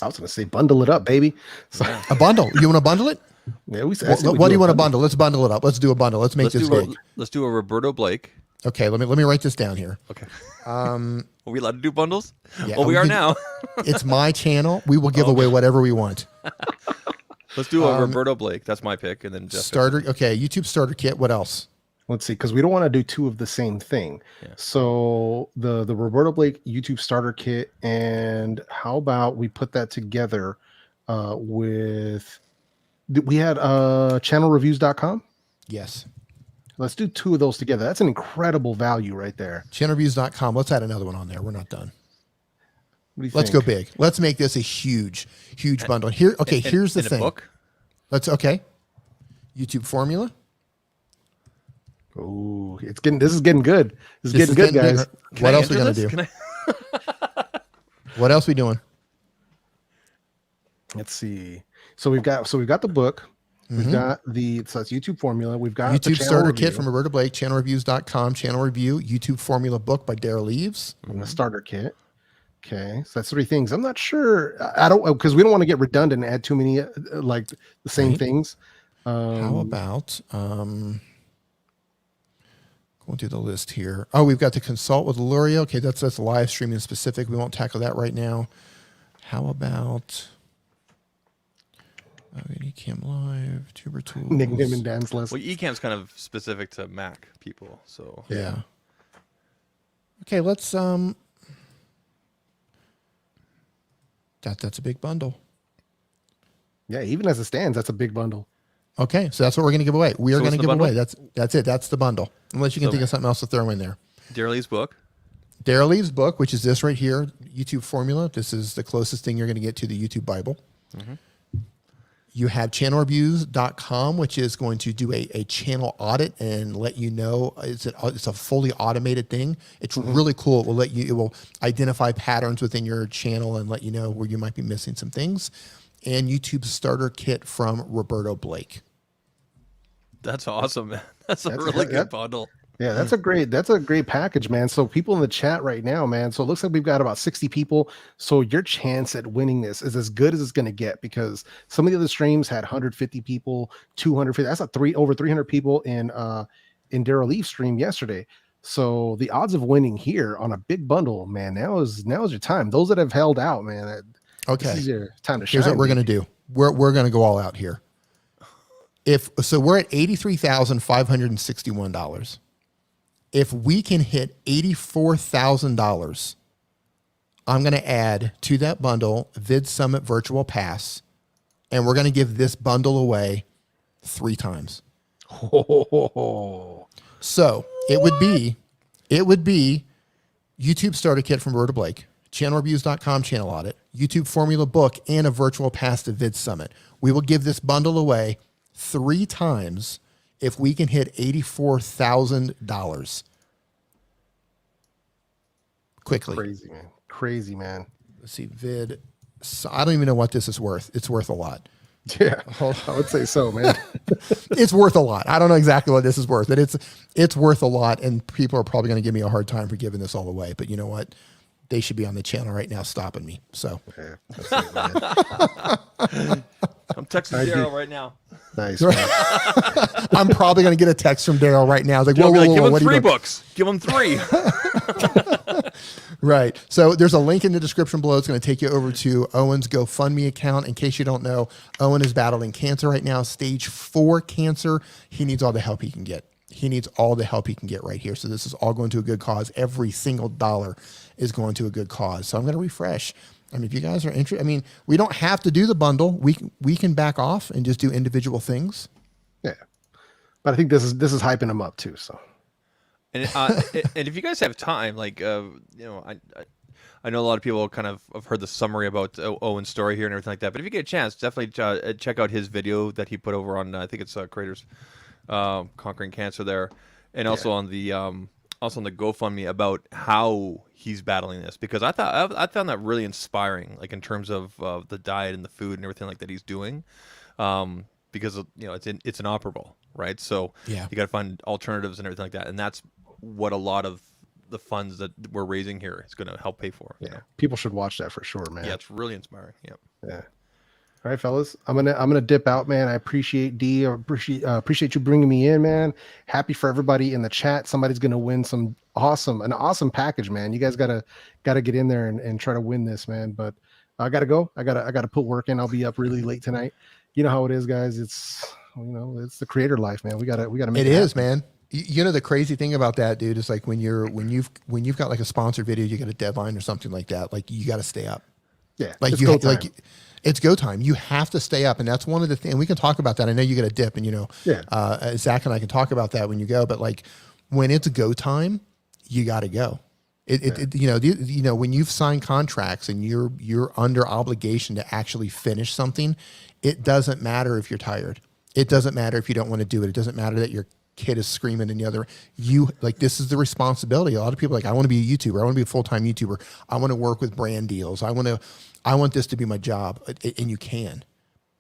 [SPEAKER 9] I was going to say bundle it up, baby. So,
[SPEAKER 1] A bundle. You want to bundle it?
[SPEAKER 9] yeah, we
[SPEAKER 1] What do you want to bundle? Let's bundle it up. Let's do a bundle. Let's make this big.
[SPEAKER 8] Let's do a Roberto Blake.
[SPEAKER 1] Okay, let me write this down here.
[SPEAKER 8] Okay. Are we allowed to do bundles?
[SPEAKER 1] Yeah,
[SPEAKER 8] we are now.
[SPEAKER 1] It's my channel. We will give away whatever we want.
[SPEAKER 8] Let's do a Roberto Blake. That's my pick, and then Jeff.
[SPEAKER 1] Starter. Okay, YouTube starter kit. What else?
[SPEAKER 9] Let's see, because we don't want to do 2 of the same thing.
[SPEAKER 8] Yeah.
[SPEAKER 9] So the Roberto Blake YouTube starter kit, and how about we put that together with we had channelreviews.com.
[SPEAKER 1] Yes.
[SPEAKER 9] Let's do 2 of those together. That's an incredible value right there.
[SPEAKER 1] Channelreviews.com. Let's add another one on there. We're not done.
[SPEAKER 9] What do you
[SPEAKER 1] Let's
[SPEAKER 9] think?
[SPEAKER 1] go big. Let's make this a huge bundle. Here, okay, here's the
[SPEAKER 8] in
[SPEAKER 1] thing.
[SPEAKER 8] A book?
[SPEAKER 1] Okay. YouTube formula.
[SPEAKER 9] Oh, this is getting good. This is getting good, guys.
[SPEAKER 1] What else we gonna do? What else we doing?
[SPEAKER 9] Let's see. So we've got the book. We've got so that's YouTube formula. We've got
[SPEAKER 1] YouTube
[SPEAKER 9] the
[SPEAKER 1] starter
[SPEAKER 9] review.
[SPEAKER 1] kit from Roberta Blake, channelreviews.com, channel review, YouTube formula book by Daryl Leaves.
[SPEAKER 9] And the starter kit. Okay, so that's 3 things. I'm not sure. I don't, because we don't want to get redundant and add too many like the same things.
[SPEAKER 1] How about going through the list here? Oh, we've got to consult with Luria. Okay, that's live streaming specific. We won't tackle that right now. How about Ecamm Live, Tuber Tools?
[SPEAKER 9] Nickname and Dan's list.
[SPEAKER 8] Well, Ecamm's kind of specific to Mac people, so
[SPEAKER 1] Yeah. Okay, let's that's a big bundle.
[SPEAKER 9] Yeah, even as it stands, that's a big bundle.
[SPEAKER 1] Okay, so that's what we're going to give away. We are
[SPEAKER 8] So
[SPEAKER 1] going to
[SPEAKER 8] what's the
[SPEAKER 1] give away.
[SPEAKER 8] bundle?
[SPEAKER 1] That's it. That's the bundle. Unless you can think of something else to throw in there.
[SPEAKER 8] Daryl Lee's book.
[SPEAKER 1] Daryl Leaves' book, which is this right here, YouTube formula. This is the closest thing you're going to get to the YouTube Bible. You have channelreviews.com, which is going to do a channel audit and let you know it's a fully automated thing. It's really cool. It will identify patterns within your channel and let you know where you might be missing some things. And YouTube starter kit from Roberto Blake.
[SPEAKER 8] That's awesome, man. That's a really good bundle.
[SPEAKER 9] Yeah, that's a great package, man. So people in the chat right now, man. So it looks like we've got about 60 people. So your chance at winning this is as good as it's going to get, because some of the other streams had 150 people, 250. That's over 300 people in Daryl Leaf's stream yesterday. So the odds of winning here on a big bundle, man, now is your time. Those that have held out, man.
[SPEAKER 1] Okay,
[SPEAKER 9] this is your time to shine.
[SPEAKER 1] Here's what we're going to do. We're going to go all out here. We're at $83,561. If we can hit $84,000, I'm going to add to that bundle Vid Summit Virtual Pass, and we're going to give this bundle away 3 times. So it would be YouTube Starter Kit from Roberta Blake, channelreviews.com channel audit, YouTube Formula Book, and a virtual pass to Vid Summit. We will give this bundle away 3 times if we can hit $84,000 quickly.
[SPEAKER 9] Crazy, man.
[SPEAKER 1] Let's see, Vid. So I don't even know what this is worth. It's worth a lot.
[SPEAKER 9] Yeah, I would say so, man.
[SPEAKER 1] It's worth a lot. I don't know exactly what this is worth, but it's worth a lot, and people are probably going to give me a hard time for giving this all away. But you know what? They should be on the channel right now stopping me. So
[SPEAKER 9] Yeah,
[SPEAKER 8] I'm texting Daryl right now.
[SPEAKER 9] nice.
[SPEAKER 1] I'm probably going to get a text from Daryl right now. It's like, whoa,
[SPEAKER 8] Give him
[SPEAKER 1] what are you
[SPEAKER 8] 3
[SPEAKER 1] doing?
[SPEAKER 8] books. Give him 3.
[SPEAKER 1] Right. So there's a link in the description below. It's going to take you over to Owen's GoFundMe account. In case you don't know, Owen is battling cancer right now, stage 4 cancer. He needs all the help he can get. He needs all the help he can get right here. So this is all going to a good cause. Every single dollar is going to a good cause. So I'm going to refresh. I mean, if you guys are interested, I mean, we don't have to do the bundle. We can back off and just do individual things.
[SPEAKER 9] Yeah, but I think this is hyping him up too. So.
[SPEAKER 8] And and if you guys have time, like I know a lot of people kind of have heard the summary about Owen's story here and everything like that. But if you get a chance, definitely check out his video that he put over on I think it's Creators Conquering Cancer there, and also on the also on the GoFundMe about how he's battling this, because I found that really inspiring, like in terms of the diet and the food and everything like that he's doing, because it's inoperable, right? So
[SPEAKER 1] Yeah.
[SPEAKER 8] you got to find alternatives and everything like that, and that's what a lot of the funds that we're raising here is going to help pay for.
[SPEAKER 9] Yeah, people should watch that for sure, man.
[SPEAKER 8] Yeah, it's really inspiring. Yep.
[SPEAKER 9] Yeah. All right, fellas, I'm gonna dip out, man. I appreciate D. I appreciate you bringing me in, man. Happy for everybody in the chat. Somebody's gonna win an awesome package, man. You guys gotta get in there and try to win this, man. But I gotta go. I gotta put work in. I'll be up really late tonight. You know how it is, guys. It's it's the creator life, man. We gotta make
[SPEAKER 1] it is,
[SPEAKER 9] happen.
[SPEAKER 1] man. You know, the crazy thing about that, dude, is like when you've got like a sponsored video, you get a deadline or something like that. Like you got to stay up.
[SPEAKER 9] Yeah,
[SPEAKER 1] Like
[SPEAKER 9] it's
[SPEAKER 1] you
[SPEAKER 9] go time.
[SPEAKER 1] like it's go time. You have to stay up, and that's one of the things. We can talk about that. I know you get a dip, and Zach and I can talk about that when you go. But like when it's go time, you got to go. When you've signed contracts and you're under obligation to actually finish something, it doesn't matter if you're tired. It doesn't matter if you don't want to do it. It doesn't matter that your kid is screaming in the other. This is the responsibility. A lot of people are like, I want to be a YouTuber. I want to be a full-time YouTuber. I want to work with brand deals. I want this to be my job. And you can,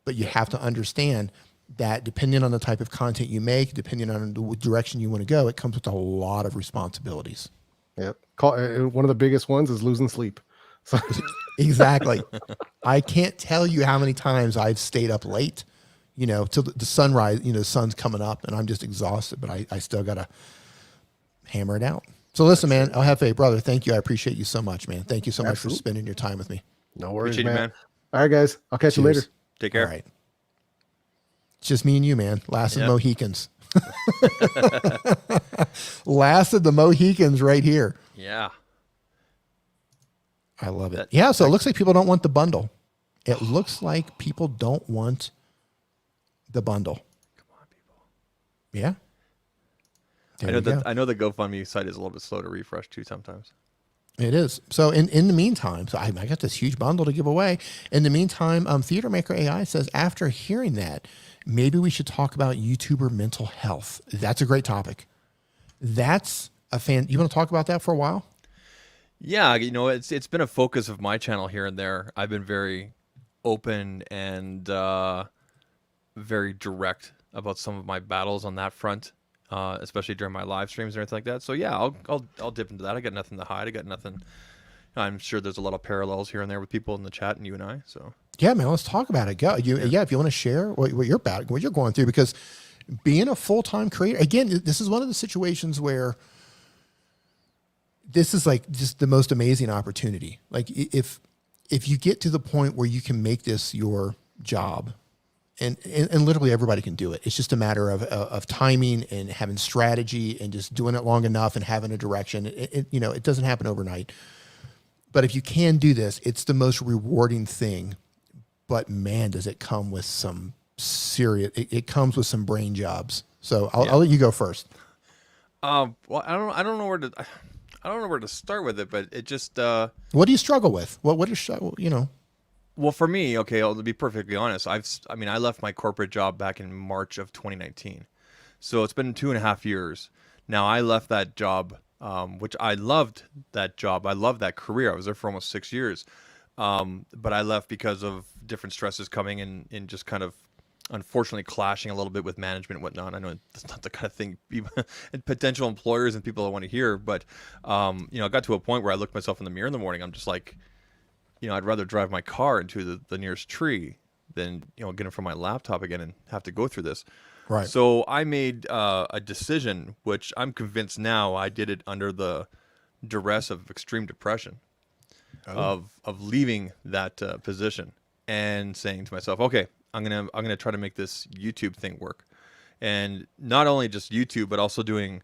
[SPEAKER 1] but you have to understand that depending on the type of content you make, depending on the direction you want to go, it comes with a lot of responsibilities.
[SPEAKER 9] Yep. One of the biggest ones is losing sleep. So
[SPEAKER 1] Exactly. I can't tell you how many times I've stayed up late, till the sunrise, the sun's coming up and I'm just exhausted, but I still got to hammer it out. So listen, man, I'll have faith, brother. Thank you. I appreciate you so much, man. Thank you so much for spending your time with me.
[SPEAKER 9] no worries,
[SPEAKER 8] Appreciate you,
[SPEAKER 9] man.
[SPEAKER 8] man.
[SPEAKER 9] All right, guys. I'll catch you
[SPEAKER 1] Cheers.
[SPEAKER 9] later.
[SPEAKER 8] Take care.
[SPEAKER 1] All right. It's just me and you, man. Last of the
[SPEAKER 8] Yeah.
[SPEAKER 1] Mohicans. Last of the Mohicans right here.
[SPEAKER 8] Yeah.
[SPEAKER 1] I love it. Yeah, so it looks like people don't want the bundle. It looks like people don't want the bundle.
[SPEAKER 8] Come on, people.
[SPEAKER 1] Yeah. There
[SPEAKER 8] I know
[SPEAKER 1] you go.
[SPEAKER 8] that. I know the GoFundMe site is a little bit slow to refresh too sometimes.
[SPEAKER 1] It is. So in the meantime, I got this huge bundle to give away. In the meantime, Theater Maker AI says, after hearing that, maybe we should talk about YouTuber mental health. That's a great topic. That's a fan. You want to talk about that for a while?
[SPEAKER 8] Yeah, it's been a focus of my channel here and there. I've been very open and very direct about some of my battles on that front, especially during my live streams and everything like that. So yeah, I'll dip into that. I got nothing to hide. I got nothing. I'm sure there's a lot of parallels here and there with people in the chat and you and I. So
[SPEAKER 1] Yeah, man, let's talk about it. Go. If you want to share what you're about, what you're going through, because being a full-time creator, again, this is one of the situations where this is like just the most amazing opportunity. Like if you get to the point where you can make this your job, and literally everybody can do it. It's just a matter of timing and having strategy and just doing it long enough and having a direction. It doesn't happen overnight. But if you can do this, it's the most rewarding thing. But man, does it come with some serious, it comes with some brain jobs. So I'll let you go first.
[SPEAKER 8] well, I don't know where to start with it, but it just
[SPEAKER 1] What do you struggle with? What is,
[SPEAKER 8] well, for me, okay, I'll be perfectly honest. I left my corporate job back in March of 2019. So it's been 2.5 years. Now I left that job, which I loved that job. I loved that career. I was there for almost 6 years. But I left because of different stresses coming in just kind of unfortunately clashing a little bit with management and whatnot. I know that's not the kind of thing people, potential employers and people I want to hear, but I got to a point where I looked myself in the mirror in the morning. I'm just like, I'd rather drive my car into the nearest tree than, get it from my laptop again and have to go through this.
[SPEAKER 1] Right.
[SPEAKER 8] So I made a decision, which I'm convinced now I did it under the duress of extreme depression, of leaving that position and saying to myself, okay, I'm gonna try to make this YouTube thing work, and not only just YouTube, but also doing,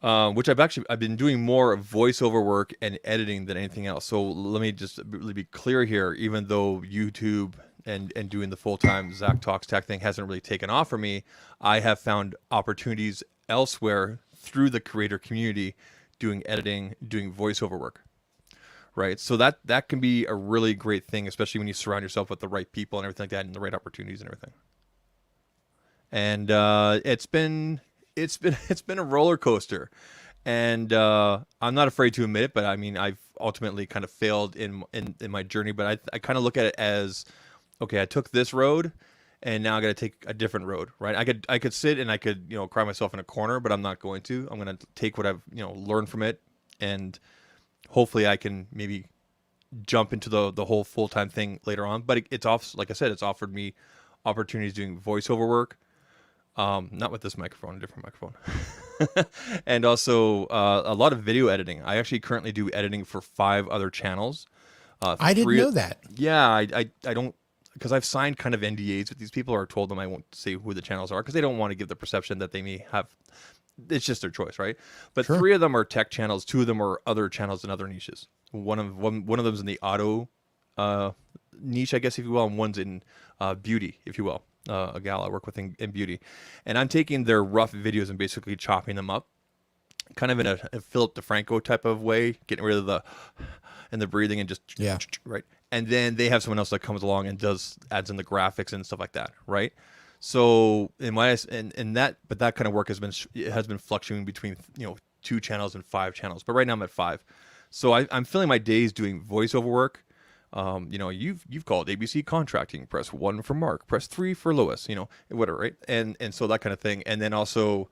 [SPEAKER 8] which I've been doing more voiceover work and editing than anything else. So let me just really be clear here. Even though YouTube and doing the full-time Zach Talks Tech thing hasn't really taken off for me, I have found opportunities elsewhere through the creator community, doing editing, doing voiceover work. Right. So that can be a really great thing, especially when you surround yourself with the right people and everything like that and the right opportunities and everything. And it's been a roller coaster. And I'm not afraid to admit it, but I mean, I've ultimately kind of failed in my journey. But I kind of look at it as, okay, I took this road, and now I got to take a different road, right? I could sit and I could cry myself in a corner, but I'm not going to. I'm going to take what I've learned from it, and hopefully I can maybe jump into the whole full-time thing later on. But it's off, like I said, it's offered me opportunities doing voiceover work. Not with this microphone, a different microphone. And also a lot of video editing. I actually currently do editing for 5 other channels.
[SPEAKER 1] I didn't know that.
[SPEAKER 8] Yeah, I don't, because I've signed kind of NDAs with these people, or told them I won't say who the channels are, because they don't want to give the perception that they may have. It's just their choice, right? But
[SPEAKER 1] Sure.
[SPEAKER 8] 3 of them are tech channels. 2 of them are other channels in other niches. One of them's in the auto niche, I guess, if you will, and one's in beauty, if you will. A gal I work with in beauty, and I'm taking their rough videos and basically chopping them up, kind of in a Philip DeFranco type of way, getting rid of the breathing and just right. And then they have someone else that comes along and adds in the graphics and stuff like that, right? So in my but that kind of work has been fluctuating between 2 channels and 5 channels, but right now I'm at 5. So I'm filling my days doing voiceover work. You've called ABC contracting, press 1 for Mark, press 3 for Lois, whatever, right? And so that kind of thing. And then also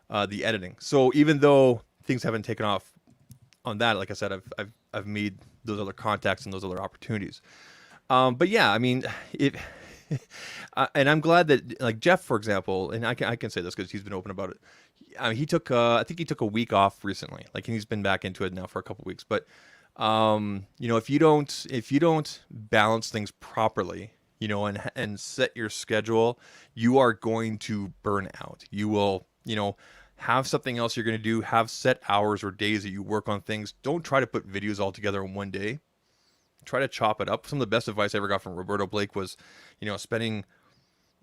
[SPEAKER 8] the editing. So even though things haven't taken off on that, like I said, I've made those other contacts and those other opportunities. But yeah, I mean, and I'm glad that, like Jeff, for example, and I can say this because he's been open about it. I mean, I think he took a week off recently, like, and he's been back into it now for a couple weeks, but if you don't balance things properly, and set your schedule, you are going to burn out. You will, have something else you're going to do, have set hours or days that you work on things. Don't try to put videos all together in one day. Try to chop it up. Some of the best advice I ever got from Roberto Blake was, spending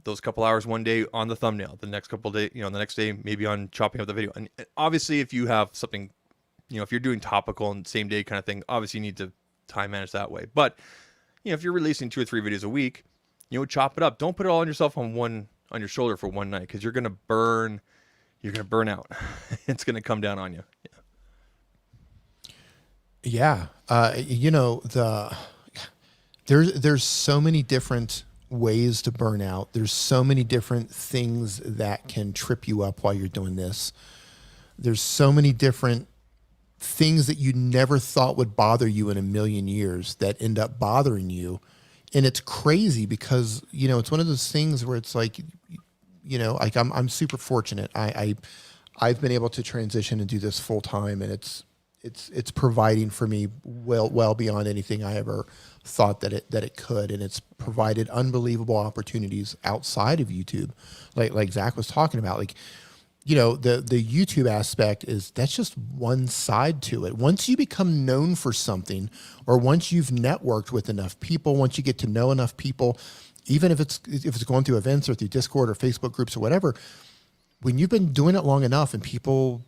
[SPEAKER 8] those couple hours one day on the thumbnail, the next couple days, the next day, maybe on chopping up the video. And obviously if you have something, if you're doing topical and same day kind of thing, obviously you need to time manage that way. But, if you're releasing 2 or 3 videos a week, chop it up. Don't put it all on yourself on your shoulder for one night, because you're going to burn out. It's going to come down on you.
[SPEAKER 1] Yeah. There's so many different ways to burn out. There's so many different things that can trip you up while you're doing this. There's so many different things that you never thought would bother you in a million years that end up bothering you. And it's crazy because, it's one of those things where it's like, like I'm super fortunate. I've been able to transition and do this full time, and it's providing for me well beyond anything I ever thought that it could. And it's provided unbelievable opportunities outside of YouTube. Like Zach was talking about, like, the YouTube aspect that's just one side to it. Once you become known for something, or once you've networked with enough people, once you get to know enough people, even if it's going through events or through Discord or Facebook groups or whatever, when you've been doing it long enough and people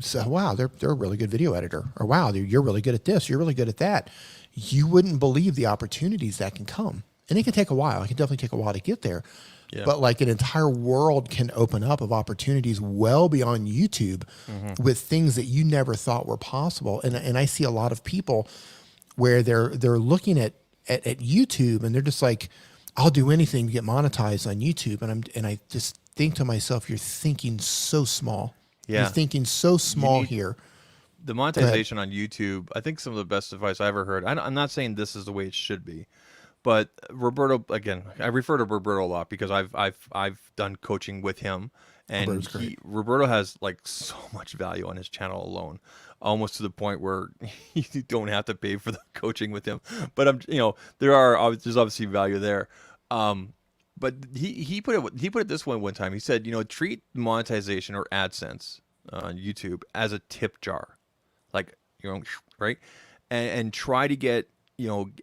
[SPEAKER 1] say, wow, they're a really good video editor, or wow, you're really good at this, you're really good at that, you wouldn't believe the opportunities that can come. And it can take a while. It can definitely take a while to get there. Yeah. But like an entire world can open up of opportunities well beyond YouTube with things that you never thought were possible. And I see a lot of people where they're looking at YouTube and they're just like, I'll do anything to get monetized on YouTube. And I just think to myself, you're thinking so small.
[SPEAKER 8] Yeah.
[SPEAKER 1] You're thinking so small here.
[SPEAKER 8] The monetization on YouTube, I think some of the best advice I ever heard. I'm not saying this is the way it should be, but Roberto, again, I refer to Roberto a lot because I've done coaching with him, and Roberto has like so much value on his channel alone, almost to the point where you don't have to pay for the coaching with him. But there's obviously value there. But he put it this way one time. He said, treat monetization or AdSense on YouTube as a tip jar, like, right, and try to get,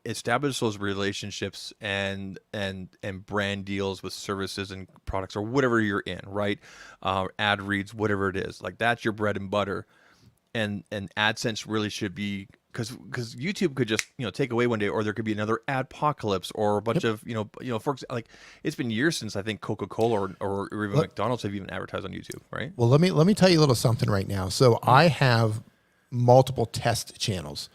[SPEAKER 8] establish those relationships and brand deals with services and products or whatever you're in, right? Ad reads, whatever it is, like that's your bread and butter, and AdSense really should be because YouTube could just take away one day, or there could be another adpocalypse, or a bunch of for example, like it's been years since I think Coca-Cola or even McDonald's have even advertised on YouTube, right?
[SPEAKER 1] Well, let me tell you a little something right now. So I have multiple test channels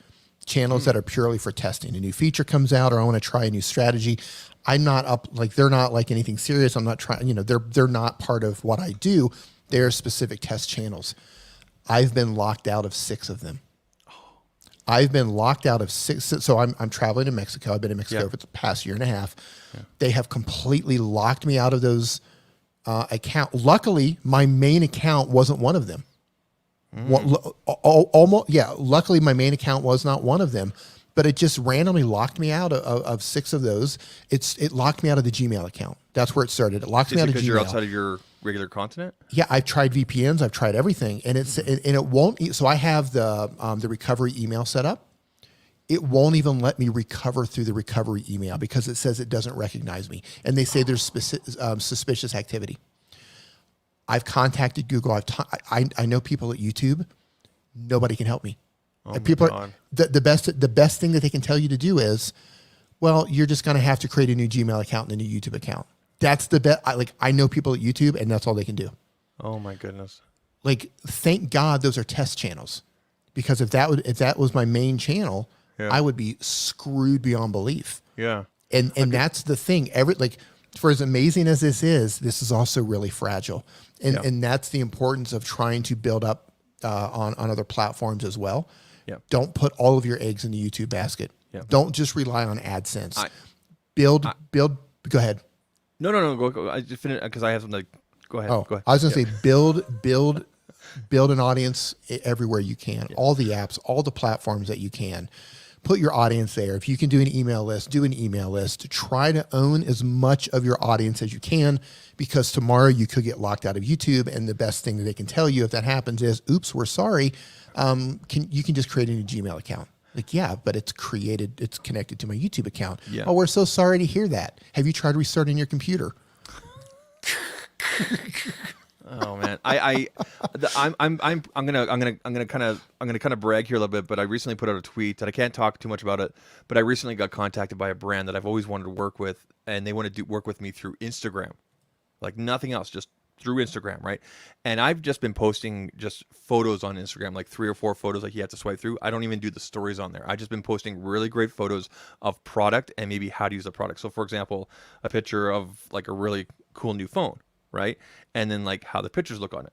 [SPEAKER 1] that are purely for testing. A new feature comes out, or I want to try a new strategy. I'm not up, like, they're not like anything serious. I'm not trying, they're not part of what I do. They're specific test channels. I've been locked out of 6 of them. I've been locked out of 6. So I'm traveling to Mexico. I've been in Mexico for the past year and a half. Yeah. They have completely locked me out of those accounts. Luckily, my main account wasn't one of them. Luckily, my main account was not one of them, but it just randomly locked me out of 6 of those. It locked me out of the Gmail account. That's where it started. It locked me out of Gmail.
[SPEAKER 8] Because you're outside of your regular continent?
[SPEAKER 1] Yeah, I've tried VPNs. I've tried everything, and it won't. So I have the recovery email set up. It won't even let me recover through the recovery email because it says it doesn't recognize me, and they say there's suspicious activity. I've contacted Google. I know people at YouTube. Nobody can help me. People are, the best thing that they can tell you to do is, well, you're just going to have to create a new Gmail account and a new YouTube account. That's the best. I know people at YouTube, and that's all they can do.
[SPEAKER 8] Oh my goodness!
[SPEAKER 1] Like, thank God those are test channels, because if that was my main channel, I would be screwed beyond belief.
[SPEAKER 8] Yeah,
[SPEAKER 1] and that's the thing. For as amazing as this is also really fragile, and that's the importance of trying to build up on other platforms as well. Yeah. Don't put all of your eggs in the YouTube basket. Yeah. Don't just rely on AdSense. Build. Go ahead.
[SPEAKER 8] No. Go. I just finished because I have something. Go ahead. Go ahead.
[SPEAKER 1] I was going to say build an audience everywhere you can. Yeah. All the apps, all the platforms that you can. Put your audience there. If you can do an email list, do an email list. Try to own as much of your audience as you can, because tomorrow you could get locked out of YouTube, and the best thing that they can tell you if that happens is, oops, we're sorry. You can just create a new Gmail account. Like, yeah, but it's connected to my YouTube account. Yeah. Oh, we're so sorry to hear that. Have you tried restarting your computer?
[SPEAKER 8] Oh man, I'm gonna kind of brag here a little bit, but I recently put out a tweet, and I can't talk too much about it, but I recently got contacted by a brand that I've always wanted to work with, and they want to work with me through Instagram, like nothing else, just through Instagram, right? And I've just been posting just photos on Instagram, like 3 or 4 photos, like you have to swipe through. I don't even do the stories on there. I've just been posting really great photos of product and maybe how to use the product. So for example, a picture of like a really cool new phone, right? And then like how the pictures look on it.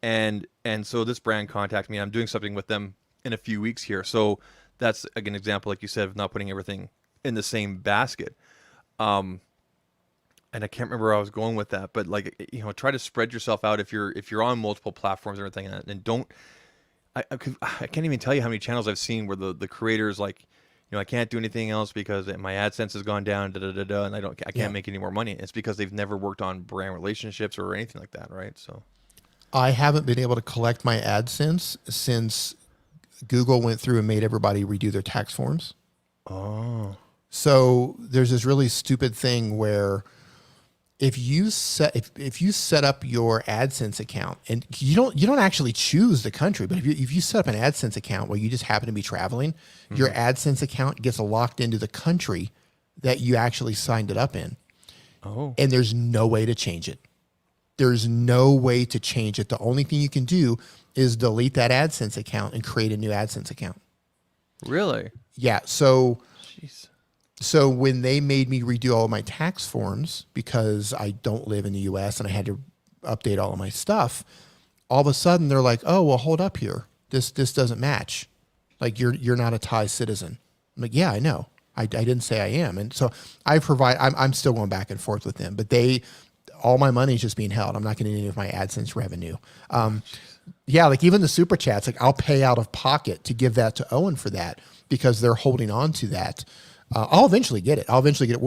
[SPEAKER 8] And so this brand contacted me. I'm doing something with them in a few weeks here. So that's an example, like you said, of not putting everything in the same basket. And I can't remember where I was going with that, but like, try to spread yourself out if you're on multiple platforms and everything, and don't. I can't even tell you how many channels I've seen where the creators like, I can't do anything else because my AdSense has gone down, and I can't make any more money. It's because they've never worked on brand relationships or anything like that, right? So,
[SPEAKER 1] I haven't been able to collect my AdSense since Google went through and made everybody redo their tax forms.
[SPEAKER 8] Oh,
[SPEAKER 1] so there's this really stupid thing where if you set up your AdSense account, and you don't actually choose the country, but if you set up an AdSense account where you just happen to be traveling, your AdSense account gets locked into the country that you actually signed it up in.
[SPEAKER 8] Oh.
[SPEAKER 1] And there's no way to change it. There's no way to change it. The only thing you can do is delete that AdSense account and create a new AdSense account.
[SPEAKER 8] Really?
[SPEAKER 1] Yeah. So,
[SPEAKER 8] jeez.
[SPEAKER 1] So when they made me redo all of my tax forms because I don't live in the U.S. and I had to update all of my stuff, all of a sudden they're like, "Oh, well, hold up here. This doesn't match. Like you're not a Thai citizen." I'm like, "Yeah, I know. I didn't say I am." And so I'm still going back and forth with them, but all my money is just being held. I'm not getting any of my AdSense revenue. Yeah, like even the super chats, like I'll pay out of pocket to give that to Owen for that because they're holding on to that. I'll eventually get it.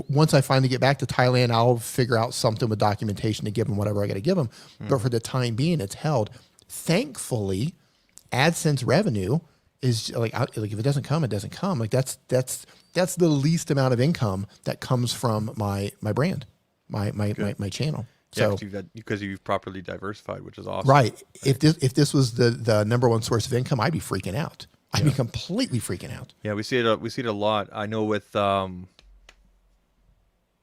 [SPEAKER 1] Once I finally get back to Thailand, I'll figure out something with documentation to give them whatever I got to give them. But for the time being, it's held. Thankfully, AdSense revenue is like if it doesn't come, it doesn't come. Like that's the least amount of income that comes from my brand, my channel.
[SPEAKER 8] Yeah,
[SPEAKER 1] so
[SPEAKER 8] because you've properly diversified, which is awesome.
[SPEAKER 1] Right. If this was the number one source of income, I'd be freaking out. I'd be completely freaking out.
[SPEAKER 8] Yeah, we see it. We see it a lot. I know with.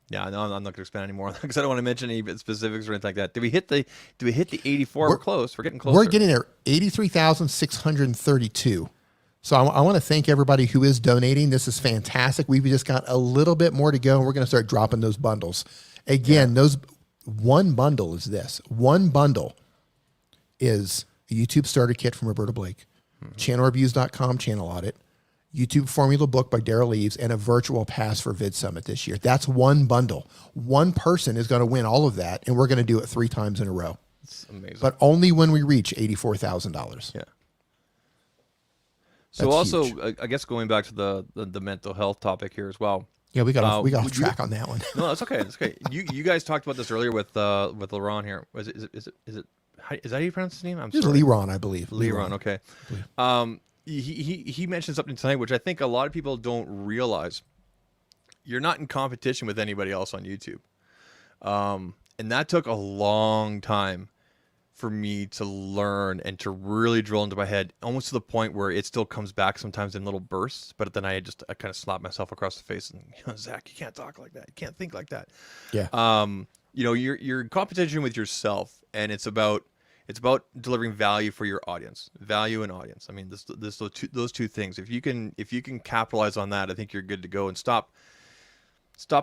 [SPEAKER 8] Yeah, no, I'm not going to expand anymore because I don't want to mention any specifics or anything like that. Did we hit the 84? We're close. We're getting closer.
[SPEAKER 1] We're getting there. 83,632. So I want to thank everybody who is donating. This is fantastic. We've just got a little bit more to go, and we're going to start dropping those bundles. Again, those one bundle is this. One bundle is a YouTube starter kit from Roberta Blake, channelreviews.com channel audit, YouTube formula book by Daryl Eves, and a virtual pass for Vid Summit this year. That's one bundle. One person is going to win all of that, and we're going to do it 3 times in a row.
[SPEAKER 8] It's amazing.
[SPEAKER 1] But only when we reach $84,000.
[SPEAKER 8] Yeah. So
[SPEAKER 1] That's
[SPEAKER 8] also,
[SPEAKER 1] huge.
[SPEAKER 8] I guess going back to the mental health topic here as well.
[SPEAKER 1] Yeah, we got off track on that one.
[SPEAKER 8] No, that's okay. That's okay. You guys talked about this earlier with Leron is that how you pronounce his name? I'm
[SPEAKER 1] It's
[SPEAKER 8] sorry.
[SPEAKER 1] Leron, I believe.
[SPEAKER 8] Leron, okay. He mentioned something tonight which I think a lot of people don't realize. You're not in competition with anybody else on YouTube. And that took a long time for me to learn and to really drill into my head, almost to the point where it still comes back sometimes in little bursts. But then I kind of slap myself across the face and, Zach, you can't talk like that. You can't think like that.
[SPEAKER 1] Yeah.
[SPEAKER 8] You're in competition with yourself, and it's about delivering value for your audience, value and audience. I mean, those two things. If you can capitalize on that, I think you're good to go, and stop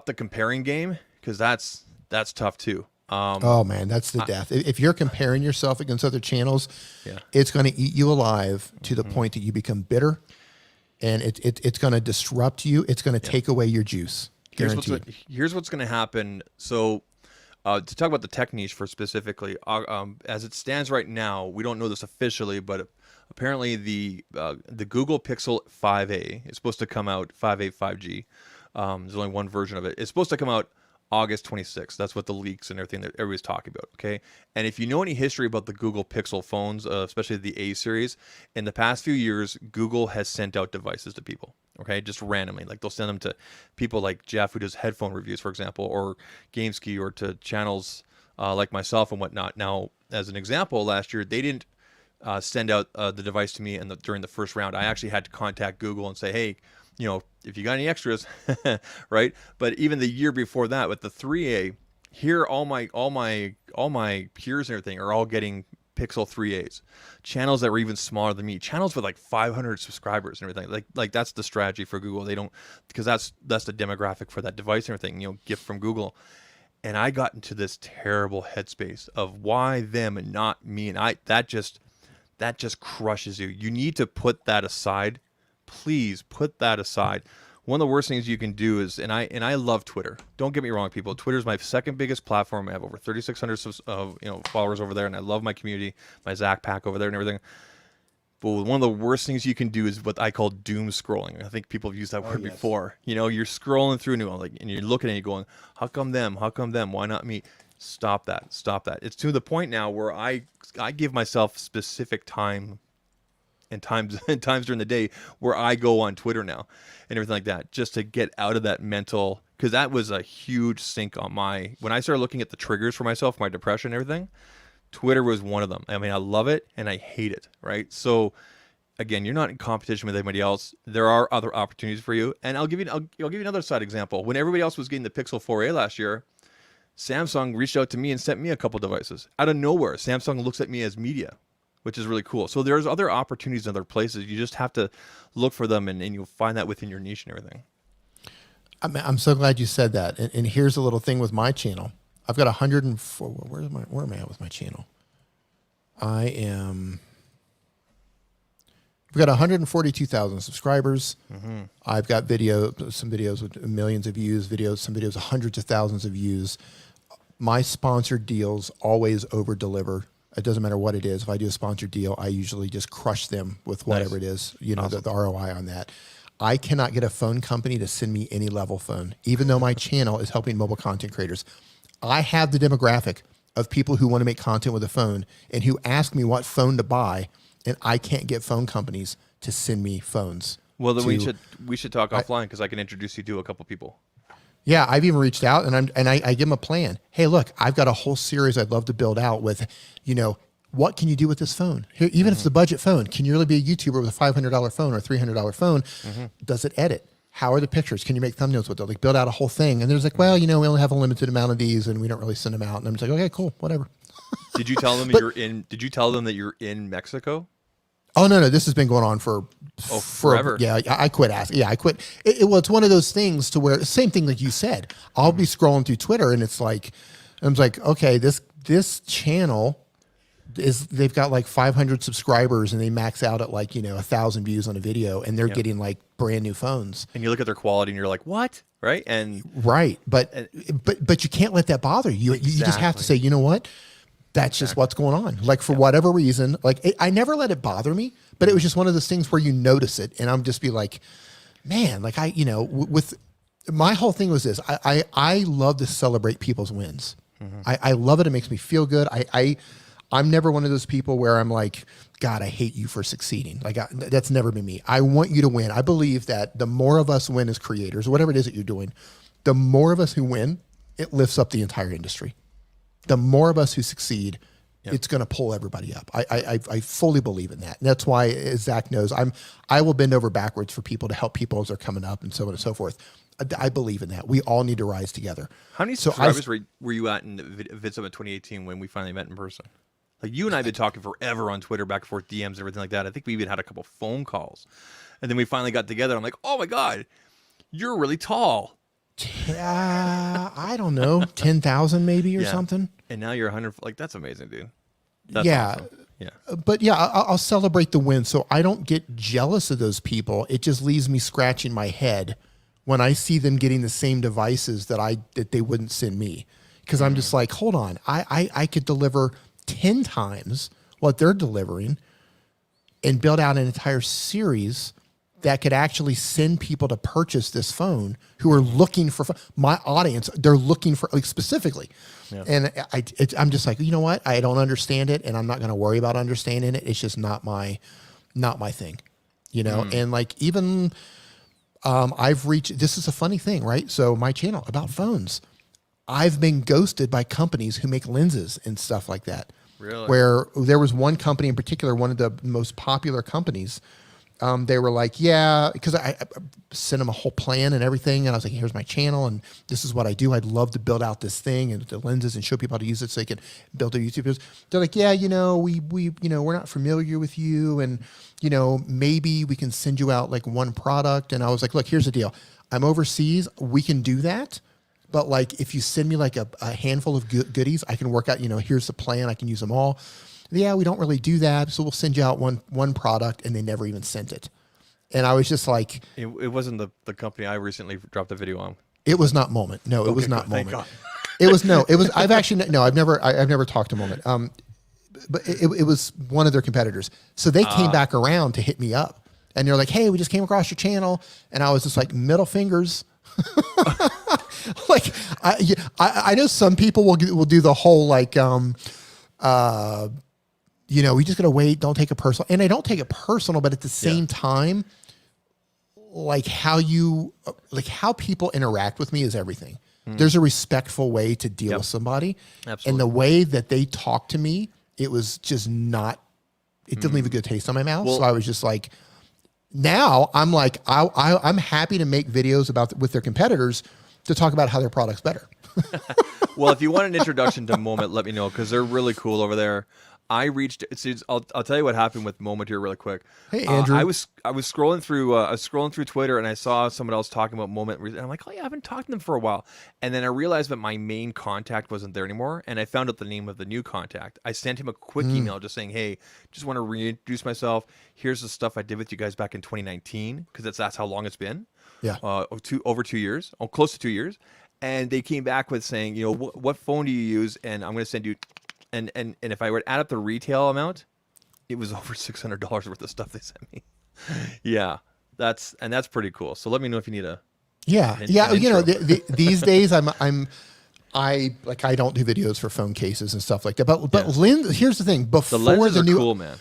[SPEAKER 8] the comparing game, because that's tough too.
[SPEAKER 1] Oh man, that's the death. If you're comparing yourself against other channels,
[SPEAKER 8] Yeah.
[SPEAKER 1] it's going to eat you alive to the point that you become bitter, and it's going to disrupt you. It's going to take away your juice. Guaranteed.
[SPEAKER 8] Here's what's going to happen. So, to talk about the tech niche for specifically, as it stands right now, we don't know this officially, but apparently the Google Pixel 5a is supposed to come out 5a 5G. There's only one version of it. It's supposed to come out August 26th. That's what the leaks and everything that everybody's talking about. Okay. And if you know any history about the Google Pixel phones, especially the A series, in the past few years, Google has sent out devices to people. Okay. Just randomly. Like they'll send them to people like Jeff, who does headphone reviews, for example, or GameSki, or to channels like myself and whatnot. Now, as an example, last year, they didn't send out the device to me during the first round. I actually had to contact Google and say, hey, if you got any extras, right? But even the year before that, with the 3A, here all my peers and everything are all getting Pixel 3As, channels that were even smaller than me, channels with like 500 subscribers and everything. Like that's the strategy for Google. They don't, because that's the demographic for that device and everything. Gift from Google. And I got into this terrible headspace of why them and not me, and that just crushes you. You need to put that aside. Please put that aside. One of the worst things you can do is, and I love Twitter. Don't get me wrong, people. Twitter is my second biggest platform. I have over 3,600 followers over there, and I love my community, my Zach pack over there and everything. But one of the worst things you can do is what I call doom scrolling. I think people have used that word before. You're scrolling through and you're looking at it going, how come them? How come them? Why not me? Stop that. Stop that. It's to the point now where I give myself specific time and times during the day where I go on Twitter now and everything like that, just to get out of that mental, because that was a huge sink on when I started looking at the triggers for myself, my depression and everything. Twitter was one of them. I mean, I love it and I hate it, right? So again, you're not in competition with anybody else. There are other opportunities for you. And I'll give you another side example. When everybody else was getting the Pixel 4a last year, Samsung reached out to me and sent me a couple devices out of nowhere. Samsung looks at me as media, which is really cool. So there's other opportunities in other places. You just have to look for them, and you'll find that within your niche and everything.
[SPEAKER 1] I'm so glad you said that. And here's a little thing with my channel. I've got 104. Where am I at with my channel? We've got 142,000 subscribers. Mm-hmm. I've got some videos with millions of views, some videos with hundreds of thousands of views. My sponsored deals always over deliver. It doesn't matter what it is. If I do a sponsored deal, I usually just crush them with whatever it is, awesome. the ROI on that. I cannot get a phone company to send me any level phone, even though my channel is helping mobile content creators. I have the demographic of people who want to make content with a phone and who ask me what phone to buy, and I can't get phone companies to send me phones.
[SPEAKER 8] Well, then we should talk offline, because I can introduce you to a couple people.
[SPEAKER 1] Yeah, I've even reached out and I give them a plan. Hey, look, I've got a whole series I'd love to build out with, what can you do with this phone? Here, even if it's a budget phone, can you really be a YouTuber with a $500 phone or a $300 phone? Does it edit? How are the pictures? Can you make thumbnails with it? Like build out a whole thing. And there's like, well, we only have a limited amount of these and we don't really send them out. And I'm just like, okay, cool, whatever.
[SPEAKER 8] Did you tell them Did you tell them that you're in Mexico?
[SPEAKER 1] Oh no, this has been going on for
[SPEAKER 8] forever.
[SPEAKER 1] Yeah, I quit asking. Yeah, I quit. Well, it's one of those things to where same thing like you said. I'll be scrolling through Twitter and it's like, I'm like, okay, this channel they've got like 500 subscribers and they max out at like 1,000 views on a video and they're getting like brand new phones.
[SPEAKER 8] And you look at their quality and you're like, what? Right?
[SPEAKER 1] But you can't let that bother you. You just have to say, you know what? That's just what's going on. Like for whatever reason, like I never let it bother me, but it was just one of those things where you notice it, and I'm just be like, man, like with my whole thing was this. I love to celebrate people's wins. I love it. It makes me feel good. I'm never one of those people where I'm like, God, I hate you for succeeding. Like that's never been me. I want you to win. I believe that the more of us win as creators, whatever it is that you're doing, the more of us who win, it lifts up the entire industry. The more of us who succeed, it's going to pull everybody up. I fully believe in that. And that's why, as Zach knows, I will bend over backwards for people to help people as they're coming up and so on and so forth. I believe in that. We all need to rise together.
[SPEAKER 8] How many subscribers were you at in VidSummit 2018 when we finally met in person? Like you and I have been talking forever on Twitter, back and forth DMs and everything like that. I think we even had a couple phone calls. And then we finally got together. I'm like, oh my God, you're really tall.
[SPEAKER 1] I don't know, 10,000 maybe or something.
[SPEAKER 8] And now you're 100. Like that's amazing, dude. That's awesome. Yeah.
[SPEAKER 1] But yeah, I'll celebrate the win. So I don't get jealous of those people. It just leaves me scratching my head when I see them getting the same devices that they wouldn't send me. Because I'm just like, hold on, I could deliver 10 times what they're delivering and build out an entire series that could actually send people to purchase this phone who are looking for my audience. They're looking for like specifically. Yeah. And I'm just like, you know what? I don't understand it and I'm not going to worry about understanding it. It's just not my thing, And like, even, I've reached, this is a funny thing, right? So my channel about phones, I've been ghosted by companies who make lenses and stuff like that.
[SPEAKER 8] Really?
[SPEAKER 1] Where there was one company in particular, one of the most popular companies. They were like, yeah, because I sent them a whole plan and everything. And I was like, here's my channel and this is what I do. I'd love to build out this thing and the lenses and show people how to use it so they can build their YouTube videos. They're like, yeah, we're not familiar with you. And, maybe we can send you out like one product. And I was like, look, here's the deal. I'm overseas. We can do that. But like, if you send me like a handful of goodies, I can work out, here's the plan. I can use them all. Yeah, we don't really do that. So we'll send you out one product, and they never even sent it. And I was just like,
[SPEAKER 8] it wasn't the company I recently dropped a video on.
[SPEAKER 1] It was not Moment. No, it was not Moment. It was I've never talked to Moment. But it was one of their competitors. So they came back around to hit me up, and they're like, hey, we just came across your channel, and I was just like, middle fingers. Like I know some people will do the whole like we just gotta wait, don't take it personal. And I don't take it personal, but at the same time, like how people interact with me is everything. There's a respectful way to deal with somebody.
[SPEAKER 8] Absolutely.
[SPEAKER 1] And the way that they talk to me, it was just not, it didn't leave a good taste on my mouth. So I was just like, now I'm like, I'm happy to make videos with their competitors to talk about how their product's better.
[SPEAKER 8] Well, if you want an introduction to Moment, let me know because they're really cool over there. I'll tell you what happened with Moment here really quick.
[SPEAKER 1] Hey, Andrew.
[SPEAKER 8] I was scrolling through Twitter and I saw someone else talking about Moment and I'm like, oh yeah, I haven't talked to them for a while. And then I realized that my main contact wasn't there anymore, and I found out the name of the new contact. I sent him a quick email just saying, hey, just want to reintroduce myself. Here's the stuff I did with you guys back in 2019 because that's how long it's been.
[SPEAKER 1] Yeah.
[SPEAKER 8] Over 2 years, close to 2 years. And they came back with saying, what phone do you use? And I'm going to send you. And if I were to add up the retail amount, it was over $600 worth of stuff they sent me. Yeah, that's pretty cool. So let me know if you need
[SPEAKER 1] these days I don't do videos for phone cases and stuff like that. But here's the thing: before
[SPEAKER 8] the lenses are cool, man.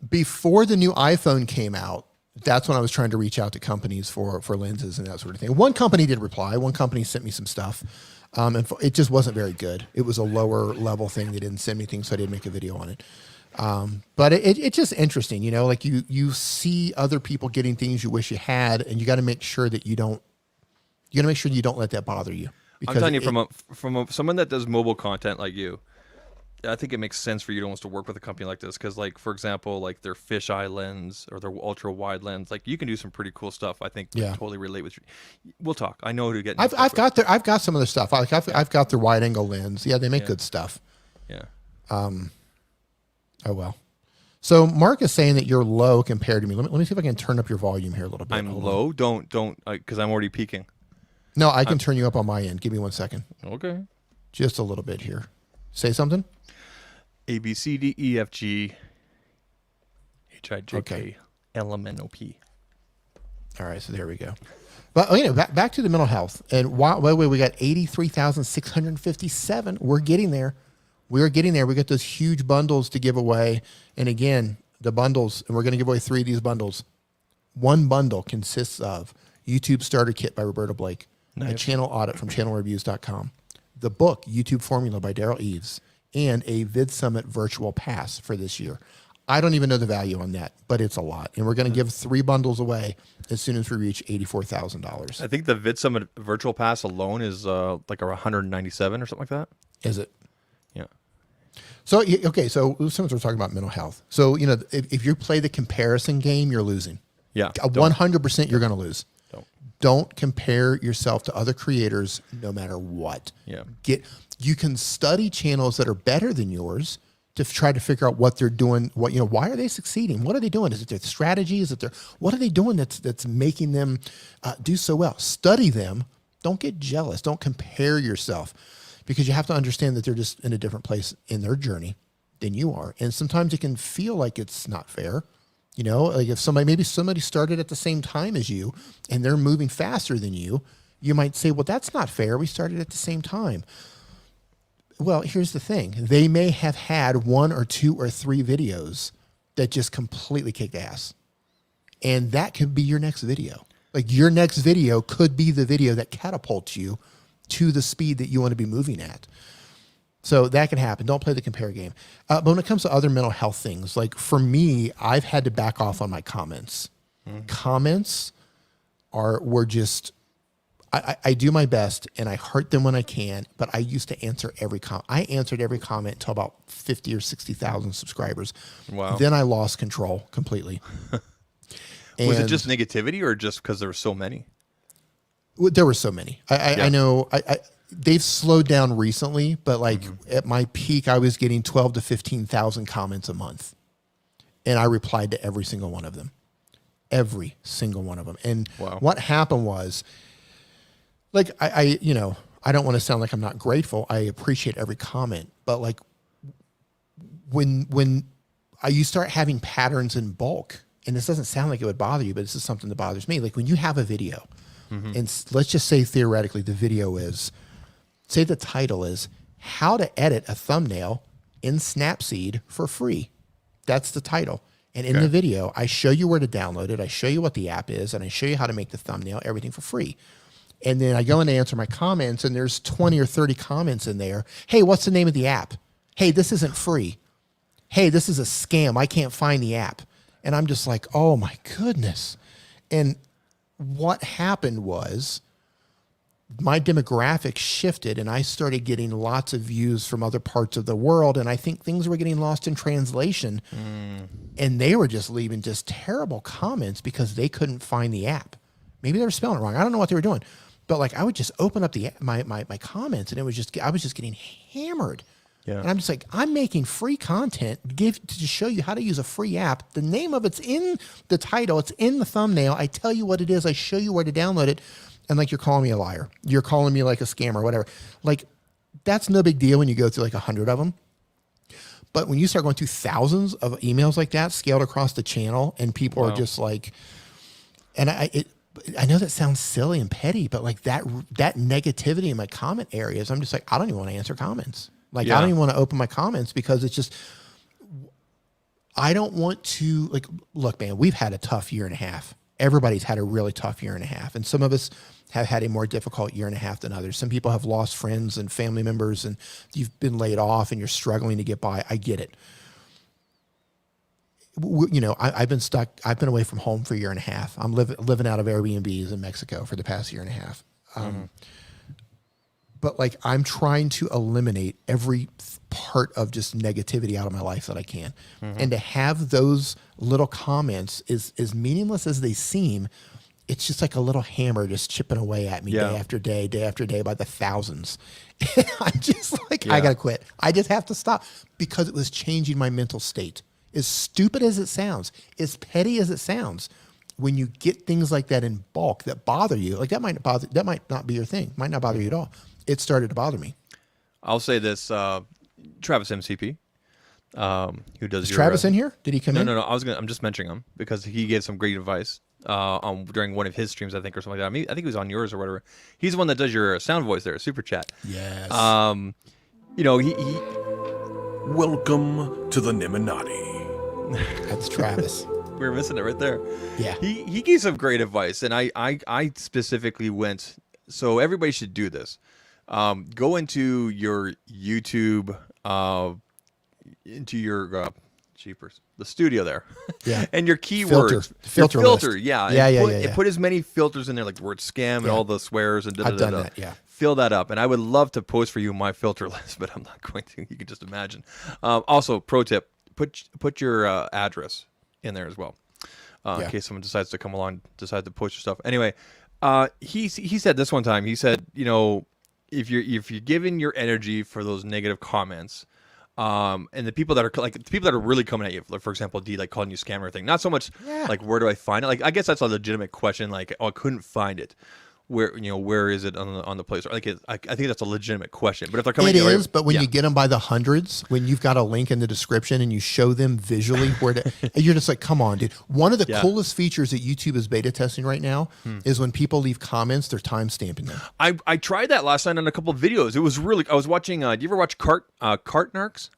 [SPEAKER 1] Before the new iPhone came out, that's when I was trying to reach out to companies for lenses and that sort of thing. One company did reply. One company sent me some stuff. And it just wasn't very good. It was a lower level thing. They didn't send me things, so I didn't make a video on it. But it's just interesting, you know, like you see other people getting things you wish you had, and you got to make sure that you don't let that bother you.
[SPEAKER 8] I'm telling you, from someone that does mobile content like you, I think it makes sense for you to almost to work with a company like this because, like, for example, like their fisheye lens or their ultra wide lens, like you can do some pretty cool stuff. I think that totally relate with you. We'll talk. I know who to get.
[SPEAKER 1] I've got some of their stuff. Like I've got their wide angle lens. Yeah, they make good stuff.
[SPEAKER 8] Yeah.
[SPEAKER 1] Oh well. So Mark is saying that you're low compared to me. Let me see if I can turn up your volume here a little bit.
[SPEAKER 8] I'm low. Don't because I'm already peaking.
[SPEAKER 1] No, I can turn you up on my end. Give me 1 second.
[SPEAKER 8] Okay.
[SPEAKER 1] Just a little bit here. Say something.
[SPEAKER 8] A B C D E F G H I J K L M N O P.
[SPEAKER 1] All right, so there we go. But back to the mental health. And we got 83,657. We're getting there. We're getting there. We got those huge bundles to give away. And again, the bundles, and we're going to give away 3 of these bundles. One bundle consists of YouTube Starter Kit by Roberta Blake, a channel audit from channelreviews.com, the book YouTube Formula by Daryl Eves, and a VidSummit virtual pass for this year. I don't even know the value on that, but it's a lot. And we're going to give 3 bundles away as soon as we reach $84,000.
[SPEAKER 8] I think the VidSummit virtual pass alone is like a 197 or something like that.
[SPEAKER 1] Is it?
[SPEAKER 8] Yeah.
[SPEAKER 1] So, okay, so since we're talking about mental health. So, you know, if you play the comparison game, you're losing.
[SPEAKER 8] Yeah.
[SPEAKER 1] 100% you're going to lose. Don't compare yourself to other creators no matter what.
[SPEAKER 8] Yeah.
[SPEAKER 1] You can study channels that are better than yours to try to figure out what they're doing. Why are they succeeding? What are they doing? Is it their strategy? What are they doing that's making them do so well? Study them. Don't get jealous. Don't compare yourself, because you have to understand that they're just in a different place in their journey than you are. And sometimes it can feel like it's not fair. You know, like if somebody started at the same time as you and they're moving faster than you, you might say, well, that's not fair. We started at the same time. Well, here's the thing. They may have had 1 or 2 or 3 videos that just completely kicked ass. And that could be your next video. Like your next video could be the video that catapults you to the speed that you want to be moving at. So that can happen. Don't play the compare game. But when it comes to other mental health things, like for me, I've had to back off on my comments. Comments were just, I do my best and I hurt them when I can, but I used to answer every comment. I answered every comment until about 50 or 60,000 subscribers.
[SPEAKER 8] Wow.
[SPEAKER 1] Then I lost control completely.
[SPEAKER 8] Was it just negativity or just because there were so many?
[SPEAKER 1] There were so many. I know they've slowed down recently, but like at my peak, I was getting 12 to 15,000 comments a month. And I replied to every single one of them. Every single one of them. And what happened was, like, I don't want to sound like I'm not grateful. I appreciate every comment. But like when you start having patterns in bulk, and this doesn't sound like it would bother you, but this is something that bothers me. Like when you have a video, and let's just say theoretically the video is, say the title is how to edit a thumbnail in Snapseed for free. That's the title. And in the video, I show you where to download it. I show you what the app is, and I show you how to make the thumbnail, everything for free. And then I go in to answer my comments, and there's 20 or 30 comments in there. Hey, what's the name of the app? Hey, this isn't free. Hey, this is a scam. I can't find the app. And I'm just like, oh my goodness. And what happened was my demographic shifted and I started getting lots of views from other parts of the world. And I think things were getting lost in translation. And they were just leaving just terrible comments because they couldn't find the app. Maybe they were spelling it wrong. I don't know what they were doing. But like I would just open up my comments and I was just getting hammered. Yeah. And I'm just like, I'm making free content to show you how to use a free app. The name of it's in the title. It's in the thumbnail. I tell you what it is. I show you where to download it. And like, you're calling me a liar. You're calling me like a scammer or whatever. Like, that's no big deal when you go through like 100 of them. But when you start going through thousands of emails like that scaled across the channel and people are just like, and I know that sounds silly and petty, but like that negativity in my comment areas, I'm just like, I don't even want to answer comments. Like, I don't even want to open my comments because it's just, I don't want to, like, look, man, we've had a tough year and a half. Everybody's had a really tough year and a half. And some of us have had a more difficult year and a half than others. Some people have lost friends and family members and you've been laid off and you're struggling to get by. I get it. I've been stuck. I've been away from home for a year and a half. I'm living out of Airbnbs in Mexico for the past year and a half. But like, I'm trying to eliminate every part of just negativity out of my life that I can. And to have those little comments, as meaningless as they seem, it's just like a little hammer just chipping away at me day after day by the thousands. And I'm just like, I gotta quit. I just have to stop, because it was changing my mental state. As stupid as it sounds, as petty as it sounds, when you get things like that in bulk that bother you, like that might not be your thing, might not bother you at all. It started to bother me.
[SPEAKER 8] I'll say this: Travis MCP, who does
[SPEAKER 1] Is Travis in here? Did he come in?
[SPEAKER 8] No. I'm just mentioning him because he gave some great advice during one of his streams, I think, or something like that. I mean, I think he was on yours or whatever. He's the one that does your sound voice there, super chat.
[SPEAKER 1] Yes.
[SPEAKER 8] He
[SPEAKER 3] Welcome to the Niminati.
[SPEAKER 1] That's Travis.
[SPEAKER 8] we were missing it right there.
[SPEAKER 1] Yeah.
[SPEAKER 8] He gave some great advice, and I specifically went. So everybody should do this. Go into your YouTube, into your Jeepers, the studio there.
[SPEAKER 1] Yeah.
[SPEAKER 8] And your keywords.
[SPEAKER 1] Filter
[SPEAKER 8] filter,
[SPEAKER 1] list.
[SPEAKER 8] yeah.
[SPEAKER 1] Yeah.
[SPEAKER 8] Put as many filters in there, like the word scam and all the swears and
[SPEAKER 1] I've done that, yeah.
[SPEAKER 8] Fill that up. And I would love to post for you my filter list, but I'm not going to. You can just imagine. Also, pro tip, put your address in there as well. In case someone decides to come along, decides to post your stuff. Anyway, he said this one time. He said, if you're giving your energy for those negative comments, and the people that are really coming at you, like, for example, like calling you scammer thing, not so much like where do I find it? Like, I guess that's a legitimate question. Like, I couldn't find it. Where is it on the place? Like, I think that's a legitimate question. But if they're coming,
[SPEAKER 1] but when you get them by the hundreds, when you've got a link in the description and you show them visually you're just like, come on, dude. One of the coolest features that YouTube is beta testing right now is when people leave comments, they're time stamping them.
[SPEAKER 8] I tried that last night on a couple of videos. It was really. I was watching. Do you ever watch Cart Narcs?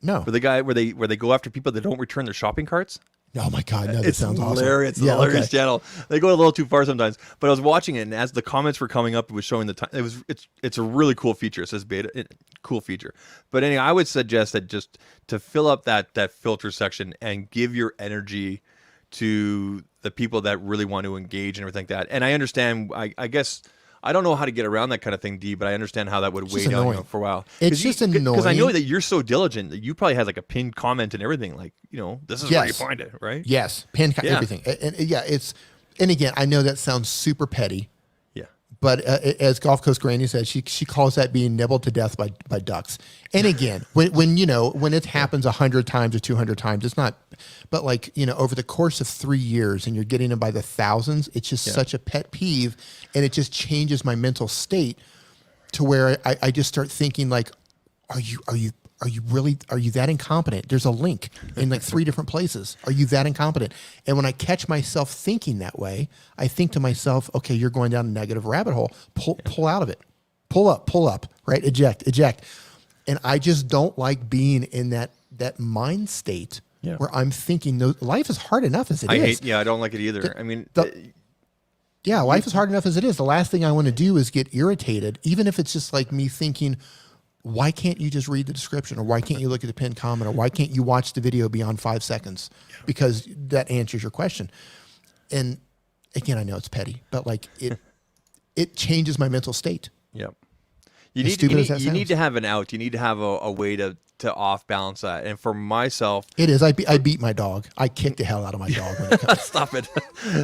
[SPEAKER 1] No.
[SPEAKER 8] Where they go after people that don't return their shopping carts.
[SPEAKER 1] Oh my God, no, that sounds
[SPEAKER 8] hilarious.
[SPEAKER 1] Awesome.
[SPEAKER 8] It's a hilarious channel. They go a little too far sometimes. But I was watching it, and as the comments were coming up, it was showing the time. It's a really cool feature. It says beta, cool feature. But anyway, I would suggest that just to fill up that filter section and give your energy to the people that really want to engage and everything like that. And I understand. I guess I don't know how to get around that kind of thing, D, but I understand how that would weigh down you for a while.
[SPEAKER 1] It's just annoying.
[SPEAKER 8] Because I know that you're so diligent that you probably had like a pinned comment and everything. Like, this is where you find it, right?
[SPEAKER 1] Yes, pinned everything. And again, I know that sounds super petty.
[SPEAKER 8] Yeah.
[SPEAKER 1] But as Gulf Coast Granny said, she calls that being nibbled to death by ducks. And again, when it happens 100 times or 200 times, it's not. But like, over the course of 3 years, and you're getting them by the thousands, it's just such a pet peeve, and it just changes my mental state to where I just start thinking like, are you that incompetent? There's a link in like 3 different places. Are you that incompetent? And when I catch myself thinking that way, I think to myself, okay, you're going down a negative rabbit hole. Pull out of it. Pull up, right? Eject. And I just don't like being in that mind state where I'm thinking life is hard enough as it is.
[SPEAKER 8] I don't like it either.
[SPEAKER 1] Life is hard enough as it is. The last thing I want to do is get irritated, even if it's just like me thinking, why can't you just read the description, or why can't you look at the pinned comment, or why can't you watch the video beyond 5 seconds? Because that answers your question. And again, I know it's petty, but like it changes my mental state.
[SPEAKER 8] Yep. You need to have an out. You need to have a way to off balance that. And for myself,
[SPEAKER 1] it is. I beat my dog. I kicked the hell out of my dog. When it comes.
[SPEAKER 8] Stop it.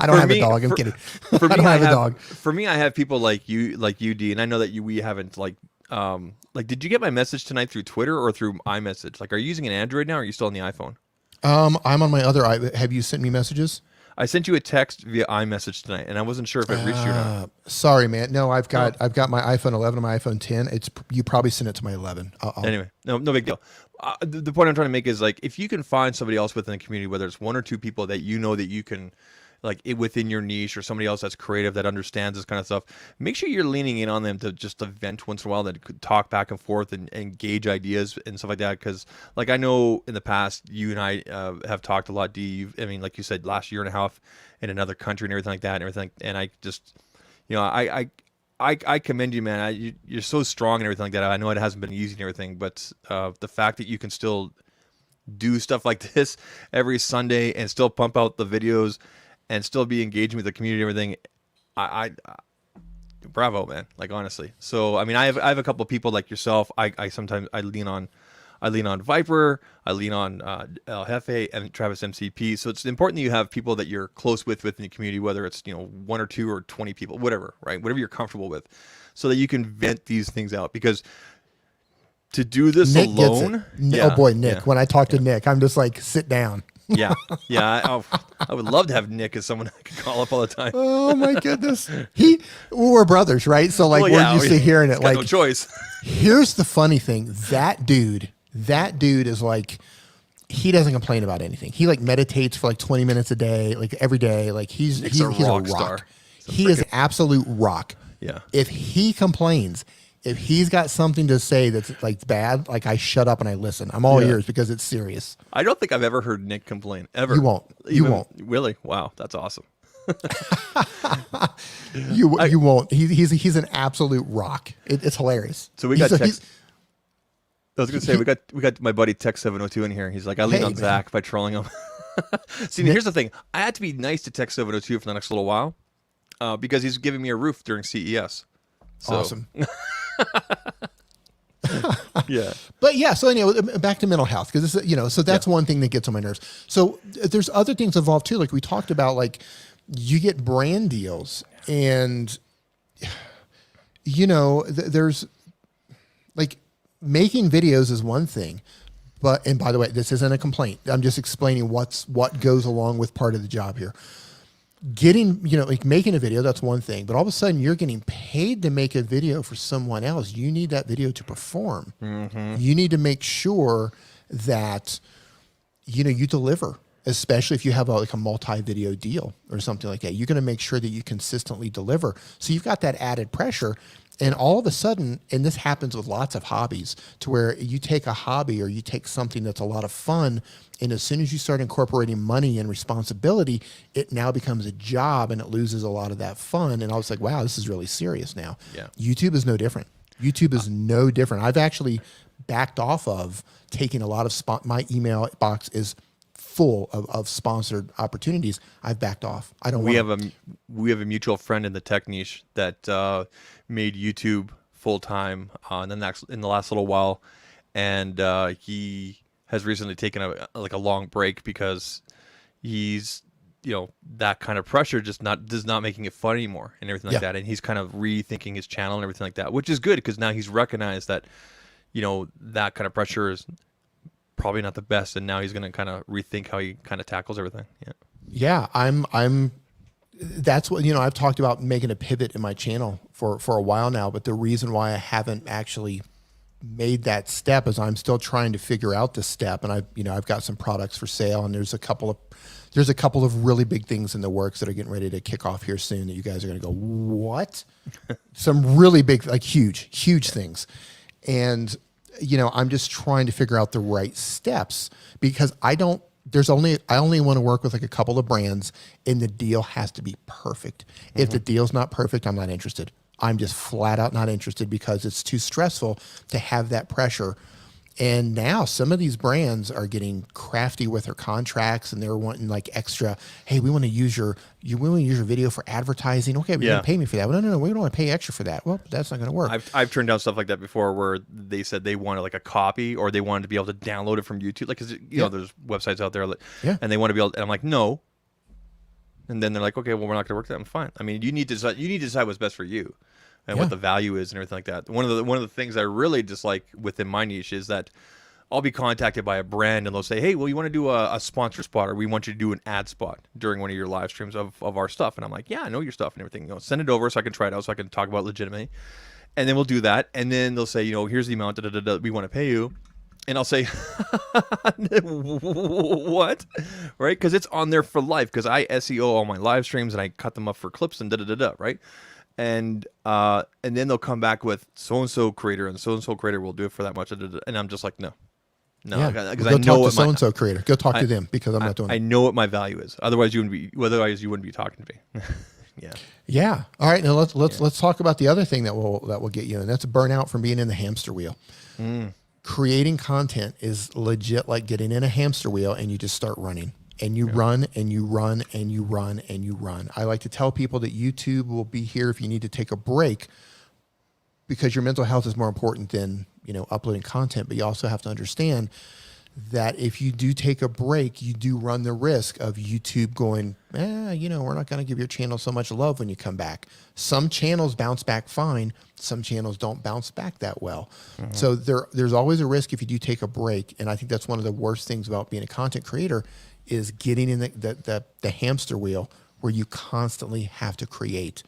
[SPEAKER 1] I don't have a dog. I'm kidding. I don't have a dog.
[SPEAKER 8] For me, I have people like you, D, and I know that we haven't like, did you get my message tonight through Twitter or through iMessage? Like, are you using an Android now, or are you still on the iPhone?
[SPEAKER 1] I'm on my other. Have you sent me messages?
[SPEAKER 8] I sent you a text via iMessage tonight, and I wasn't sure if it reached you or not.
[SPEAKER 1] Sorry, man. No, I've got my iPhone 11 and my iPhone 10. You probably sent it to my 11.
[SPEAKER 8] Anyway, no big deal. The point I'm trying to make is, like, if you can find somebody else within the community, whether it's 1 or 2 people that that you can, like, within your niche, or somebody else that's creative that understands this kind of stuff, make sure you're leaning in on them to vent once in a while, that could talk back and forth and gauge ideas and stuff like that. Because, like, I know in the past you and I have talked a lot. D, like you said, last year and a half in another country and everything like that, and I just, I commend you, man. You're so strong and everything like that. I know it hasn't been easy and everything, but the fact that you can still do stuff like this every Sunday and still pump out the videos and still be engaging with the community and everything, I bravo, man. Like, honestly. So, I mean, I have a couple of people like yourself. I sometimes lean on Viper, I lean on El Jefe and Travis MCP. So it's important that you have people that you're close with within the community, whether it's, you know, 1 or 2 or 20 people, whatever, right? Whatever you're comfortable with, so that you can vent these things out. Because to do this
[SPEAKER 1] Nick
[SPEAKER 8] alone,
[SPEAKER 1] oh boy, Nick. When I talk to Nick, I'm just like, sit down.
[SPEAKER 8] yeah. I would love to have Nick as someone I could call up all the time.
[SPEAKER 1] Oh my goodness. We're brothers, right? So like,
[SPEAKER 8] Well, yeah,
[SPEAKER 1] we're used to hearing it.
[SPEAKER 8] got
[SPEAKER 1] Like,
[SPEAKER 8] no choice.
[SPEAKER 1] Here's the funny thing. That dude is like, he doesn't complain about anything. He like meditates for like 20 minutes a day, like every day. Like he's a rock star. He is absolute rock.
[SPEAKER 8] Yeah.
[SPEAKER 1] If he complains, if he's got something to say that's like bad, like I shut up and I listen. I'm all ears because it's serious.
[SPEAKER 8] I don't think I've ever heard Nick complain ever.
[SPEAKER 1] You won't. You won't.
[SPEAKER 8] Really? Wow, that's awesome.
[SPEAKER 1] You won't. He's an absolute rock. It's hilarious.
[SPEAKER 8] So we got text. I was gonna say we got my buddy Tech 702 in here. He's like, I lean on Zach by trolling him. See, here's the thing. I had to be nice to Tech 702 for the next little while because he's giving me a roof during CES. So.
[SPEAKER 1] Awesome.
[SPEAKER 8] Yeah.
[SPEAKER 1] But yeah, so anyway, back to mental health, because this, you know, so that's one thing that gets on my nerves. So there's other things involved too, like we talked about, like you get brand deals, and you know, there's like making videos is one thing, but, and by the way, this isn't a complaint. I'm just explaining what goes along with part of the job here. Getting, you know, like making a video, that's one thing, but all of a sudden you're getting paid to make a video for someone else. You need that video to perform. Mm-hmm. You need to make sure that, you know, you deliver, especially if you have like a multi-video deal or something like that. You're going to make sure that you consistently deliver. So you've got that added pressure. And all of a sudden, and this happens with lots of hobbies, to where you take a hobby or you take something that's a lot of fun, and as soon as you start incorporating money and responsibility, it now becomes a job and it loses a lot of that fun. And I was like, wow, this is really serious now.
[SPEAKER 8] Yeah.
[SPEAKER 1] YouTube is no different. YouTube is no different. I've actually backed off of taking a lot of my email box is full of sponsored opportunities. I've backed off. I don't. We have
[SPEAKER 8] a mutual friend in the tech niche that made YouTube full time in the last little while, and he has recently taken a long break because he's, you know, that kind of pressure just not making it fun anymore and everything like that, and he's kind of rethinking his channel and everything like that, which is good because now he's recognized that, you know, that kind of pressure is probably not the best, and now he's going to kind of rethink how he kind of tackles everything.
[SPEAKER 1] Yeah, I'm that's what, you know, I've talked about making a pivot in my channel for a while now, but the reason why I haven't actually made that step is I'm still trying to figure out the step, and I've got some products for sale, and there's a couple of really big things in the works that are getting ready to kick off here soon that you guys are going to go, what? Some really big, like huge things. And you know, I'm just trying to figure out the right steps, because I only want to work with like a couple of brands, and the deal has to be perfect. If the deal's not perfect, I'm not interested. I'm just flat out not interested, because it's too stressful to have that pressure. And now some of these brands are getting crafty with their contracts, and they're wanting like extra. Hey, we want to use your video for advertising. Okay, but you're gonna pay me for that. Well, no, we don't want to pay extra for that. Well, that's not going to work.
[SPEAKER 8] I've turned down stuff like that before, where they said they wanted like a copy, or they wanted to be able to download it from YouTube, like, 'cause you know, there's websites out there, and they want to be able. And I'm like, no. And then they're like, okay, well, we're not going to work that. I'm fine. I mean, you need to decide what's best for you, and what the value is and everything like that. One of the things I really dislike within my niche is that I'll be contacted by a brand, and they'll say, hey, well, you want to do a sponsor spot, or we want you to do an ad spot during one of your live streams of our stuff. And I'm like, yeah, I know your stuff and everything. You know, send it over so I can try it out, so I can talk about it legitimately. And then we'll do that. And then they'll say, you know, here's the amount we want to pay you. And I'll say, what? Right? Because it's on there for life, because I SEO all my live streams, and I cut them up for clips and right? And then they'll come back with so-and-so creator, and so-and-so creator will do it for that much. And I'm just like, no, because I know what
[SPEAKER 1] so-and-so creator. Go talk to them, because I'm not doing it.
[SPEAKER 8] I know what my value is. Otherwise, you wouldn't be talking to me.
[SPEAKER 1] Yeah. All right. Now let's talk about the other thing that will get you, and that's burnout from being in the hamster wheel. creating content is legit like getting in a hamster wheel and you just start running. And you run and you run and you run and you run. I like to tell people that YouTube will be here if you need to take a break, because your mental health is more important than, uploading content. But you also have to understand that if you do take a break, you do run the risk of YouTube going, we're not going to give your channel so much love when you come back. Some channels bounce back fine. Some channels don't bounce back that well. So there's always a risk if you do take a break. And I think that's one of the worst things about being a content creator, is getting in the hamster wheel where you constantly have to create.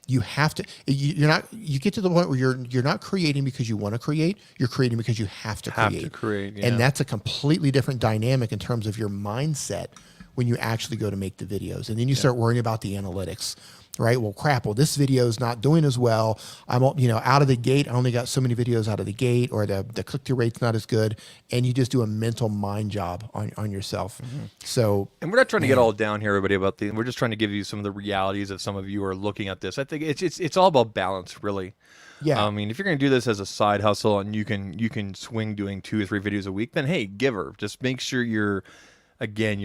[SPEAKER 1] You have to, you get to the point where you're not creating because you want to create, you're creating because you have to create. And that's a completely different dynamic in terms of your mindset when you actually go to make the videos. And then you start worrying about the analytics, right? Well, crap. Well, this video is not doing as well. I'm, out of the gate. I only got so many videos out of the gate, or the click-through rate's not as good. And you just do a mental mind job on yourself. So,
[SPEAKER 8] and we're not trying to get all down here, everybody, about we're just trying to give you some of the realities of some of you are looking at this. I think it's all about balance, really.
[SPEAKER 1] Yeah.
[SPEAKER 8] I mean, if you're going to do this as a side hustle and you can swing doing 2 or 3 videos a week, then hey, give her. Just make sure you're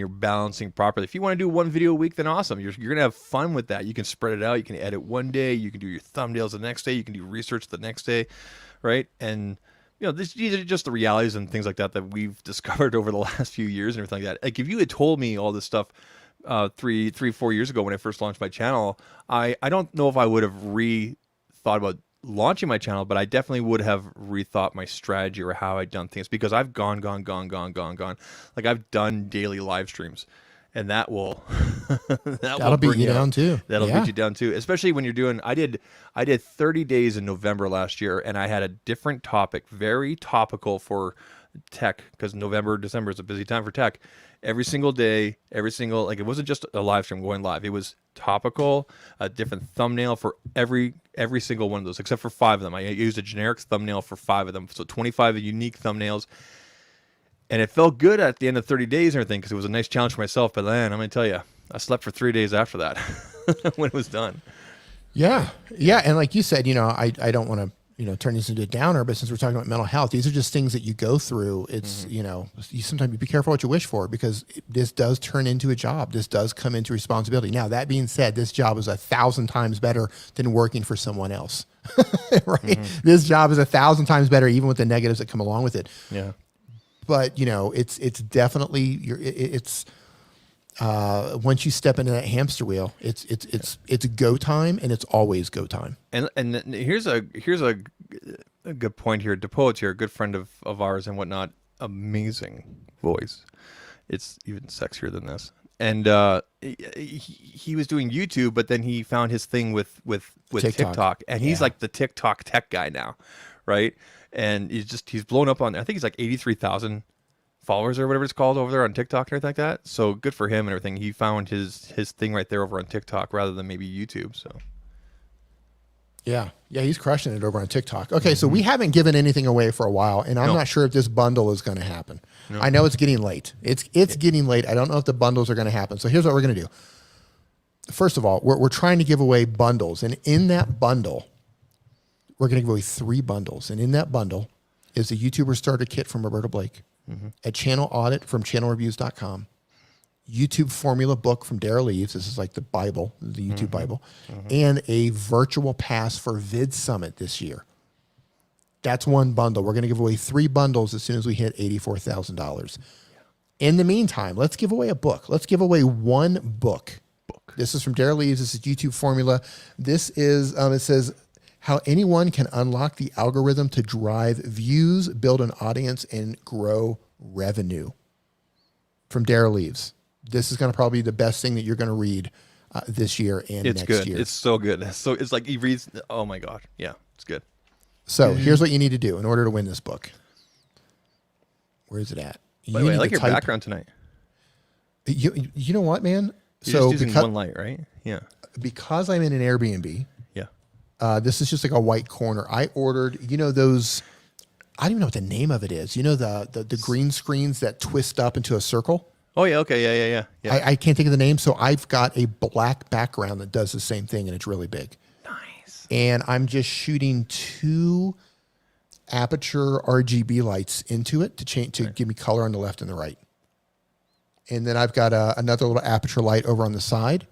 [SPEAKER 8] balancing properly. If you want to do 1 video a week, then awesome. You're going to have fun with that. You can spread it out. You can edit one day. You can do your thumbnails the next day. You can do research the next day, right? And, these are just the realities and things like that we've discovered over the last few years and everything like that. Like, if you had told me all this stuff 4 years ago when I first launched my channel, I don't know if I would have thought about launching my channel, but I definitely would have rethought my strategy or how I'd done things, because I've gone. Like, I've done daily live streams, and that'll
[SPEAKER 1] beat you down too.
[SPEAKER 8] That'll beat you down too, especially when you're doing. I did 30 days in November last year, and I had a different topic, very topical for tech, because November, December is a busy time for tech. Every single day, it wasn't just a live stream going live. It was topical, a different thumbnail for every single one of those, except for 5 of them. I used a generic thumbnail for 5 of them, so 25 unique thumbnails. And it felt good at the end of 30 days and everything, because it was a nice challenge for myself. But then, I'm going to tell you, I slept for 3 days after that when it was done.
[SPEAKER 1] Yeah. And like you said, I don't want to, turn this into a downer, but since we're talking about mental health, these are just things that you go through. It's, you sometimes be careful what you wish for, because this does turn into a job. This does come into responsibility. Now, that being said, this job is 1,000 times better than working for someone else, right? This job is 1,000 times better, even with the negatives that come along with it.
[SPEAKER 8] Yeah.
[SPEAKER 1] But, it's definitely, once you step into that hamster wheel, it's go time, and it's always go time.
[SPEAKER 8] And here's a good point here. DePoet's here, a good friend of ours and whatnot. Amazing voice. It's even sexier than this. And he was doing YouTube, but then he found his thing with TikTok, and he's like the TikTok tech guy now, right? And he's blown up on. I think he's like 83,000 followers or whatever it's called over there on TikTok and everything like that. So good for him and everything. He found his thing right there over on TikTok rather than maybe YouTube. So
[SPEAKER 1] yeah, he's crushing it over on TikTok. Okay, so we haven't given anything away for a while, and I'm not sure if this bundle is going to happen. No. I know it's getting late. It's getting late. I don't know if the bundles are going to happen. So here's what we're going to do. First of all, we're trying to give away bundles, and in that bundle, we're going to give away 3 bundles, and in that bundle is a YouTuber starter kit from Roberta Blake, a channel audit from channelreviews.com, YouTube formula book from Daryl Eves. This is like the Bible, the YouTube Bible, and a virtual pass for Vid Summit this year. That's one bundle. We're going to give away 3 bundles as soon as we hit $84,000. In the meantime, let's give away a book. Let's give away 1 book. This is from Daryl Eves. This is YouTube formula. This is, it says, how anyone can unlock the algorithm to drive views, build an audience, and grow revenue. From Daryl Eves. This is going to probably be the best thing that you're going to read this year and next year.
[SPEAKER 8] It's so good. It's like he reads. Oh my God. Yeah, it's good.
[SPEAKER 1] So here's what you need to do in order to win this book. Where is it at?
[SPEAKER 8] By the way, I like your background tonight.
[SPEAKER 1] You know what, man?
[SPEAKER 8] You're just using one light, right? Yeah. Because
[SPEAKER 1] I'm in an Airbnb.
[SPEAKER 8] Yeah.
[SPEAKER 1] This is just like a white corner. I ordered, those, I don't even know what the name of it is. The green screens that twist up into a circle?
[SPEAKER 8] Oh, yeah. Okay. Yeah.
[SPEAKER 1] I can't think of the name. So I've got a black background that does the same thing, and it's really big.
[SPEAKER 8] Nice.
[SPEAKER 1] And I'm just shooting 2 aperture RGB lights into it to give me color on the left and the right. And then I've got another little aperture light over on the side,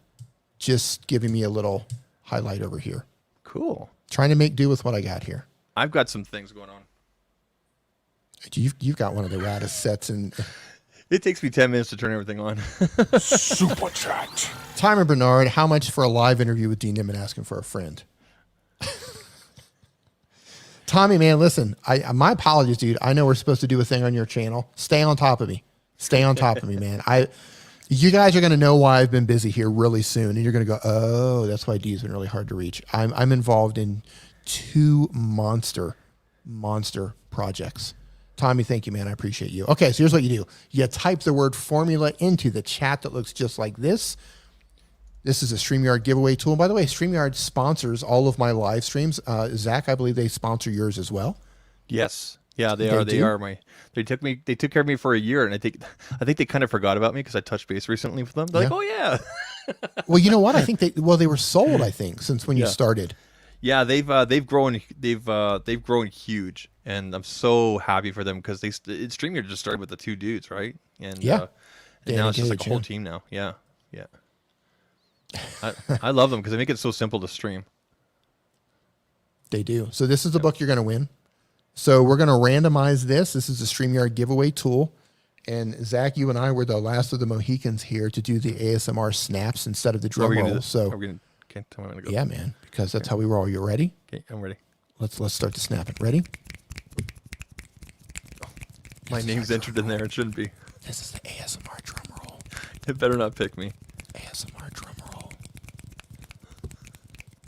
[SPEAKER 1] just giving me a little highlight over here.
[SPEAKER 8] Cool.
[SPEAKER 1] Trying to make do with what I got here.
[SPEAKER 8] I've got some things going on.
[SPEAKER 1] You've got one of the raddest sets. And
[SPEAKER 8] It takes me 10 minutes to turn everything on.
[SPEAKER 3] Super chat.
[SPEAKER 1] Timer Bernard, how much for a live interview with Dean Nimmin asking for a friend? Tommy, man, listen, my apologies, dude. I know we're supposed to do a thing on your channel. Stay on top of me. Stay on top of me, man. You guys are going to know why I've been busy here really soon, and you're going to go, oh, that's why D's been really hard to reach. I'm involved in 2 monster projects. Tommy, thank you, man. I appreciate you. Okay, so here's what you do. You type the word formula into the chat that looks just like this. This is a StreamYard giveaway tool. By the way, StreamYard sponsors all of my live streams. Zach, I believe they sponsor yours as well.
[SPEAKER 8] Yes. Yeah, they are. They are They took care of me for a year, and I think they kind of forgot about me because I touched base recently with them. They're like, oh yeah.
[SPEAKER 1] Well, you know what? I think they were sold. I think since when you started.
[SPEAKER 8] Yeah, they've grown huge, and I'm so happy for them because StreamYard just started with the 2 dudes, right? And and now it's just like a whole team now. Yeah. I love them because they make it so simple to stream.
[SPEAKER 1] They do. So this is the book you're going to win. So we're going to randomize this. This is a StreamYard giveaway tool. And Zach, you and I were the last of the Mohicans here to do the ASMR snaps instead of the drum roll. So
[SPEAKER 8] okay, tell me when to go.
[SPEAKER 1] Yeah, man, because that's how we roll. You ready?
[SPEAKER 8] Okay, I'm ready.
[SPEAKER 1] Let's start the snapping. Ready?
[SPEAKER 8] My name's entered in there. It shouldn't be.
[SPEAKER 1] This is the ASMR drum roll.
[SPEAKER 8] It better not pick me.
[SPEAKER 1] ASMR drum roll.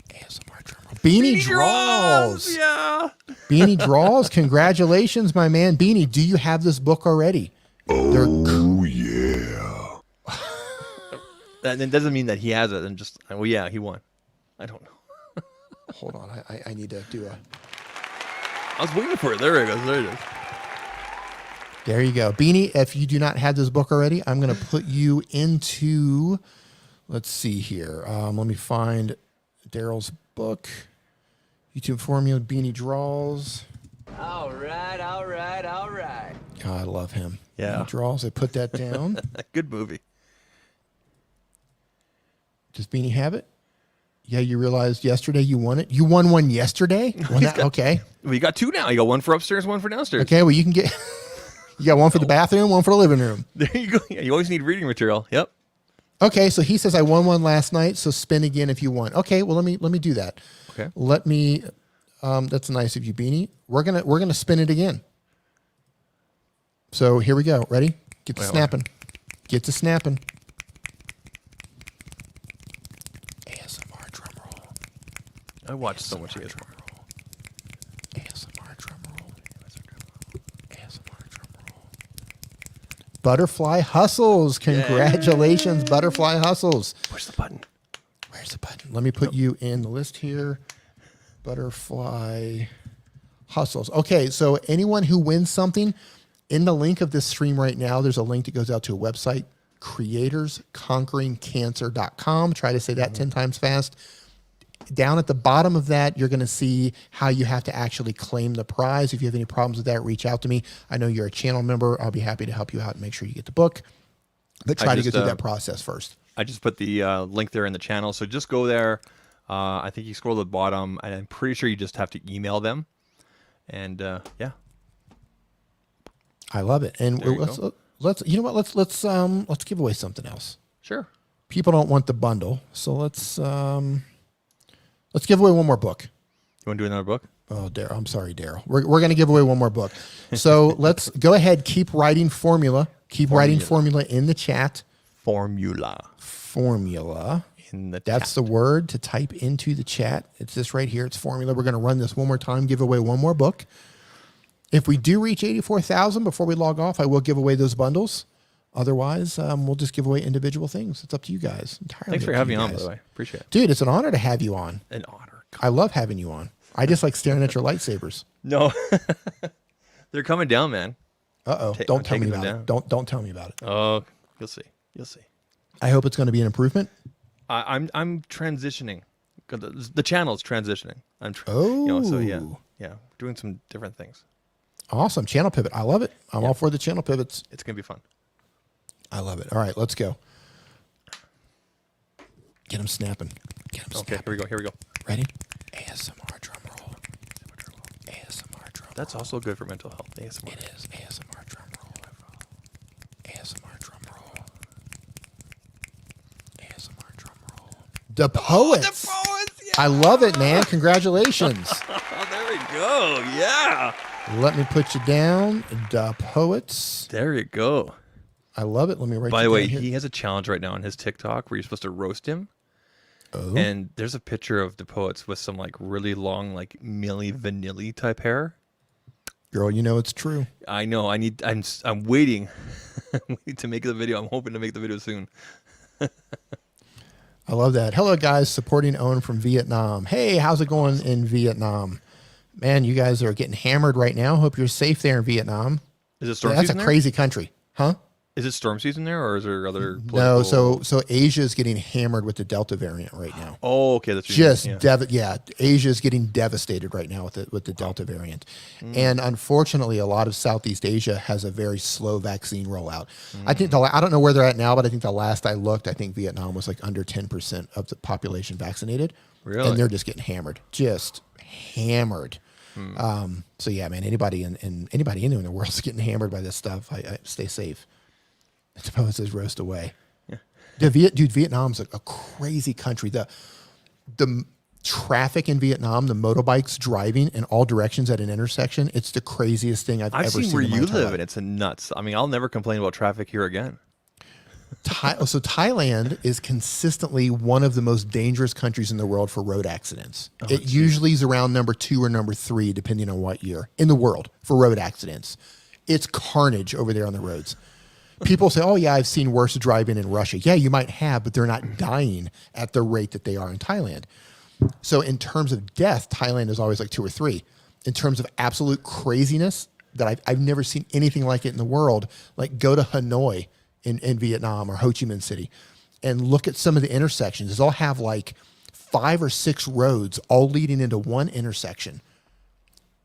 [SPEAKER 1] ASMR drum roll. Beanie Draws.
[SPEAKER 8] Yeah.
[SPEAKER 1] Beanie Draws. Congratulations, my man. Beanie, do you have this book already?
[SPEAKER 3] Oh, yeah.
[SPEAKER 8] That doesn't mean that he has it. And just, well, yeah, he won. I don't know.
[SPEAKER 1] Hold on. I need to do a...
[SPEAKER 8] I was waiting for it. There it goes. There it is.
[SPEAKER 1] There you go. Beanie, if you do not have this book already, I'm going to put you into... Let's see here. Let me find Daryl's book. YouTube Formula, Beanie Draws.
[SPEAKER 10] All right.
[SPEAKER 1] God, I love him.
[SPEAKER 8] Yeah.
[SPEAKER 1] Beanie Draws. I put that down.
[SPEAKER 8] Good movie.
[SPEAKER 1] Does Beanie have it? Yeah, you realized yesterday you won it? You won one yesterday? Okay.
[SPEAKER 8] Well, you got 2 now. You got one for upstairs, one for downstairs.
[SPEAKER 1] Okay, well, you can get... You got one for the bathroom, one for the living room.
[SPEAKER 8] There you go. Yeah, you always need reading material. Yep.
[SPEAKER 1] Okay, so he says I won one last night, so spin again if you won. Okay, well let me do that.
[SPEAKER 8] Okay.
[SPEAKER 1] Let me that's nice of you, Beanie. We're gonna spin it again. So here we go. Ready? Get to snapping. Get to snapping. ASMR drum roll.
[SPEAKER 8] I watched so much ASMR.
[SPEAKER 1] ASMR drum roll. ASMR drum roll. Butterfly Hustles. Congratulations, Butterfly Hustles.
[SPEAKER 8] Push the button.
[SPEAKER 1] Where's the button? Let me put you in the list here. Butterfly Hustles. Okay, so anyone who wins something, in the link of this stream right now, there's a link that goes out to a website, creatorsconqueringcancer.com. Try to say that 10 times fast. Down at the bottom of that, you're going to see how you have to actually claim the prize. If you have any problems with that, reach out to me. I know you're a channel member. I'll be happy to help you out and make sure you get the book. But try to go through that process first.
[SPEAKER 8] I just put the link there in the channel. So just go there. I think you scroll to the bottom, and I'm pretty sure you just have to email them. And yeah.
[SPEAKER 1] I love it. And let's you know what? Let's give away something else.
[SPEAKER 8] Sure.
[SPEAKER 1] People don't want the bundle, so let's give away one more book.
[SPEAKER 8] You want to do another book?
[SPEAKER 1] Oh, Daryl. I'm sorry, Daryl. We're going to give away one more book. So let's go ahead. Keep writing formula. Writing formula in the chat.
[SPEAKER 8] Formula.
[SPEAKER 1] In the That's the word to type into the chat. It's this right here. It's formula. We're going to run this one more time. Give away one more book. If we do reach 84,000 before we log off, I will give away those bundles. Otherwise, we'll just give away individual things. It's up to you guys. Entirely.
[SPEAKER 8] Thanks for having me on, by the way. Appreciate it.
[SPEAKER 1] Dude, it's an honor to have you on.
[SPEAKER 8] An honor.
[SPEAKER 1] I love having you on. I just like staring at your lightsabers.
[SPEAKER 8] No. They're coming down, man.
[SPEAKER 1] Uh-oh. Don't tell me about it. Don't tell me about it.
[SPEAKER 8] Oh, you'll see. You'll see.
[SPEAKER 1] I hope it's going to be an improvement.
[SPEAKER 8] I'm transitioning. The channel is transitioning.
[SPEAKER 1] Oh.
[SPEAKER 8] So yeah. yeah, doing some different things.
[SPEAKER 1] Awesome. Channel pivot. I love it. I'm all for the channel pivots.
[SPEAKER 8] It's gonna be fun.
[SPEAKER 1] I love it. All right, let's go. Get them snapping. Get them
[SPEAKER 8] Okay,
[SPEAKER 1] snapping.
[SPEAKER 8] here we go.
[SPEAKER 1] Ready? ASMR drum roll. ASMR drum roll.
[SPEAKER 8] That's also good for mental health. ASMR.
[SPEAKER 1] It is. ASMR drum roll. ASMR drum roll. ASMR drum roll. The Poets. I love it, man. Congratulations.
[SPEAKER 8] Oh, there we go. Yeah.
[SPEAKER 1] Let me put you down. The Poets.
[SPEAKER 8] There you go.
[SPEAKER 1] I love it. Let me write
[SPEAKER 8] By
[SPEAKER 1] you
[SPEAKER 8] the way,
[SPEAKER 1] down here.
[SPEAKER 8] he has a challenge right now on his TikTok where you're supposed to roast him.
[SPEAKER 1] Oh.
[SPEAKER 8] And there's a picture of the Poets with some like really long, like Milli Vanilli type hair.
[SPEAKER 1] Girl, you know it's true.
[SPEAKER 8] I know. I'm waiting. I'm waiting to make the video. I'm hoping to make the video soon.
[SPEAKER 1] I love that. Hello, guys. Supporting Owen from Vietnam. Hey, how's it going in Vietnam? Man, you guys are getting hammered right now. Hope you're safe there in Vietnam.
[SPEAKER 8] Is it storm
[SPEAKER 1] That's
[SPEAKER 8] season
[SPEAKER 1] a
[SPEAKER 8] there?
[SPEAKER 1] crazy country. Huh?
[SPEAKER 8] Is it storm season there, or is there other
[SPEAKER 1] No,
[SPEAKER 8] political...
[SPEAKER 1] so Asia is getting hammered with the Delta variant right now.
[SPEAKER 8] Oh, okay. That's what you mean, yeah.
[SPEAKER 1] Asia is getting devastated right now with the Delta variant. And unfortunately, a lot of Southeast Asia has a very slow vaccine rollout. I think I don't know where they're at now, but I think the last I looked, I think Vietnam was like under 10% of the population vaccinated.
[SPEAKER 8] Really?
[SPEAKER 1] And they're just getting hammered. Just hammered. So yeah, man, anybody anywhere in the world is getting hammered by this stuff. I stay safe. I suppose it says roast away.
[SPEAKER 8] Yeah.
[SPEAKER 1] Dude, Vietnam's a crazy country. The traffic in Vietnam, the motorbikes driving in all directions at an intersection, it's the craziest thing I've ever seen.
[SPEAKER 8] I've seen where
[SPEAKER 1] in my
[SPEAKER 8] you
[SPEAKER 1] entire
[SPEAKER 8] live,
[SPEAKER 1] life.
[SPEAKER 8] and it's nuts. I mean, I'll never complain about traffic here again.
[SPEAKER 1] So Thailand is consistently one of the most dangerous countries in the world for road accidents. It usually is around number 2 or number 3, depending on what year, in the world for road accidents. It's carnage over there on the roads. People say, oh, yeah, I've seen worse driving in Russia. Yeah, you might have, but they're not dying at the rate that they are in Thailand. So in terms of death, Thailand is always like 2 or 3. In terms of absolute craziness, that I've never seen anything like it in the world, like go to Hanoi in Vietnam or Ho Chi Minh City and look at some of the intersections. They'll have like 5 or 6 roads all leading into one intersection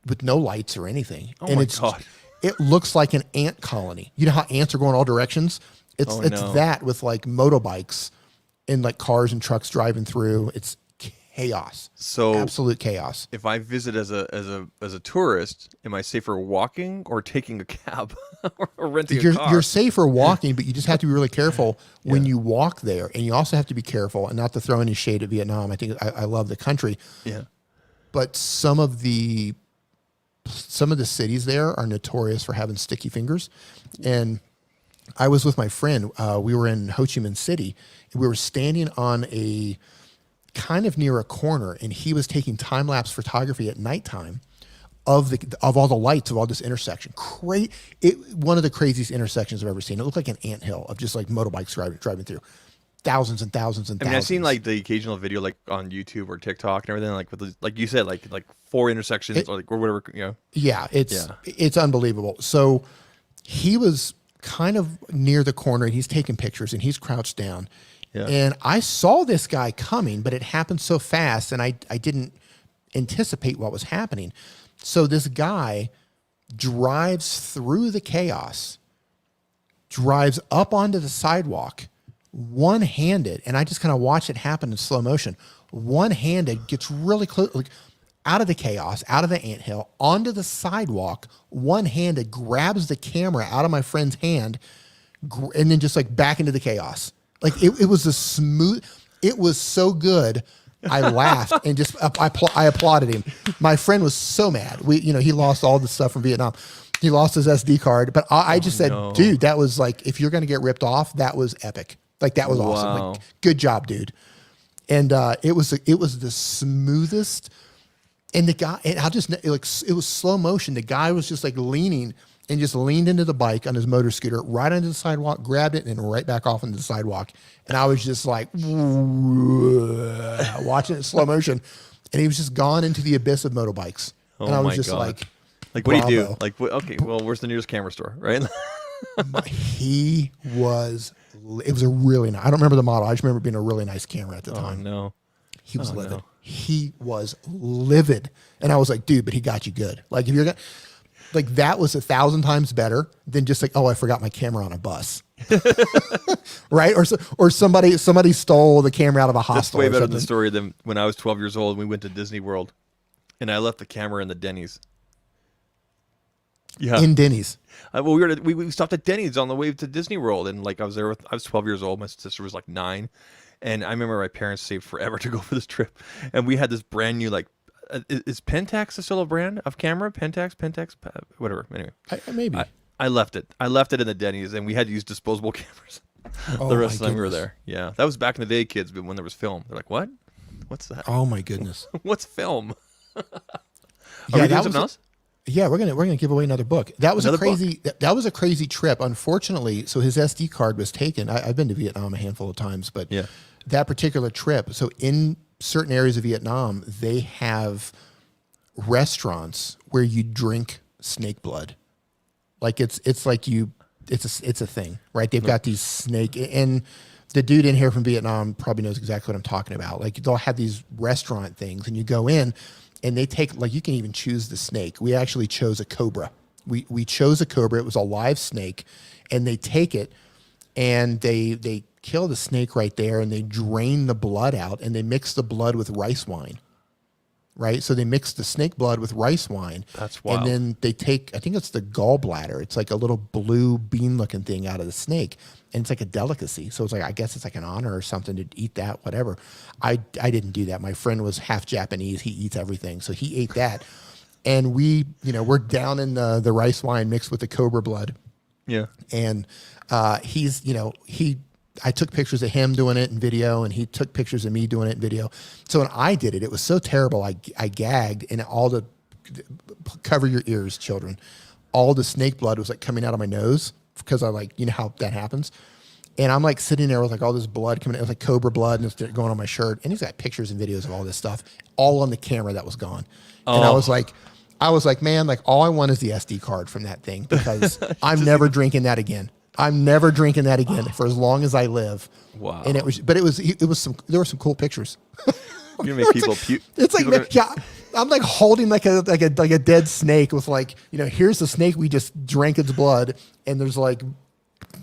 [SPEAKER 1] with no lights or anything.
[SPEAKER 8] Oh
[SPEAKER 1] and
[SPEAKER 8] my
[SPEAKER 1] it's
[SPEAKER 8] God.
[SPEAKER 1] It looks like an ant colony. You know how ants are going all directions? It's that with like motorbikes and like cars and trucks driving through. It's chaos.
[SPEAKER 8] So
[SPEAKER 1] absolute chaos.
[SPEAKER 8] If I visit as a tourist, am I safer walking or taking a cab or renting a car?
[SPEAKER 1] You're safer walking, but you just have to be really careful when you walk there. And you also have to be careful, and not to throw any shade at Vietnam. I think I love the country.
[SPEAKER 8] Yeah.
[SPEAKER 1] But some of the cities there are notorious for having sticky fingers. And I was with my friend. We were in Ho Chi Minh City, and we were standing on a kind of near a corner, and he was taking time-lapse photography at nighttime of all the lights of all this intersection. One of the craziest intersections I've ever seen. It looked like an anthill of just like motorbikes driving through. Thousands and thousands and thousands.
[SPEAKER 8] I mean, I've seen like the occasional video like on YouTube or TikTok and everything, like with like you said, like 4 intersections or whatever, you know.
[SPEAKER 1] Yeah, it's unbelievable. So he was kind of near the corner, and he's taking pictures, and he's crouched down. Yeah. And I saw this guy coming, but it happened so fast, and I didn't anticipate what was happening. So this guy drives through the chaos, drives up onto the sidewalk, one-handed, and I just kind of watched it happen in slow motion. One-handed, gets really close, like out of the chaos, out of the anthill, onto the sidewalk, one-handed, grabs the camera out of my friend's hand, and then just like back into the chaos. Like it was a smooth, it was so good. I laughed and just I applauded him. My friend was so mad. He lost all the stuff from Vietnam. He lost his SD card, but I just said, dude, that was like, if you're going to get ripped off, that was epic. Like that was awesome. Like, good job, dude. And it was the smoothest. And the guy, and it was slow motion. The guy was just like leaning and just leaned into the bike on his motor scooter, right onto the sidewalk, grabbed it, and right back off into the sidewalk. And I was just like, watching it in slow motion. And he was just gone into the abyss of motorbikes. And I was just like,
[SPEAKER 8] what do you do? Like, okay, well, where's the nearest camera store, right?
[SPEAKER 1] It was a really nice, I don't remember the model. I just remember it being a really nice camera at the time.
[SPEAKER 8] No.
[SPEAKER 1] He was
[SPEAKER 8] Oh,
[SPEAKER 1] livid.
[SPEAKER 8] no.
[SPEAKER 1] He was livid. And I was like, dude, but he got you good. Like, if you're gonna, like, that was 1,000 times better than just like, oh, I forgot my camera on a bus. Right? Or somebody stole the camera out of a
[SPEAKER 8] That's
[SPEAKER 1] hostel.
[SPEAKER 8] way
[SPEAKER 1] or
[SPEAKER 8] better than the
[SPEAKER 1] something.
[SPEAKER 8] story than when I was 12 years old and we went to Disney World and I left the camera in the Denny's. Yeah.
[SPEAKER 1] In Denny's.
[SPEAKER 8] Well, we stopped at Denny's on the way to Disney World, and like I was 12 years old. My sister was like 9, and I remember my parents saved forever to go for this trip, and we had this brand new like, is Pentax still a brand of camera? Pentax, whatever. Anyway,
[SPEAKER 1] Maybe.
[SPEAKER 8] I left it. I left it in the Denny's, and we had to use disposable cameras. The rest of the time we were there. Yeah, that was back in the day, kids. But when there was film, they're like, "What? What's that?
[SPEAKER 1] Oh my goodness.
[SPEAKER 8] What's film?" Are
[SPEAKER 1] Yeah,
[SPEAKER 8] we doing
[SPEAKER 1] that
[SPEAKER 8] something else?
[SPEAKER 1] Yeah, we're gonna give away another book. That was
[SPEAKER 8] Another
[SPEAKER 1] a crazy. That was a crazy trip. Unfortunately, so his SD card was taken. I've been to Vietnam a handful of times, but
[SPEAKER 8] Yeah.
[SPEAKER 1] that particular trip. So in certain areas of Vietnam, they have restaurants where you drink snake blood. Like it's a thing, right? They've got these snake, and the dude in here from Vietnam probably knows exactly what I'm talking about. Like they'll have these restaurant things, and you go in, and they take, like, you can even choose the snake. We actually chose a cobra. We chose a cobra. It was a live snake, and they take it, and they kill the snake right there, and they drain the blood out, and they mix the blood with rice wine. Right, so they mix the snake blood with rice wine.
[SPEAKER 8] That's wild.
[SPEAKER 1] And then they take, I think it's the gallbladder. It's like a little blue bean-looking thing out of the snake, and it's like a delicacy. So it's like, I guess it's like an honor or something to eat that. Whatever. I didn't do that. My friend was half Japanese. He eats everything, so he ate that. And we're down in the rice wine mixed with the cobra blood.
[SPEAKER 8] Yeah.
[SPEAKER 1] And I took pictures of him doing it in video, and he took pictures of me doing it in video. So when I did it, it was so terrible. I gagged, and cover your ears, children. All the snake blood was like coming out of my nose because I how that happens. And I'm like sitting there with like all this blood coming out. It was like cobra blood, and it's going on my shirt. And he's got pictures and videos of all this stuff, all on the camera that was gone. And I was like, man, like all I want is the SD card from that thing, because I'm never drinking that again. I'm never drinking that again for as long as I live.
[SPEAKER 8] Wow.
[SPEAKER 1] And there were some cool pictures.
[SPEAKER 8] You make people puke.
[SPEAKER 1] It's like, yeah, I'm like holding like a dead snake with here's the snake, we just drank its blood, and there's like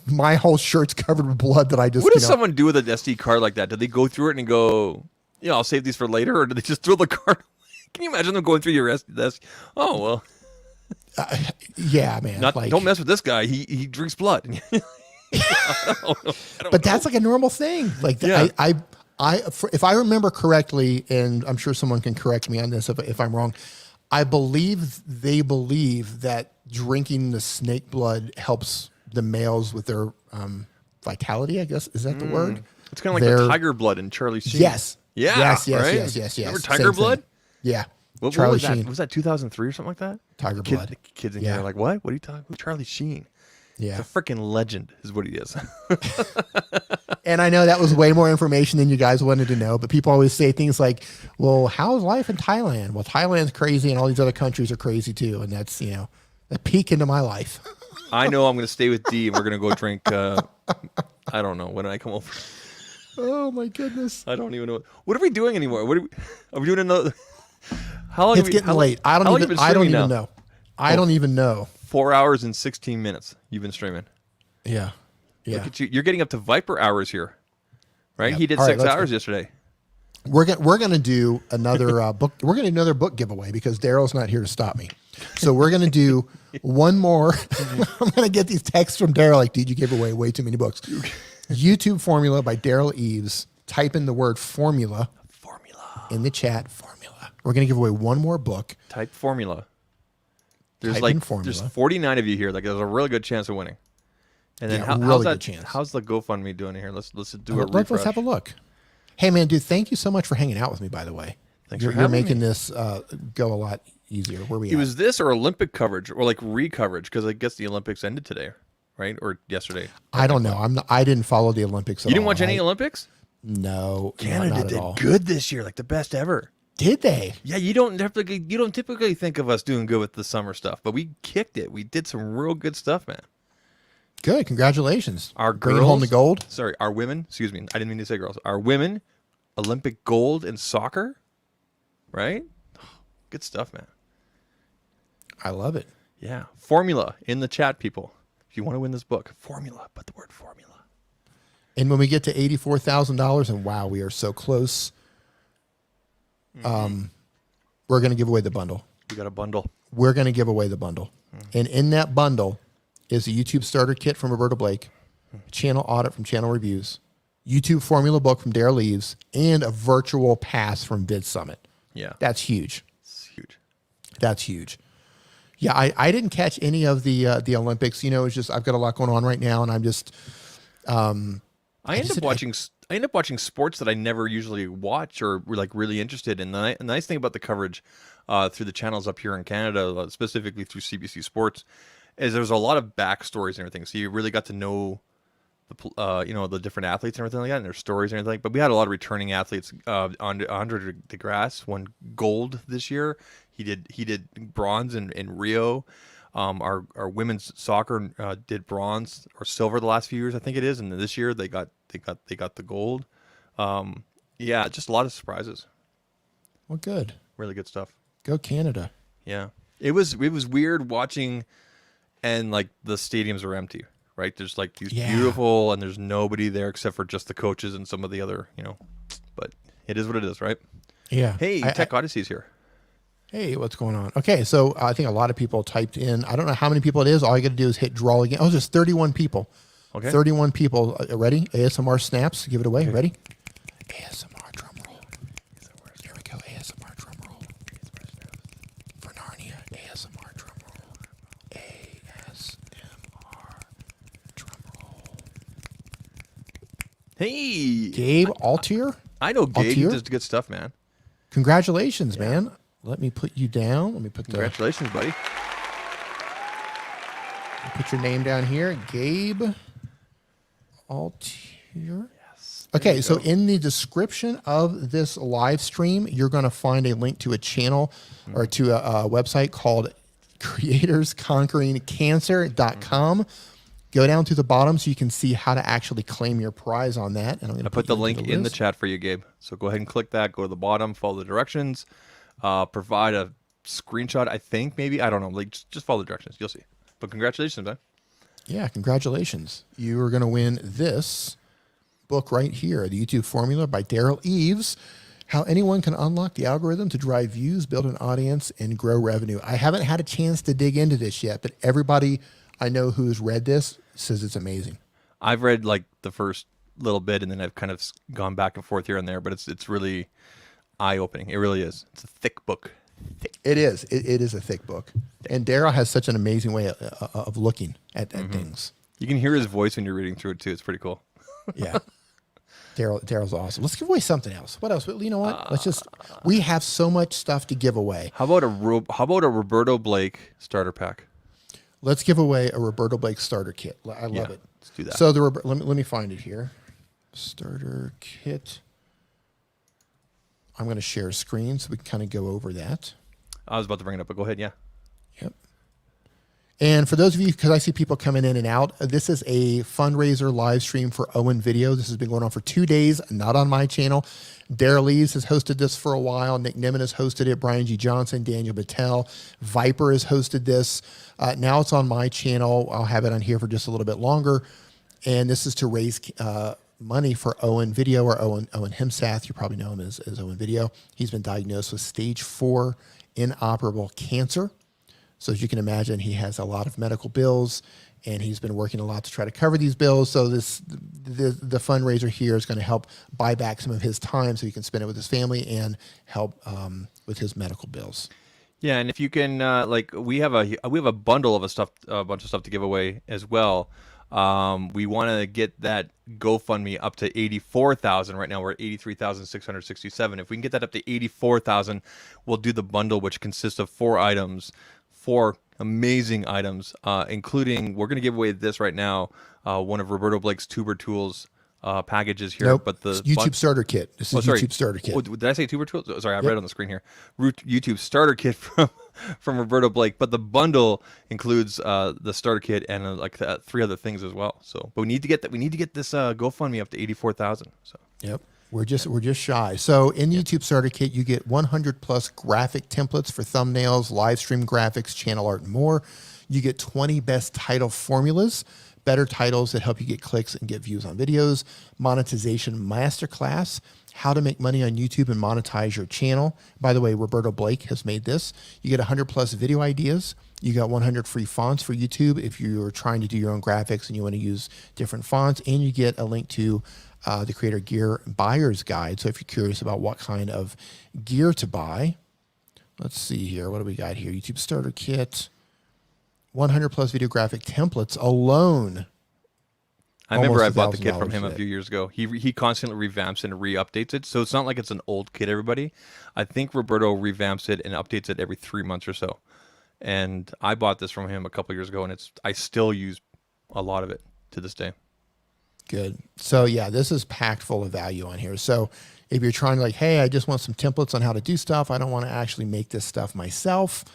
[SPEAKER 1] my whole shirt's covered with blood that I just.
[SPEAKER 8] What does someone do with an SD card like that? Do they go through it and go, I'll save these for later, or do they just throw the card away? Can you imagine them going through your SD? Oh well.
[SPEAKER 1] Yeah, man.
[SPEAKER 8] Don't mess with this guy. He drinks blood. I don't know.
[SPEAKER 1] But that's like a normal thing. Like,
[SPEAKER 8] Yeah.
[SPEAKER 1] if I remember correctly, and I'm sure someone can correct me on this if I'm wrong, I believe they believe that drinking the snake blood helps the males with their vitality, I guess. Is that the word?
[SPEAKER 8] It's kind of like the tiger blood in Charlie Sheen.
[SPEAKER 1] Yes.
[SPEAKER 8] Yeah.
[SPEAKER 1] Yes.
[SPEAKER 8] Right? Remember Tiger
[SPEAKER 1] Same
[SPEAKER 8] Blood?
[SPEAKER 1] thing. Yeah.
[SPEAKER 8] What
[SPEAKER 1] Charlie
[SPEAKER 8] was that?
[SPEAKER 1] Sheen.
[SPEAKER 8] Was that 2003 or something like that?
[SPEAKER 1] Tiger Blood.
[SPEAKER 8] Kids in here
[SPEAKER 1] Yeah.
[SPEAKER 8] are like, what? What are you talking about? Charlie Sheen.
[SPEAKER 1] Yeah.
[SPEAKER 8] It's a freaking legend is what he is.
[SPEAKER 1] And I know that was way more information than you guys wanted to know, but people always say things like, well, how's life in Thailand? Well, Thailand's crazy and all these other countries are crazy too. And that's, a peek into my life.
[SPEAKER 8] I know I'm going to stay with D and we're going to go drink, I don't know, when I come over.
[SPEAKER 1] Oh my goodness.
[SPEAKER 8] I don't even know. What are we doing anymore? Are we doing another? How long?
[SPEAKER 1] It's getting late. I don't even know. I don't even know.
[SPEAKER 8] 4 hours and 16 minutes you've been streaming.
[SPEAKER 1] Yeah. Yeah.
[SPEAKER 8] Look at you. You're getting up to Viper hours here, right?
[SPEAKER 1] Yep.
[SPEAKER 8] He did
[SPEAKER 1] All right,
[SPEAKER 8] 6
[SPEAKER 1] let's
[SPEAKER 8] hours
[SPEAKER 1] go.
[SPEAKER 8] yesterday.
[SPEAKER 1] We're gonna do another book. We're gonna do another book giveaway because Daryl's not here to stop me. So we're gonna do one more. I'm gonna get these texts from Daryl like, dude, you gave away way too many books. YouTube Formula by Daryl Eves. Type in the word formula in the chat. Formula. We're gonna give away one more book.
[SPEAKER 8] Type formula. There's
[SPEAKER 1] Type in formula.
[SPEAKER 8] There's 49 of you here. Like there's a really good chance of winning. And then
[SPEAKER 1] Yeah, really
[SPEAKER 8] how's
[SPEAKER 1] good chance.
[SPEAKER 8] How's the GoFundMe doing here? Let's do a refresh.
[SPEAKER 1] Let's have a look. Hey man, dude, thank you so much for hanging out with me. By the way,
[SPEAKER 8] Thanks
[SPEAKER 1] you're
[SPEAKER 8] for having
[SPEAKER 1] making
[SPEAKER 8] me.
[SPEAKER 1] this go a lot easier. Where we
[SPEAKER 8] It
[SPEAKER 1] at?
[SPEAKER 8] was this or Olympic coverage or like re-coverage because I guess the Olympics ended today, right? Or yesterday.
[SPEAKER 1] I don't know. I didn't follow the Olympics.
[SPEAKER 8] You didn't watch any Olympics?
[SPEAKER 1] No,
[SPEAKER 8] Canada
[SPEAKER 1] not at
[SPEAKER 8] did
[SPEAKER 1] all.
[SPEAKER 8] good this year, like the best ever.
[SPEAKER 1] Did they?
[SPEAKER 8] Yeah, you don't typically think of us doing good with the summer stuff, but we kicked it. We did some real good stuff, man.
[SPEAKER 1] Good. Congratulations.
[SPEAKER 8] Our
[SPEAKER 1] Bringing home the
[SPEAKER 8] girls-
[SPEAKER 1] gold.
[SPEAKER 8] Sorry, our women. Excuse me, I didn't mean to say girls. Our women Olympic gold in soccer, right? Good stuff, man.
[SPEAKER 1] I love it.
[SPEAKER 8] Yeah. Formula in the chat, people. If you want to win this book, formula, put the word formula.
[SPEAKER 1] And when we get to $84,000, and wow, we are so close, we're going to give away the bundle.
[SPEAKER 8] We got a bundle.
[SPEAKER 1] We're going to give away the bundle. And in that bundle is a YouTube starter kit from Roberta Blake, channel audit from Channel Reviews, YouTube formula book from Dara Leaves, and a virtual pass from Vid Summit.
[SPEAKER 8] Yeah.
[SPEAKER 1] That's huge.
[SPEAKER 8] It's huge.
[SPEAKER 1] That's huge. Yeah, I didn't catch any of the Olympics. You know, it's just I've got a lot going on right now, and I'm just
[SPEAKER 8] I end up watching sports that I never usually watch or were like really interested in. The nice thing about the coverage through the channels up here in Canada, specifically through CBC Sports, is there's a lot of backstories and everything. So you really got to know the different athletes and everything like that, and their stories and everything. But we had a lot of returning athletes. Andre DeGrasse won gold this year. He did bronze in Rio. Our women's soccer did bronze or silver the last few years, I think it is, and this year they got the gold. Yeah, just a lot of surprises.
[SPEAKER 1] well, good.
[SPEAKER 8] Really good stuff.
[SPEAKER 1] Go Canada.
[SPEAKER 8] Yeah, it was weird watching, and like the stadiums are empty, right? There's like these beautiful, and there's nobody there except for just the coaches and some of the other, But it is what it is, right?
[SPEAKER 1] Yeah.
[SPEAKER 8] Hey, Tech Odyssey's here.
[SPEAKER 1] Hey, what's going on? Okay, so I think a lot of people typed in. I don't know how many people it is. All you got to do is hit draw again. Oh, there's 31 people.
[SPEAKER 8] Okay.
[SPEAKER 1] 31 people. Ready? ASMR snaps. Give it away. Ready? ASMR drum roll. Here we go. ASMR drum roll. For Narnia. ASMR drum roll. ASMR drum roll.
[SPEAKER 8] Hey,
[SPEAKER 1] Gabe Altier.
[SPEAKER 8] I know Gabe. He
[SPEAKER 1] Altier?
[SPEAKER 8] does good stuff, man.
[SPEAKER 1] Congratulations, man. Let me put you down. Let me put
[SPEAKER 8] Congratulations, buddy.
[SPEAKER 1] Put your name down here, Gabe Altier. Yes. Okay, so in the description of this live stream, you're going to find a link to a channel or to a website called creatorsconqueringcancer.com. Go down to the bottom so you can see how to actually claim your prize on that. And I'm going to
[SPEAKER 8] put the link in the chat for you, Gabe. So go ahead and click that. Go to the bottom, follow the directions, provide a screenshot. I think maybe, I don't know. Like just follow the directions. You'll see. But congratulations, man.
[SPEAKER 1] Yeah, congratulations. You are going to win this book right here, The YouTube Formula by Daryl Eves, How Anyone Can Unlock the Algorithm to Drive Views, Build an Audience, and Grow Revenue. I haven't had a chance to dig into this yet, but everybody I know who's read this says it's amazing.
[SPEAKER 8] I've read like the first little bit, and then I've kind of gone back and forth here and there, but it's really eye-opening. It really is. It's a thick book.
[SPEAKER 1] It is. It is a thick book. And Daryl has such an amazing way of looking at things.
[SPEAKER 8] You can hear his voice when you're reading through it, too. It's pretty cool.
[SPEAKER 1] Yeah. Daryl's awesome. Let's give away something else. What else? You know what? We have so much stuff to give away.
[SPEAKER 8] How about a Roberto Blake starter pack?
[SPEAKER 1] Let's give away a Roberto Blake starter kit. I love it.
[SPEAKER 8] Let's do that.
[SPEAKER 1] So let me find it here. Starter kit. I'm going to share a screen so we can kind of go over that.
[SPEAKER 8] I was about to bring it up, but go ahead. Yeah.
[SPEAKER 1] Yep. And for those of you, because I see people coming in and out, this is a fundraiser live stream for Owen Video. This has been going on for 2 days, not on my channel. Dara Lees has hosted this for a while. Nick Nimmin has hosted it. Brian G. Johnson, Daniel Battelle. Viper has hosted this. Now it's on my channel. I'll have it on here for just a little bit longer. And this is to raise money for Owen Video, or Owen Himsath. You probably know him as Owen Video. He's been diagnosed with stage 4 inoperable cancer. So as you can imagine, he has a lot of medical bills, and he's been working a lot to try to cover these bills. So the fundraiser here is going to help buy back some of his time so he can spend it with his family and help with his medical bills.
[SPEAKER 8] Yeah, and if you can, we have a bundle of a bunch of stuff to give away as well. We want to get that GoFundMe up to 84,000. Right now we're at 83,667. If we can get that up to 84,000, we'll do the bundle, which consists of 4 items. 4 amazing items, including, we're going to give away this right now, one of Roberto Blake's Tuber Tools packages here.
[SPEAKER 1] Nope.
[SPEAKER 8] But the
[SPEAKER 1] YouTube Starter Kit. This is YouTube Starter Kit.
[SPEAKER 8] Oh, did I say Tuber Tools? Sorry, I read on the screen here. YouTube Starter Kit from Roberto Blake. But the bundle includes the Starter Kit and 3 other things as well. So, but we need to get that. We need to get this GoFundMe up to 84,000. So.
[SPEAKER 1] Yep. We're just shy. So in the YouTube Starter Kit, you get 100 plus graphic templates for thumbnails, live stream graphics, channel art, and more. You get 20 best title formulas, better titles that help you get clicks and get views on videos, monetization masterclass, how to make money on YouTube and monetize your channel. By the way, Roberto Blake has made this. You get 100 plus video ideas. You got 100 free fonts for YouTube if you're trying to do your own graphics and you want to use different fonts. And you get a link to the Creator Gear Buyer's Guide. So if you're curious about what kind of gear to buy, let's see here. What do we got here? YouTube Starter Kit, 100 plus video graphic templates alone.
[SPEAKER 8] I remember I
[SPEAKER 1] Almost
[SPEAKER 8] bought the kit from
[SPEAKER 1] $1,000
[SPEAKER 8] him a few years ago. He constantly revamps and re-updates it. So it's not like it's an old kit, everybody. I think Roberto revamps it and updates it every 3 months or so. And I bought this from him a couple years ago, and I still use a lot of it to this day.
[SPEAKER 1] Good. So yeah, this is packed full of value on here. So if you're trying to like, hey, I just want some templates on how to do stuff, I don't want to actually make this stuff myself,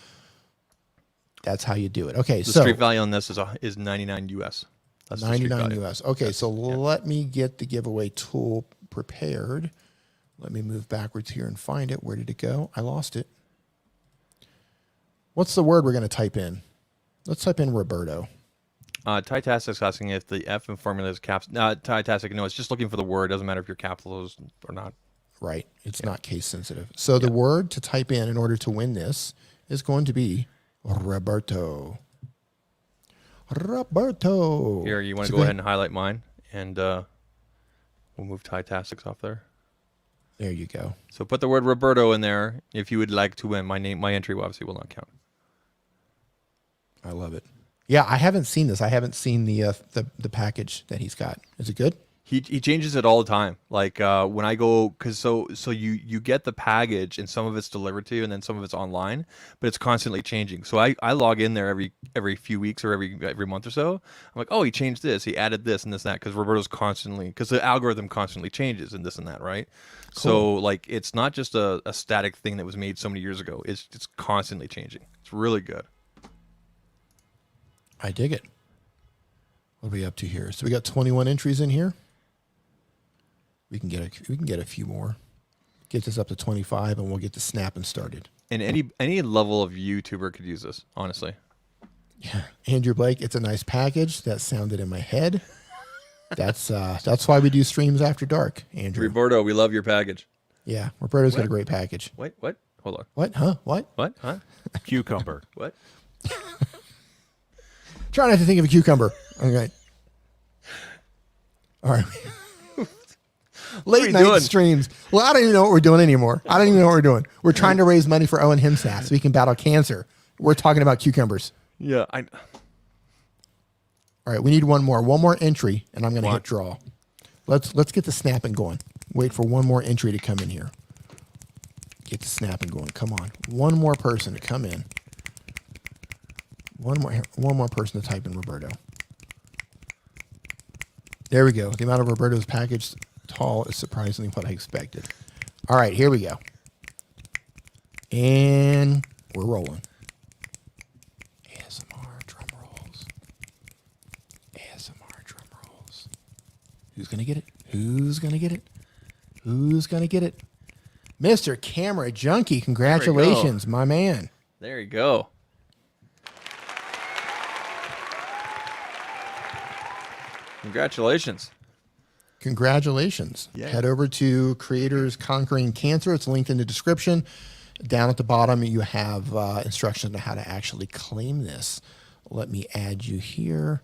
[SPEAKER 1] that's how you do it. Okay,
[SPEAKER 8] The
[SPEAKER 1] so
[SPEAKER 8] street value on this is 99 US. That's the street
[SPEAKER 1] 99
[SPEAKER 8] value.
[SPEAKER 1] US. Okay, so let me get the giveaway tool prepared. Let me move backwards here and find it. Where did it go? I lost it. What's the word we're going to type in? Let's type in Roberto.
[SPEAKER 8] Tytastic's asking if the F in formula is caps. Tytastic, no, it's just looking for the word. Doesn't matter if you're capitalized or not.
[SPEAKER 1] Right. It's not case sensitive. So the word to type in order to win this is going to be Roberto. Roberto.
[SPEAKER 8] Here, you want to
[SPEAKER 1] So
[SPEAKER 8] go ahead and highlight mine, and we'll move Tytastics off there.
[SPEAKER 1] There you go.
[SPEAKER 8] So put the word Roberto in there if you would like to win. My entry obviously will not count.
[SPEAKER 1] I love it. Yeah, I haven't seen this. I haven't seen the package that he's got. Is it good?
[SPEAKER 8] He changes it all the time. Like when I go, because so you get the package and some of it's delivered to you and then some of it's online, but it's constantly changing. So I log in there every few weeks or every month or so. I'm like, oh, he changed this, he added this and this and that, because Roberto's constantly, because the algorithm constantly changes and this and that, right? Cool. So like it's not just a static thing that was made so many years ago. It's constantly changing. It's really good.
[SPEAKER 1] I dig it. What are we up to here? So we got 21 entries in here. We can get a few more. Get this up to 25, and we'll get the snapping started.
[SPEAKER 8] And any level of YouTuber could use this, honestly.
[SPEAKER 1] Yeah, Andrew Blake. It's a nice package. That sounded in my head. That's why we do streams after dark, Andrew.
[SPEAKER 8] Roberto, we love your package.
[SPEAKER 1] Yeah, Roberto's got a great package.
[SPEAKER 8] What? Hold on.
[SPEAKER 1] What? Huh? What?
[SPEAKER 8] What? Huh?
[SPEAKER 10] Cucumber.
[SPEAKER 8] What?
[SPEAKER 1] Try not to think of a cucumber. Okay. All right. Late night
[SPEAKER 8] doing?
[SPEAKER 1] streams. Well, I don't even know what we're doing anymore. I don't even know what we're doing. We're trying to raise money for Owen Himsas so he can battle cancer. We're talking about cucumbers.
[SPEAKER 8] Yeah.
[SPEAKER 1] All right, we need one more entry, and I'm going to hit draw. Let's get the snapping going. Wait for one more entry to come in here. Get the snapping going. Come on, one more person to come in. One more person to type in Roberto. There we go. The amount of Roberto's package tall is surprisingly what I expected. All right, here we go. And we're rolling. ASMR drum rolls. ASMR drum rolls. Who's going to get it? Who's going to get it? Who's going to get it? Mr. Camera Junkie, congratulations, my man.
[SPEAKER 8] There you go. Congratulations.
[SPEAKER 1] Congratulations.
[SPEAKER 8] Yeah.
[SPEAKER 1] Head over to Creators Conquering Cancer. It's linked in the description. Down at the bottom, you have instructions on how to actually claim this. Let me add you here.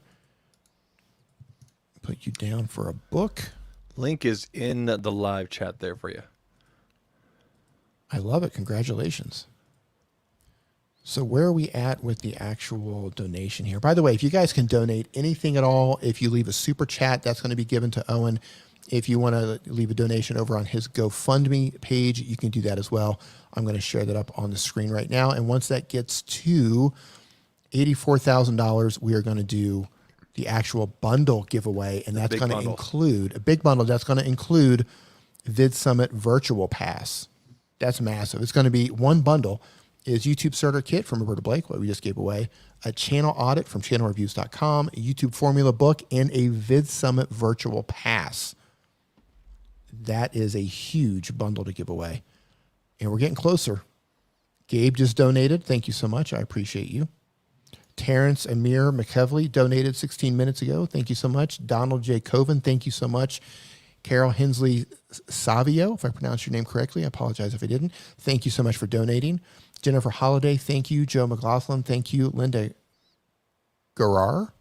[SPEAKER 1] Put you down for a book.
[SPEAKER 8] Link is in the live chat there for you.
[SPEAKER 1] I love it. Congratulations. So where are we at with the actual donation here? By the way, if you guys can donate anything at all, if you leave a super chat, that's going to be given to Owen. If you want to leave a donation over on his GoFundMe page, you can do that as well. I'm going to share that up on the screen right now. And once that gets to $84,000, we are going to do the actual bundle giveaway. And that's going to include a big bundle. That's going to include VidSummit Virtual Pass. That's massive. It's going to be one bundle. Is YouTube Starter Kit from Roberto Blake, what we just gave away, a channel audit from channelreviews.com, a YouTube formula book, and a VidSummit Virtual Pass. That is a huge bundle to give away. And we're getting closer. Gabe just donated. Thank you so much. I appreciate you. Terrence Amir McKevley donated 16 minutes ago. Thank you so much. Donald J. Coven, thank you so much. Carol Hensley Savio, if I pronounced your name correctly, I apologize if I didn't. Thank you so much for donating. Jennifer Holiday, thank you. Joe McLaughlin, thank you. Linda Garar,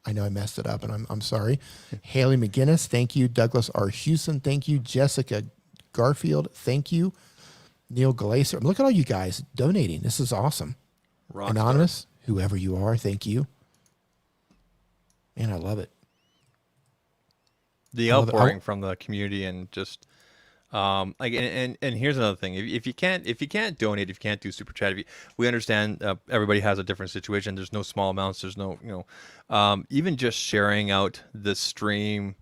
[SPEAKER 1] I know I messed it up, and I'm sorry. Haley McGinnis, thank you. Douglas R. Hewson, thank you. Jessica Garfield, thank you. Neil Glaser, look at all you guys donating. This is awesome.
[SPEAKER 8] Rockstar.
[SPEAKER 1] Anonymous, whoever you are, thank you. Man, I love it.
[SPEAKER 8] The outpouring from the community and just like and here's another thing. If you can't donate, if you can't do super chat, we understand everybody has a different situation. There's no small amounts. There's no even just sharing out the stream,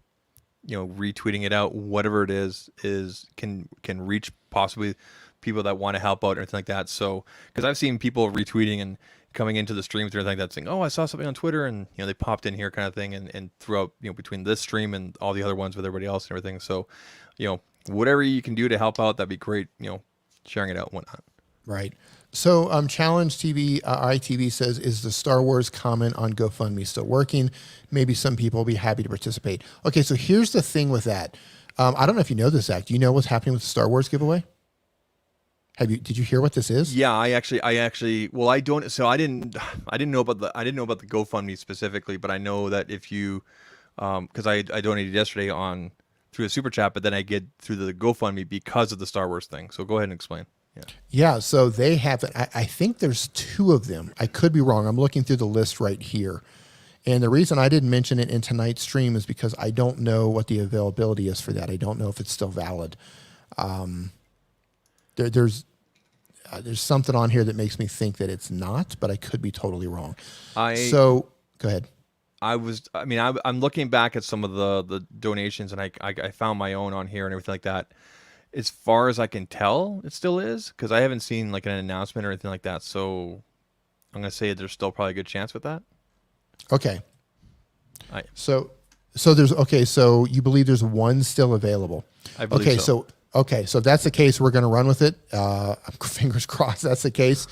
[SPEAKER 8] retweeting it out, whatever it is can reach possibly people that want to help out or anything like that. So because I've seen people retweeting and coming into the streams or anything like that saying, oh, I saw something on Twitter and they popped in here kind of thing and throughout between this stream and all the other ones with everybody else and everything. So whatever you can do to help out, that'd be great, sharing it out and whatnot.
[SPEAKER 1] Right. So Challenge TV, ITV says, is the Star Wars comment on GoFundMe still working? Maybe some people will be happy to participate. Okay, so here's the thing with that. I don't know if you know this, Zach. Do you know what's happening with the Star Wars giveaway? Did you hear what this is?
[SPEAKER 8] Yeah, I actually, well, I don't, so I didn't know about the GoFundMe specifically, but I know that if you, cause I donated yesterday through a super chat, but then I get through the GoFundMe because of the Star Wars thing. So go ahead and explain.
[SPEAKER 1] Yeah. So they have, I think there's 2 of them. I could be wrong. I'm looking through the list right here. And the reason I didn't mention it in tonight's stream is because I don't know what the availability is for that. I don't know if it's still valid. There's something on here that makes me think that it's not, but I could be totally wrong. So go ahead.
[SPEAKER 8] I'm looking back at some of the donations and I found my own on here and everything like that. As far as I can tell, it still is because I haven't seen like an announcement or anything like that. So I'm going to say there's still probably a good chance with that.
[SPEAKER 1] Okay. So you believe there's one still available?
[SPEAKER 8] I believe so.
[SPEAKER 1] Okay, so if that's the case, we're going to run with it. Fingers crossed that's the case.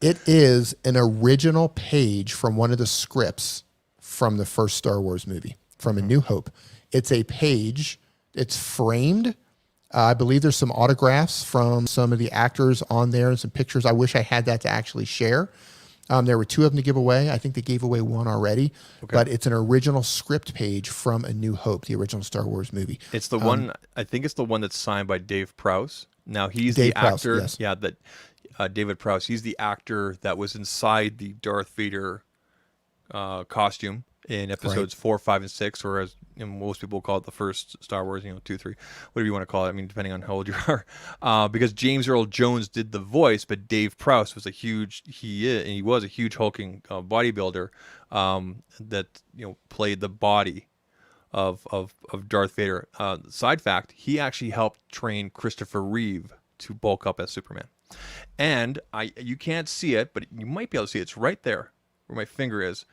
[SPEAKER 1] It is an original page from one of the scripts from the first Star Wars movie, from A New Hope. It's a page. It's framed. I believe there's some autographs from some of the actors on there and some pictures. I wish I had that to actually share. There were 2 of them to give away. I think they gave away 1 already. Okay. But it's an original script page from A New Hope, the original Star Wars movie.
[SPEAKER 8] It's the one, I think it's the one that's signed by Dave Prowse. Now, he's the actor.
[SPEAKER 1] Yes.
[SPEAKER 8] Yeah, David Prowse. He's the actor that was inside the Darth Vader costume in episodes 4, 5, and 6, or as most people call it, the first Star Wars, 2, 3, whatever you want to call it. I mean, depending on how old you are. Because James Earl Jones did the voice, but Dave Prowse was he was a huge hulking bodybuilder that played the body of Darth Vader. Side fact: he actually helped train Christopher Reeve to bulk up as Superman. And you can't see it, but you might be able to see it. It's right there where my finger is.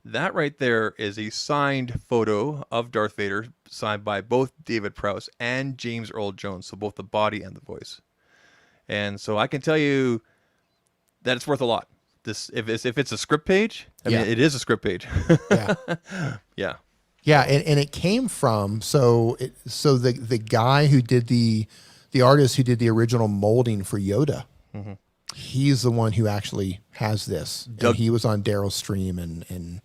[SPEAKER 8] That right there is a signed photo of Darth Vader, signed by both David Prowse and James Earl Jones, so both the body and the voice. And so I can tell you that it's worth a lot. If it's a script page, I mean, it is a script page.
[SPEAKER 1] Yeah. Yeah, and it came from the guy who did the artist who did the original molding for Yoda. Mm-hmm. He's the one who actually has this. And he was on Daryl's stream and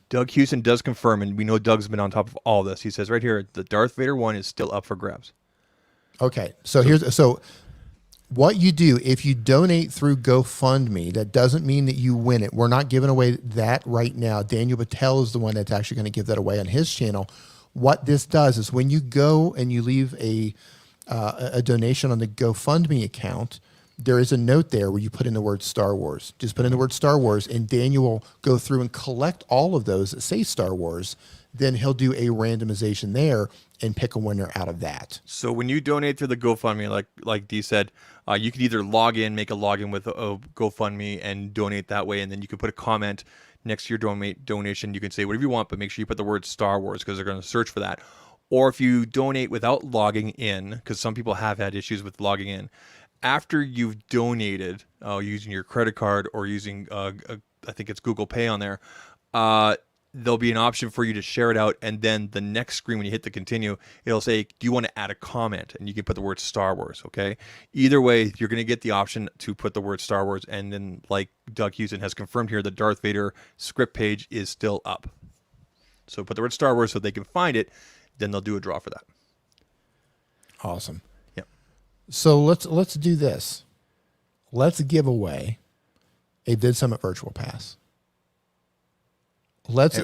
[SPEAKER 8] Doug Houston does confirm, and we know Doug's been on top of all this. He says right here, the Darth Vader one is still up for grabs.
[SPEAKER 1] Okay, so what you do if you donate through GoFundMe, that doesn't mean that you win it. We're not giving away that right now. Daniel Patel is the one that's actually going to give that away on his channel. What this does is when you go and you leave a donation on the GoFundMe account, there is a note there where you put in the word Star Wars. Just put in the word Star Wars, and Daniel will go through and collect all of those that say Star Wars. Then he'll do a randomization there and pick a winner out of that.
[SPEAKER 8] So when you donate through the GoFundMe, like Dee said, you can either make a login with a GoFundMe and donate that way, and then you can put a comment next to your donation. You can say whatever you want, but make sure you put the word Star Wars because they're going to search for that. or if you donate without logging in, because some people have had issues with logging in, after you've donated using your credit card or using, I think it's Google Pay on there, there'll be an option for you to share it out. And then the next screen, when you hit the continue, it'll say, do you want to add a comment? And you can put the word Star Wars, okay? Either way, you're going to get the option to put the word Star Wars. And then, like Doug Houston has confirmed here, the Darth Vader script page is still up. So put the word Star Wars so they can find it. Then they'll do a draw for that.
[SPEAKER 1] Awesome.
[SPEAKER 8] Yep.
[SPEAKER 1] So let's do this. Let's give away a Vid Summit Virtual Pass.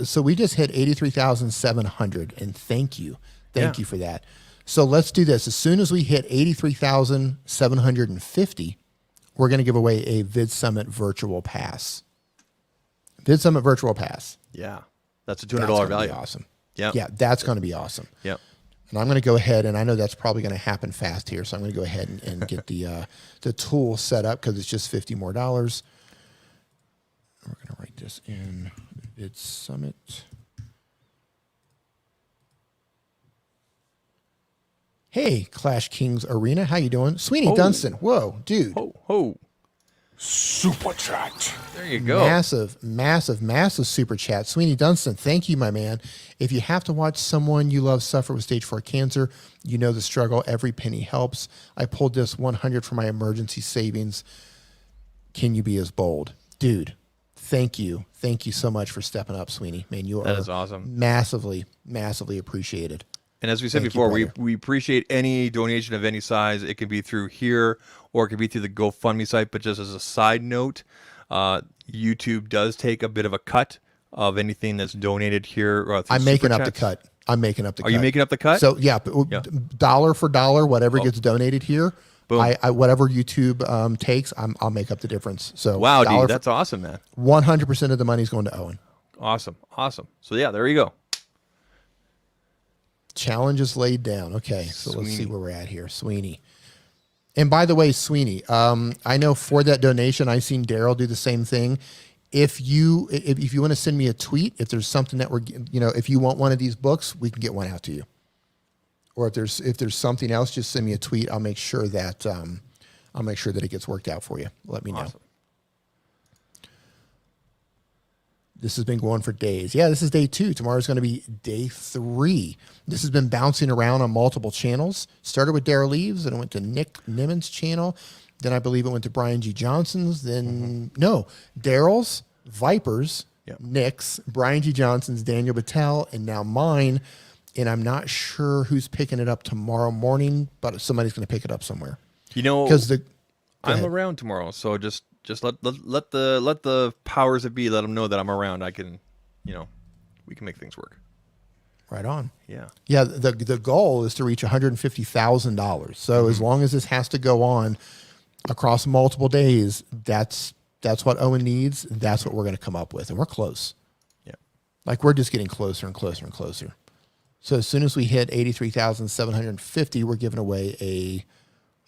[SPEAKER 1] So we just hit 83,700, and thank you for that. So let's do this. As soon as we hit 83,750, we're going to give away a Vid Summit Virtual Pass. Vid Summit Virtual Pass.
[SPEAKER 8] Yeah, that's a $200 value.
[SPEAKER 1] Awesome.
[SPEAKER 8] Yeah,
[SPEAKER 1] that's going to be awesome.
[SPEAKER 8] Yep.
[SPEAKER 1] And I'm going to go ahead, and I know that's probably going to happen fast here, so I'm going to go ahead and get the tool set up because it's just $50 more. We're going to write this in Vid Summit. Hey, Clash Kings Arena, how you doing? Sweeney Dunstan, whoa, dude.
[SPEAKER 8] Ho.
[SPEAKER 3] Super chat.
[SPEAKER 8] There you go.
[SPEAKER 1] Massive super chat. Sweeney Dunstan, thank you, my man. If you have to watch someone you love suffer with stage 4 cancer, you know the struggle. Every penny helps. I pulled this 100 for my emergency savings. Can you be as bold? Dude, thank you. Thank you so much for stepping up, Sweeney. Man, that
[SPEAKER 8] is awesome.
[SPEAKER 1] Massively appreciated.
[SPEAKER 8] And as we said before, we appreciate any donation of any size. It can be through here or it can be through the GoFundMe site. But just as a side note, YouTube does take a bit of a cut of anything that's donated here.
[SPEAKER 1] I'm making up the cut. Are
[SPEAKER 8] you making up the cut?
[SPEAKER 1] So yeah, dollar for dollar, whatever gets donated here, I whatever YouTube takes, I'll make up the difference. So
[SPEAKER 8] wow, dude, that's awesome, man.
[SPEAKER 1] 100% of the money's going to Owen.
[SPEAKER 8] Awesome. So yeah, there you go.
[SPEAKER 1] Challenge is laid down. Okay, so let's see where we're at here. Sweeney. And by the way, Sweeney, I know for that donation, I've seen Daryl do the same thing. If you want to send me a tweet, if there's something that if you want one of these books, we can get one out to you. Or if there's something else, just send me a tweet. I'll make sure that it gets worked out for you. Let me know.
[SPEAKER 8] Awesome.
[SPEAKER 1] This has been going for days. Yeah, this is day 2. Tomorrow's going to be day 3. This has been bouncing around on multiple channels. Started with Daryl Leaves, then it went to Nick Nimitz' channel. Then I believe it went to Brian G. Johnson's. Then, Daryl's, Viper's, Nick's, Brian G. Johnson's, Daniel Battelle, and now mine. And I'm not sure who's picking it up tomorrow morning, but somebody's going to pick it up somewhere. Because
[SPEAKER 8] I'm around tomorrow, so just let the powers that be let them know that I'm around. I can, we can make things work.
[SPEAKER 1] Right on.
[SPEAKER 8] Yeah.
[SPEAKER 1] Yeah. The goal is to reach $150,000. So as long as this has to go on across multiple days, that's what Owen needs. That's what we're going to come up with, and we're close.
[SPEAKER 8] Yeah.
[SPEAKER 1] Like we're just getting closer and closer and closer. So as soon as we hit 83,750, we're giving away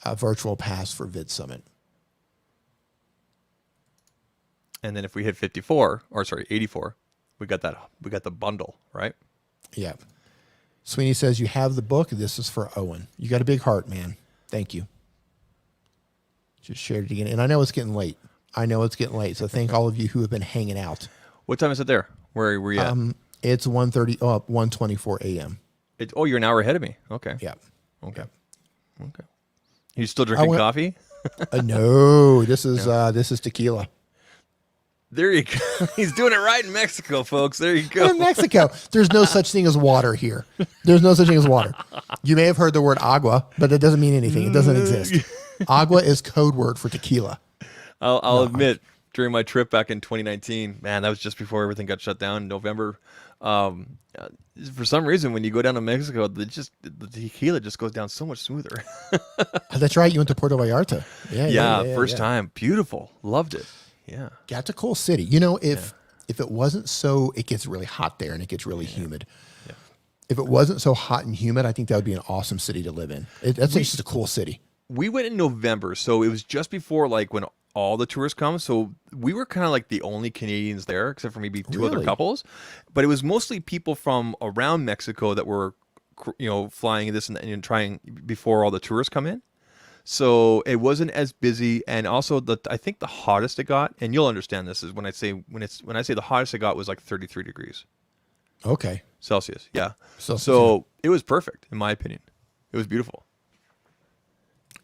[SPEAKER 1] a virtual pass for Vid Summit.
[SPEAKER 8] And then if we hit 84, we got the bundle, right?
[SPEAKER 1] Yeah. Sweeney says, you have the book. This is for Owen. You got a big heart, man. Thank you. Just shared it again. And I know it's getting late. So thank all of you who have been hanging out.
[SPEAKER 8] What time is it there? Where were you at?
[SPEAKER 1] It's 1:24 a.m.
[SPEAKER 8] You're an hour ahead of me. Okay.
[SPEAKER 1] Yeah.
[SPEAKER 8] Okay. You still drinking coffee?
[SPEAKER 1] No, this is tequila.
[SPEAKER 8] There you go. He's doing it right in Mexico, folks. There you go.
[SPEAKER 1] In Mexico, there's no such thing as water here. There's no such thing as water. You may have heard the word agua, but it doesn't mean anything. It doesn't exist. Agua is code word for tequila.
[SPEAKER 8] I'll admit, during my trip back in 2019, man, that was just before everything got shut down in November. For some reason, when you go down to Mexico, the tequila just goes down so much smoother.
[SPEAKER 1] That's right. You went to Puerto Vallarta. Yeah.
[SPEAKER 8] First time. Beautiful. Loved it. Yeah.
[SPEAKER 1] That's a cool city. If it wasn't so, it gets really hot there and it gets really humid.
[SPEAKER 8] Yeah.
[SPEAKER 1] If it wasn't so hot and humid, I think that would be an awesome city to live in. That's just a cool city.
[SPEAKER 8] We went in November, so it was just before when all the tourists come. So we were kind of like the only Canadians there, except for maybe two other couples. But it was mostly people from around Mexico that were flying this and trying before all the tourists come in. So it wasn't as busy, and also I think the hottest it got, and you'll understand this is when I say the hottest it got was like 33 degrees
[SPEAKER 1] Okay.
[SPEAKER 8] Celsius. Yeah.
[SPEAKER 1] Celsius,
[SPEAKER 8] So it was perfect in my opinion. It was beautiful.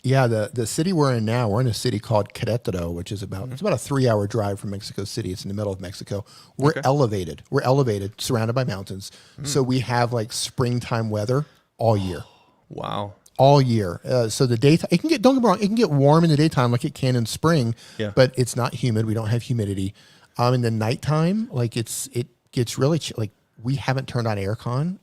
[SPEAKER 1] Yeah, the city we're in now, we're in a city called Querétaro, which is it's about a 3-hour drive from Mexico City. It's in the middle of Mexico. We're elevated. We're elevated, surrounded by mountains. So we have like springtime weather all year.
[SPEAKER 8] Wow.
[SPEAKER 1] All year. So the daytime, don't get me wrong, it can get warm in the daytime like it can in spring, but it's not humid. We don't have humidity. In the nighttime, like it gets really like we haven't turned on aircon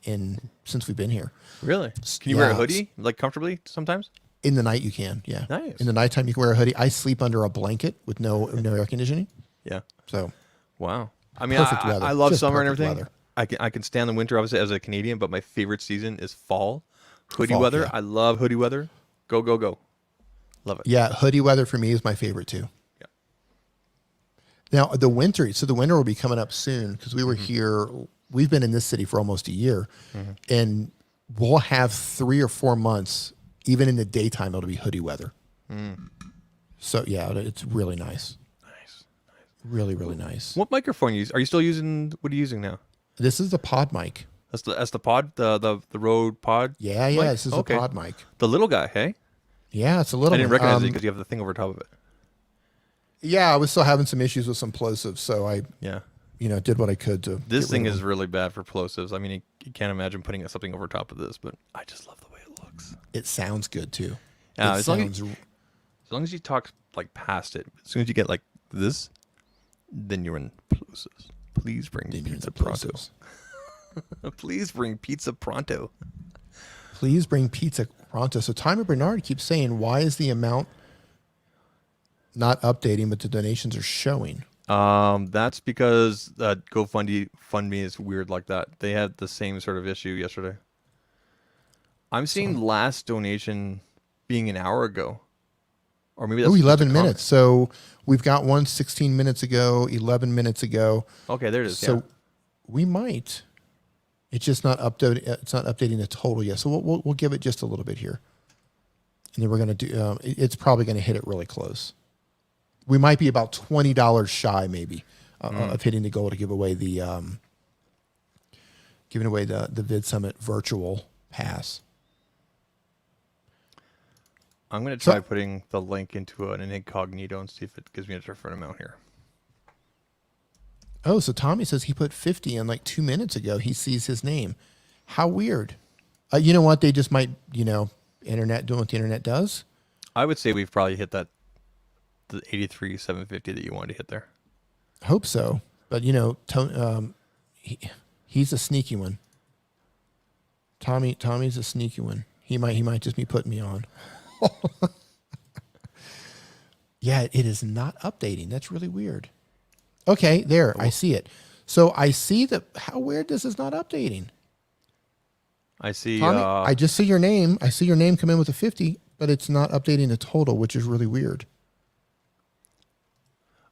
[SPEAKER 1] since we've been here.
[SPEAKER 8] Really? Can you wear a hoodie like comfortably sometimes?
[SPEAKER 1] In the night you can, yeah.
[SPEAKER 8] Nice.
[SPEAKER 1] In the nighttime you can wear a hoodie. I sleep under a blanket with no air conditioning.
[SPEAKER 8] Yeah.
[SPEAKER 1] So
[SPEAKER 8] wow. I mean,
[SPEAKER 1] perfect weather.
[SPEAKER 8] I love
[SPEAKER 1] Just
[SPEAKER 8] summer and
[SPEAKER 1] perfect
[SPEAKER 8] everything.
[SPEAKER 1] weather.
[SPEAKER 8] I can stand the winter obviously as a Canadian, but my favorite season is fall. Hoodie
[SPEAKER 1] Fall,
[SPEAKER 8] weather.
[SPEAKER 1] yeah.
[SPEAKER 8] I love hoodie weather. Go, go, go. Love it.
[SPEAKER 1] Yeah, hoodie weather for me is my favorite too.
[SPEAKER 8] Yeah.
[SPEAKER 1] Now the winter will be coming up soon because we were here. We've been in this city for almost a year, and we'll have 3 or 4 months. Even in the daytime, it'll be hoodie weather. So yeah, it's really nice.
[SPEAKER 8] Nice.
[SPEAKER 1] Really, really nice.
[SPEAKER 8] What microphone are you using? Are you still using? What are you using now?
[SPEAKER 1] This is the pod mic.
[SPEAKER 8] That's the pod, the Rode pod.
[SPEAKER 1] Yeah,
[SPEAKER 8] mic?
[SPEAKER 1] this is the pod mic.
[SPEAKER 8] The little guy, hey?
[SPEAKER 1] Yeah, it's a little.
[SPEAKER 8] I didn't
[SPEAKER 1] one.
[SPEAKER 8] recognize it because you have the thing over top of it.
[SPEAKER 1] Yeah, I was still having some issues with some plosives, so I did what I could to.
[SPEAKER 8] This
[SPEAKER 1] get
[SPEAKER 8] thing
[SPEAKER 1] rid of
[SPEAKER 8] is
[SPEAKER 1] them.
[SPEAKER 8] really bad for plosives. I mean, you can't imagine putting something over top of this, but I just love the way it looks.
[SPEAKER 1] It sounds good too.
[SPEAKER 8] Yeah,
[SPEAKER 1] It
[SPEAKER 8] as long
[SPEAKER 1] sounds.
[SPEAKER 8] as you talk like past it, as soon as you get like this, then you're in plosives. Please bring
[SPEAKER 1] Then you're in
[SPEAKER 8] pizza
[SPEAKER 1] the
[SPEAKER 8] pronto.
[SPEAKER 1] plosives.
[SPEAKER 8] Please bring pizza pronto.
[SPEAKER 1] Please bring pizza pronto. So Tommy Bernard keeps saying, why is the amount not updating, but the donations are showing?
[SPEAKER 8] That's because GoFundMe is weird like that. They had the same sort of issue yesterday. I'm seeing last donation being an hour ago. Or maybe that's just a
[SPEAKER 1] 11
[SPEAKER 8] comment.
[SPEAKER 1] minutes. So we've got one 16 minutes ago, 11 minutes ago.
[SPEAKER 8] Okay, there it is.
[SPEAKER 1] So we might. It's just not updating. It's not updating the total yet. So we'll give it just a little bit here, and then we're going to do. It's probably going to hit it really close. We might be about $20 shy, maybe, of hitting the goal to give away the Vid Summit virtual pass.
[SPEAKER 8] I'm going to try putting the link into an incognito and see if it gives me a different amount here.
[SPEAKER 1] Oh, so Tommy says he put 50 in like 2 minutes ago. He sees his name. How weird. You know what? They just might, internet doing what the internet does.
[SPEAKER 8] I would say we've probably hit the 83,750 that you wanted to hit there.
[SPEAKER 1] I hope so. But, he's a sneaky one. Tommy's a sneaky one. He might just be putting me on. Yeah, it is not updating. That's really weird. Okay, there. I see it. So I see that. How weird this is not updating.
[SPEAKER 8] I see.
[SPEAKER 1] Tommy, I just see your name. I see your name come in with a 50, but it's not updating the total, which is really weird.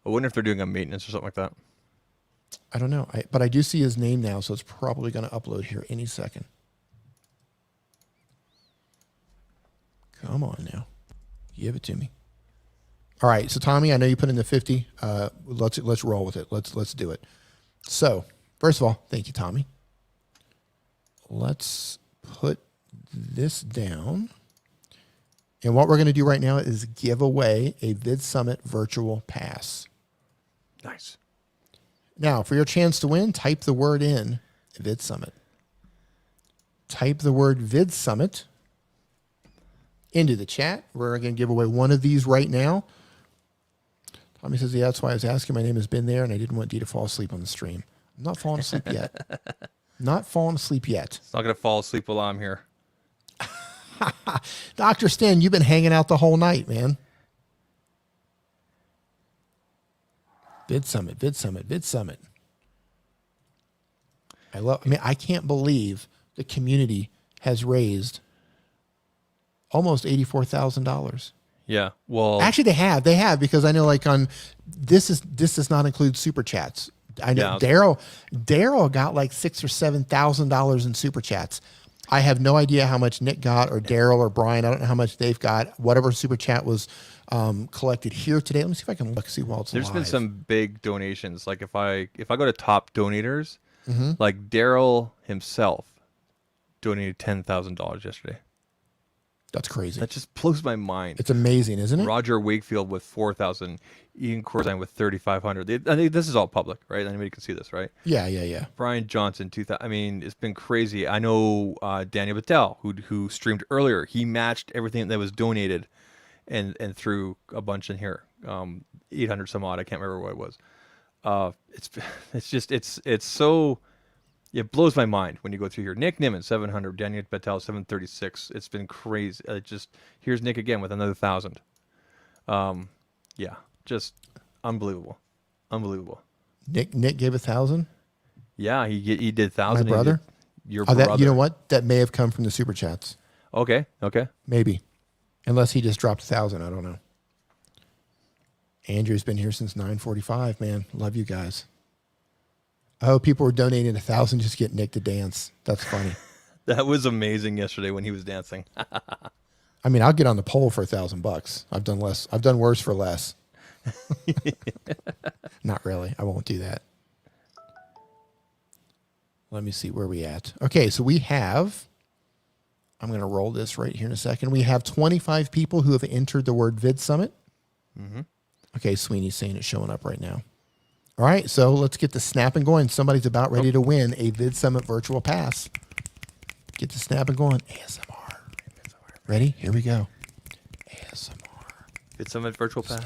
[SPEAKER 8] I wonder if they're doing a maintenance or something like that.
[SPEAKER 1] I don't know. But I do see his name now, so it's probably going to upload here any second. Come on now. Give it to me. All right, so Tommy, I know you put in the 50. Let's roll with it. Let's do it. So, first of all, thank you, Tommy. Let's put this down. And what we're going to do right now is give away a Vid Summit virtual pass.
[SPEAKER 8] Nice.
[SPEAKER 1] Now, for your chance to win, type the word in Vid Summit. Type the word Vid Summit into the chat. We're going to give away one of these right now. Tommy says, yeah, that's why I was asking. My name has been there, and I didn't want Dee to fall asleep on the stream. I'm not falling asleep yet. Not falling asleep yet.
[SPEAKER 8] It's not going to fall asleep while I'm here.
[SPEAKER 1] Dr. Stan, you've been hanging out the whole night, man. Vid Summit, Vid Summit, Vid Summit. I can't believe the community has raised almost $84,000.
[SPEAKER 8] Yeah. Well,
[SPEAKER 1] actually, they have because I know this does not include super chats. I know Daryl got like $6,000 or $7,000 in super chats. I have no idea how much Nick got or Daryl or Brian. I don't know how much they've got. Whatever super chat was collected here today. Let me see if I can look, see while it's
[SPEAKER 8] There's
[SPEAKER 1] live.
[SPEAKER 8] been some big donations. Like if I go to top donators, like Daryl himself donated $10,000 yesterday.
[SPEAKER 1] That's crazy.
[SPEAKER 8] That just blows my mind.
[SPEAKER 1] It's amazing, isn't it?
[SPEAKER 8] Roger Wakefield with 4,000, Ian Corzine with 3,500. I think this is all public, right? Anybody can see this, right?
[SPEAKER 1] Yeah.
[SPEAKER 8] Brian Johnson, 2,000. I mean, it's been crazy. I know Daniel Battelle, who streamed earlier. He matched everything that was donated, and threw a bunch in here. 800 some odd. I can't remember what it was. It's so. It blows my mind when you go through here. Nick Nimitz, 700. Daniel Battelle, 736. It's been crazy. Here's Nick again with another 1,000. Yeah, just unbelievable.
[SPEAKER 1] Nick gave 1,000.
[SPEAKER 8] Yeah, he did 1,000.
[SPEAKER 1] My brother.
[SPEAKER 8] Your brother.
[SPEAKER 1] You know what? That may have come from the super chats.
[SPEAKER 8] Okay.
[SPEAKER 1] Maybe, unless he just dropped 1,000. I don't know. Andrew's been here since 9:45. Man, love you guys. Oh, people were donating 1,000 just to get Nick to dance. That's funny.
[SPEAKER 8] That was amazing yesterday when he was dancing.
[SPEAKER 1] I mean, I'll get on the pole for $1,000. I've done less. I've done worse for less. Not really. I won't do that. Let me see where we at. Okay, so we have. I'm going to roll this right here in a second. We have 25 people who have entered the word Vid Summit. Okay, Sweeney's saying it's showing up right now. All right, so let's get the snapping going. Somebody's about ready to win a Vid Summit virtual pass. Get the snapping going. ASMR. Ready? Here we go. ASMR.
[SPEAKER 8] Vid Summit virtual pass.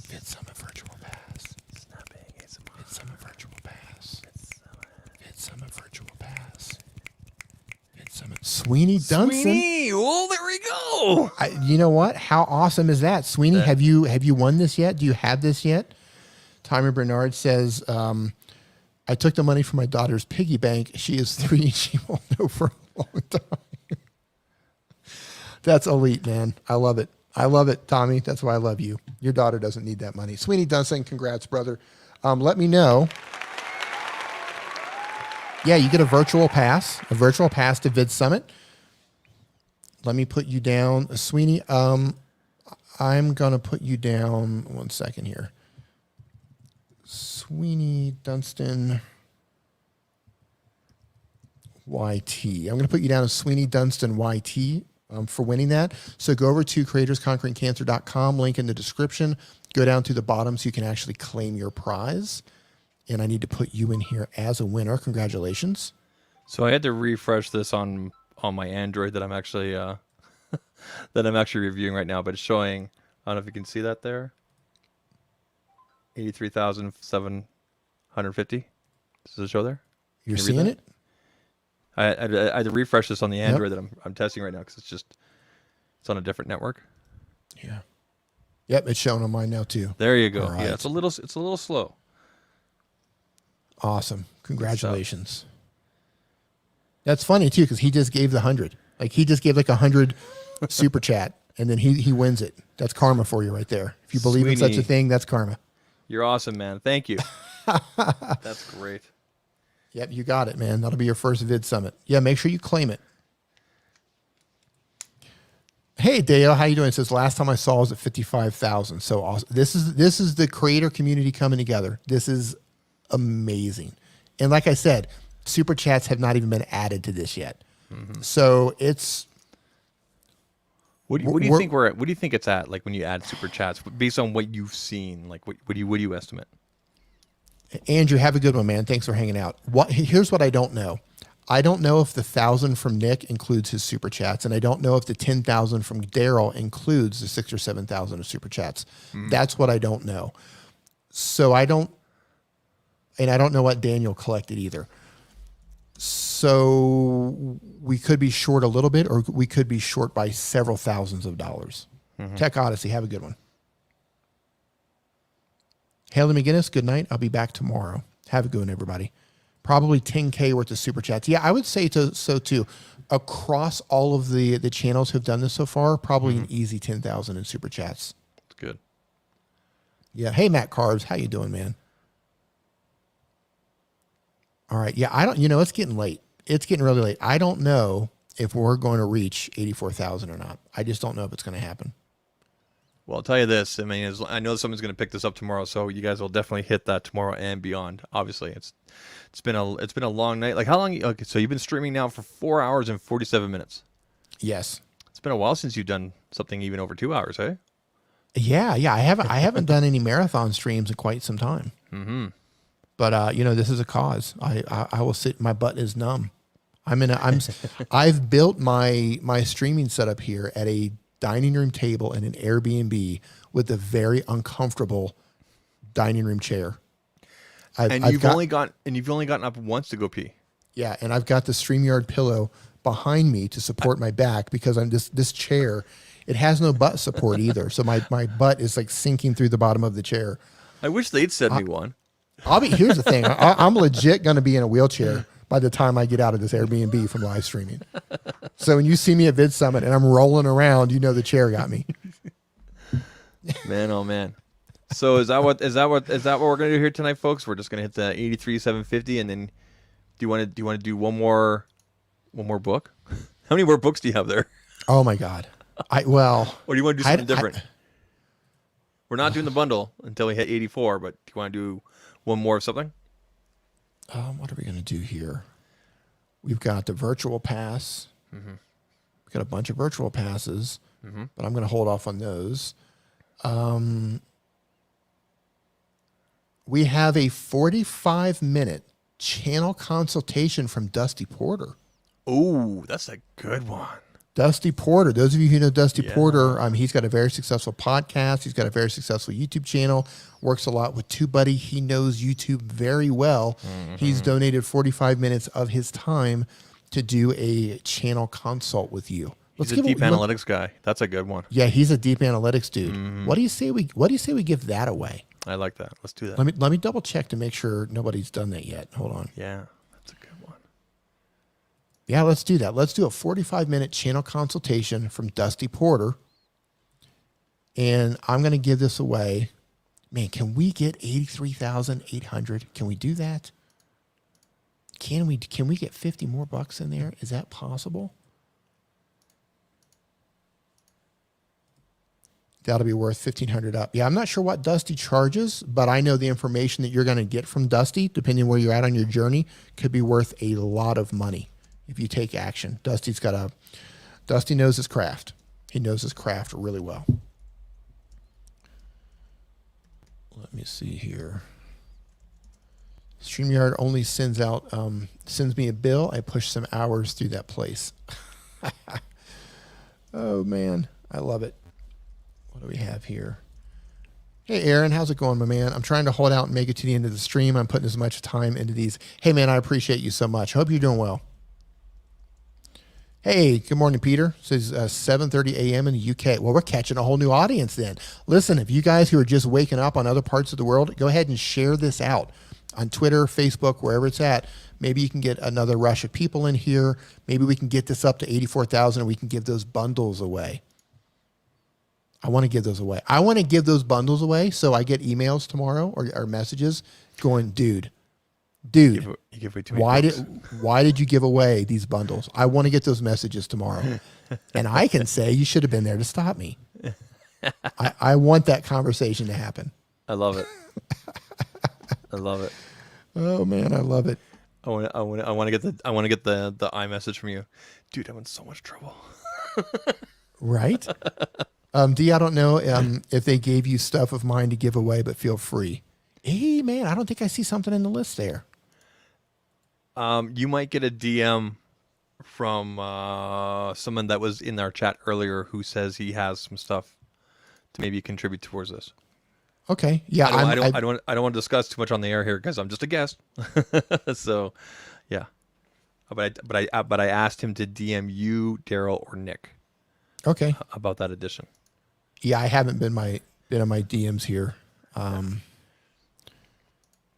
[SPEAKER 1] Vid Summit virtual pass.
[SPEAKER 8] Snapping ASMR.
[SPEAKER 1] Vid Summit virtual pass. Vid Summit virtual pass. Vid Summit. Sweeney Dunson.
[SPEAKER 8] Sweeney! Oh, there we go.
[SPEAKER 1] You know what? How awesome is that, Sweeney? Have you won this yet? Do you have this yet? Timer Bernard says, I took the money from my daughter's piggy bank. She is 3. She won't know for a long time. That's elite, man. I love it. I love it, Tommy. That's why I love you. Your daughter doesn't need that money. Sweeney Dunson, congrats, brother. Let me know. Yeah, you get a virtual pass to Vid Summit. Let me put you down. Sweeney, I'm going to put you down 1 second here. Sweeney Dunston YT. I'm going to put you down as Sweeney Dunston YT for winning that. So go over to creatorsconqueringcancer.com, link in the description. Go down to the bottom so you can actually claim your prize. And I need to put you in here as a winner. Congratulations.
[SPEAKER 8] So I had to refresh this on my Android that I'm actually reviewing right now, but it's showing. I don't know if you can see that there. 83,750. Does it show there?
[SPEAKER 1] You're seeing it?
[SPEAKER 8] I had to refresh this on the Android that I'm testing right now because it's on a different network.
[SPEAKER 1] Yeah. Yep, it's showing on mine now too.
[SPEAKER 8] There you go.
[SPEAKER 1] All right.
[SPEAKER 8] Yeah, it's a little slow.
[SPEAKER 1] Awesome. Congratulations. That's funny too because he just gave the 100. Like he just gave like 100 super chat and then he wins it. That's karma for you right there. If you believe in such a thing, that's karma.
[SPEAKER 8] You're awesome, man. Thank you. That's great.
[SPEAKER 1] Yep, you got it, man. That'll be your first Vid Summit. Yeah, make sure you claim it. Hey, Dale, how you doing? It says last time I saw was at 55,000. So awesome. This is the creator community coming together. This is amazing. And like I said, super chats have not even been added to this yet. So it's.
[SPEAKER 8] What do you think we're at? What do you think it's at? Like when you add super chats, based on what you've seen, like what do you estimate?
[SPEAKER 1] Andrew, have a good one, man. Thanks for hanging out. Here's what I don't know. I don't know if the 1,000 from Nick includes his super chats, and I don't know if the 10,000 from Daryl includes the 6,000 or 7,000 of super chats. That's what I don't know. So I don't know what Daniel collected either. So we could be short a little bit, or we could be short by several thousands of dollars. Tech Odyssey, have a good one. Haley McGinnis, good night. I'll be back tomorrow. Have a good one, everybody. Probably 10K worth of super chats. Yeah, I would say so too. Across all of the channels who've done this so far, probably an easy 10,000 in super chats.
[SPEAKER 8] That's good.
[SPEAKER 1] Yeah. Hey, Matt Carbs, how you doing, man? All right. Yeah, it's getting late. It's getting really late. I don't know if we're going to reach 84,000 or not. I just don't know if it's going to happen.
[SPEAKER 8] Well, I'll tell you this. I mean, I know someone's going to pick this up tomorrow, so you guys will definitely hit that tomorrow and beyond. Obviously, it's been a long night. Like how long? Okay, so you've been streaming now for 4 hours and 47 minutes.
[SPEAKER 1] Yes.
[SPEAKER 8] It's been a while since you've done something even over 2 hours, eh?
[SPEAKER 1] Yeah. I haven't done any marathon streams in quite some time.
[SPEAKER 8] Mm-hmm.
[SPEAKER 1] But this is a cause. I will sit. My butt is numb. I've built my streaming setup here at a dining room table in an Airbnb with a very uncomfortable dining room chair.
[SPEAKER 8] You've only gotten up once to go pee.
[SPEAKER 1] Yeah, and I've got the StreamYard pillow behind me to support my back because I'm this chair. It has no butt support either, so my butt is like sinking through the bottom of the chair.
[SPEAKER 8] I wish they'd send me one.
[SPEAKER 1] Here's the thing. I'm legit going to be in a wheelchair by the time I get out of this Airbnb from live streaming. So when you see me at Vid Summit and I'm rolling around, you know the chair got me.
[SPEAKER 8] Man, oh man. So is that what we're gonna do here tonight, folks? We're just gonna hit the 83,750, and then do you want to do one more book? How many more books do you have there?
[SPEAKER 1] Oh my God. Or
[SPEAKER 8] do you want to do something different? We're not doing the bundle until we hit 84, but do you want to do one more of something?
[SPEAKER 1] What are we going to do here? We've got the virtual pass.
[SPEAKER 8] Mm-hmm.
[SPEAKER 1] We've got a bunch of virtual passes,
[SPEAKER 8] Mm-hmm.
[SPEAKER 1] but I'm going to hold off on those. We have a 45-minute channel consultation from Dusty Porter.
[SPEAKER 8] Oh, that's a good one.
[SPEAKER 1] Dusty Porter. Those of you who know Dusty Porter, he's got a very successful podcast. He's got a very successful YouTube channel. Works a lot with TubeBuddy. He knows YouTube very well. Mm-hmm. He's donated 45 minutes of his time to do a channel consult with you.
[SPEAKER 8] He's a deep analytics guy. That's a good one.
[SPEAKER 1] Yeah, he's a deep analytics dude.
[SPEAKER 8] Mm-hmm.
[SPEAKER 1] What do you say we give that away?
[SPEAKER 8] I like that. Let's do that.
[SPEAKER 1] Let me double check to make sure nobody's done that yet. Hold on.
[SPEAKER 8] Yeah, that's a good one.
[SPEAKER 1] Yeah, let's do that. Let's do a 45-minute channel consultation from Dusty Porter. And I'm going to give this away. Man, can we get 83,800? Can we do that? Can we get 50 more bucks in there? Is that possible? That'll be worth 1,500 up. Yeah, I'm not sure what Dusty charges, but I know the information that you're going to get from Dusty, depending where you're at on your journey, could be worth a lot of money if you take action. Dusty knows his craft. He knows his craft really well. Let me see here. StreamYard only sends me a bill. I push some hours through that place. Oh man, I love it. What do we have here? Hey Aaron, how's it going, my man? I'm trying to hold out and make it to the end of the stream. I'm putting as much time into these. Hey man, I appreciate you so much. Hope you're doing well. Hey, good morning, Peter. It says 7:30 a.m. in the UK. Well, we're catching a whole new audience then. Listen, if you guys who are just waking up on other parts of the world, go ahead and share this out on Twitter, Facebook, wherever it's at. Maybe you can get another rush of people in here. Maybe we can get this up to 84,000 and we can give those bundles away. I want to give those away. I want to give those bundles away so I get emails tomorrow or messages going, dude,
[SPEAKER 8] you give away too many books.
[SPEAKER 1] why did you give away these bundles? I want to get those messages tomorrow. And I can say you should have been there to stop me. I want that conversation to happen.
[SPEAKER 8] I love it. I love it.
[SPEAKER 1] Oh man, I love it.
[SPEAKER 8] I want to get the iMessage from you, dude. I'm in so much trouble.
[SPEAKER 1] Right? D, I don't know if they gave you stuff of mine to give away, but feel free. Hey man, I don't think I see something in the list there.
[SPEAKER 8] You might get a DM from someone that was in our chat earlier who says he has some stuff to maybe contribute towards this.
[SPEAKER 1] Okay. Yeah.
[SPEAKER 8] I don't want to discuss too much on the air here because I'm just a guest. So, yeah. But I asked him to DM you, Daryl, or Nick.
[SPEAKER 1] Okay.
[SPEAKER 8] About that edition.
[SPEAKER 1] Yeah, I haven't been on my DMs here.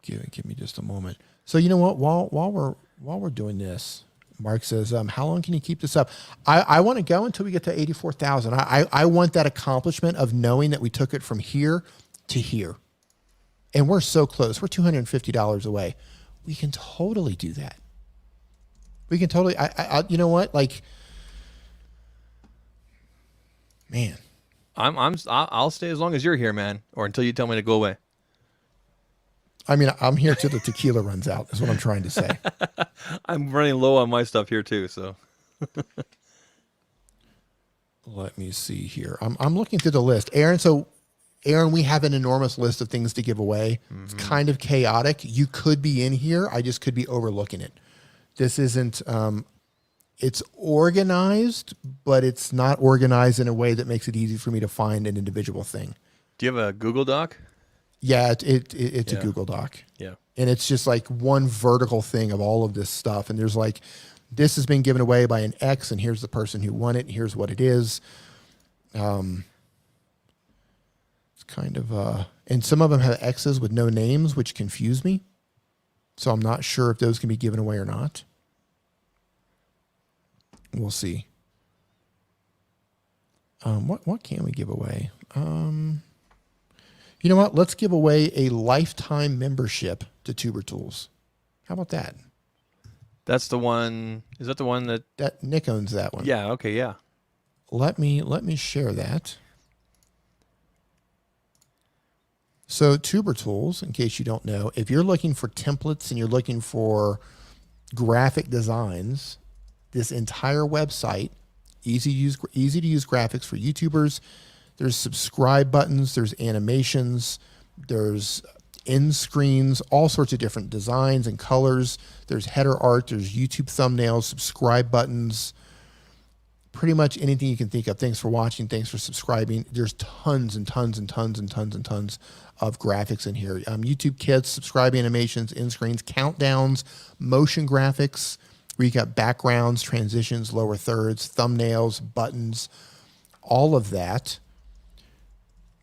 [SPEAKER 1] Give me just a moment. So you know what? While we're doing this, Mark says, how long can you keep this up? I want to go until we get to 84,000. I want that accomplishment of knowing that we took it from here to here. And we're so close. We're $250 away. We can totally do that. We can totally, you know what? Like, Man.
[SPEAKER 8] I'll stay as long as you're here, man, or until you tell me to go away.
[SPEAKER 1] I mean, I'm here till the tequila runs out, is what I'm trying to say.
[SPEAKER 8] I'm running low on my stuff here too, so.
[SPEAKER 1] Let me see here. I'm looking through the list. Aaron, we have an enormous list of things to give away. It's kind of chaotic. You could be in here. I just could be overlooking it. This isn't, it's organized, but it's not organized in a way that makes it easy for me to find an individual thing.
[SPEAKER 8] Do you have a Google Doc?
[SPEAKER 1] Yeah, it's a Google Doc.
[SPEAKER 8] Yeah.
[SPEAKER 1] And it's just like one vertical thing of all of this stuff. And there's like, this has been given away by an X, and here's the person who won it, and here's what it is. It's kind of, and some of them have X's with no names, which confuse me. So I'm not sure if those can be given away or not. We'll see. What can we give away? You know what? Let's give away a lifetime membership to Tuber Tools. How about that?
[SPEAKER 8] That's the one. Is that the one that
[SPEAKER 1] Nick owns that one?
[SPEAKER 8] Yeah. Okay. Yeah.
[SPEAKER 1] Let me share that. So Tuber Tools, in case you don't know, if you're looking for templates and you're looking for graphic designs, this entire website, easy to use graphics for YouTubers. There's subscribe buttons, there's animations, there's end screens, all sorts of different designs and colors. There's header art, there's YouTube thumbnails, subscribe buttons, pretty much anything you can think of. Thanks for watching, thanks for subscribing. There's tons and tons and tons and tons and tons of graphics in here. YouTube Kids, subscribe animations, end screens, countdowns, motion graphics, where you got backgrounds, transitions, lower thirds, thumbnails, buttons, all of that.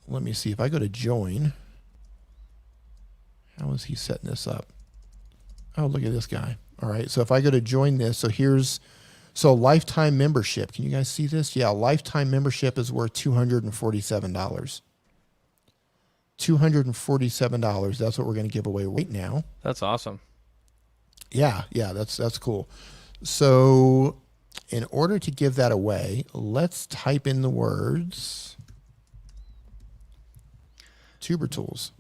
[SPEAKER 1] Let me see if I go to join. How is he setting this up? Oh, look at this guy. All right. So if I go to join this, so lifetime membership. Can you guys see this? Yeah. Lifetime membership is worth $247. $247. That's what we're going to give away right now.
[SPEAKER 8] That's awesome.
[SPEAKER 1] Yeah. That's cool. So in order to give that away, let's type in the words Tuber Tools.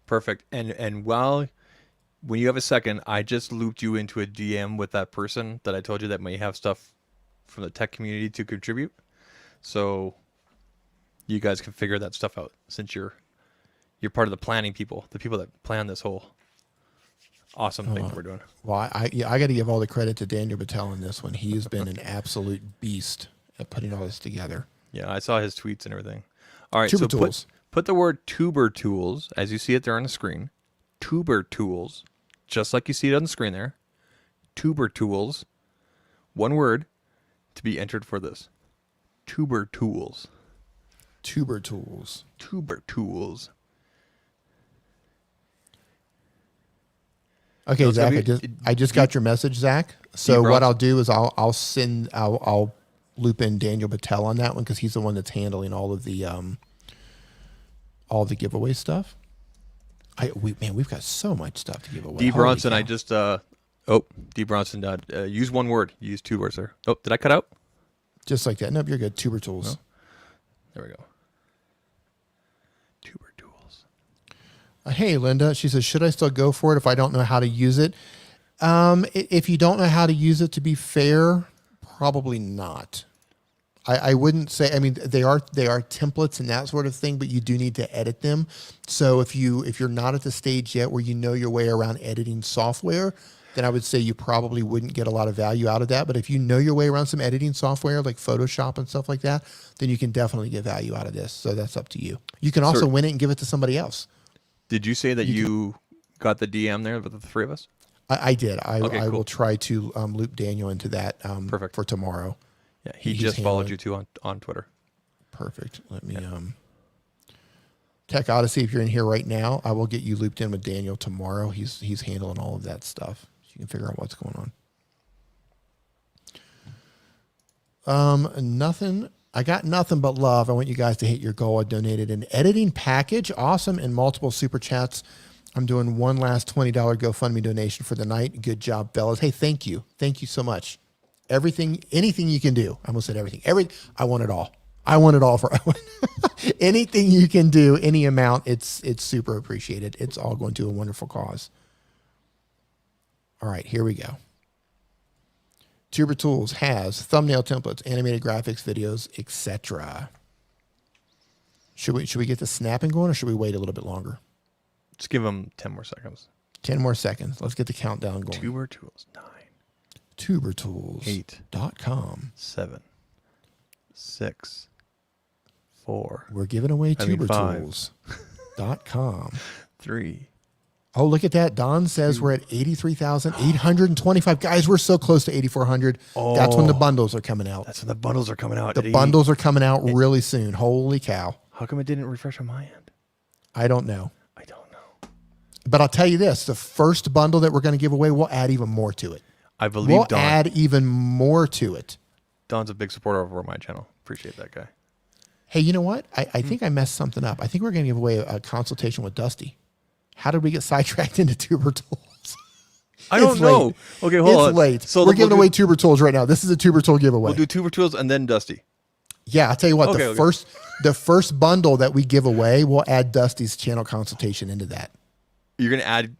[SPEAKER 8] Perfect. And when you have a second, I just looped you into a DM with that person that I told you that may have stuff from the tech community to contribute. So you guys can figure that stuff out since you're part of the planning people, the people that plan this whole awesome thing that we're doing.
[SPEAKER 1] Well, I got to give all the credit to Daniel Battelle on this one. He's been an absolute beast at putting all this together.
[SPEAKER 8] Yeah, I saw his tweets and everything. All right,
[SPEAKER 1] Tuber
[SPEAKER 8] so
[SPEAKER 1] Tools.
[SPEAKER 8] Put the word Tuber Tools, as you see it there on the screen. Tuber Tools, just like you see it on the screen there. Tuber Tools, one word, to be entered for this. Tuber Tools.
[SPEAKER 1] Tuber Tools.
[SPEAKER 8] Tuber Tools.
[SPEAKER 1] Okay,
[SPEAKER 8] No,
[SPEAKER 1] Zach, I just got your message, Zach. So what I'll do is I'll loop in Daniel Battelle on that one because he's the one that's handling all of the giveaway stuff. We've got so much stuff to give away.
[SPEAKER 8] D. Bronson, I just D. Bronson, use one word. Use two words there. Oh, did I cut out?
[SPEAKER 1] Just like that. Nope, you're good. Tuber Tools.
[SPEAKER 8] No. There we go. Tuber Tools.
[SPEAKER 1] Hey, Linda. She says, should I still go for it if I don't know how to use it? If you don't know how to use it, to be fair, probably not. I wouldn't say. I mean, they are templates and that sort of thing, but you do need to edit them. So if you're not at the stage yet where you know your way around editing software, then I would say you probably wouldn't get a lot of value out of that. But if you know your way around some editing software like Photoshop and stuff like that, then you can definitely get value out of this. So that's up to you. You can also win it and give it to somebody else.
[SPEAKER 8] Did you say that you got the DM there with the three of us?
[SPEAKER 1] I did. I
[SPEAKER 8] cool.
[SPEAKER 1] will try to loop Daniel into that
[SPEAKER 8] Perfect.
[SPEAKER 1] for tomorrow.
[SPEAKER 8] Yeah, he just followed you too on Twitter.
[SPEAKER 1] Perfect. Let me Tech Odyssey, if you're in here right now, I will get you looped in with Daniel tomorrow. He's handling all of that stuff. So you can figure out what's going on. Nothing. I got nothing but love. I want you guys to hit your goal. I donated an editing package. Awesome. And multiple super chats. I'm doing one last $20 GoFundMe donation for the night. Good job, fellas. Hey, thank you. Thank you so much. Everything, anything you can do. I almost said everything. I want it all. I want it all for Owen. Anything you can do, any amount, it's super appreciated. It's all going to a wonderful cause. All right, here we go. Tuber Tools has thumbnail templates, animated graphics, videos, etc. Should we get the snapping going, or should we wait a little bit longer?
[SPEAKER 8] Just give them 10 more seconds.
[SPEAKER 1] 10 more seconds. Let's get the countdown going.
[SPEAKER 8] Tuber Tools 9.
[SPEAKER 1] Tubertools.com.
[SPEAKER 8] 7, 6, 4.
[SPEAKER 1] We're giving away
[SPEAKER 8] I mean, 5.
[SPEAKER 1] Tubertools.com.
[SPEAKER 8] 3.
[SPEAKER 1] Oh, look at that. Don says we're at 83,825. Guys, we're so close to 8,400. That's when the bundles are coming out.
[SPEAKER 8] That's when the bundles are coming out.
[SPEAKER 1] The bundles are coming out really soon. Holy cow.
[SPEAKER 8] How come it didn't refresh on my end?
[SPEAKER 1] I don't know.
[SPEAKER 8] I don't know.
[SPEAKER 1] But I'll tell you this. The first bundle that we're going to give away, we'll add even more to it.
[SPEAKER 8] I believe
[SPEAKER 1] we'll
[SPEAKER 8] Don.
[SPEAKER 1] add even more to it.
[SPEAKER 8] Don's a big supporter over my channel. Appreciate that guy.
[SPEAKER 1] Hey, you know what? I think I messed something up. I think we're going to give away a consultation with Dusty. How did we get sidetracked into Tuber Tools?
[SPEAKER 8] I don't know.
[SPEAKER 1] Late.
[SPEAKER 8] Okay, hold on.
[SPEAKER 1] It's late.
[SPEAKER 8] So
[SPEAKER 1] we're giving away Tuber Tools right now. This is a Tuber Tool giveaway.
[SPEAKER 8] We'll do Tuber Tools and then Dusty.
[SPEAKER 1] Yeah, I'll tell you what.
[SPEAKER 8] Okay,
[SPEAKER 1] the first bundle that we give away, we'll add Dusty's channel consultation into that.
[SPEAKER 8] You're going to add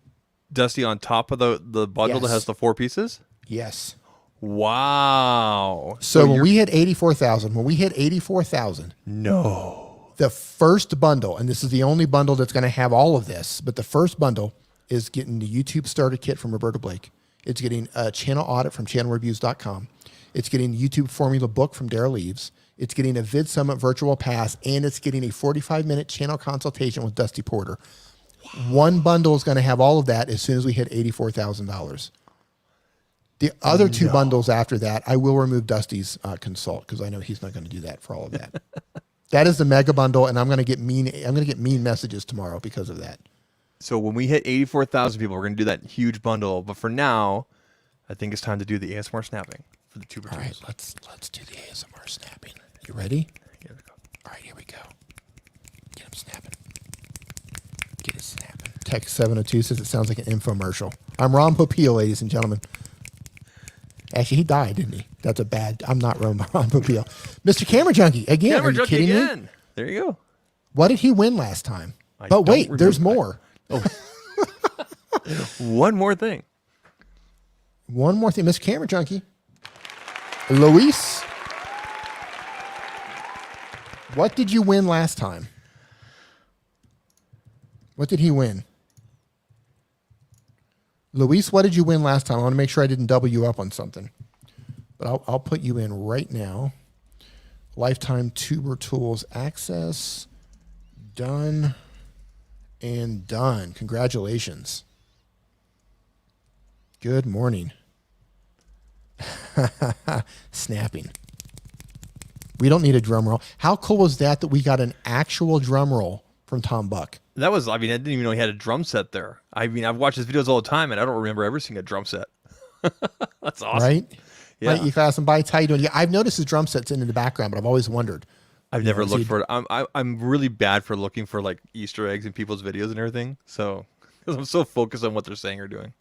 [SPEAKER 8] Dusty on top of the bundle that
[SPEAKER 1] Yes.
[SPEAKER 8] has the 4 pieces?
[SPEAKER 1] Yes.
[SPEAKER 8] Wow.
[SPEAKER 1] So when we hit 84,000,
[SPEAKER 8] No.
[SPEAKER 1] the first bundle, and this is the only bundle that's going to have all of this, but the first bundle is getting the YouTube starter kit from Roberta Blake. It's getting a channel audit from channelreviews.com. It's getting the YouTube formula book from Daryl Eves. It's getting a Vid Summit virtual pass, and it's getting a 45-minute channel consultation with Dusty Porter. One bundle is going to have all of that as soon as we hit $84,000. The other two bundles after that, I will remove Dusty's consult because I know he's not going to do that for all of that. That is the mega bundle, and I'm going to get mean messages tomorrow because of that.
[SPEAKER 8] So when we hit 84,000 people, we're going to do that huge bundle. But for now, I think it's time to do the ASMR snapping for the Tuber Tools.
[SPEAKER 1] All right, let's do the ASMR snapping. You ready?
[SPEAKER 8] Here we go.
[SPEAKER 1] All right, here we go. Get him snapping. Get it snapping. Text 702 says it sounds like an infomercial. I'm Ron Popeil, ladies and gentlemen. Actually, he died, didn't he? That's a bad. I'm not Ron Popeil. Mr. Camera Junkie again.
[SPEAKER 8] Camera
[SPEAKER 1] Are you
[SPEAKER 8] Junkie
[SPEAKER 1] kidding
[SPEAKER 8] again.
[SPEAKER 1] me?
[SPEAKER 8] There you go.
[SPEAKER 1] What did he win last time?
[SPEAKER 8] I
[SPEAKER 1] But
[SPEAKER 8] don't
[SPEAKER 1] wait, there's
[SPEAKER 8] remember.
[SPEAKER 1] more.
[SPEAKER 8] One more thing.
[SPEAKER 1] One more thing, Mr. Camera Junkie. Luis, what did you win last time? What did he win? Luis, what did you win last time? I want to make sure I didn't double you up on something. But I'll put you in right now. Lifetime Tuber Tools access. Done and done. Congratulations. Good morning. Snapping. We don't need a drum roll. How cool was that we got an actual drum roll from Tom Buck?
[SPEAKER 8] That was, I mean, I didn't even know he had a drum set there. I mean, I've watched his videos all the time, and I don't remember ever seeing a drum set. That's awesome.
[SPEAKER 1] Right?
[SPEAKER 8] Yeah.
[SPEAKER 1] Right, you got some bites. How you doing? Yeah, I've noticed his drum sets in the background, but I've always wondered.
[SPEAKER 8] I've never looked for it. I'm really bad for looking for like Easter eggs in people's videos and everything. So, because I'm so focused on what they're saying or doing.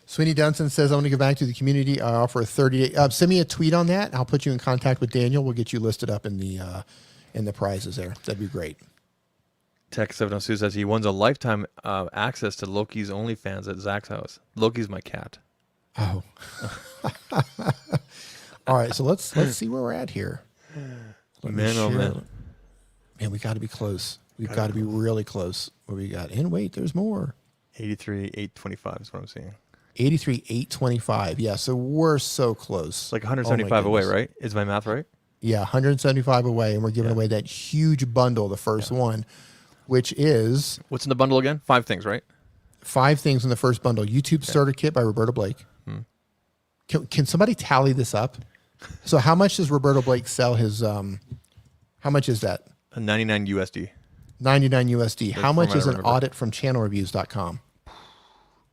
[SPEAKER 1] Sweeney Dunson says, I want to go back to the community. I offer a 30-day. Send me a tweet on that. I'll put you in contact with Daniel. We'll get you listed up in the prizes there. That'd be great.
[SPEAKER 8] Tech 702 says he wants a lifetime access to Loki's OnlyFans at Zach's house. Loki's my cat.
[SPEAKER 1] Oh. All right, so let's see where we're at here.
[SPEAKER 8] Man, oh man.
[SPEAKER 1] Man, we got to be close. We've got to be really close. What we got? And wait, there's more.
[SPEAKER 8] 83,825 is what I'm seeing.
[SPEAKER 1] 83,825. Yeah, so we're so close.
[SPEAKER 8] It's like 175 away, right? Is my math right?
[SPEAKER 1] Yeah, 175 away, and we're giving away that huge bundle, the first one, which is...
[SPEAKER 8] What's in the bundle again? 5 things, right?
[SPEAKER 1] 5 things in the first bundle. YouTube Starter Kit by Roberta Blake. Can somebody tally this up? So how much does Roberta Blake sell his... how much is that?
[SPEAKER 8] 99 USD.
[SPEAKER 1] 99 USD. How
[SPEAKER 8] from
[SPEAKER 1] much
[SPEAKER 8] what I
[SPEAKER 1] is an
[SPEAKER 8] remember.
[SPEAKER 1] audit from channelreviews.com?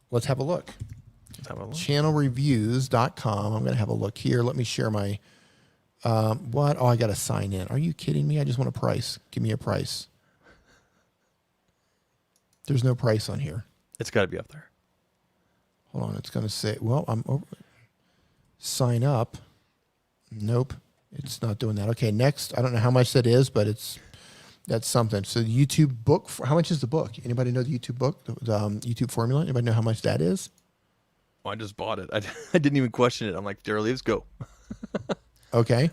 [SPEAKER 1] Let's have a look.
[SPEAKER 8] Let's have a look.
[SPEAKER 1] Channelreviews.com. I'm going to have a look here. Let me share my... what? Oh, I got to sign in. Are you kidding me? I just want a price. Give me a price. There's no price on here.
[SPEAKER 8] It's got to be up there.
[SPEAKER 1] Hold on. It's going to say... Well, I'm over... Sign up. Nope. It's not doing that. Okay, next. I don't know how much that is, but that's something. So the YouTube book, how much is the book? Anybody know the YouTube book, the YouTube formula? Anybody know how much that is?
[SPEAKER 8] I just bought it. I didn't even question it. I'm like, Daryl, let's go.
[SPEAKER 1] Okay.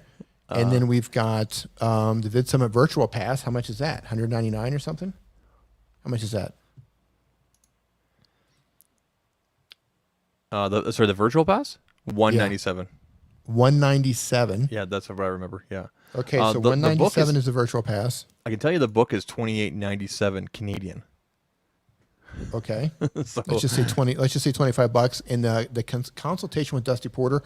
[SPEAKER 1] And then we've got the VidSummit Virtual Pass. How much is that? $199 or something? How much is that?
[SPEAKER 8] The virtual pass? $197.
[SPEAKER 1] $197.
[SPEAKER 8] Yeah, that's what I remember. Yeah.
[SPEAKER 1] Okay, so $197 is the virtual pass.
[SPEAKER 8] I can tell you the book is $28.97 Canadian.
[SPEAKER 1] Okay.
[SPEAKER 8] So,
[SPEAKER 1] Let's just say $25. And the consultation with Dusty Porter,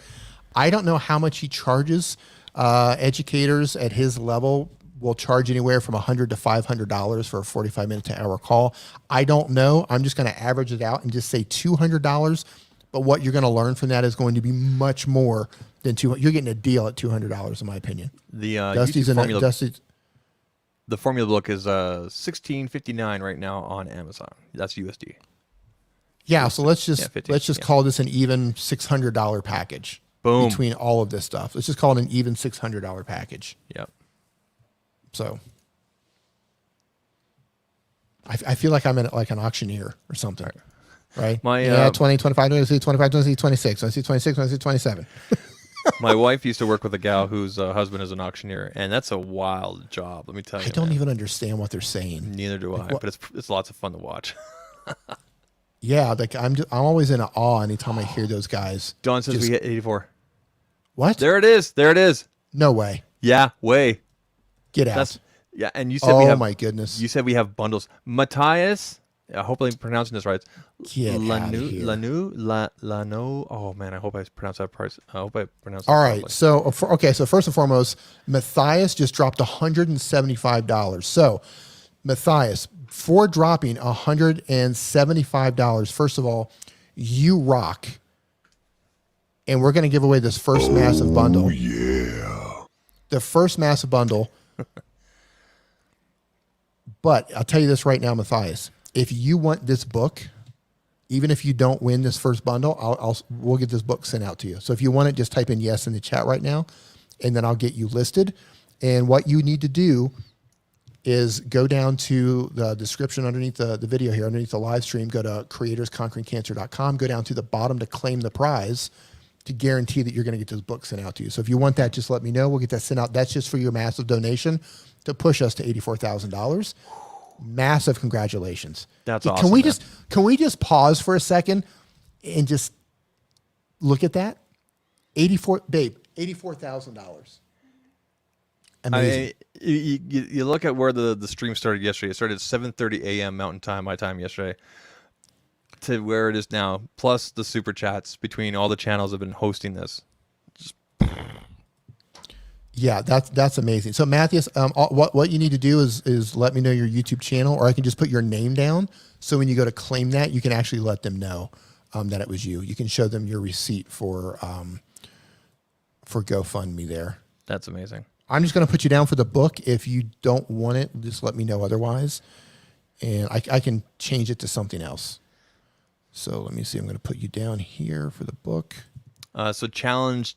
[SPEAKER 1] I don't know how much he charges. Educators at his level will charge anywhere from $100 to $500 for a 45-minute to hour call. I don't know. I'm just going to average it out and just say $200. But what you're going to learn from that is going to be much more than $200. You're getting a deal at $200, in my opinion.
[SPEAKER 8] The
[SPEAKER 1] Dusty's in
[SPEAKER 8] formula,
[SPEAKER 1] Dusty's.
[SPEAKER 8] The formula book is $16.59 right now on Amazon. That's USD.
[SPEAKER 1] Yeah, so let's just
[SPEAKER 8] 15,
[SPEAKER 1] call this an even $600 package.
[SPEAKER 8] Boom.
[SPEAKER 1] Between all of this stuff. Let's just call it an even $600 package.
[SPEAKER 8] Yep.
[SPEAKER 1] So I feel like I'm in like an auctioneer or something. Right? 20, 25, 26, 25, 26, 26, 26, 26, 26, 27.
[SPEAKER 8] My wife used to work with a gal whose husband is an auctioneer, and that's a wild job. Let me tell you.
[SPEAKER 1] I don't even understand what they're saying.
[SPEAKER 8] Neither do I, but it's lots of fun to watch.
[SPEAKER 1] Yeah, like I'm always in awe anytime I hear those guys.
[SPEAKER 8] Don says we hit 84.
[SPEAKER 1] What?
[SPEAKER 8] There it is. There it is.
[SPEAKER 1] No way.
[SPEAKER 8] Yeah, way.
[SPEAKER 1] Get out.
[SPEAKER 8] Yeah, and you said we have.
[SPEAKER 1] Oh my goodness.
[SPEAKER 8] You said we have bundles. Matthias, hopefully I'm pronouncing this right.
[SPEAKER 1] Get out of here.
[SPEAKER 8] Lano. Oh man, I hope I pronounced that price. I hope I pronounced that
[SPEAKER 1] All right.
[SPEAKER 8] properly.
[SPEAKER 1] So first and foremost, Matthias just dropped $175. So Matthias, for dropping $175, first of all, you rock. And we're going to give away this first massive bundle.
[SPEAKER 3] Yeah.
[SPEAKER 1] The first massive bundle. But I'll tell you this right now, Matthias. If you want this book, even if you don't win this first bundle, we'll get this book sent out to you. So if you want it, just type in yes in the chat right now, and then I'll get you listed. And what you need to do is go down to the description underneath the video here, underneath the live stream, go to creatorsconqueringcancer.com, go down to the bottom to claim the prize to guarantee that you're going to get this book sent out to you. So if you want that, just let me know. We'll get that sent out. That's just for your massive donation to push us to $84,000. Massive congratulations.
[SPEAKER 8] That's awesome.
[SPEAKER 1] Can we just pause for a second and just look at that? $84,000. Amazing.
[SPEAKER 8] You look at where the stream started yesterday. It started at 7:30 a.m. Mountain Time, my time yesterday, to where it is now, plus the super chats between all the channels that have been hosting this.
[SPEAKER 1] Yeah, that's amazing. So Matthias, what you need to do is let me know your YouTube channel, or I can just put your name down. So when you go to claim that, you can actually let them know that it was you. You can show them your receipt for GoFundMe there.
[SPEAKER 8] That's amazing.
[SPEAKER 1] I'm just going to put you down for the book. If you don't want it, just let me know otherwise, and I can change it to something else. So let me see. I'm going to put you down here for the book.
[SPEAKER 8] So challenge.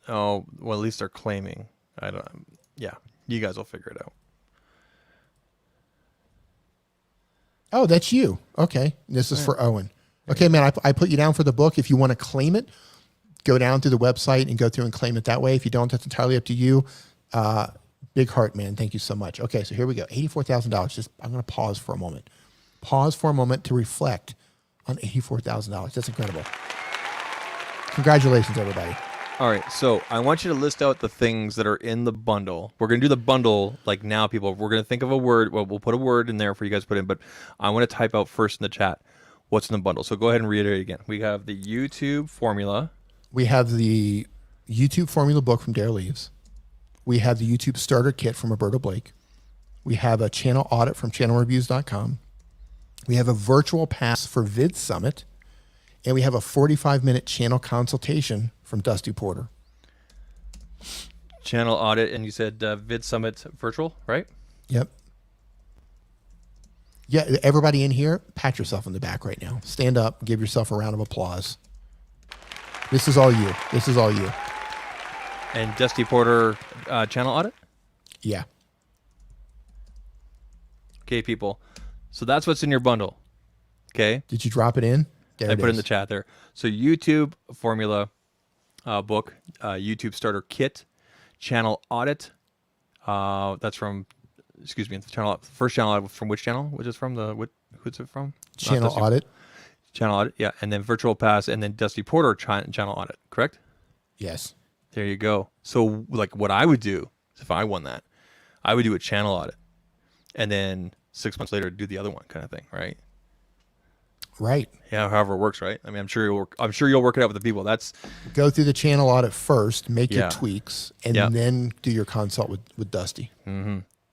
[SPEAKER 8] Oh, well, at least they're claiming. I don't. Yeah, you guys will figure it out.
[SPEAKER 1] Oh, that's you. Okay, this is for Owen. Okay, man, I put you down for the book. If you want to claim it, go down to the website and go through and claim it that way. If you don't, that's entirely up to you. Big heart, man. Thank you so much. Okay, so here we go. $84,000. I'm going to pause for a moment. Pause for a moment to reflect on $84,000. That's incredible. Congratulations, everybody.
[SPEAKER 8] All right, so I want you to list out the things that are in the bundle. We're going to do the bundle like now, people. We're going to think of a word. Well, we'll put a word in there for you guys to put in, but I want to type out first in the chat what's in the bundle. So go ahead and reiterate again. We have the YouTube formula.
[SPEAKER 1] We have the YouTube formula book from Dare Leaves. We have the YouTube starter kit from Roberto Blake. We have a channel audit from channelreviews.com. We have a virtual pass for VidSummit. And we have a 45-minute channel consultation from Dusty Porter.
[SPEAKER 8] Channel audit, and you said VidSummit virtual, right?
[SPEAKER 1] Yep. Yeah, everybody in here, pat yourself on the back right now. Stand up, give yourself a round of applause. This is all you. This is all you.
[SPEAKER 8] And Dusty Porter channel audit.
[SPEAKER 1] Yeah.
[SPEAKER 8] Okay, people. So that's what's in your bundle. Okay.
[SPEAKER 1] Did you drop it in? There
[SPEAKER 8] I
[SPEAKER 1] it
[SPEAKER 8] put it in
[SPEAKER 1] is.
[SPEAKER 8] the chat there. So YouTube formula book, YouTube starter kit, channel audit. That's from, excuse me, the first channel audit from which channel? Which is from who's it from?
[SPEAKER 1] Channel audit.
[SPEAKER 8] Channel audit, yeah. And then virtual pass, and then Dusty Porter channel audit, correct?
[SPEAKER 1] Yes.
[SPEAKER 8] There you go. So like what I would do if I won that, I would do a channel audit, and then 6 months later do the other one, kind of thing, right?
[SPEAKER 1] Right.
[SPEAKER 8] Yeah, however it works, right? I mean, I'm sure you'll work it out with the people. That's
[SPEAKER 1] Go through the channel audit first, make
[SPEAKER 8] Yeah.
[SPEAKER 1] your tweaks, and
[SPEAKER 8] Yeah.
[SPEAKER 1] then do your consult with Dusty.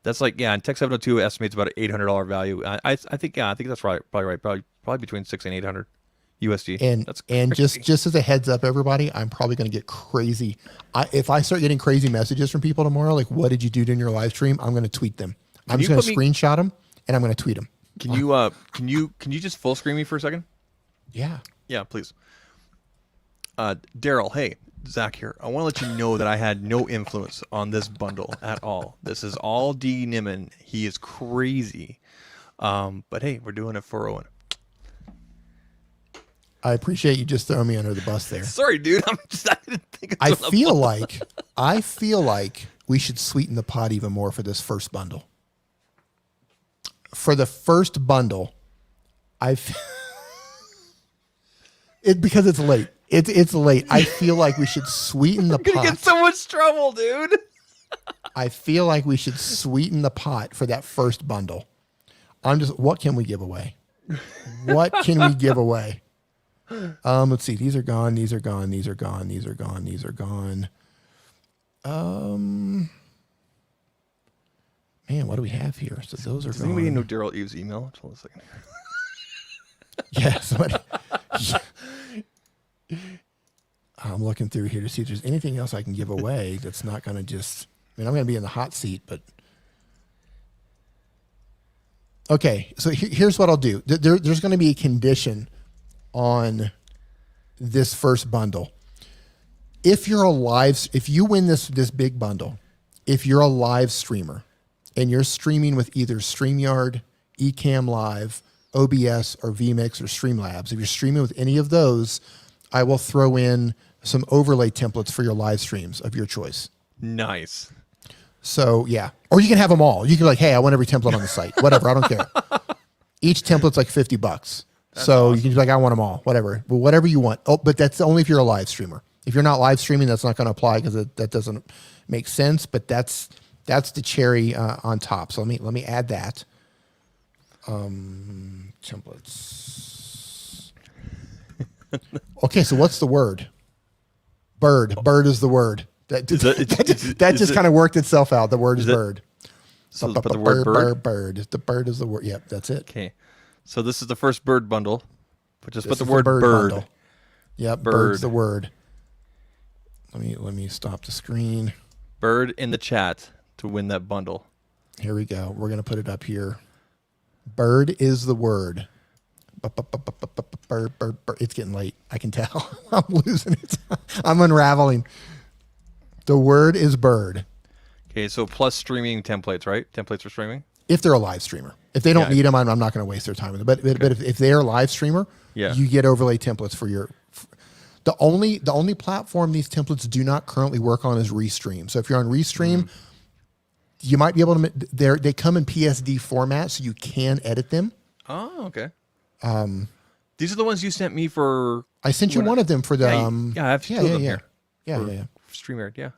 [SPEAKER 8] that's like, yeah. And Tech 702 estimates about an $800 value. I think that's right, probably right, probably between $600 and $800 USD.
[SPEAKER 1] And
[SPEAKER 8] That's
[SPEAKER 1] and
[SPEAKER 8] crazy.
[SPEAKER 1] just as a heads up, everybody, I'm probably going to get crazy. If I start getting crazy messages from people tomorrow, like "What did you do during your live stream?" I'm going to tweet them. I'm
[SPEAKER 8] you
[SPEAKER 1] just going to
[SPEAKER 8] put me-
[SPEAKER 1] screenshot them and I'm going to tweet them.
[SPEAKER 8] Can you just full screen me for a second?
[SPEAKER 1] Yeah.
[SPEAKER 8] Yeah, please. Daryl, hey, Zach here. I want to let you know that I had no influence on this bundle at all. This is all D. Niman. He is crazy. But hey, we're doing it for Owen.
[SPEAKER 1] I appreciate you just throwing me under the bus there.
[SPEAKER 8] Sorry, dude. I didn't think it
[SPEAKER 1] I
[SPEAKER 8] was
[SPEAKER 1] feel like we should sweeten the pot even more for this first bundle. For the first bundle, because it's late. It's late. I feel like we should sweeten the
[SPEAKER 8] gonna
[SPEAKER 1] pot.
[SPEAKER 8] get so much trouble, dude.
[SPEAKER 1] I feel like we should sweeten the pot for that first bundle. What can we give away? What can we give away? Let's see. These are gone. These are gone. These are gone. These are gone. These are gone. Man, what do we have here? So those are
[SPEAKER 8] Does
[SPEAKER 1] gone.
[SPEAKER 8] anybody know Daryl Eves' email? Hold on a second.
[SPEAKER 1] Yeah, somebody. I'm looking through here to see if there's anything else I can give away that's not going to just. I mean, I'm going to be in the hot seat, but. Okay, so here's what I'll do. There's going to be a condition on this first bundle. If you win this big bundle, if you're a live streamer and you're streaming with either StreamYard, Ecamm Live, OBS, or vMix, or Streamlabs, if you're streaming with any of those, I will throw in some overlay templates for your live streams of your choice.
[SPEAKER 8] Nice.
[SPEAKER 1] So yeah, or you can have them all. You can be like, hey, I want every template on the site. Whatever, I don't care. Each template's like $50. So you can be like, I want them all. Whatever, but whatever you want. Oh, but that's only if you're a live streamer. If you're not live streaming, that's not going to apply because that doesn't make sense. But that's the cherry on top. So let me add that. Templates. Okay, so what's the word? Bird. Bird is the word. That just kind of worked itself out. The word is bird.
[SPEAKER 8] So but the word bird?
[SPEAKER 1] Bird. The bird is the word. Yep, that's it.
[SPEAKER 8] Okay. So this is the first bird bundle. But just
[SPEAKER 1] This
[SPEAKER 8] put the
[SPEAKER 1] is
[SPEAKER 8] word bird.
[SPEAKER 1] bundle. Yep,
[SPEAKER 8] Bird.
[SPEAKER 1] bird's the word. Let me stop the screen.
[SPEAKER 8] Bird in the chat to win that bundle.
[SPEAKER 1] Here we go. We're gonna put it up here. Bird is the word. Bird. It's getting late. I can tell. I'm losing it. I'm unraveling. The word is bird.
[SPEAKER 8] Okay, so plus streaming templates, right? Templates for streaming?
[SPEAKER 1] If they're a live streamer. If they don't
[SPEAKER 8] Yeah.
[SPEAKER 1] need them, I'm not going to waste their time with it. But if they're a live streamer,
[SPEAKER 8] Yeah.
[SPEAKER 1] you get overlay templates for your. The only platform these templates do not currently work on is Restream. So if you're on Restream, you might be able to. They come in PSD format, so you can edit them.
[SPEAKER 8] Oh, okay. These are the ones you sent me for.
[SPEAKER 1] I sent you one of them for the.
[SPEAKER 8] Yeah, I have two of them here.
[SPEAKER 1] Yeah.
[SPEAKER 8] StreamYard, yeah.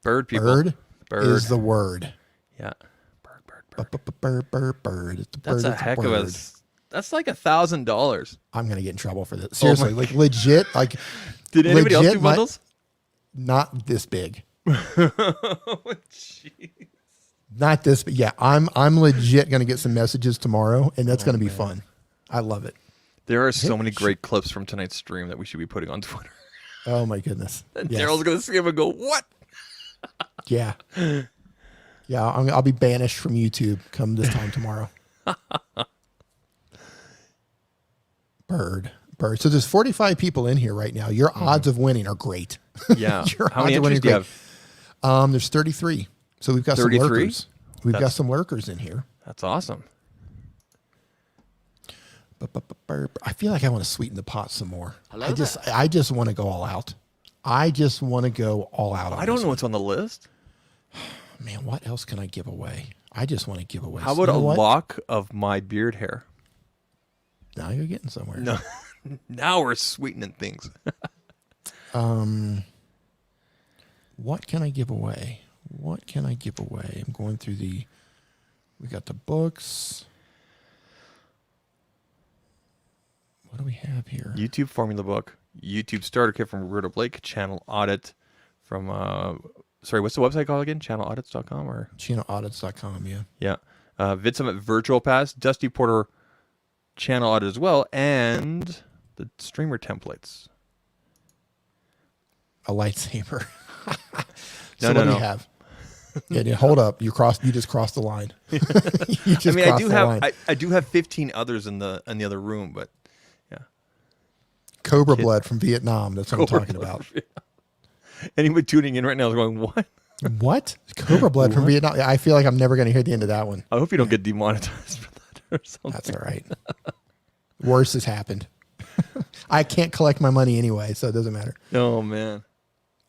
[SPEAKER 8] Bird people.
[SPEAKER 1] Bird is the word.
[SPEAKER 8] Yeah.
[SPEAKER 1] Bird.
[SPEAKER 8] That's a heck of a. That's like $1,000.
[SPEAKER 1] I'm gonna get in trouble for this. Seriously, like legit. Like,
[SPEAKER 8] did anybody else
[SPEAKER 1] legit,
[SPEAKER 8] do bundles?
[SPEAKER 1] Not this big.
[SPEAKER 8] Jeez.
[SPEAKER 1] Not this, but yeah, I'm legit gonna get some messages tomorrow, and that's gonna be fun. I love it.
[SPEAKER 8] There are so many great clips from tonight's stream that we should be putting on Twitter.
[SPEAKER 1] Oh my goodness.
[SPEAKER 8] And
[SPEAKER 1] Yes.
[SPEAKER 8] Daryl's gonna see him and go, "What?"
[SPEAKER 1] Yeah. Yeah, I'll be banished from YouTube come this time tomorrow. Bird. So there's 45 people in here right now. Your odds of winning are great.
[SPEAKER 8] Yeah.
[SPEAKER 1] You're
[SPEAKER 8] How many
[SPEAKER 1] onto
[SPEAKER 8] entries do you
[SPEAKER 1] winning
[SPEAKER 8] have?
[SPEAKER 1] There's 33. So we've got
[SPEAKER 8] 33?
[SPEAKER 1] some lurkers. We've got
[SPEAKER 8] That's-
[SPEAKER 1] some lurkers in here.
[SPEAKER 8] That's awesome.
[SPEAKER 1] I feel like I want to sweeten the pot some more. I just want to go all out. I just want to go all out. On
[SPEAKER 8] I don't
[SPEAKER 1] this
[SPEAKER 8] know
[SPEAKER 1] one.
[SPEAKER 8] what's on the list.
[SPEAKER 1] Man, what else can I give away? I just want to give away.
[SPEAKER 8] How about
[SPEAKER 1] You know
[SPEAKER 8] a
[SPEAKER 1] what?
[SPEAKER 8] lock of my beard hair?
[SPEAKER 1] Now you're getting somewhere.
[SPEAKER 8] No. Now we're sweetening things.
[SPEAKER 1] What can I give away? What can I give away? I'm going through we got the books. What do we have here?
[SPEAKER 8] YouTube formula book, YouTube starter kit from Roberta Blake, channel audit from sorry, what's the website called again? Channelaudits.com or
[SPEAKER 1] Channelaudits.com, yeah.
[SPEAKER 8] yeah. VidSummit Virtual Pass, Dusty Porter channel audit as well, and the streamer templates.
[SPEAKER 1] A lightsaber.
[SPEAKER 8] No,
[SPEAKER 1] so
[SPEAKER 8] no,
[SPEAKER 1] what do
[SPEAKER 8] no.
[SPEAKER 1] you have? Yeah, hold up. You just crossed the line. You just
[SPEAKER 8] I mean, I
[SPEAKER 1] crossed
[SPEAKER 8] do
[SPEAKER 1] the
[SPEAKER 8] have
[SPEAKER 1] line.
[SPEAKER 8] I do have 15 others in the other room, but yeah.
[SPEAKER 1] Cobra blood from Vietnam. That's what I'm talking about.
[SPEAKER 8] Anybody tuning in right now is going, what?
[SPEAKER 1] What? Cobra blood from Vietnam? I feel like I'm never going to hear the end of that one.
[SPEAKER 8] I hope you don't get demonetized for that or something.
[SPEAKER 1] That's all right. Worse has happened. I can't collect my money anyway, so it doesn't matter.
[SPEAKER 8] Oh, man.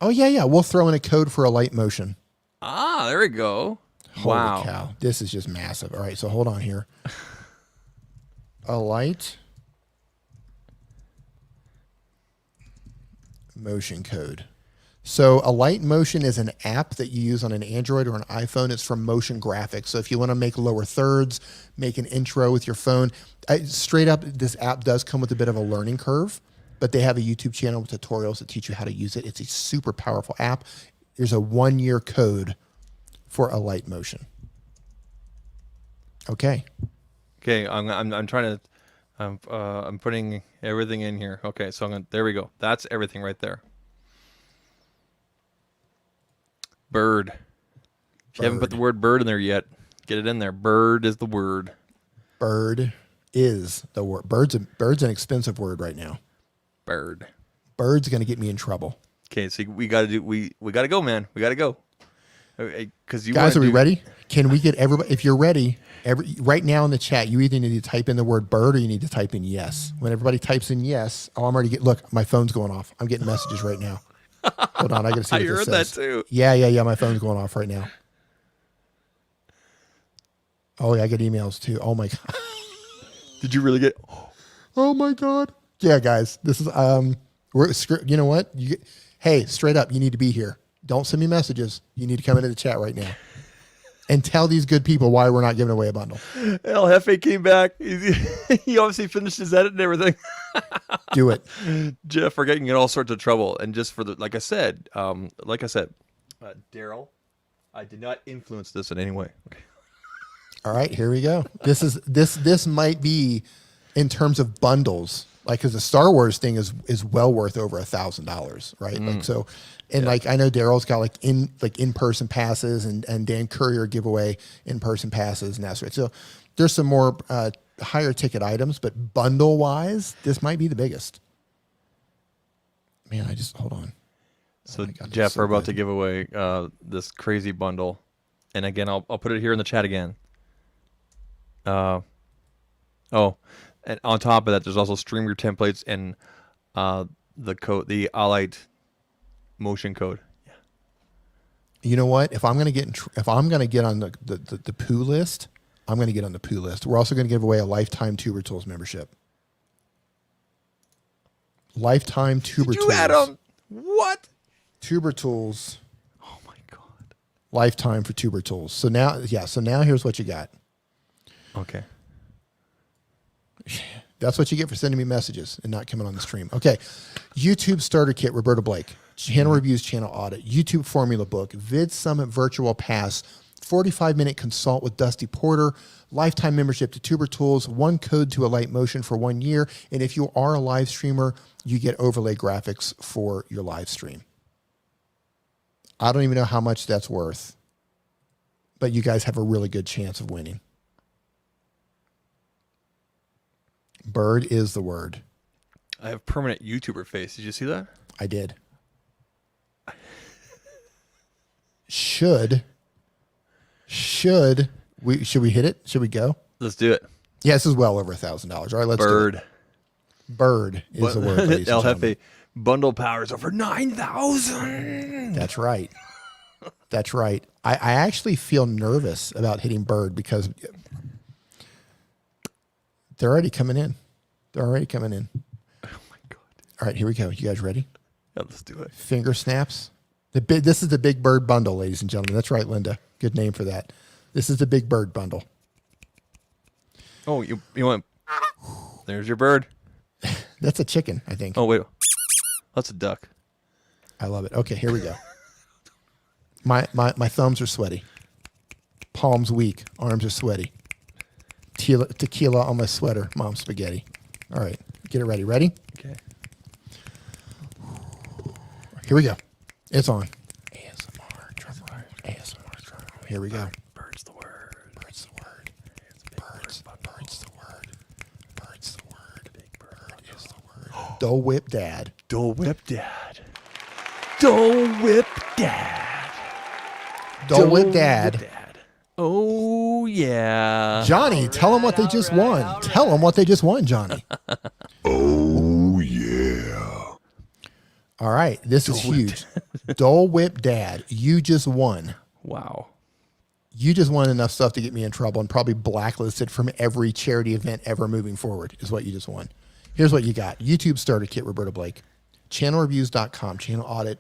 [SPEAKER 1] Oh, yeah. We'll throw in a code for Alight Motion.
[SPEAKER 8] Ah, there we go.
[SPEAKER 1] Holy
[SPEAKER 8] Wow.
[SPEAKER 1] cow. This is just massive. All right, so hold on here. Alight Motion code. So Alight Motion is an app that you use on an Android or an iPhone. It's from Motion Graphics. So if you want to make lower thirds, make an intro with your phone, straight up, this app does come with a bit of a learning curve, but they have a YouTube channel with tutorials that teach you how to use it. It's a super powerful app. There's a 1-year code for Alight Motion. Okay.
[SPEAKER 8] Okay, I'm trying to I'm putting everything in here. Okay, so there we go. That's everything right there. Bird. If you haven't put the word bird in there yet, get it in there. Bird is the word.
[SPEAKER 1] Bird is the word. Bird's an expensive word right now.
[SPEAKER 8] Bird.
[SPEAKER 1] Bird's going to get me in trouble.
[SPEAKER 8] Okay, so we got to go, man. We got to go. Because you
[SPEAKER 1] Guys, are we ready? Can we get everybody? If you're ready, right now in the chat, you either need to type in the word bird or you need to type in yes. When everybody types in yes, I'm already look, my phone's going off. I'm getting messages right now. Hold on, I got to see what
[SPEAKER 8] I
[SPEAKER 1] this
[SPEAKER 8] heard
[SPEAKER 1] says.
[SPEAKER 8] that too.
[SPEAKER 1] Yeah. My phone's going off right now. Oh yeah, I get emails too. Oh my god.
[SPEAKER 8] Did you really get?
[SPEAKER 1] Oh my god. Yeah, guys, this is you know what? Hey, straight up, you need to be here. Don't send me messages. You need to come into the chat right now and tell these good people why we're not giving away a bundle.
[SPEAKER 8] El Jefe came back. He obviously finished his edit and everything.
[SPEAKER 1] Do it.
[SPEAKER 8] Jeff, we're getting in all sorts of trouble. And just for like I said, Daryl, I did not influence this in any way. Okay.
[SPEAKER 1] All right, here we go. This might be in terms of bundles, like because the Star Wars thing is well worth over $1,000, right? Like so, and like I know Daryl's got like in-person passes, and Dan Currier give away in-person passes, and that's right. So there's some more higher ticket items, but bundle wise, this might be the biggest. Man, hold on.
[SPEAKER 8] So
[SPEAKER 1] Oh my God,
[SPEAKER 8] Jeff,
[SPEAKER 1] so
[SPEAKER 8] we're about
[SPEAKER 1] good.
[SPEAKER 8] to give away this crazy bundle, and again, I'll put it here in the chat again. And on top of that, there's also streamer templates and the Alight Motion code. Yeah.
[SPEAKER 1] You know what? If I'm gonna get on the poo list, I'm gonna get on the poo list. We're also gonna give away a lifetime Tuber Tools membership. Lifetime Tuber
[SPEAKER 8] Did
[SPEAKER 1] Tools.
[SPEAKER 8] you add on what?
[SPEAKER 1] Tuber Tools.
[SPEAKER 8] Oh my god.
[SPEAKER 1] Lifetime for Tuber Tools. So now here's what you got.
[SPEAKER 8] Okay.
[SPEAKER 1] That's what you get for sending me messages and not coming on the stream. Okay. YouTube Starter Kit, Roberta Blake. Channel Reviews, Channel Audit. YouTube Formula Book. VidSummit Virtual Pass. 45-minute consult with Dusty Porter. Lifetime membership to Tuber Tools. 1 code to Alight Motion for 1 year. And if you are a live streamer, you get overlay graphics for your live stream. I don't even know how much that's worth, but you guys have a really good chance of winning. Bird is the word.
[SPEAKER 8] I have permanent YouTuber face. Did you see that?
[SPEAKER 1] I did. should we hit it? Should we go?
[SPEAKER 8] Let's do it.
[SPEAKER 1] Yeah, this is well over $1,000. All right, let's do it. Bird is the word, ladies and
[SPEAKER 8] El
[SPEAKER 1] gentlemen.
[SPEAKER 8] Jefe bundle powers over 9,000.
[SPEAKER 1] That's right. That's right. I actually feel nervous about hitting bird because they're already coming in. Oh my God. All right, here we go. You guys ready?
[SPEAKER 8] Yeah, let's do it.
[SPEAKER 1] Finger snaps. This is the big bird bundle, ladies and gentlemen. That's right, Linda. Good name for that. This is the big bird bundle.
[SPEAKER 8] Oh, you want? There's your bird.
[SPEAKER 1] That's a chicken, I think.
[SPEAKER 8] Oh wait, that's a duck.
[SPEAKER 1] I love it. Okay, here we go. My thumbs are sweaty. Palms weak. Arms are sweaty. Tequila on my sweater. Mom's spaghetti. All right, get it ready. Ready?
[SPEAKER 8] Okay.
[SPEAKER 1] Here we go. It's on. ASMR drum roll. ASMR drum roll. Here we go.
[SPEAKER 8] Bird's the word.
[SPEAKER 1] Bird's the word. Bird's the word. Bird's the word. Big bird is the word. Dole Whip Dad.
[SPEAKER 8] Dole Whip Dad. Dole Whip Dad.
[SPEAKER 1] Dole Whip Dad.
[SPEAKER 8] Oh yeah.
[SPEAKER 1] Johnny, tell them what they just won. Tell them what they just won, Johnny.
[SPEAKER 3] Oh, yeah.
[SPEAKER 1] All right, this is huge. Dole Whip Dad, you just won.
[SPEAKER 8] Wow.
[SPEAKER 1] You just won enough stuff to get me in trouble and probably blacklisted from every charity event ever moving forward is what you just won. Here's what you got. YouTube starter kit, Roberta Blake. Channelreviews.com, channel audit.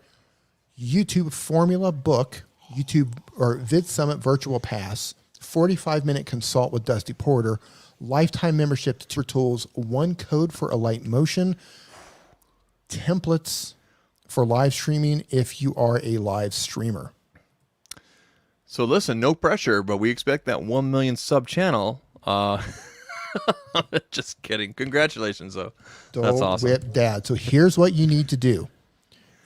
[SPEAKER 1] YouTube formula book, YouTube or Vid Summit virtual pass, 45-minute consult with Dusty Porter, lifetime membership to tools, one code for Alight Motion, templates for live streaming if you are a live streamer.
[SPEAKER 8] So listen, no pressure, but we expect that 1 million sub channel. Just kidding. Congratulations, though. That's awesome.
[SPEAKER 1] Whip Dad. So here's what you need to do.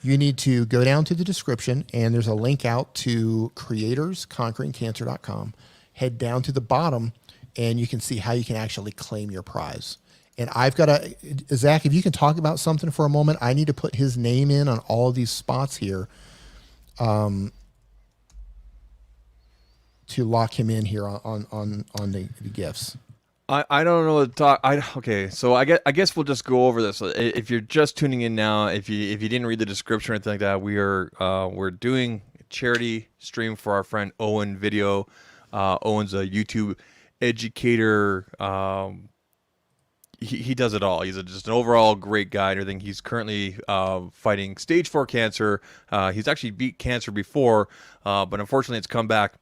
[SPEAKER 1] You need to go down to the description, and there's a link out to creatorsconqueringcancer.com. Head down to the bottom, and you can see how you can actually claim your prize. And I've got Zach, if you can talk about something for a moment, I need to put his name in on all of these spots here to lock him in here on the gifts.
[SPEAKER 8] I don't know what to talk. Okay, so I guess we'll just go over this. If you're just tuning in now, if you didn't read the description or anything like that, we're doing a charity stream for our friend Owen Video. Owen's a YouTube educator. He does it all. He's just an overall great guy and everything. He's currently fighting stage 4 cancer. He's actually beat cancer before, but unfortunately it's come back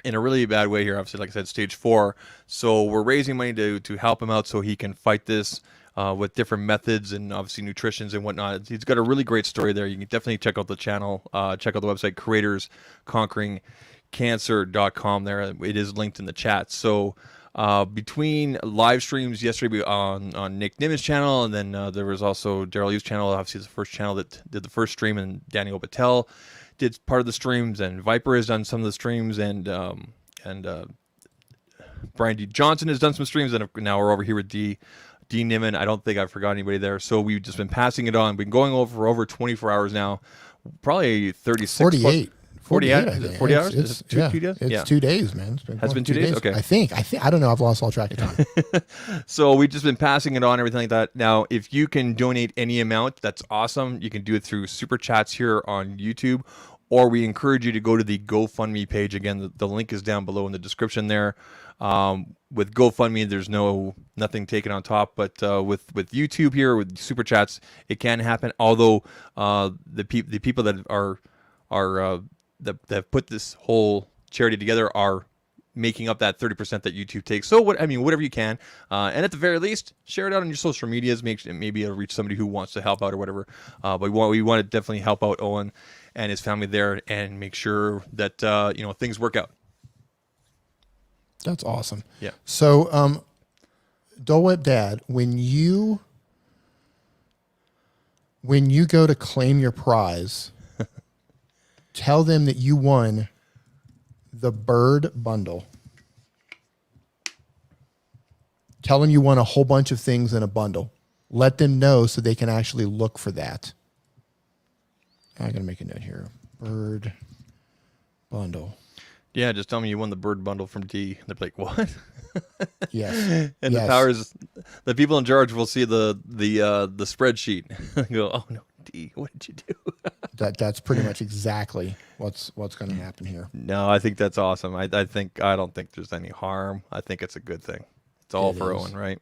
[SPEAKER 8] in a really bad way here. Obviously, like I said, stage 4. So we're raising money to help him out so he can fight this with different methods and obviously nutritions and whatnot. He's got a really great story there. You can definitely check out the channel, check out the website, creatorsconqueringcancer.com there. It is linked in the chat. So between live streams yesterday on Nick Nimitz' channel, and then there was also Daryl Yu's channel, obviously the first channel that did the first stream, and Daniel Patel did part of the streams, and Viper has done some of the streams, and Brian D. Johnson has done some streams, and now we're over here with D. Nimitz. I don't think I forgot anybody there. So we've just been passing it on. We've been going over 24 hours now, probably 36.
[SPEAKER 1] 48.
[SPEAKER 8] 40
[SPEAKER 1] I think.
[SPEAKER 8] 40 hours?
[SPEAKER 1] It's,
[SPEAKER 8] Is it two days?
[SPEAKER 1] It's
[SPEAKER 8] Yeah.
[SPEAKER 1] 2 days, man.
[SPEAKER 8] Has been 2 days? Okay.
[SPEAKER 1] I think. I don't know. I've lost all track of time.
[SPEAKER 8] So we've just been passing it on, everything like that. Now, if you can donate any amount, that's awesome. You can do it through super chats here on YouTube, or we encourage you to go to the GoFundMe page. Again, the link is down below in the description there. With GoFundMe, there's nothing taken on top, but with YouTube here, with super chats, it can happen. Although the people that that have put this whole charity together are making up that 30% that YouTube takes. So whatever you can, and at the very least, share it out on your social medias. Maybe it'll reach somebody who wants to help out or whatever. But we want to definitely help out Owen and his family there, and make sure that things work out.
[SPEAKER 1] That's awesome.
[SPEAKER 8] Yeah.
[SPEAKER 1] So, Dole Whip Dad, when you go to claim your prize, tell them that you won the bird bundle. Tell them you won a whole bunch of things in a bundle. Let them know so they can actually look for that. I'm going to make a note here. Bird bundle.
[SPEAKER 8] Yeah, just tell me you won the bird bundle from D. They're like, what?
[SPEAKER 1] Yes.
[SPEAKER 8] And
[SPEAKER 1] Yes.
[SPEAKER 8] the powers, the people in charge will see the spreadsheet. Go, oh no, D, what did you do?
[SPEAKER 1] That's pretty much exactly what's going to happen here.
[SPEAKER 8] No, I think that's awesome. I don't think there's any harm. I think it's a good thing. It's all
[SPEAKER 1] It
[SPEAKER 8] for
[SPEAKER 1] is.
[SPEAKER 8] Owen, right?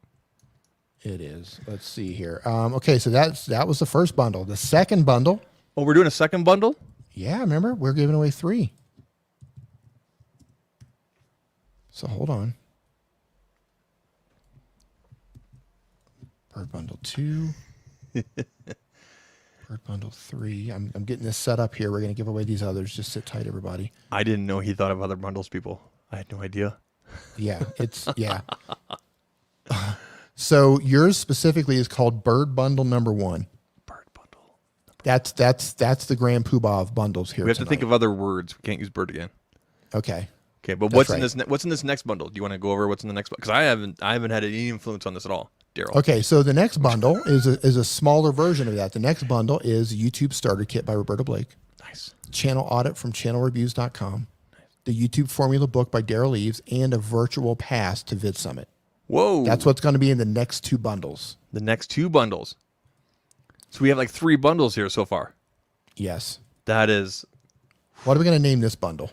[SPEAKER 1] It is. Let's see here. Okay, so that was the first bundle. The second bundle.
[SPEAKER 8] Oh, we're doing a second bundle?
[SPEAKER 1] Yeah, remember we're giving away 3. So hold on. Bird bundle 2. Bird bundle 3. I'm getting this set up here. We're going to give away these others. Just sit tight, everybody.
[SPEAKER 8] I didn't know he thought of other bundles, people. I had no idea.
[SPEAKER 1] Yeah, yeah. So yours specifically is called Bird Bundle number 1.
[SPEAKER 8] Bird bundle.
[SPEAKER 1] That's the grand poobah of bundles here.
[SPEAKER 8] We have to
[SPEAKER 1] tonight.
[SPEAKER 8] think of other words. We can't use bird again.
[SPEAKER 1] Okay.
[SPEAKER 8] Okay, but
[SPEAKER 1] That's
[SPEAKER 8] what's
[SPEAKER 1] right.
[SPEAKER 8] in this? What's in this next bundle? Do you want to go over what's in the next bundle? Because I haven't had any influence on this at all, Daryl.
[SPEAKER 1] Okay, so the next bundle is a smaller version of that. The next bundle is YouTube Starter Kit by Roberta Blake.
[SPEAKER 8] Nice.
[SPEAKER 1] Channel Audit from channelreviews.com. The YouTube Formula book by Daryl Eves, and a virtual pass to Vid Summit.
[SPEAKER 8] Whoa.
[SPEAKER 1] That's what's going to be in the next 2 bundles.
[SPEAKER 8] The next 2 bundles. So we have like 3 bundles here so far.
[SPEAKER 1] Yes.
[SPEAKER 8] That is.
[SPEAKER 1] What are we going to name this bundle?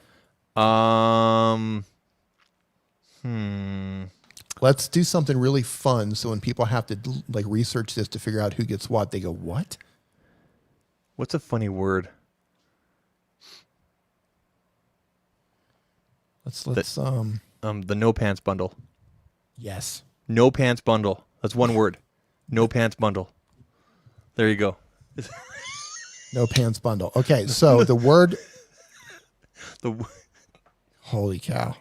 [SPEAKER 1] Let's do something really fun, so when people have to like research this to figure out who gets what, they go, what?
[SPEAKER 8] What's a funny word?
[SPEAKER 1] Let's
[SPEAKER 8] the no pants bundle.
[SPEAKER 1] yes.
[SPEAKER 8] No pants bundle. That's one word. No pants bundle. There you go.
[SPEAKER 1] No pants bundle. Okay, so the word
[SPEAKER 8] The
[SPEAKER 1] holy cow.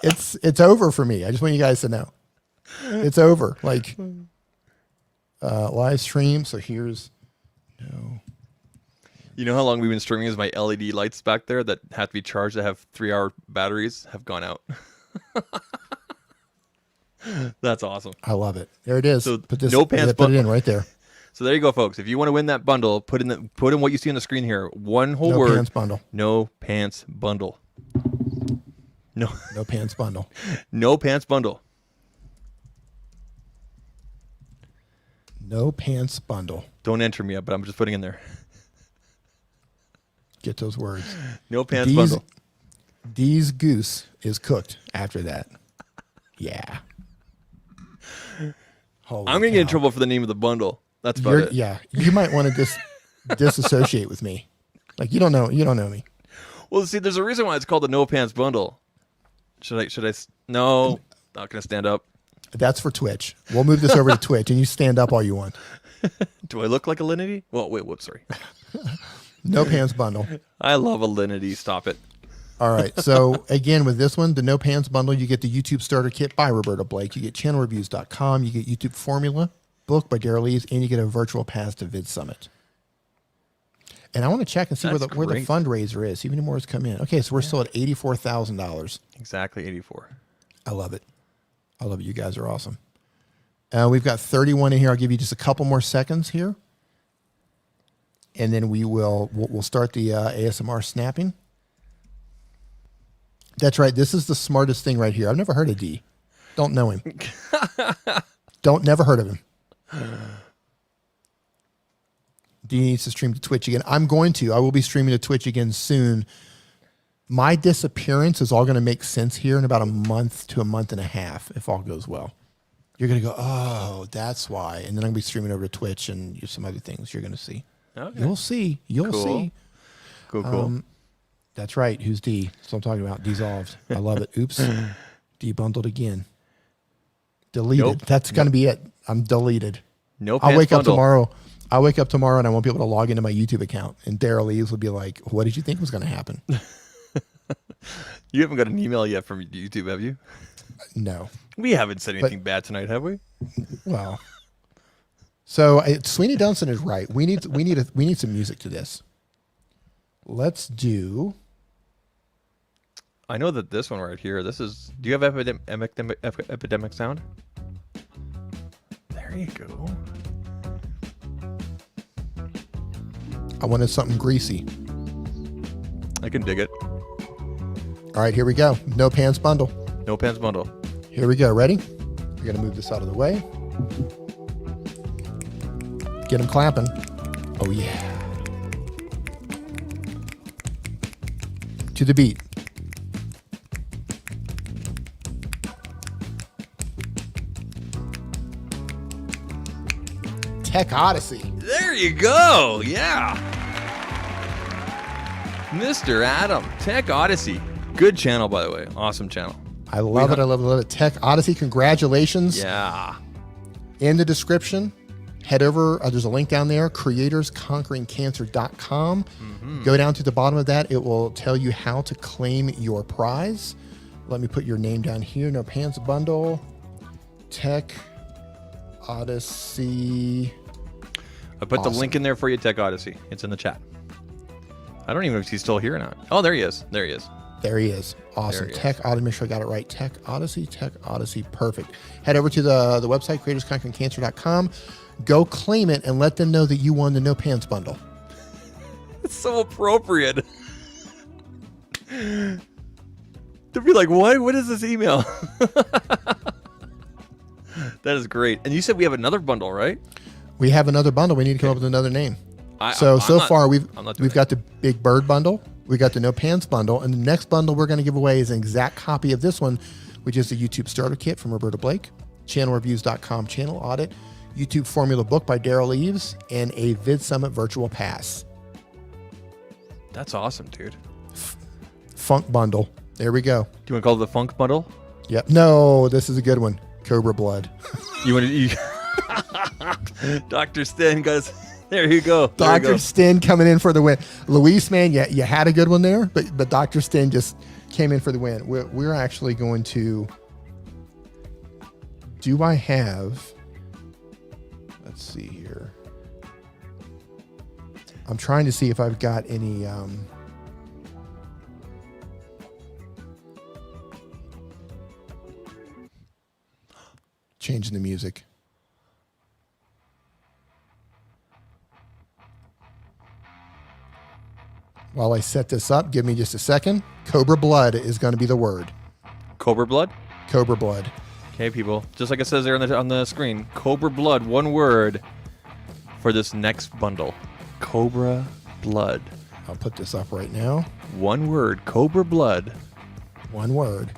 [SPEAKER 1] It's over for me. I just want you guys to know. It's over. Like live stream, so here's no.
[SPEAKER 8] You know how long we've been streaming is my LED lights back there that have to be charged that have 3-hour batteries have gone out. That's awesome.
[SPEAKER 1] I love it. There it is.
[SPEAKER 8] So,
[SPEAKER 1] put this,
[SPEAKER 8] no pants
[SPEAKER 1] put it in
[SPEAKER 8] bundle.
[SPEAKER 1] right there.
[SPEAKER 8] So there you go, folks. If you want to win that bundle, put in what you see on the screen here. One whole
[SPEAKER 1] No
[SPEAKER 8] word.
[SPEAKER 1] pants bundle.
[SPEAKER 8] No pants bundle. No.
[SPEAKER 1] No pants bundle.
[SPEAKER 8] No pants bundle.
[SPEAKER 1] No pants bundle.
[SPEAKER 8] Don't enter me up, but I'm just putting in there.
[SPEAKER 1] Get those words.
[SPEAKER 8] No pants bundle.
[SPEAKER 1] D's goose is cooked after that. Yeah. Holy
[SPEAKER 8] I'm gonna get in
[SPEAKER 1] cow.
[SPEAKER 8] trouble for the name of the bundle. That's about it.
[SPEAKER 1] Yeah, you might want to disassociate with me. Like you don't know me.
[SPEAKER 8] Well, see, there's a reason why it's called the no pants bundle. Should I? No, not gonna stand up.
[SPEAKER 1] That's for Twitch. We'll move this over to Twitch, and you stand up all you want.
[SPEAKER 8] Do I look like a Linity? Well, wait, whoops, sorry.
[SPEAKER 1] No pants bundle.
[SPEAKER 8] I love a Linity. Stop it.
[SPEAKER 1] All right. So again, with this one, the No Pants bundle, you get the YouTube Starter Kit by Roberta Blake. You get channelreviews.com. You get YouTube Formula book by Daryl Eves, and you get a virtual pass to Vid Summit. And I want to check and see where the
[SPEAKER 8] great.
[SPEAKER 1] fundraiser is. See if any more has come in. Okay, so we're still at $84,000.
[SPEAKER 8] Exactly 84.
[SPEAKER 1] I love it. I love it. You guys are awesome. We've got 31 in here. I'll give you just a couple more seconds here, and then we'll start the ASMR snapping. That's right. This is the smartest thing right here. I've never heard of D. Don't know him. Never heard of him. D needs to stream to Twitch again. I will be streaming to Twitch again soon. My disappearance is all going to make sense here in about a month to a month and a half, if all goes well. You're going to go, oh, that's why. And then I'm going to be streaming over to Twitch and some other things you're going to see.
[SPEAKER 8] Okay.
[SPEAKER 1] You'll see. You'll see.
[SPEAKER 8] Cool.
[SPEAKER 1] That's right. Who's D? That's what I'm talking about. Dissolved. I love it. Oops. Debundled again. Deleted.
[SPEAKER 8] Nope.
[SPEAKER 1] That's going to be it. I'm deleted.
[SPEAKER 8] No pants
[SPEAKER 1] I'll wake
[SPEAKER 8] bundle.
[SPEAKER 1] up tomorrow. I'll wake up tomorrow and I won't be able to log into my YouTube account. And Daryl Eves will be like, what did you think was going to happen?
[SPEAKER 8] You haven't got an email yet from YouTube, have you?
[SPEAKER 1] No.
[SPEAKER 8] We haven't said anything bad tonight, have we?
[SPEAKER 1] Well, so Sweeney Dunson is right. We need some music to this. Let's do.
[SPEAKER 8] I know that this one right here. This is. Do you have epidemic sound? There you go.
[SPEAKER 1] I wanted something greasy.
[SPEAKER 8] I can dig it.
[SPEAKER 1] All right, here we go. No pants bundle.
[SPEAKER 8] No pants bundle.
[SPEAKER 1] Here we go. Ready? We're going to move this out of the way. Get them clapping. Oh, yeah. To the beat. Tech Odyssey.
[SPEAKER 8] There you go. Yeah. Mr. Adam, Tech Odyssey. Good channel, by the way. Awesome channel.
[SPEAKER 1] I love it. I love it. Tech Odyssey. Congratulations.
[SPEAKER 8] Yeah.
[SPEAKER 1] In the description, head over. There's a link down there, creatorsconqueringcancer.com. Go down to the bottom of that. It will tell you how to claim your prize. Let me put your name down here. No pants bundle. Tech Odyssey.
[SPEAKER 8] I put the link in there for you, Tech Odyssey. It's in the chat. I don't even know if he's still here or not. Oh, there he is. There he is.
[SPEAKER 1] There he is. Awesome.
[SPEAKER 8] There he
[SPEAKER 1] Tech Odyssey. Make sure I got it right. Tech Odyssey. Perfect. Head over to the website, creatorsconqueringcancer.com. Go claim it and let them know that you won the No Pants bundle.
[SPEAKER 8] It's so appropriate. To be like, what? What is this email? That is great. And you said we have another bundle, right?
[SPEAKER 1] We have another bundle. We need to come up with another name.
[SPEAKER 8] So
[SPEAKER 1] far we've got the Big Bird bundle. We got the No Pants bundle, and the next bundle we're going to give away is an exact copy of this one, which is the YouTube Starter Kit from Roberta Blake, channelreviews.com channel audit, YouTube Formula Book by Daryl Eves, and a VidSummit Virtual Pass.
[SPEAKER 8] That's awesome, dude.
[SPEAKER 1] Funk bundle. There we go.
[SPEAKER 8] Do you want to call it the Funk bundle?
[SPEAKER 1] Yep. No, this is a good one. Cobra Blood.
[SPEAKER 8] You want to? Dr. Stan goes. There you go.
[SPEAKER 1] Dr. Stin coming in for the win. Luis, man, you had a good one there, but Dr. Stin just came in for the win. We're actually going to. Do I have? Let's see here. I'm trying to see if I've got any. Changing the music. While I set this up, give me just a second. Cobra Blood is going to be the word.
[SPEAKER 8] Cobra Blood?
[SPEAKER 1] Cobra Blood.
[SPEAKER 8] Okay, people. Just like it says there on the screen, Cobra Blood, one word for this next bundle. Cobra Blood.
[SPEAKER 1] I'll put this up right now.
[SPEAKER 8] One word, Cobra Blood.
[SPEAKER 1] One word.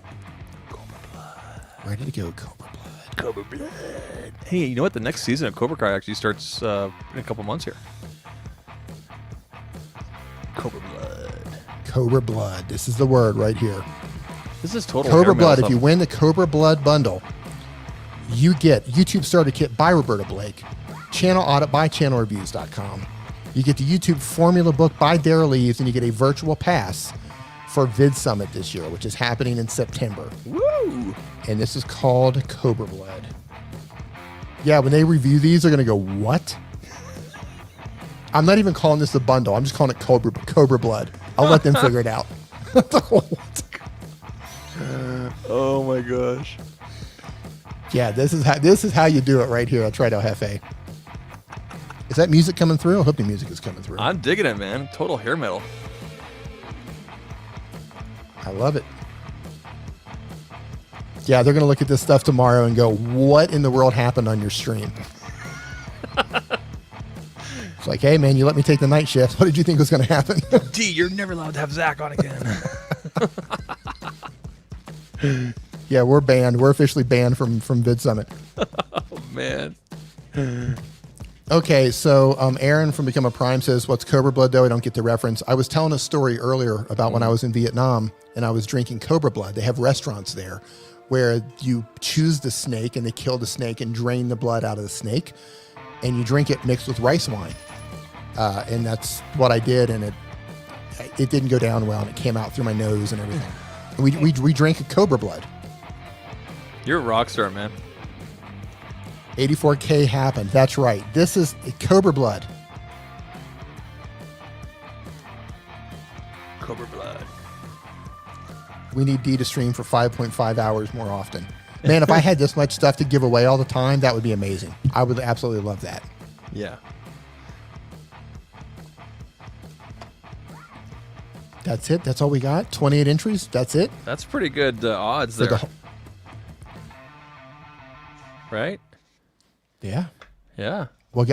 [SPEAKER 1] Cobra Blood. Ready to go, Cobra Blood.
[SPEAKER 8] Cobra Blood. Hey, you know what? The next season of Cobra Kai actually starts in a couple months here. Cobra Blood.
[SPEAKER 1] Cobra Blood. This is the word right here.
[SPEAKER 8] This is total
[SPEAKER 1] Cobra
[SPEAKER 8] hair
[SPEAKER 1] Blood.
[SPEAKER 8] metal
[SPEAKER 1] If you win the Cobra Blood bundle, you get YouTube Starter Kit by Roberta Blake, Channel Audit by channelreviews.com. You get the YouTube Formula Book by Daryl Eves, and you get a virtual pass for VidSummit this year, which is happening in September.
[SPEAKER 8] Woo!
[SPEAKER 1] And this is called Cobra Blood. Yeah, when they review these, they're going to go, what? I'm not even calling this a bundle. I'm just calling it Cobra Blood. I'll let them figure it out.
[SPEAKER 8] Oh my gosh.
[SPEAKER 1] Yeah, this is how you do it right here. I'll try to Hefe. Is that music coming through? I hope the music is coming through.
[SPEAKER 8] I'm digging it, man. Total hair metal.
[SPEAKER 1] I love it. Yeah, they're going to look at this stuff tomorrow and go, what in the world happened on your stream? It's like, hey, man, you let me take the night shift. What did you think was going to happen?
[SPEAKER 8] D, you're never allowed to have Zach on again.
[SPEAKER 1] Yeah, we're banned. We're officially banned from VidSummit.
[SPEAKER 8] Oh, man.
[SPEAKER 1] Okay, so Aaron from Become a Prime says, what's Cobra Blood, though? I don't get the reference. I was telling a story earlier about when I was in Vietnam and I was drinking Cobra Blood. They have restaurants there where you choose the snake and they kill the snake and drain the blood out of the snake. And you drink it mixed with rice wine. And that's what I did. And it didn't go down well. And it came out through my nose and everything. And we drank a Cobra Blood.
[SPEAKER 8] You're a rock star, man.
[SPEAKER 1] 84K happened. That's right. This is Cobra Blood.
[SPEAKER 8] Cobra Blood.
[SPEAKER 1] We need D to stream for 5.5 hours more often. Man, if I had this much stuff to give away all the time, that would be amazing. I would absolutely love that.
[SPEAKER 8] Yeah.
[SPEAKER 1] That's it. That's all we got. 28 entries. That's it.
[SPEAKER 8] That's pretty good odds
[SPEAKER 1] For
[SPEAKER 8] there.
[SPEAKER 1] the
[SPEAKER 8] Right?
[SPEAKER 1] Yeah.
[SPEAKER 8] Yeah.
[SPEAKER 1] Well,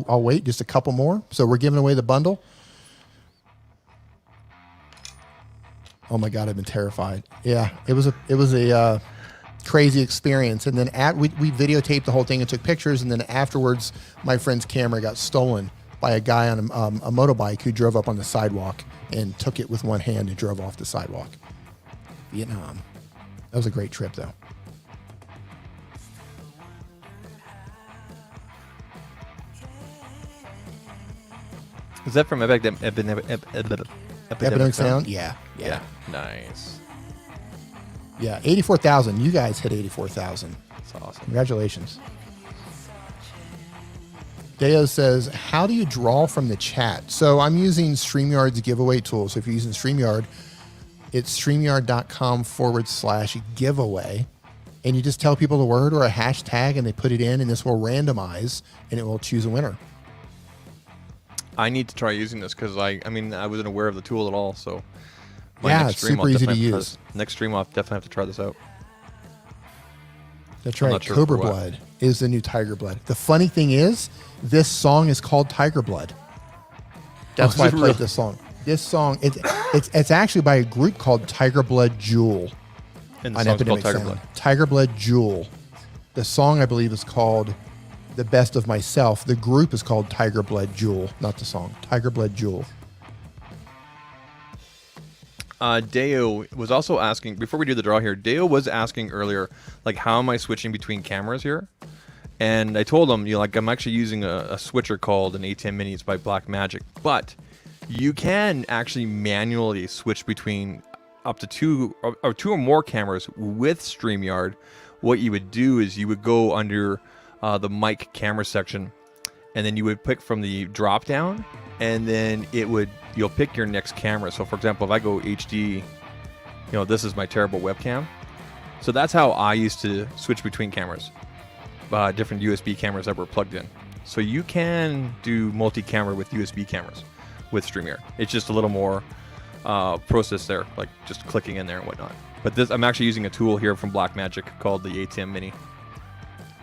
[SPEAKER 1] I'll wait just a couple more. So we're giving away the bundle. Oh my God, I've been terrified. Yeah, it was a crazy experience. And then we videotaped the whole thing and took pictures. And then afterwards, my friend's camera got stolen by a guy on a motorbike who drove up on the sidewalk and took it with one hand and drove off the sidewalk. Vietnam. That was a great trip, though.
[SPEAKER 8] Is that from Epidemic
[SPEAKER 1] Sound? Yeah.
[SPEAKER 8] Nice.
[SPEAKER 1] Yeah, 84,000. You guys hit 84,000.
[SPEAKER 8] That's awesome.
[SPEAKER 1] Congratulations. Deo says, how do you draw from the chat? So I'm using StreamYard's giveaway tool. So if you're using StreamYard, it's streamyard.com/giveaway. And you just tell people the word or a hashtag and they put it in and this will randomize and it will choose a winner.
[SPEAKER 8] I need to try using this because I wasn't aware of the tool at all. So
[SPEAKER 1] Yeah, it's super easy to use.
[SPEAKER 8] Next stream, I'll definitely have to try this out.
[SPEAKER 1] That's
[SPEAKER 8] I'm
[SPEAKER 1] right.
[SPEAKER 8] not sure
[SPEAKER 1] Cobra
[SPEAKER 8] for what.
[SPEAKER 1] Blood is the new Tiger Blood. The funny thing is, this song is called Tiger Blood. That's why I played this song. This song, it's actually by a group called Tiger Blood Jewel.
[SPEAKER 8] And the
[SPEAKER 1] on
[SPEAKER 8] song's
[SPEAKER 1] Epidemic
[SPEAKER 8] called Tiger
[SPEAKER 1] Sound.
[SPEAKER 8] Blood.
[SPEAKER 1] Tiger Blood Jewel. The song, I believe, is called The Best of Myself. The group is called Tiger Blood Jewel, not the song. Tiger Blood Jewel.
[SPEAKER 8] Deo was also asking, before we do the draw here, Deo was asking earlier, like, how am I switching between cameras here? And I told him, I'm actually using a switcher called an A10 Mini. It's by Blackmagic. But you can actually manually switch between up to two or more cameras with StreamYard. What you would do is you would go under the mic camera section, and then you would pick from the drop down, and then you'll pick your next camera. So for example, if I go HD, this is my terrible webcam. So that's how I used to switch between cameras, different USB cameras that were plugged in. So you can do multi-camera with USB cameras with StreamYard. It's just a little more process there, like just clicking in there and whatnot. But I'm actually using a tool here from Blackmagic called the ATM Mini.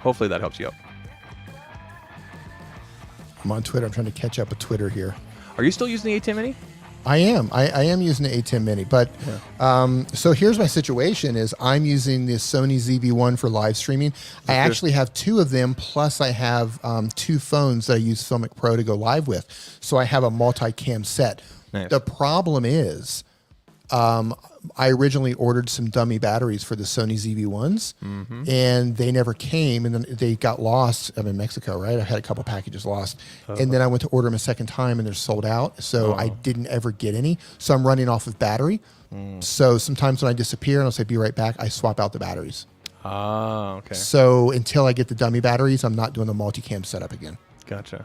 [SPEAKER 8] Hopefully that helps you out.
[SPEAKER 1] I'm on Twitter. I'm trying to catch up with Twitter here.
[SPEAKER 8] Are you still using the ATM Mini?
[SPEAKER 1] I am. I am using the A10 Mini, but so here's my situation: is I'm using the Sony ZV-1 for live streaming. I actually have two of them, plus I have two phones that I use Filmic Pro to go live with. So I have a multi-cam set.
[SPEAKER 8] Nice.
[SPEAKER 1] The problem is, I originally ordered some dummy batteries for the Sony ZV-1s, and they never came, and then they got lost. I'm in Mexico, right? I had a couple packages lost, and then I went to order them a second time, and they're sold out, so I didn't ever get any. So I'm running off of battery. So sometimes when I disappear and I'll say, be right back, I swap out the batteries.
[SPEAKER 8] Ah, okay.
[SPEAKER 1] So until I get the dummy batteries, I'm not doing the multicam setup again.
[SPEAKER 8] Gotcha.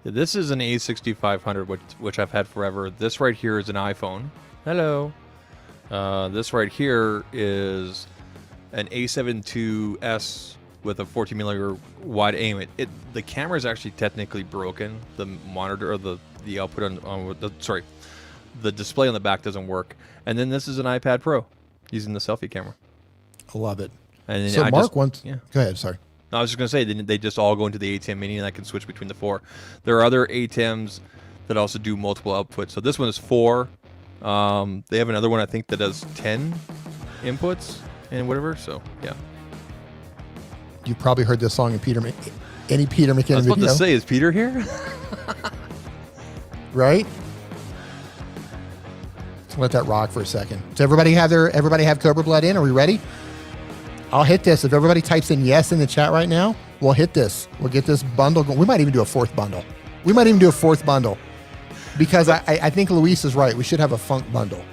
[SPEAKER 8] Yeah, this is an A6500, which I've had forever. This right here is an iPhone. Hello. This right here is an A7 II with a 14mm wide aim. The camera is actually technically broken. The monitor or the output on the display on the back doesn't work. And then this is an iPad Pro using the selfie camera.
[SPEAKER 1] I love it.
[SPEAKER 8] And then
[SPEAKER 1] So Mark wants.
[SPEAKER 8] Yeah.
[SPEAKER 1] Go ahead. Sorry.
[SPEAKER 8] No, I was just going to say, they just all go into the ATEM Mini, and I can switch between the four. There are other ATEMs that also do multiple outputs. So this one is 4. They have another one, I think, that does 10 inputs and whatever. So, yeah.
[SPEAKER 1] You've probably heard this song in any Peter McKinnon
[SPEAKER 8] I was about
[SPEAKER 1] video.
[SPEAKER 8] to say, is Peter here?
[SPEAKER 1] Right? Let's let that rock for a second. Does everybody have Cobra Blood in? Are we ready? I'll hit this. If everybody types in yes in the chat right now, we'll hit this. We'll get this bundle going. We might even do a fourth bundle. Because I think Luis is right. We should have a funk bundle.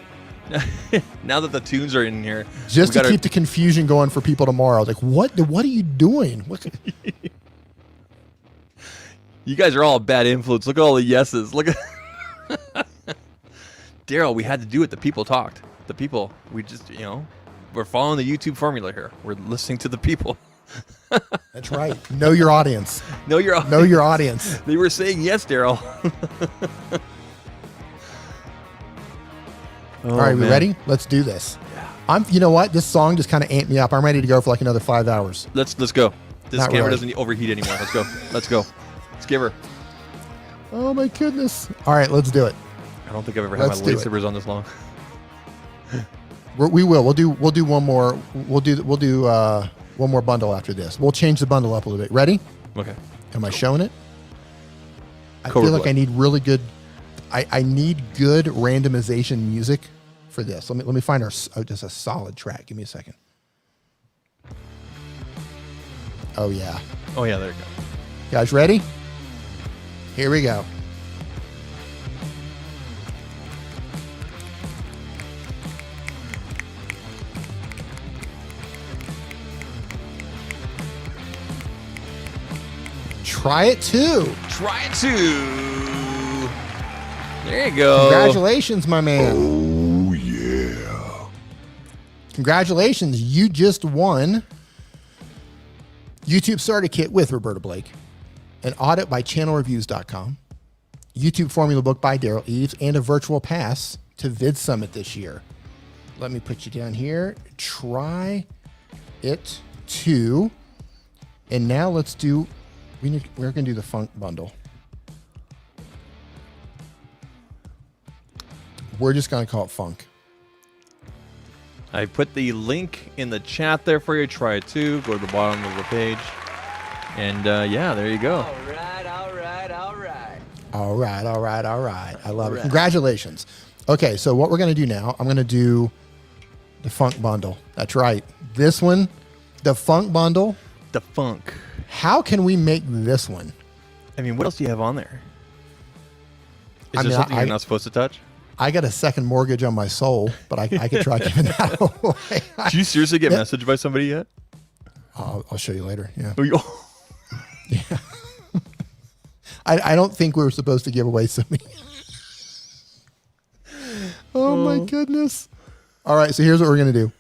[SPEAKER 8] Now that the tunes are in here.
[SPEAKER 1] Just to keep the confusion going for people tomorrow. Like, what are you doing?
[SPEAKER 8] You guys are all a bad influence. Look at all the yeses. Look at Daryl, we had to do it. The people talked. The people, we just, we're following the YouTube formula here. We're listening to the people.
[SPEAKER 1] That's right. Know your audience.
[SPEAKER 8] Know your
[SPEAKER 1] audience.
[SPEAKER 8] They were saying yes, Daryl.
[SPEAKER 1] All right, we
[SPEAKER 8] man.
[SPEAKER 1] ready? Let's do this. You know what? This song just kind of amped me up. I'm ready to go for like another 5 hours.
[SPEAKER 8] Let's go. This
[SPEAKER 1] Not
[SPEAKER 8] camera
[SPEAKER 1] really.
[SPEAKER 8] doesn't overheat anymore. Let's go. Let's go. Let's give her.
[SPEAKER 1] Oh my goodness. All right, let's do it.
[SPEAKER 8] I don't think I've ever had my
[SPEAKER 1] Let's do it.
[SPEAKER 8] lightsabers on this long.
[SPEAKER 1] We will. We'll do one more. We'll do one more bundle after this. We'll change the bundle up a little bit. Ready?
[SPEAKER 8] Okay.
[SPEAKER 1] Am I showing it? I
[SPEAKER 8] Cobra
[SPEAKER 1] feel like
[SPEAKER 8] Blood.
[SPEAKER 1] I need really good. I need good randomization music for this. Let me find just a solid track. Give me a second. Oh yeah,
[SPEAKER 8] Oh yeah, there you go.
[SPEAKER 1] guys, ready? Here we go. Try it too.
[SPEAKER 8] Try it too. There you go.
[SPEAKER 1] Congratulations, my man.
[SPEAKER 3] Oh, yeah.
[SPEAKER 1] Congratulations. You just won YouTube Starter Kit with Roberta Blake, an audit by channelreviews.com, YouTube Formula Book by Daryl Eves, and a virtual pass to Vid Summit this year. Let me put you down here. Try it too. And now let's do, we're going to do the Funk Bundle. We're just going to call it Funk.
[SPEAKER 8] I put the link in the chat there for you. Try it too. Go to the bottom of the page. And yeah, there you go.
[SPEAKER 1] All right. I love it. Congratulations. Okay, so what we're going to do now, I'm going to do the Funk Bundle. That's right. This one, the Funk Bundle.
[SPEAKER 8] The funk.
[SPEAKER 1] How can we make this one?
[SPEAKER 8] I mean, what else do you have on there? Is
[SPEAKER 1] I
[SPEAKER 8] there
[SPEAKER 1] mean,
[SPEAKER 8] something you're not supposed to touch?
[SPEAKER 1] I got a second mortgage on my soul, but I could try giving that away.
[SPEAKER 8] Did you seriously get messaged by somebody yet?
[SPEAKER 1] I'll show you later. Yeah.
[SPEAKER 8] Oh,
[SPEAKER 1] I don't think we were supposed to give away something. Oh my goodness. All right, so here's what we're gonna do.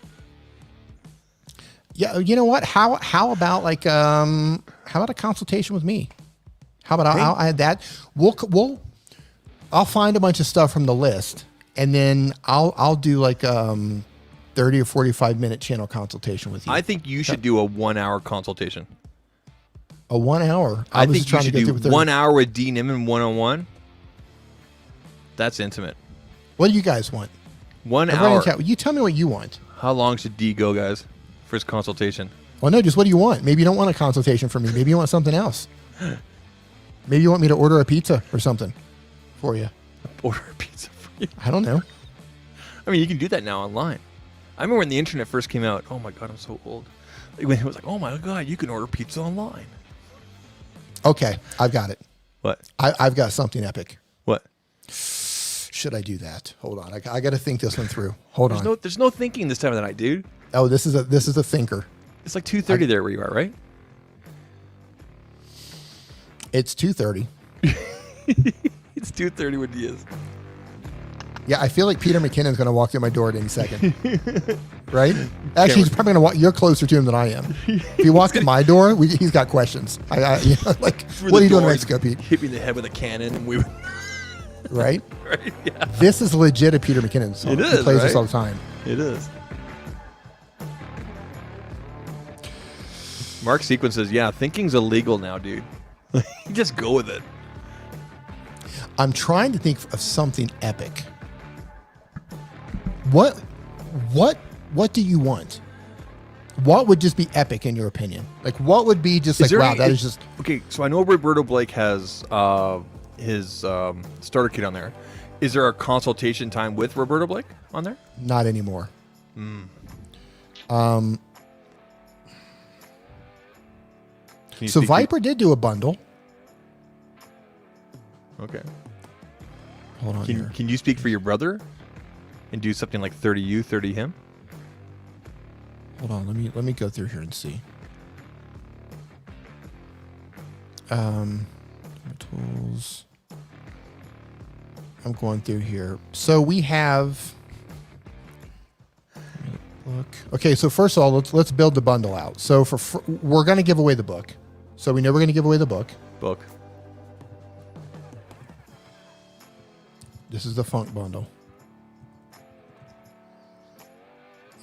[SPEAKER 1] Yeah, you know what? How about like how about a consultation with me? How about I'll add that? I'll find a bunch of stuff from the list, and then I'll do like 30 or 45-minute channel consultation with you.
[SPEAKER 8] I think you should do a 1 hour consultation.
[SPEAKER 1] A 1 hour.
[SPEAKER 8] I
[SPEAKER 1] was
[SPEAKER 8] think
[SPEAKER 1] trying
[SPEAKER 8] you
[SPEAKER 1] to
[SPEAKER 8] should
[SPEAKER 1] get
[SPEAKER 8] do
[SPEAKER 1] through
[SPEAKER 8] 1 hour with D. Nimmin one-on-one. That's intimate.
[SPEAKER 1] What do you guys want?
[SPEAKER 8] 1
[SPEAKER 1] Everybody in
[SPEAKER 8] hour.
[SPEAKER 1] chat, you tell me what you want.
[SPEAKER 8] How long should D go, guys, for his consultation?
[SPEAKER 1] Well, no, just what do you want? Maybe you don't want a consultation from me. Maybe you want something else. Maybe you want me to order a pizza or something for you.
[SPEAKER 8] Order a pizza for you.
[SPEAKER 1] I don't know.
[SPEAKER 8] I mean, you can do that now online. I remember when the internet first came out. Oh my God, I'm so old. When it was like, oh my God, you can order pizza online.
[SPEAKER 1] Okay, I've got it.
[SPEAKER 8] What?
[SPEAKER 1] I've got something epic.
[SPEAKER 8] What?
[SPEAKER 1] Should I do that? Hold on. I got to think this one through. Hold on.
[SPEAKER 8] There's no thinking this time of the night, dude.
[SPEAKER 1] Oh, this is a thinker.
[SPEAKER 8] It's like 2:30 there where you are, right?
[SPEAKER 1] It's 2:30.
[SPEAKER 8] It's 2:30 when he is.
[SPEAKER 1] Yeah, I feel like Peter McKinnon's going to walk through my door at any second. Right? Actually, he's probably going to walk. You're closer to him than I am. If he walks at my door, he's got questions. What are you doing in Mexico, Pete?
[SPEAKER 8] Hit me in the head with a cannon. And we
[SPEAKER 1] Right?
[SPEAKER 8] right? Yeah.
[SPEAKER 1] This is legit a Peter McKinnon song.
[SPEAKER 8] It is,
[SPEAKER 1] He plays this
[SPEAKER 8] right?
[SPEAKER 1] all the time.
[SPEAKER 8] It is. Mark Sequence says, yeah, thinking's illegal now, dude. Just go with it.
[SPEAKER 1] I'm trying to think of something epic. What do you want? What would just be epic in your opinion? Like, what would be just like, wow, that is just...
[SPEAKER 8] Okay, so I know Roberto Blake has his starter kit on there. Is there a consultation time with Roberto Blake on there?
[SPEAKER 1] Not anymore. So Viper did do a bundle.
[SPEAKER 8] Okay.
[SPEAKER 1] Hold on here.
[SPEAKER 8] Can you speak for your brother and do something like 30 you, 30 him?
[SPEAKER 1] Hold on, let me go through here and see. Tools. I'm going through here. So we have. Look. Okay, so first of all, let's build the bundle out. So we're going to give away the book. So we know we're going to give away the book. This is the Funk bundle.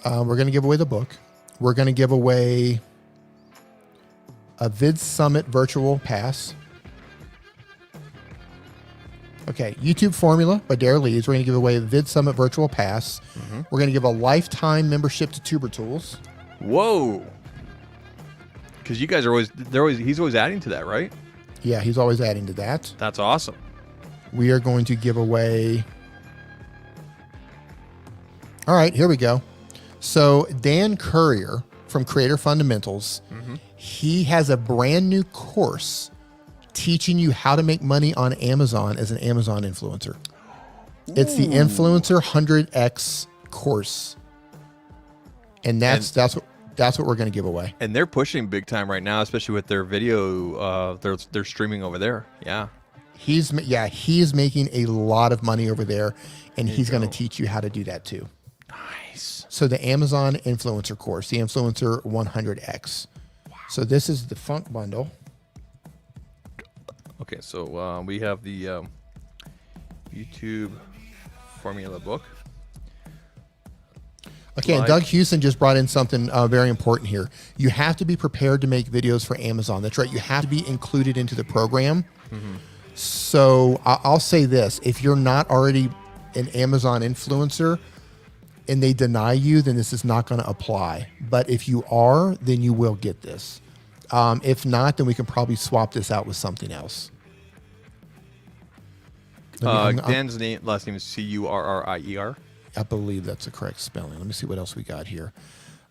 [SPEAKER 1] We're going to give away the book. We're going to give away a Vid Summit virtual pass. Okay, YouTube Formula by Dare Leeds. We're going to give away a Vid Summit virtual pass. We're going to give a lifetime membership to Tuber Tools.
[SPEAKER 8] Whoa. Because you guys are he's always adding to that, right?
[SPEAKER 1] Yeah, he's always adding to that.
[SPEAKER 8] That's awesome.
[SPEAKER 1] We are going to give away. All right, here we go. So Dan Currier from Creator Fundamentals, he has a brand new course teaching you how to make money on Amazon as an Amazon influencer. It's the Influencer 100X course. And that's what we're going to give away.
[SPEAKER 8] And they're pushing big time right now, especially with their video. They're streaming over there. Yeah.
[SPEAKER 1] He is making a lot of money over there, and he's going to teach you how to do that too.
[SPEAKER 8] Nice.
[SPEAKER 1] So the Amazon influencer course, the Influencer 100X. So this is the Funk bundle.
[SPEAKER 8] Okay, so we have the YouTube formula book.
[SPEAKER 1] Okay, and Doug Houston just brought in something very important here. You have to be prepared to make videos for Amazon. That's right. You have to be included into the program. So I'll say this. If you're not already an Amazon influencer and they deny you, then this is not going to apply. But if you are, then you will get this. If not, then we can probably swap this out with something else.
[SPEAKER 8] Dan's last name is Currier.
[SPEAKER 1] I believe that's the correct spelling. Let me see what else we got here.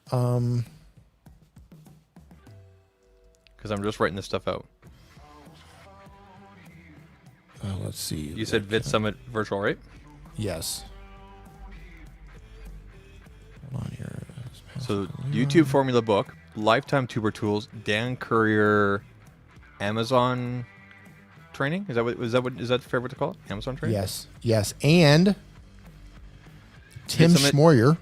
[SPEAKER 8] Because I'm just writing this stuff out.
[SPEAKER 1] Let's see.
[SPEAKER 8] You said Vid Summit Virtual, right?
[SPEAKER 1] Yes. Hold on here.
[SPEAKER 8] So YouTube Formula Book, Lifetime Tuber Tools, Dan Currier, Amazon training. Is that fair what to call it? Amazon training?
[SPEAKER 1] Yes. And Tim Schmoyer,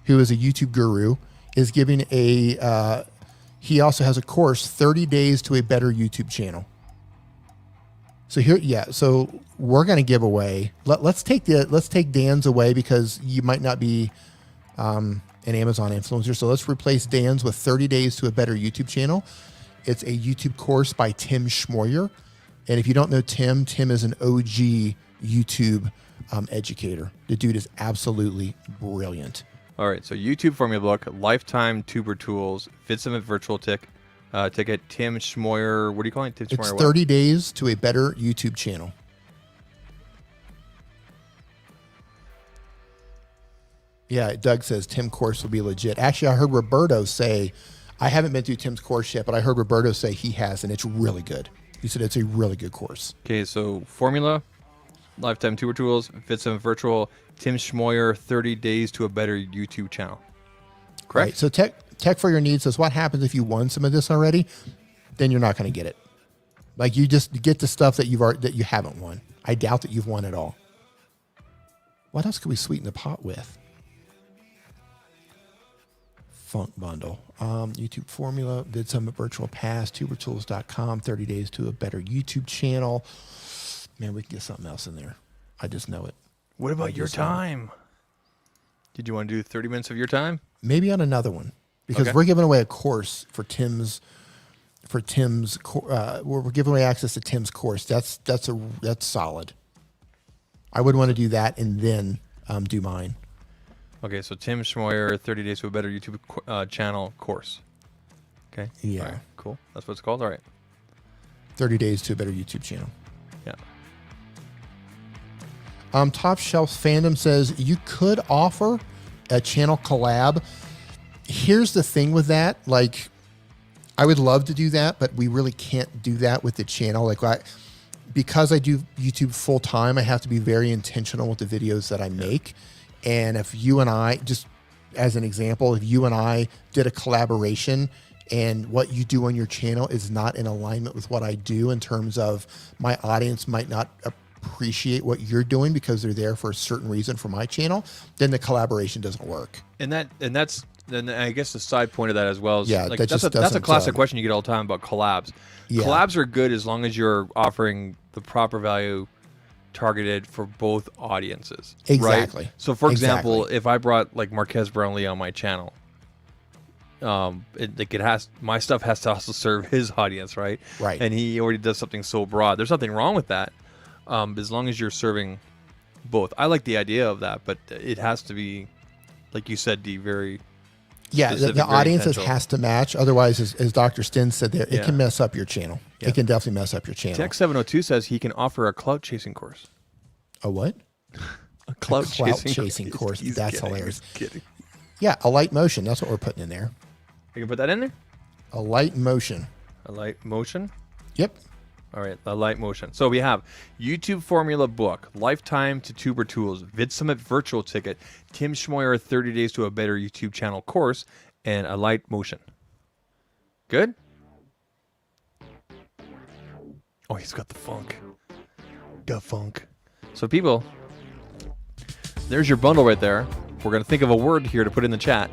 [SPEAKER 1] who is a YouTube guru, is giving he also has a course, 30 Days to a Better YouTube Channel. So so we're going to give away, let's take Dan's away because you might not be an Amazon influencer. So let's replace Dan's with 30 Days to a Better YouTube Channel. It's a YouTube course by Tim Schmoyer. And if you don't know Tim is an OG YouTube educator. The dude is absolutely brilliant.
[SPEAKER 8] All right, so YouTube Formula Book, Lifetime Tuber Tools, Vid Summit Virtual Ticket, Tim Schmoyer. What do you call it? Tim Schmoyer.
[SPEAKER 1] It's 30 Days to a Better YouTube Channel. Yeah, Doug says Tim course will be legit. Actually, I heard Roberto say, I haven't been through Tim's course yet, but I heard Roberto say he has, and it's really good. He said it's a really good course.
[SPEAKER 8] Okay, so Formula, Lifetime Tuber Tools, Vid Summit Virtual, Tim Schmoyer, 30 Days to a Better YouTube Channel. Correct?
[SPEAKER 1] Right, so Tech for Your Needs says, what happens if you won some of this already? Then you're not going to get it. Like, you just get the stuff that you haven't won. I doubt that you've won it all. What else could we sweeten the pot with? Funk bundle. YouTube Formula, Vid Summit Virtual Pass, tubertools.com, 30 Days to a Better YouTube Channel. Man, we can get something else in there. I just know it.
[SPEAKER 8] What about your time? Did you want to do 30 minutes of your time?
[SPEAKER 1] Maybe on another one, because we're giving away a course for Tim's. We're giving away access to Tim's course. That's solid. I would want to do that and then do mine.
[SPEAKER 8] Okay, so Tim Schmoyer, 30 Days to a Better YouTube Channel course. Okay.
[SPEAKER 1] Yeah.
[SPEAKER 8] All right, cool. That's what it's called. All right.
[SPEAKER 1] 30 Days to a Better YouTube Channel.
[SPEAKER 8] Yeah.
[SPEAKER 1] Top Shelf Fandom says you could offer a channel collab. Here's the thing with that. Like, I would love to do that, but we really can't do that with the channel. Because I do YouTube full time, I have to be very intentional with the videos that I make. And if you and I, just as an example, if you and I did a collaboration and what you do on your channel is not in alignment with what I do in terms of my audience might not appreciate what you're doing because they're there for a certain reason for my channel, then the collaboration doesn't work.
[SPEAKER 8] And that's I guess the side point of that as well is that's a classic question you get all the time about collabs. Yeah. Collabs are good as long as you're offering the proper value targeted for both audiences.
[SPEAKER 1] Exactly.
[SPEAKER 8] Right? So, for example,
[SPEAKER 1] Exactly.
[SPEAKER 8] if I brought like Marquez Brownlee on my channel, my stuff has to also serve his audience, right?
[SPEAKER 1] Right.
[SPEAKER 8] And he already does something so broad. There's nothing wrong with that, as long as you're serving both. I like the idea of that, but it has to be, like you said, D, very specific,
[SPEAKER 1] the
[SPEAKER 8] very
[SPEAKER 1] audiences
[SPEAKER 8] intentional.
[SPEAKER 1] has to match. Otherwise, as Dr. Stin said there,
[SPEAKER 8] Yeah.
[SPEAKER 1] it can mess up your channel.
[SPEAKER 8] Yeah.
[SPEAKER 1] It can definitely mess up your channel.
[SPEAKER 8] Tech 702 says he can offer a clout chasing course.
[SPEAKER 1] A what?
[SPEAKER 8] A clout
[SPEAKER 1] chasing course.
[SPEAKER 8] He's
[SPEAKER 1] That's
[SPEAKER 8] kidding,
[SPEAKER 1] hilarious.
[SPEAKER 8] he's kidding.
[SPEAKER 1] Yeah, Alight Motion. That's what we're putting in there.
[SPEAKER 8] You can put that in there?
[SPEAKER 1] Alight Motion.
[SPEAKER 8] Alight Motion?
[SPEAKER 1] Yep.
[SPEAKER 8] All right, Alight Motion. So we have YouTube Formula Book, Lifetime to Tuber Tools, VidSummit Virtual Ticket, Tim Schmoyer 30 Days to a Better YouTube Channel course, and Alight Motion. Good? Oh, he's got the funk. The funk. So people, there's your bundle right there. We're going to think of a word here to put in the chat.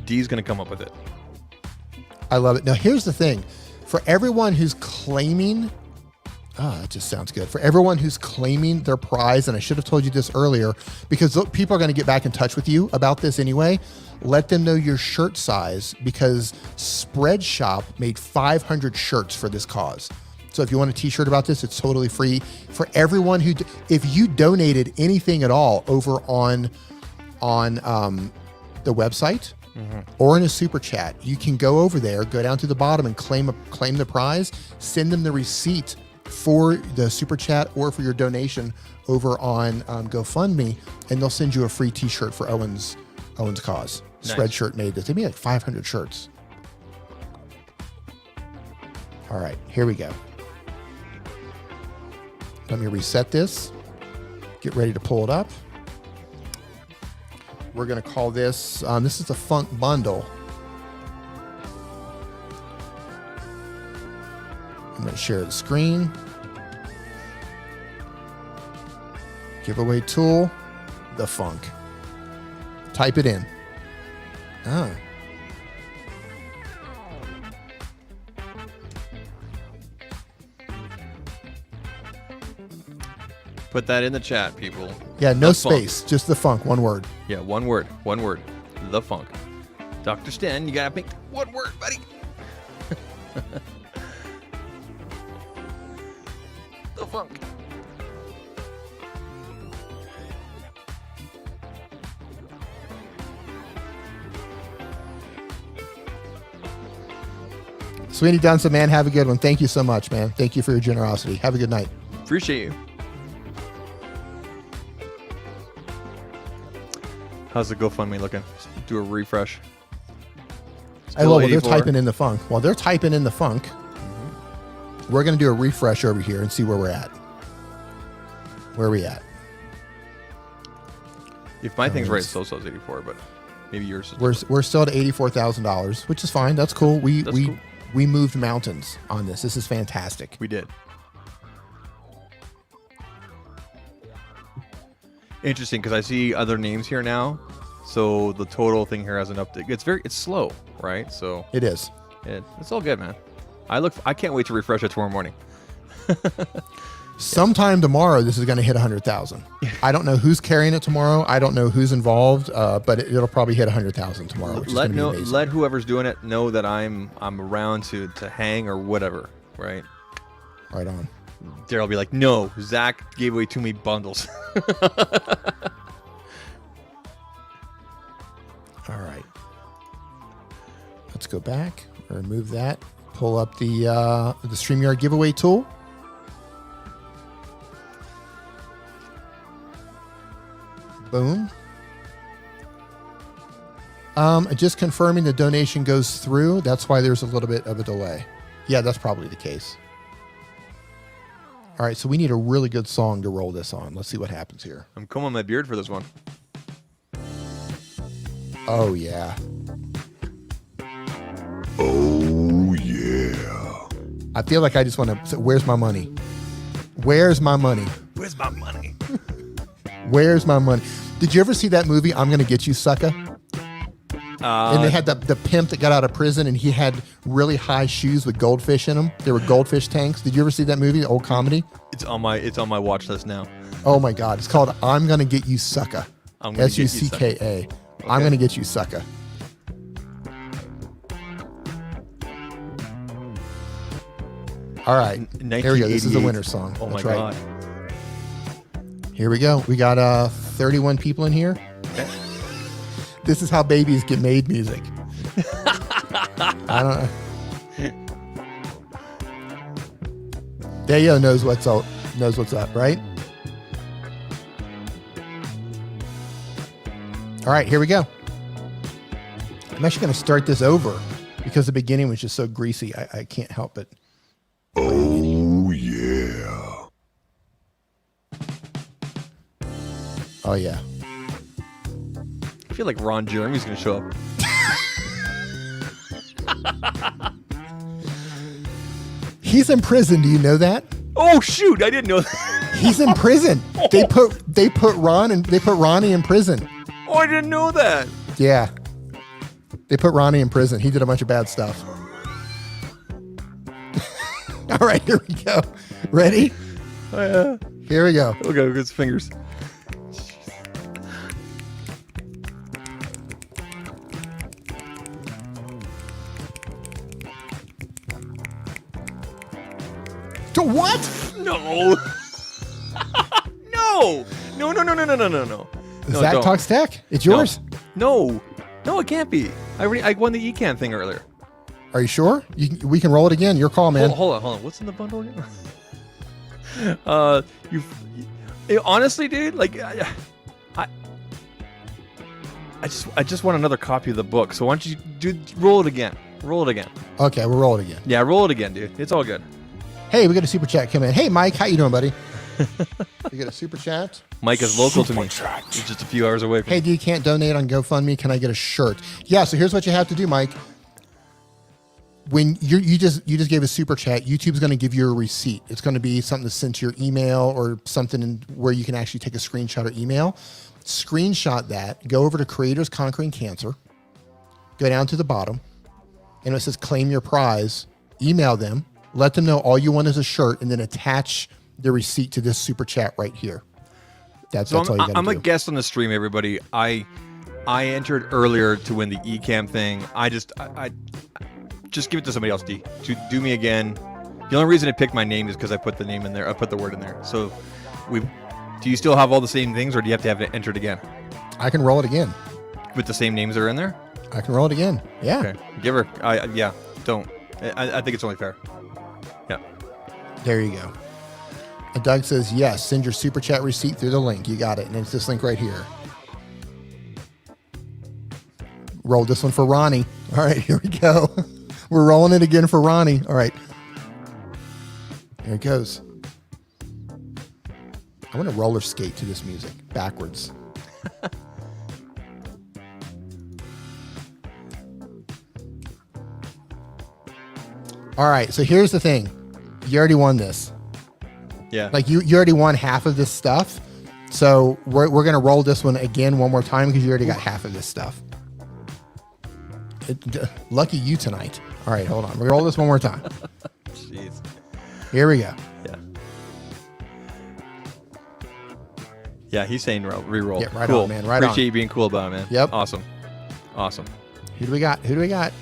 [SPEAKER 8] D's going to come up with it.
[SPEAKER 1] I love it. Now, here's the thing. For everyone who's claiming, it just sounds good. For everyone who's claiming their prize, and I should have told you this earlier, because people are going to get back in touch with you about this anyway, let them know your shirt size, because Spreadshop made 500 shirts for this cause. So if you want a t-shirt about this, it's totally free. For everyone who, if you donated anything at all over on the website, or in a super chat, you can go over there, go down to the bottom and claim the prize, send them the receipt for the super chat or for your donation over on GoFundMe, and they'll send you a free t-shirt for Owen's cause.
[SPEAKER 8] Nice.
[SPEAKER 1] Spreadshirt made this. They made like 500 shirts. All right, here we go. Let me reset this. Get ready to pull it up. We're going to call this, this is the Funk Bundle. I'm going to share the screen. Giveaway tool, the Funk. Type it in.
[SPEAKER 8] Put that in the chat, people.
[SPEAKER 1] Yeah, no
[SPEAKER 8] The Funk.
[SPEAKER 1] space, just the Funk, one word.
[SPEAKER 8] Yeah, one word. The Funk. Dr. Stan, you gotta pick one word, buddy. The Funk.
[SPEAKER 1] Sweeney Dunson, man, have a good one. Thank you so much, man. Thank you for your generosity. Have a good night.
[SPEAKER 8] Appreciate you. How's the GoFundMe looking? Let's do a refresh.
[SPEAKER 1] I love it. They're
[SPEAKER 8] 84.
[SPEAKER 1] typing in the Funk. While they're typing in the Funk, we're going to do a refresh over here and see where we're at. Where are we at?
[SPEAKER 8] If my thing's right, so 84, but maybe yours is
[SPEAKER 1] We're still at $84,000, which is fine. That's cool.
[SPEAKER 8] That's cool.
[SPEAKER 1] We moved mountains on this. This is fantastic.
[SPEAKER 8] We did. Interesting, because I see other names here now, so the total thing here hasn't updated. It's slow, right? So
[SPEAKER 1] It is.
[SPEAKER 8] it's all good, man. I can't wait to refresh it tomorrow morning.
[SPEAKER 1] Sometime tomorrow, this is going to hit 100,000. I don't know who's carrying it tomorrow. I don't know who's involved, but it'll probably hit 100,000 tomorrow, which is going to be amazing.
[SPEAKER 8] Let whoever's doing it know that I'm around to hang or whatever, right?
[SPEAKER 1] Right on.
[SPEAKER 8] Daryl will be like, no, Zach gave away too many bundles.
[SPEAKER 1] All right. Let's go back, remove that, pull up the StreamYard giveaway tool. Boom. Just confirming the donation goes through. That's why there's a little bit of a delay. Yeah, that's probably the case. All right, so we need a really good song to roll this on. Let's see what happens here.
[SPEAKER 8] I'm combing my beard for this one.
[SPEAKER 1] Oh, yeah.
[SPEAKER 3] Oh, yeah.
[SPEAKER 1] I feel like I just want to say, where's my money? Where's my money?
[SPEAKER 8] Where's my money?
[SPEAKER 1] Where's my money? Did you ever see that movie, I'm Gonna Get You, Sucker? And they had the pimp that got out of prison, and he had really high shoes with goldfish in them. They were goldfish tanks. Did you ever see that movie, the old comedy?
[SPEAKER 8] It's on my watch list now.
[SPEAKER 1] Oh my God! It's called "I'm Gonna Get You, Sucka." SUCKA. I'm gonna get you, sucka. All right, here we go. This is the winter song.
[SPEAKER 8] Oh
[SPEAKER 1] That's
[SPEAKER 8] my
[SPEAKER 1] right.
[SPEAKER 8] God.
[SPEAKER 1] Here we go. We got 31 people in here.
[SPEAKER 8] Okay.
[SPEAKER 1] This is how babies get made music. I don't know. Dayo knows what's up, right? All right, here we go. I'm actually going to start this over because the beginning was just so greasy. I can't help it.
[SPEAKER 3] Oh, yeah.
[SPEAKER 1] Oh, yeah.
[SPEAKER 8] I feel like Ron Jeremy's going to show up.
[SPEAKER 1] He's in prison. Do you know that?
[SPEAKER 8] Oh shoot! I didn't know that.
[SPEAKER 1] He's in prison. They put Ronnie in prison.
[SPEAKER 8] Oh, I didn't know that.
[SPEAKER 1] Yeah. They put Ronnie in prison. He did a bunch of bad stuff. All right, here we go. Ready?
[SPEAKER 8] Oh, yeah.
[SPEAKER 1] Here we go.
[SPEAKER 8] Okay, look at his fingers.
[SPEAKER 1] To what?
[SPEAKER 8] No. No. No.
[SPEAKER 1] Zach
[SPEAKER 8] don't.
[SPEAKER 1] Talks Tech. It's yours.
[SPEAKER 8] No, it can't be. I won the Ecamm thing earlier.
[SPEAKER 1] Are you sure? We can roll it again. Your call, man.
[SPEAKER 8] Hold on. What's in the bundle again? Honestly, dude, like I just want another copy of the book. So why don't you roll it again?
[SPEAKER 1] Okay, we'll roll it again.
[SPEAKER 8] Yeah, roll it again, dude. It's all good.
[SPEAKER 1] Hey, we got a super chat come in. Hey, Mike, how you doing, buddy? We got a super chat.
[SPEAKER 8] Mike is local to me. He's just a few hours away from
[SPEAKER 1] Hey, you can't donate on GoFundMe. Can I get a shirt? Yeah. So here's what you have to do, Mike. When you just gave a super chat, YouTube's going to give you a receipt. It's going to be something that's sent to your email or something where you can actually take a screenshot or email. Screenshot that. Go over to Creators Conquering Cancer. Go down to the bottom, and it says claim your prize. Email them. Let them know all you want is a shirt, and then attach the receipt to this super chat right here. That's all you got to do.
[SPEAKER 8] I'm a guest on the stream, everybody. I entered earlier to win the Ecamm thing. I just give it to somebody else, D. To do me again. The only reason it picked my name is because I put the name in there. I put the word in there. So, do you still have all the same things, or do you have to enter it again?
[SPEAKER 1] I can roll it again.
[SPEAKER 8] With the same names that are in there?
[SPEAKER 1] I can roll it again. Yeah.
[SPEAKER 8] Okay. Give her. Yeah. Don't. I think it's only fair. Yeah.
[SPEAKER 1] There you go. And Doug says, yes, send your super chat receipt through the link. You got it. And it's this link right here. Roll this one for Ronnie. All right, here we go. We're rolling it again for Ronnie. All right. There it goes. I want to roller skate to this music backwards. All right, so here's the thing. You already won this.
[SPEAKER 8] Yeah.
[SPEAKER 1] Like you already won half of this stuff. So we're going to roll this one again one more time because you already got half of this stuff. Lucky you tonight. All right, hold on. We're going to roll this one more time.
[SPEAKER 8] Jeez.
[SPEAKER 1] Here we go.
[SPEAKER 8] Yeah. Yeah, he's saying re-roll.
[SPEAKER 1] Yeah, right
[SPEAKER 8] cool.
[SPEAKER 1] on, man. Right
[SPEAKER 8] Appreciate
[SPEAKER 1] on.
[SPEAKER 8] you being cool about it, man.
[SPEAKER 1] Yep.
[SPEAKER 8] Awesome.
[SPEAKER 1] Who do we got?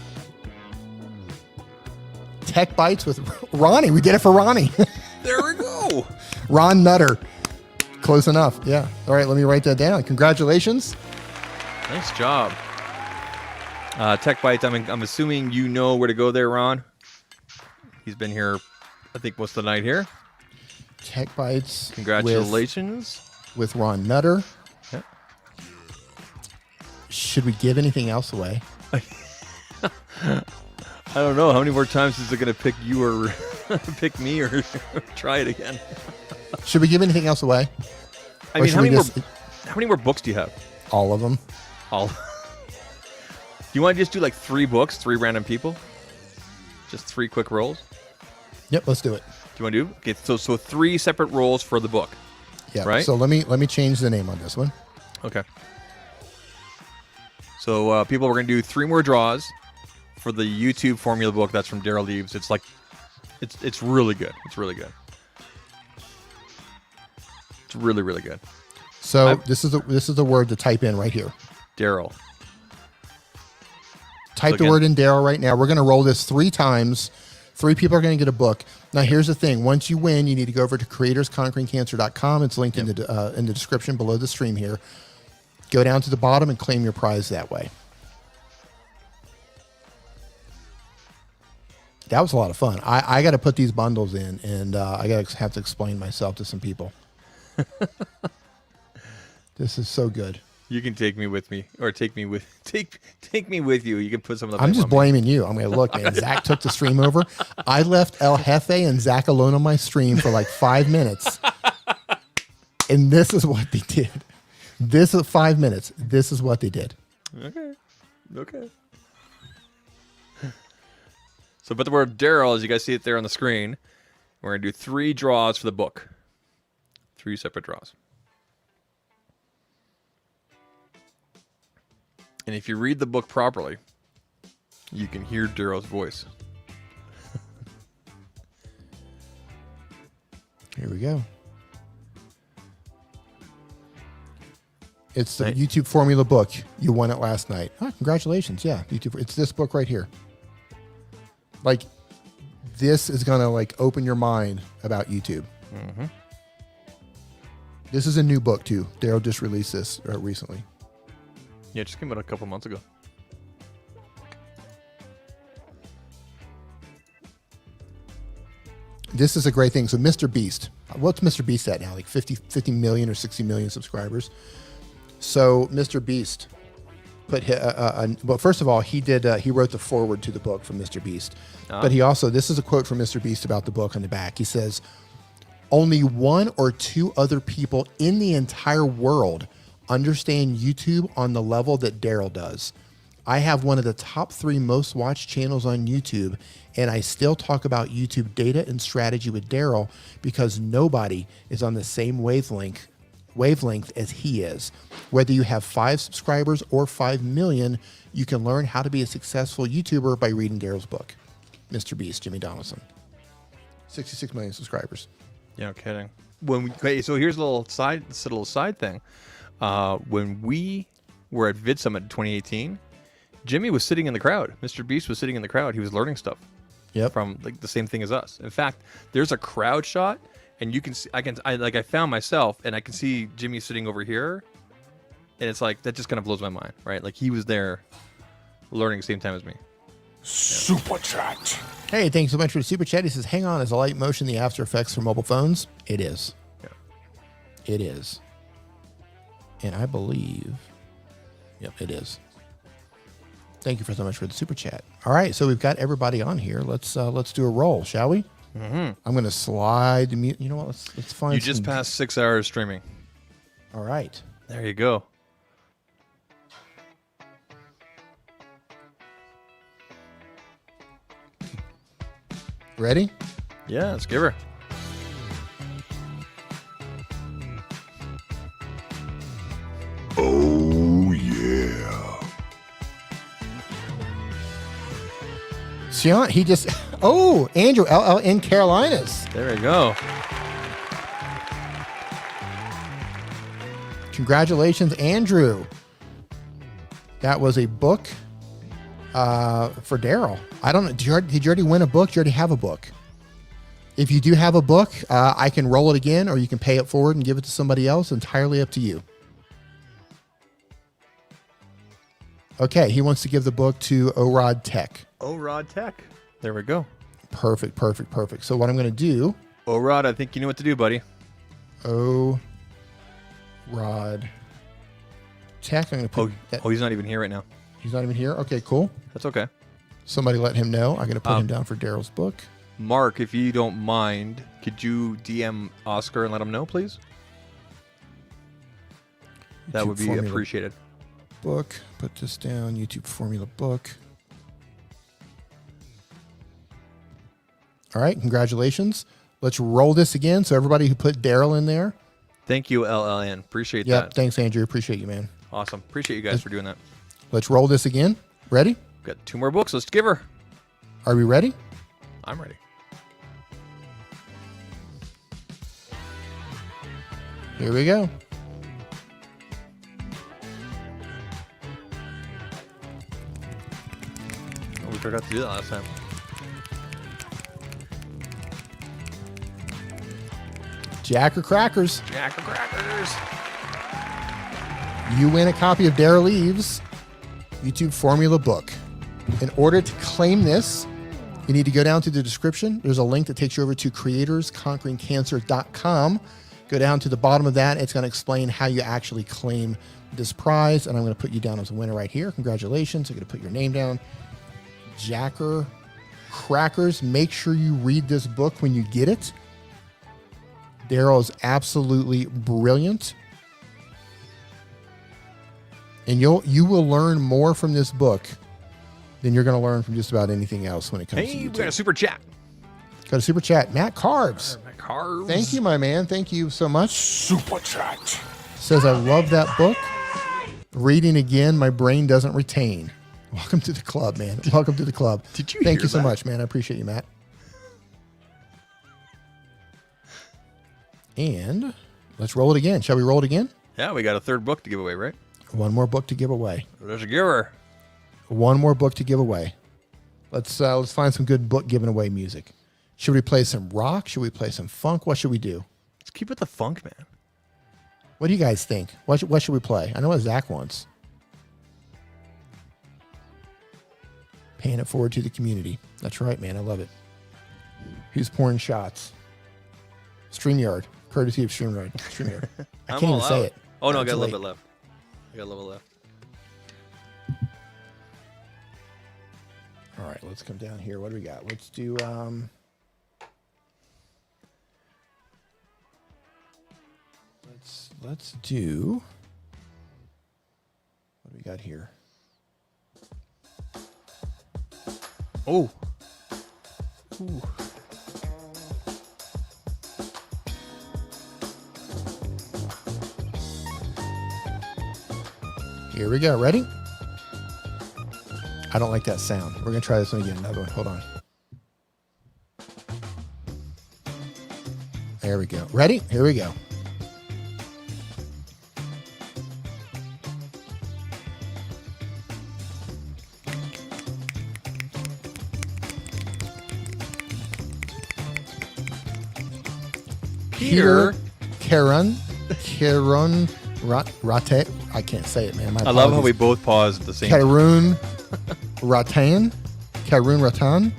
[SPEAKER 1] Tech Bites with Ronnie. We did it for Ronnie.
[SPEAKER 8] There we go.
[SPEAKER 1] Ron Nutter. Close enough. Yeah. All right, let me write that down. Congratulations.
[SPEAKER 8] Nice job. Tech Bites, I'm assuming you know where to go there, Ron. He's been here, I think, what's the night here?
[SPEAKER 1] Tech Bites.
[SPEAKER 8] Congratulations.
[SPEAKER 1] With Ron Nutter.
[SPEAKER 8] Yep.
[SPEAKER 1] Should we give anything else away?
[SPEAKER 8] I don't know. How many more times is it going to pick you or pick me or try it again?
[SPEAKER 1] Should we give anything else away?
[SPEAKER 8] I mean, how many more books do you have?
[SPEAKER 1] All of them.
[SPEAKER 8] All. Do you want to just do like 3 books, 3 random people? Just 3 quick rolls?
[SPEAKER 1] Yep, let's do it.
[SPEAKER 8] Do you want to do? Okay, so 3 separate rolls for the book.
[SPEAKER 1] Yeah.
[SPEAKER 8] Right?
[SPEAKER 1] So let me change the name on this one.
[SPEAKER 8] Okay. So people, we're gonna do 3 more draws for the YouTube formula book. That's from Daryl Leaves. It's like, it's really good. It's really good. It's really, really good.
[SPEAKER 1] So this is the word to type in right here.
[SPEAKER 8] Daryl.
[SPEAKER 1] Type the word in Daryl right now. We're going to roll this 3 times. 3 people are going to get a book. Now, here's the thing. Once you win, you need to go over to creatorsconqueringcancer.com. It's linked in the description below the stream here. Go down to the bottom and claim your prize that way. That was a lot of fun. I got to put these bundles in, and I have to explain myself to some people. This is so good.
[SPEAKER 8] You can take me with me, or take me with you. You can put some of the.
[SPEAKER 1] I'm just blaming you. I'm going to look, man. Zach took the stream over. I left El Jefe and Zach alone on my stream for like 5 minutes, and this is what they did. This is 5 minutes. This is what they did.
[SPEAKER 8] Okay. So, but the word Daryl, as you guys see it there on the screen, we're gonna do 3 draws for the book. 3 separate draws. And if you read the book properly, you can hear Daryl's voice.
[SPEAKER 1] Here we go. It's the YouTube formula book. You won it last night. Oh, congratulations. Yeah, YouTube. It's this book right here. Like, this is going to like open your mind about YouTube.
[SPEAKER 8] Mm-hmm.
[SPEAKER 1] This is a new book too. Daryl just released this recently.
[SPEAKER 8] Yeah, it just came out a couple months ago.
[SPEAKER 1] This is a great thing. So Mr. Beast, what's Mr. Beast at now? Like 50 million or 60 million subscribers. So Mr. Beast put, well, first of all, he wrote the foreword to the book from Mr. Beast. But he also, this is a quote from Mr. Beast about the book on the back. He says, only 1 or 2 other people in the entire world understand YouTube on the level that Daryl does. I have one of the top 3 most watched channels on YouTube, and I still talk about YouTube data and strategy with Daryl because nobody is on the same wavelength as he is. Whether you have 5 subscribers or 5 million, you can learn how to be a successful YouTuber by reading Daryl's book. Mr. Beast, Jimmy Donaldson. 66 million subscribers.
[SPEAKER 8] Yeah, no kidding. So here's a little side thing. When we were at Vid Summit in 2018, Jimmy was sitting in the crowd. Mr. Beast was sitting in the crowd. He was learning stuff.
[SPEAKER 1] Yep.
[SPEAKER 8] From like the same thing as us. In fact, there's a crowd shot, and you can see. I found myself, and I can see Jimmy sitting over here, and it's like that just kind of blows my mind, right? Like he was there, learning the same time as me.
[SPEAKER 3] Super chat.
[SPEAKER 1] Hey, thanks so much for the super chat. He says, hang on, is Alight Motion the After Effects for mobile phones? It is.
[SPEAKER 8] Yeah.
[SPEAKER 1] It is. And I believe, yep, it is. Thank you so much for the super chat. All right, so we've got everybody on here. Let's do a roll, shall we?
[SPEAKER 8] Mm-hmm.
[SPEAKER 1] I'm going to slide the mute. You know what? Let's find.
[SPEAKER 8] You just passed 6 hours streaming.
[SPEAKER 1] All right.
[SPEAKER 8] There you go.
[SPEAKER 1] Ready?
[SPEAKER 8] Yeah, let's give her.
[SPEAKER 3] Oh, yeah.
[SPEAKER 1] Sion, he just. Oh, Andrew, LL in Carolinas.
[SPEAKER 8] There we go.
[SPEAKER 1] Congratulations, Andrew. That was a book for Daryl. I don't know. Did you already win a book? Do you already have a book? If you do have a book, I can roll it again, or you can pay it forward and give it to somebody else. Entirely up to you. Okay, he wants to give the book to O-Rod Tech.
[SPEAKER 8] O-Rod Tech. There we go.
[SPEAKER 1] Perfect. So what I'm going to do...
[SPEAKER 8] O-Rod, I think you know what to do, buddy.
[SPEAKER 1] O-Rod Tech. I'm going to put...
[SPEAKER 8] he's not even here right now.
[SPEAKER 1] He's not even here? Okay, cool.
[SPEAKER 8] That's okay.
[SPEAKER 1] Somebody let him know. I'm going to put him down for Daryl's book.
[SPEAKER 8] Mark, if you don't mind, could you DM Oscar and let him know, please? That would be appreciated.
[SPEAKER 1] Book. Put this down. YouTube formula book. All right. Congratulations. Let's roll this again. So everybody who put Daryl in there.
[SPEAKER 8] Thank you, LLN. Appreciate
[SPEAKER 1] that.
[SPEAKER 8] Yep.
[SPEAKER 1] Thanks, Andrew. Appreciate you, man.
[SPEAKER 8] Awesome. Appreciate you guys for doing that.
[SPEAKER 1] Let's roll this again. Ready?
[SPEAKER 8] Got 2 more books. Let's give her.
[SPEAKER 1] Are we ready?
[SPEAKER 8] I'm ready.
[SPEAKER 1] Here we go.
[SPEAKER 8] Oh, we forgot to do that last time.
[SPEAKER 1] Jack or crackers?
[SPEAKER 8] Jack or crackers.
[SPEAKER 1] You win a copy of Dare Leaves YouTube Formula book. In order to claim this, you need to go down to the description. There's a link that takes you over to creatorsconqueringcancer.com. Go down to the bottom of that. It's going to explain how you actually claim this prize. And I'm going to put you down as a winner right here. Congratulations. I'm going to put your name down. Jacker Crackers. Make sure you read this book when you get it. Daryl is absolutely brilliant. And you will learn more from this book than you're going to learn from just about anything else when it comes to
[SPEAKER 8] Hey,
[SPEAKER 1] YouTube.
[SPEAKER 8] we got a super chat.
[SPEAKER 1] Got a super chat. Matt Carbs.
[SPEAKER 8] Carbs.
[SPEAKER 1] Thank you, my man. Thank you so much.
[SPEAKER 3] Super chat.
[SPEAKER 1] Says, I love that book. Reading again, my brain doesn't retain. Welcome to the club, man. Welcome to the club.
[SPEAKER 8] Did you
[SPEAKER 1] Thank
[SPEAKER 8] hear
[SPEAKER 1] you so
[SPEAKER 8] that?
[SPEAKER 1] much, man. I appreciate you, Matt. And let's roll it again. Shall we roll it again?
[SPEAKER 8] Yeah, we got a 3rd book to give away, right?
[SPEAKER 1] One more book to give away.
[SPEAKER 8] There's a giver.
[SPEAKER 1] One more book to give away. Let's find some good book giving away music. Should we play some rock? Should we play some funk? What should we do?
[SPEAKER 8] Let's keep it the funk, man.
[SPEAKER 1] What do you guys think? What should we play? I know what Zach wants. Paying it forward to the community. That's right, man. I love it. Who's pouring shots? StreamYard. Courtesy of StreamYard. I
[SPEAKER 8] I'm
[SPEAKER 1] can't even
[SPEAKER 8] all
[SPEAKER 1] say
[SPEAKER 8] out.
[SPEAKER 1] it.
[SPEAKER 8] Oh, no, I
[SPEAKER 1] It's
[SPEAKER 8] got a
[SPEAKER 1] late.
[SPEAKER 8] little bit left. I got a little left.
[SPEAKER 1] All right, let's come down here. What do we got? Let's do let's do what do we got here?
[SPEAKER 8] Oh. Ooh.
[SPEAKER 1] Here we go. Ready? I don't like that sound. We're going to try this one again. Another one. Hold on. There we go. Ready? Here we go. Peter Karen Rate. I can't say it, man.
[SPEAKER 8] I love how we both paused at the same time.
[SPEAKER 1] Karun Ratan.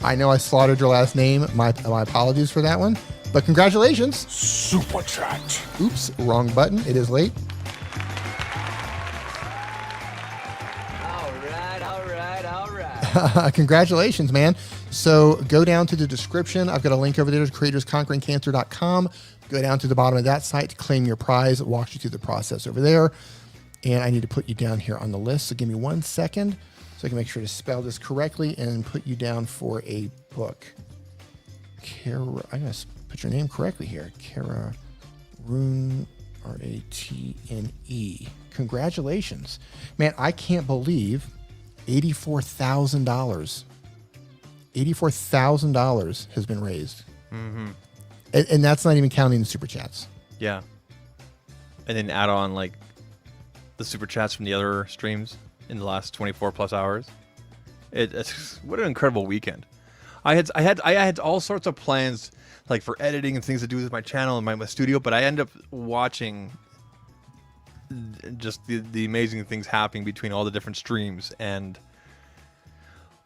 [SPEAKER 1] I know I slaughtered your last name. My apologies for that one. But congratulations.
[SPEAKER 3] Super chat.
[SPEAKER 1] Oops, wrong button. It is late.
[SPEAKER 10] All right.
[SPEAKER 1] Congratulations, man. So go down to the description. I've got a link over there to creatorsconqueringcancer.com. Go down to the bottom of that site to claim your prize. It walks you through the process over there. And I need to put you down here on the list. So give me 1 second so I can make sure to spell this correctly and put you down for a book. I'm going to put your name correctly here. Kara Rune, Ratne. Congratulations. Man, I can't believe $84,000. $84,000 has been raised.
[SPEAKER 8] Mm-hmm.
[SPEAKER 1] And that's not even counting the super chats.
[SPEAKER 8] Yeah. And then add on like the super chats from the other streams in the last 24 plus hours. It's what an incredible weekend. I had all sorts of plans like for editing and things to do with my channel and my studio, but I end up watching just the amazing things happening between all the different streams and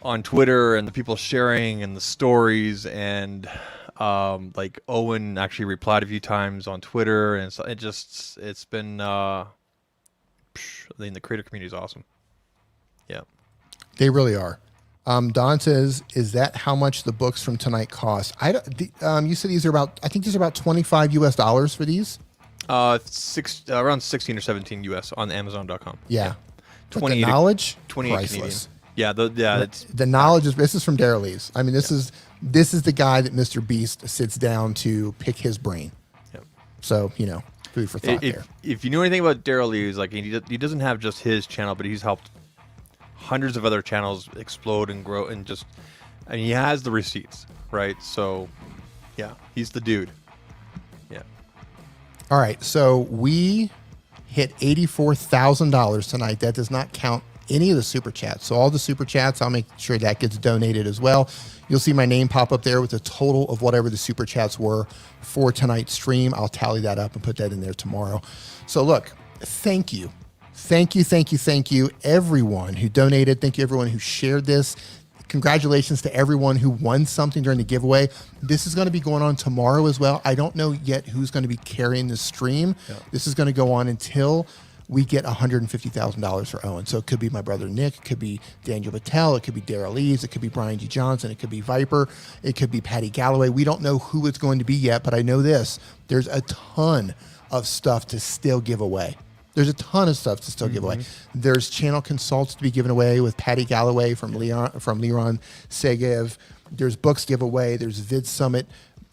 [SPEAKER 8] on Twitter and the people sharing and the stories and like Owen actually replied a few times on Twitter, and so it's been I mean, the creator community is awesome. Yeah,
[SPEAKER 1] They really are. Don says, "Is that how much the books from tonight cost?" You said these are about. I think these are about $25 US for these.
[SPEAKER 8] around 16 or 17 US on Amazon.com.
[SPEAKER 1] Yeah. But
[SPEAKER 8] 20
[SPEAKER 1] the knowledge,
[SPEAKER 8] 28
[SPEAKER 1] priceless.
[SPEAKER 8] Canadian. Yeah, it's
[SPEAKER 1] The knowledge is. This is from Dare Leaves. I mean, this is the guy that Mr. Beast sits down to pick his brain.
[SPEAKER 8] Yep.
[SPEAKER 1] So food for thought there.
[SPEAKER 8] If you know anything about Daryl Lee's, like he doesn't have just his channel, but he's helped hundreds of other channels explode and grow and he has the receipts, right? So yeah, he's the dude. Yeah.
[SPEAKER 1] All right, so we hit $84,000 tonight. That does not count any of the super chats. So all the super chats, I'll make sure that gets donated as well. You'll see my name pop up there with the total of whatever the super chats were for tonight's stream. I'll tally that up and put that in there tomorrow. So look, thank you. Thank you, everyone who donated. Thank you, everyone who shared this. Congratulations to everyone who won something during the giveaway. This is going to be going on tomorrow as well. I don't know yet who's going to be carrying the stream. Yeah. This is going to go on until we get $150,000 for Owen. So it could be my brother Nick, it could be Daniel Patel, it could be Daryl Eves, it could be Brian D. Johnson, it could be Viper, it could be Patty Galloway. We don't know who it's going to be yet, but I know this. There's a ton of stuff to still give away. There's a ton of stuff to still give away. There's channel consults to be given away with Patty Galloway from Leron Segev. There's books giveaway. There's Vid Summit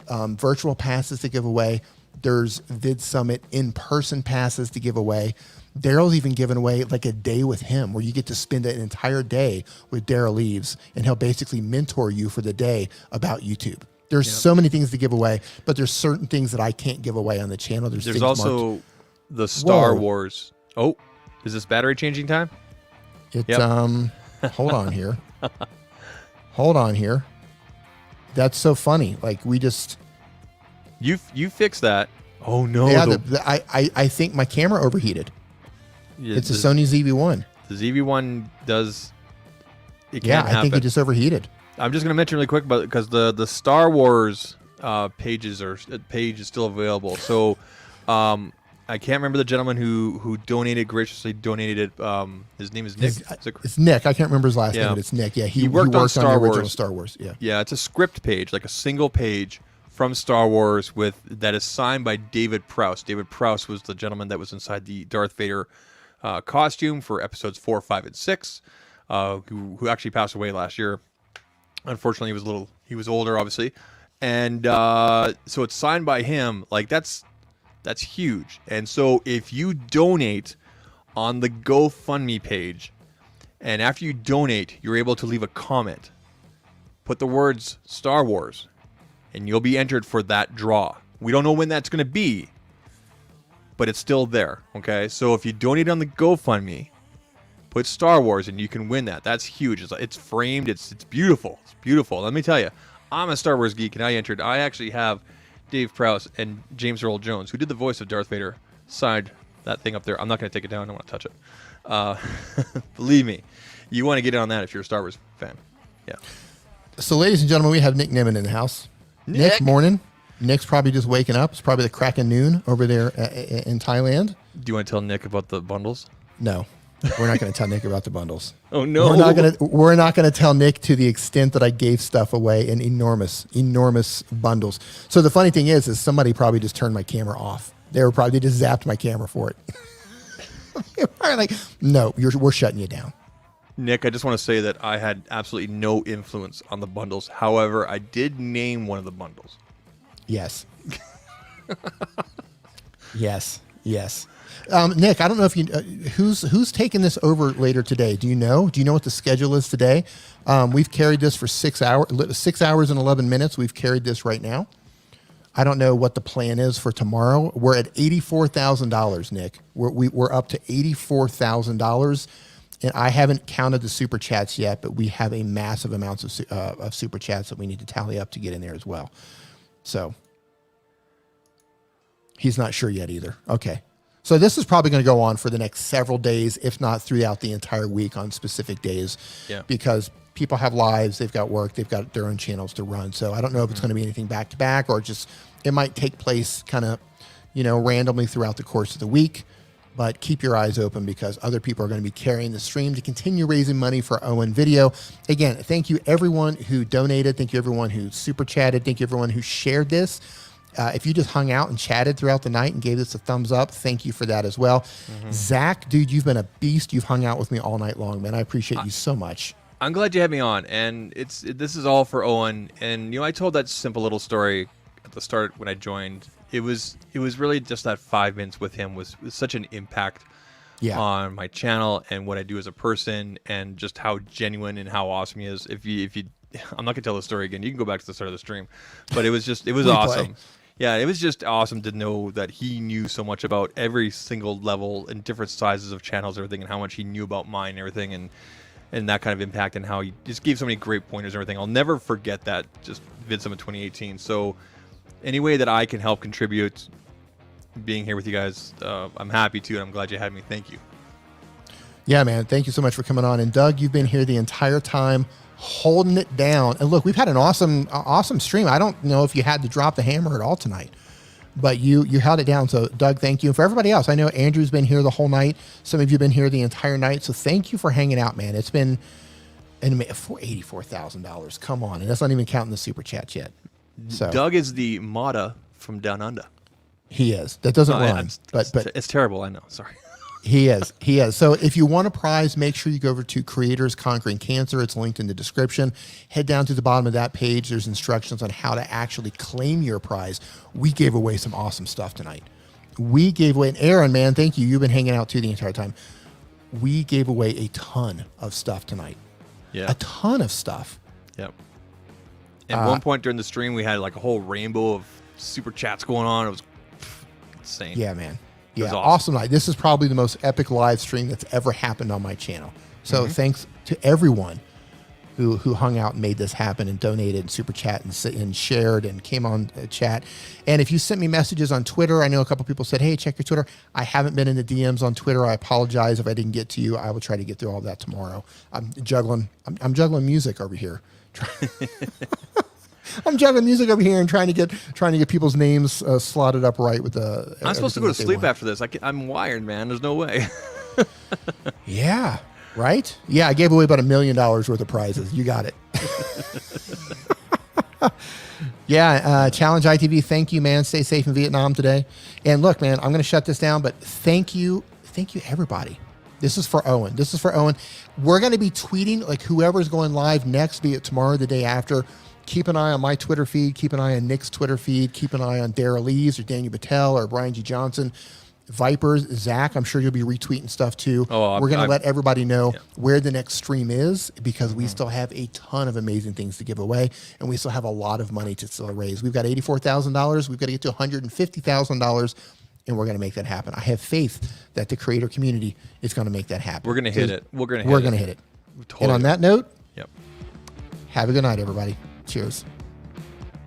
[SPEAKER 1] virtual passes to give away. There's Vid Summit in-person passes to give away. Daryl's even given away like a day with him where you get to spend an entire day with Daryl Eves, and he'll basically mentor you for the day about YouTube. There's so many things to give away, but there's certain things that I can't give away on the channel. There's
[SPEAKER 8] also marked. The Star Wars. Oh, is this battery changing time?
[SPEAKER 1] It's hold on here. Hold on here. That's so funny. Like we just
[SPEAKER 8] you fixed that. Oh no.
[SPEAKER 1] Yeah, I think my camera overheated. Yeah, it's a Sony ZV-1.
[SPEAKER 8] The ZV-1 does. It
[SPEAKER 1] yeah,
[SPEAKER 8] can happen.
[SPEAKER 1] I think it just overheated.
[SPEAKER 8] I'm just going to mention really quick about because the Star Wars page is still available. So I can't remember the gentleman who graciously donated. His name is Nick.
[SPEAKER 1] It's Nick. I can't remember his last name, but it's Nick. Yeah, he worked on the original Star Wars. Yeah.
[SPEAKER 8] Yeah, it's a script page, like a single page from Star Wars that is signed by David Prowse. David Prowse was the gentleman that was inside the Darth Vader costume for episodes 4, 5, and 6. Who actually passed away last year. Unfortunately, he was older, obviously, and so it's signed by him. Like that's huge. And so if you donate on the GoFundMe page, and after you donate, you're able to leave a comment, put the words Star Wars, and you'll be entered for that draw. We don't know when that's going to be, but it's still there. Okay, so if you donate on the GoFundMe, put Star Wars and you can win that. That's huge. It's framed. It's beautiful. It's beautiful. Let me tell you, I'm a Star Wars geek, and I actually have Dave Prowse and James Earl Jones, who did the voice of Darth Vader, signed that thing up there. I'm not going to take it down. I don't want to touch it. Believe me, you want to get in on that if you're a Star Wars fan. Yeah.
[SPEAKER 1] So, ladies and gentlemen, we have Nick Nimmin in the house. Nick, morning. Nick's probably just waking up. It's probably the crack of noon over there in Thailand.
[SPEAKER 8] Do you want to tell Nick about the bundles?
[SPEAKER 1] No. We're not going to tell Nick about the bundles.
[SPEAKER 8] Oh no!
[SPEAKER 1] We're not going to tell Nick to the extent that I gave stuff away in enormous bundles. So the funny thing is somebody probably just turned my camera off. They just zapped my camera for it. Like, no, we're shutting you down.
[SPEAKER 8] Nick, I just want to say that I had absolutely no influence on the bundles. However, I did name one of the bundles.
[SPEAKER 1] Yes. Yes. Nick, I don't know if you who's taking this over later today. Do you know? Do you know what the schedule is today? We've carried this for 6 hours and 11 minutes. We've carried this right now. I don't know what the plan is for tomorrow. We're at $84,000, Nick. We're up to $84,000, and I haven't counted the super chats yet, but we have a massive amounts of super chats that we need to tally up to get in there as well. So he's not sure yet either. Okay. So this is probably going to go on for the next several days, if not throughout the entire week on specific days, because people have lives, they've got work, they've got their own channels to run. So I don't know if it's going to be anything back to back or just it might take place kind of, randomly throughout the course of the week. But keep your eyes open because other people are going to be carrying the stream to continue raising money for Owen Video. Again, thank you everyone who donated. Thank you everyone who super chatted. Thank you everyone who shared this. If you just hung out and chatted throughout the night and gave this a thumbs up, thank you for that as well. Zach, dude, you've been a beast. You've hung out with me all night long, man. I appreciate you so much.
[SPEAKER 8] I'm glad you had me on, and this is all for Owen. And I told that simple little story at the start when I joined. it was really just that 5 minutes with him was such an impact on my channel and what I do as a person, and just how genuine and how awesome he is. If you I'm not gonna tell the story again. You can go back to the start of the stream, but it was awesome. Yeah, it was just awesome to know that he knew so much about every single level and different sizes of channels, and everything, and how much he knew about mine and everything, and that kind of impact, and how he just gave so many great pointers and everything. I'll never forget that, just VidSummit 2018. So any way that I can help contribute, being here with you guys, I'm happy to, and I'm glad you had me. Thank you.
[SPEAKER 1] Yeah, man. Thank you so much for coming on. And Doug, you've been here the entire time, holding it down. And look, we've had an awesome stream. I don't know if you had to drop the hammer at all tonight, but you held it down. So Doug, thank you. And for everybody else, I know Andrew's been here the whole night. Some of you have been here the entire night. So thank you for hanging out, man. It's been $84,000. Come on. And that's not even counting the super chats yet. So
[SPEAKER 8] Doug is the Mata from Down Under.
[SPEAKER 1] He is. That doesn't rhyme, but
[SPEAKER 8] it's terrible. I know. Sorry.
[SPEAKER 1] He is. So if you want a prize, make sure you go over to Creators Conquering Cancer. It's linked in the description. Head down to the bottom of that page. There's instructions on how to actually claim your prize. We gave away some awesome stuff tonight. We gave away, and Aaron, man, thank you. You've been hanging out too the entire time. We gave away a ton of stuff tonight.
[SPEAKER 8] Yeah.
[SPEAKER 1] A ton of stuff.
[SPEAKER 8] Yep. At one point during the stream, we had like a whole rainbow of super chats going on. It was insane.
[SPEAKER 1] Yeah, man.
[SPEAKER 8] It was
[SPEAKER 1] awesome night. This is probably the most epic live stream that's ever happened on my channel. So thanks to everyone who hung out and made this happen and donated and super chat and shared and came on chat. And if you sent me messages on Twitter, I know a couple people said, hey, check your Twitter. I haven't been in the DMs on Twitter. I apologize if I didn't get to you. I will try to get through all that tomorrow. I'm juggling music over here. I'm juggling music over here and trying to get people's names slotted up right with the.
[SPEAKER 8] I'm supposed to go to sleep after this. I'm wired, man. There's no way.
[SPEAKER 1] Yeah. Right? Yeah, I gave away about $1 million worth of prizes. You got it. Yeah, Challenge ITV, thank you, man. Stay safe in Vietnam today. And look, man, I'm going to shut this down, but thank you, everybody. This is for Owen. We're going to be tweeting, like, whoever's going live next, be it tomorrow or the day after. Keep an eye on my Twitter feed. Keep an eye on Nick's Twitter feed. Keep an eye on Dara Lee's or Daniel Battelle or Brian G. Johnson. Vipers, Zach, I'm sure you'll be retweeting stuff too. We're going to let everybody know where the next stream is, because we still have a ton of amazing things to give away, and we still have a lot of money to still raise. We've got $84,000. We've got to get to $150,000, and we're going to make that happen. I have faith that the creator community is going to make that happen.
[SPEAKER 8] We're going to hit it.
[SPEAKER 1] We're going to hit it.
[SPEAKER 8] Totally.
[SPEAKER 1] And on that note,
[SPEAKER 8] yep.
[SPEAKER 1] Have a good night, everybody. Cheers.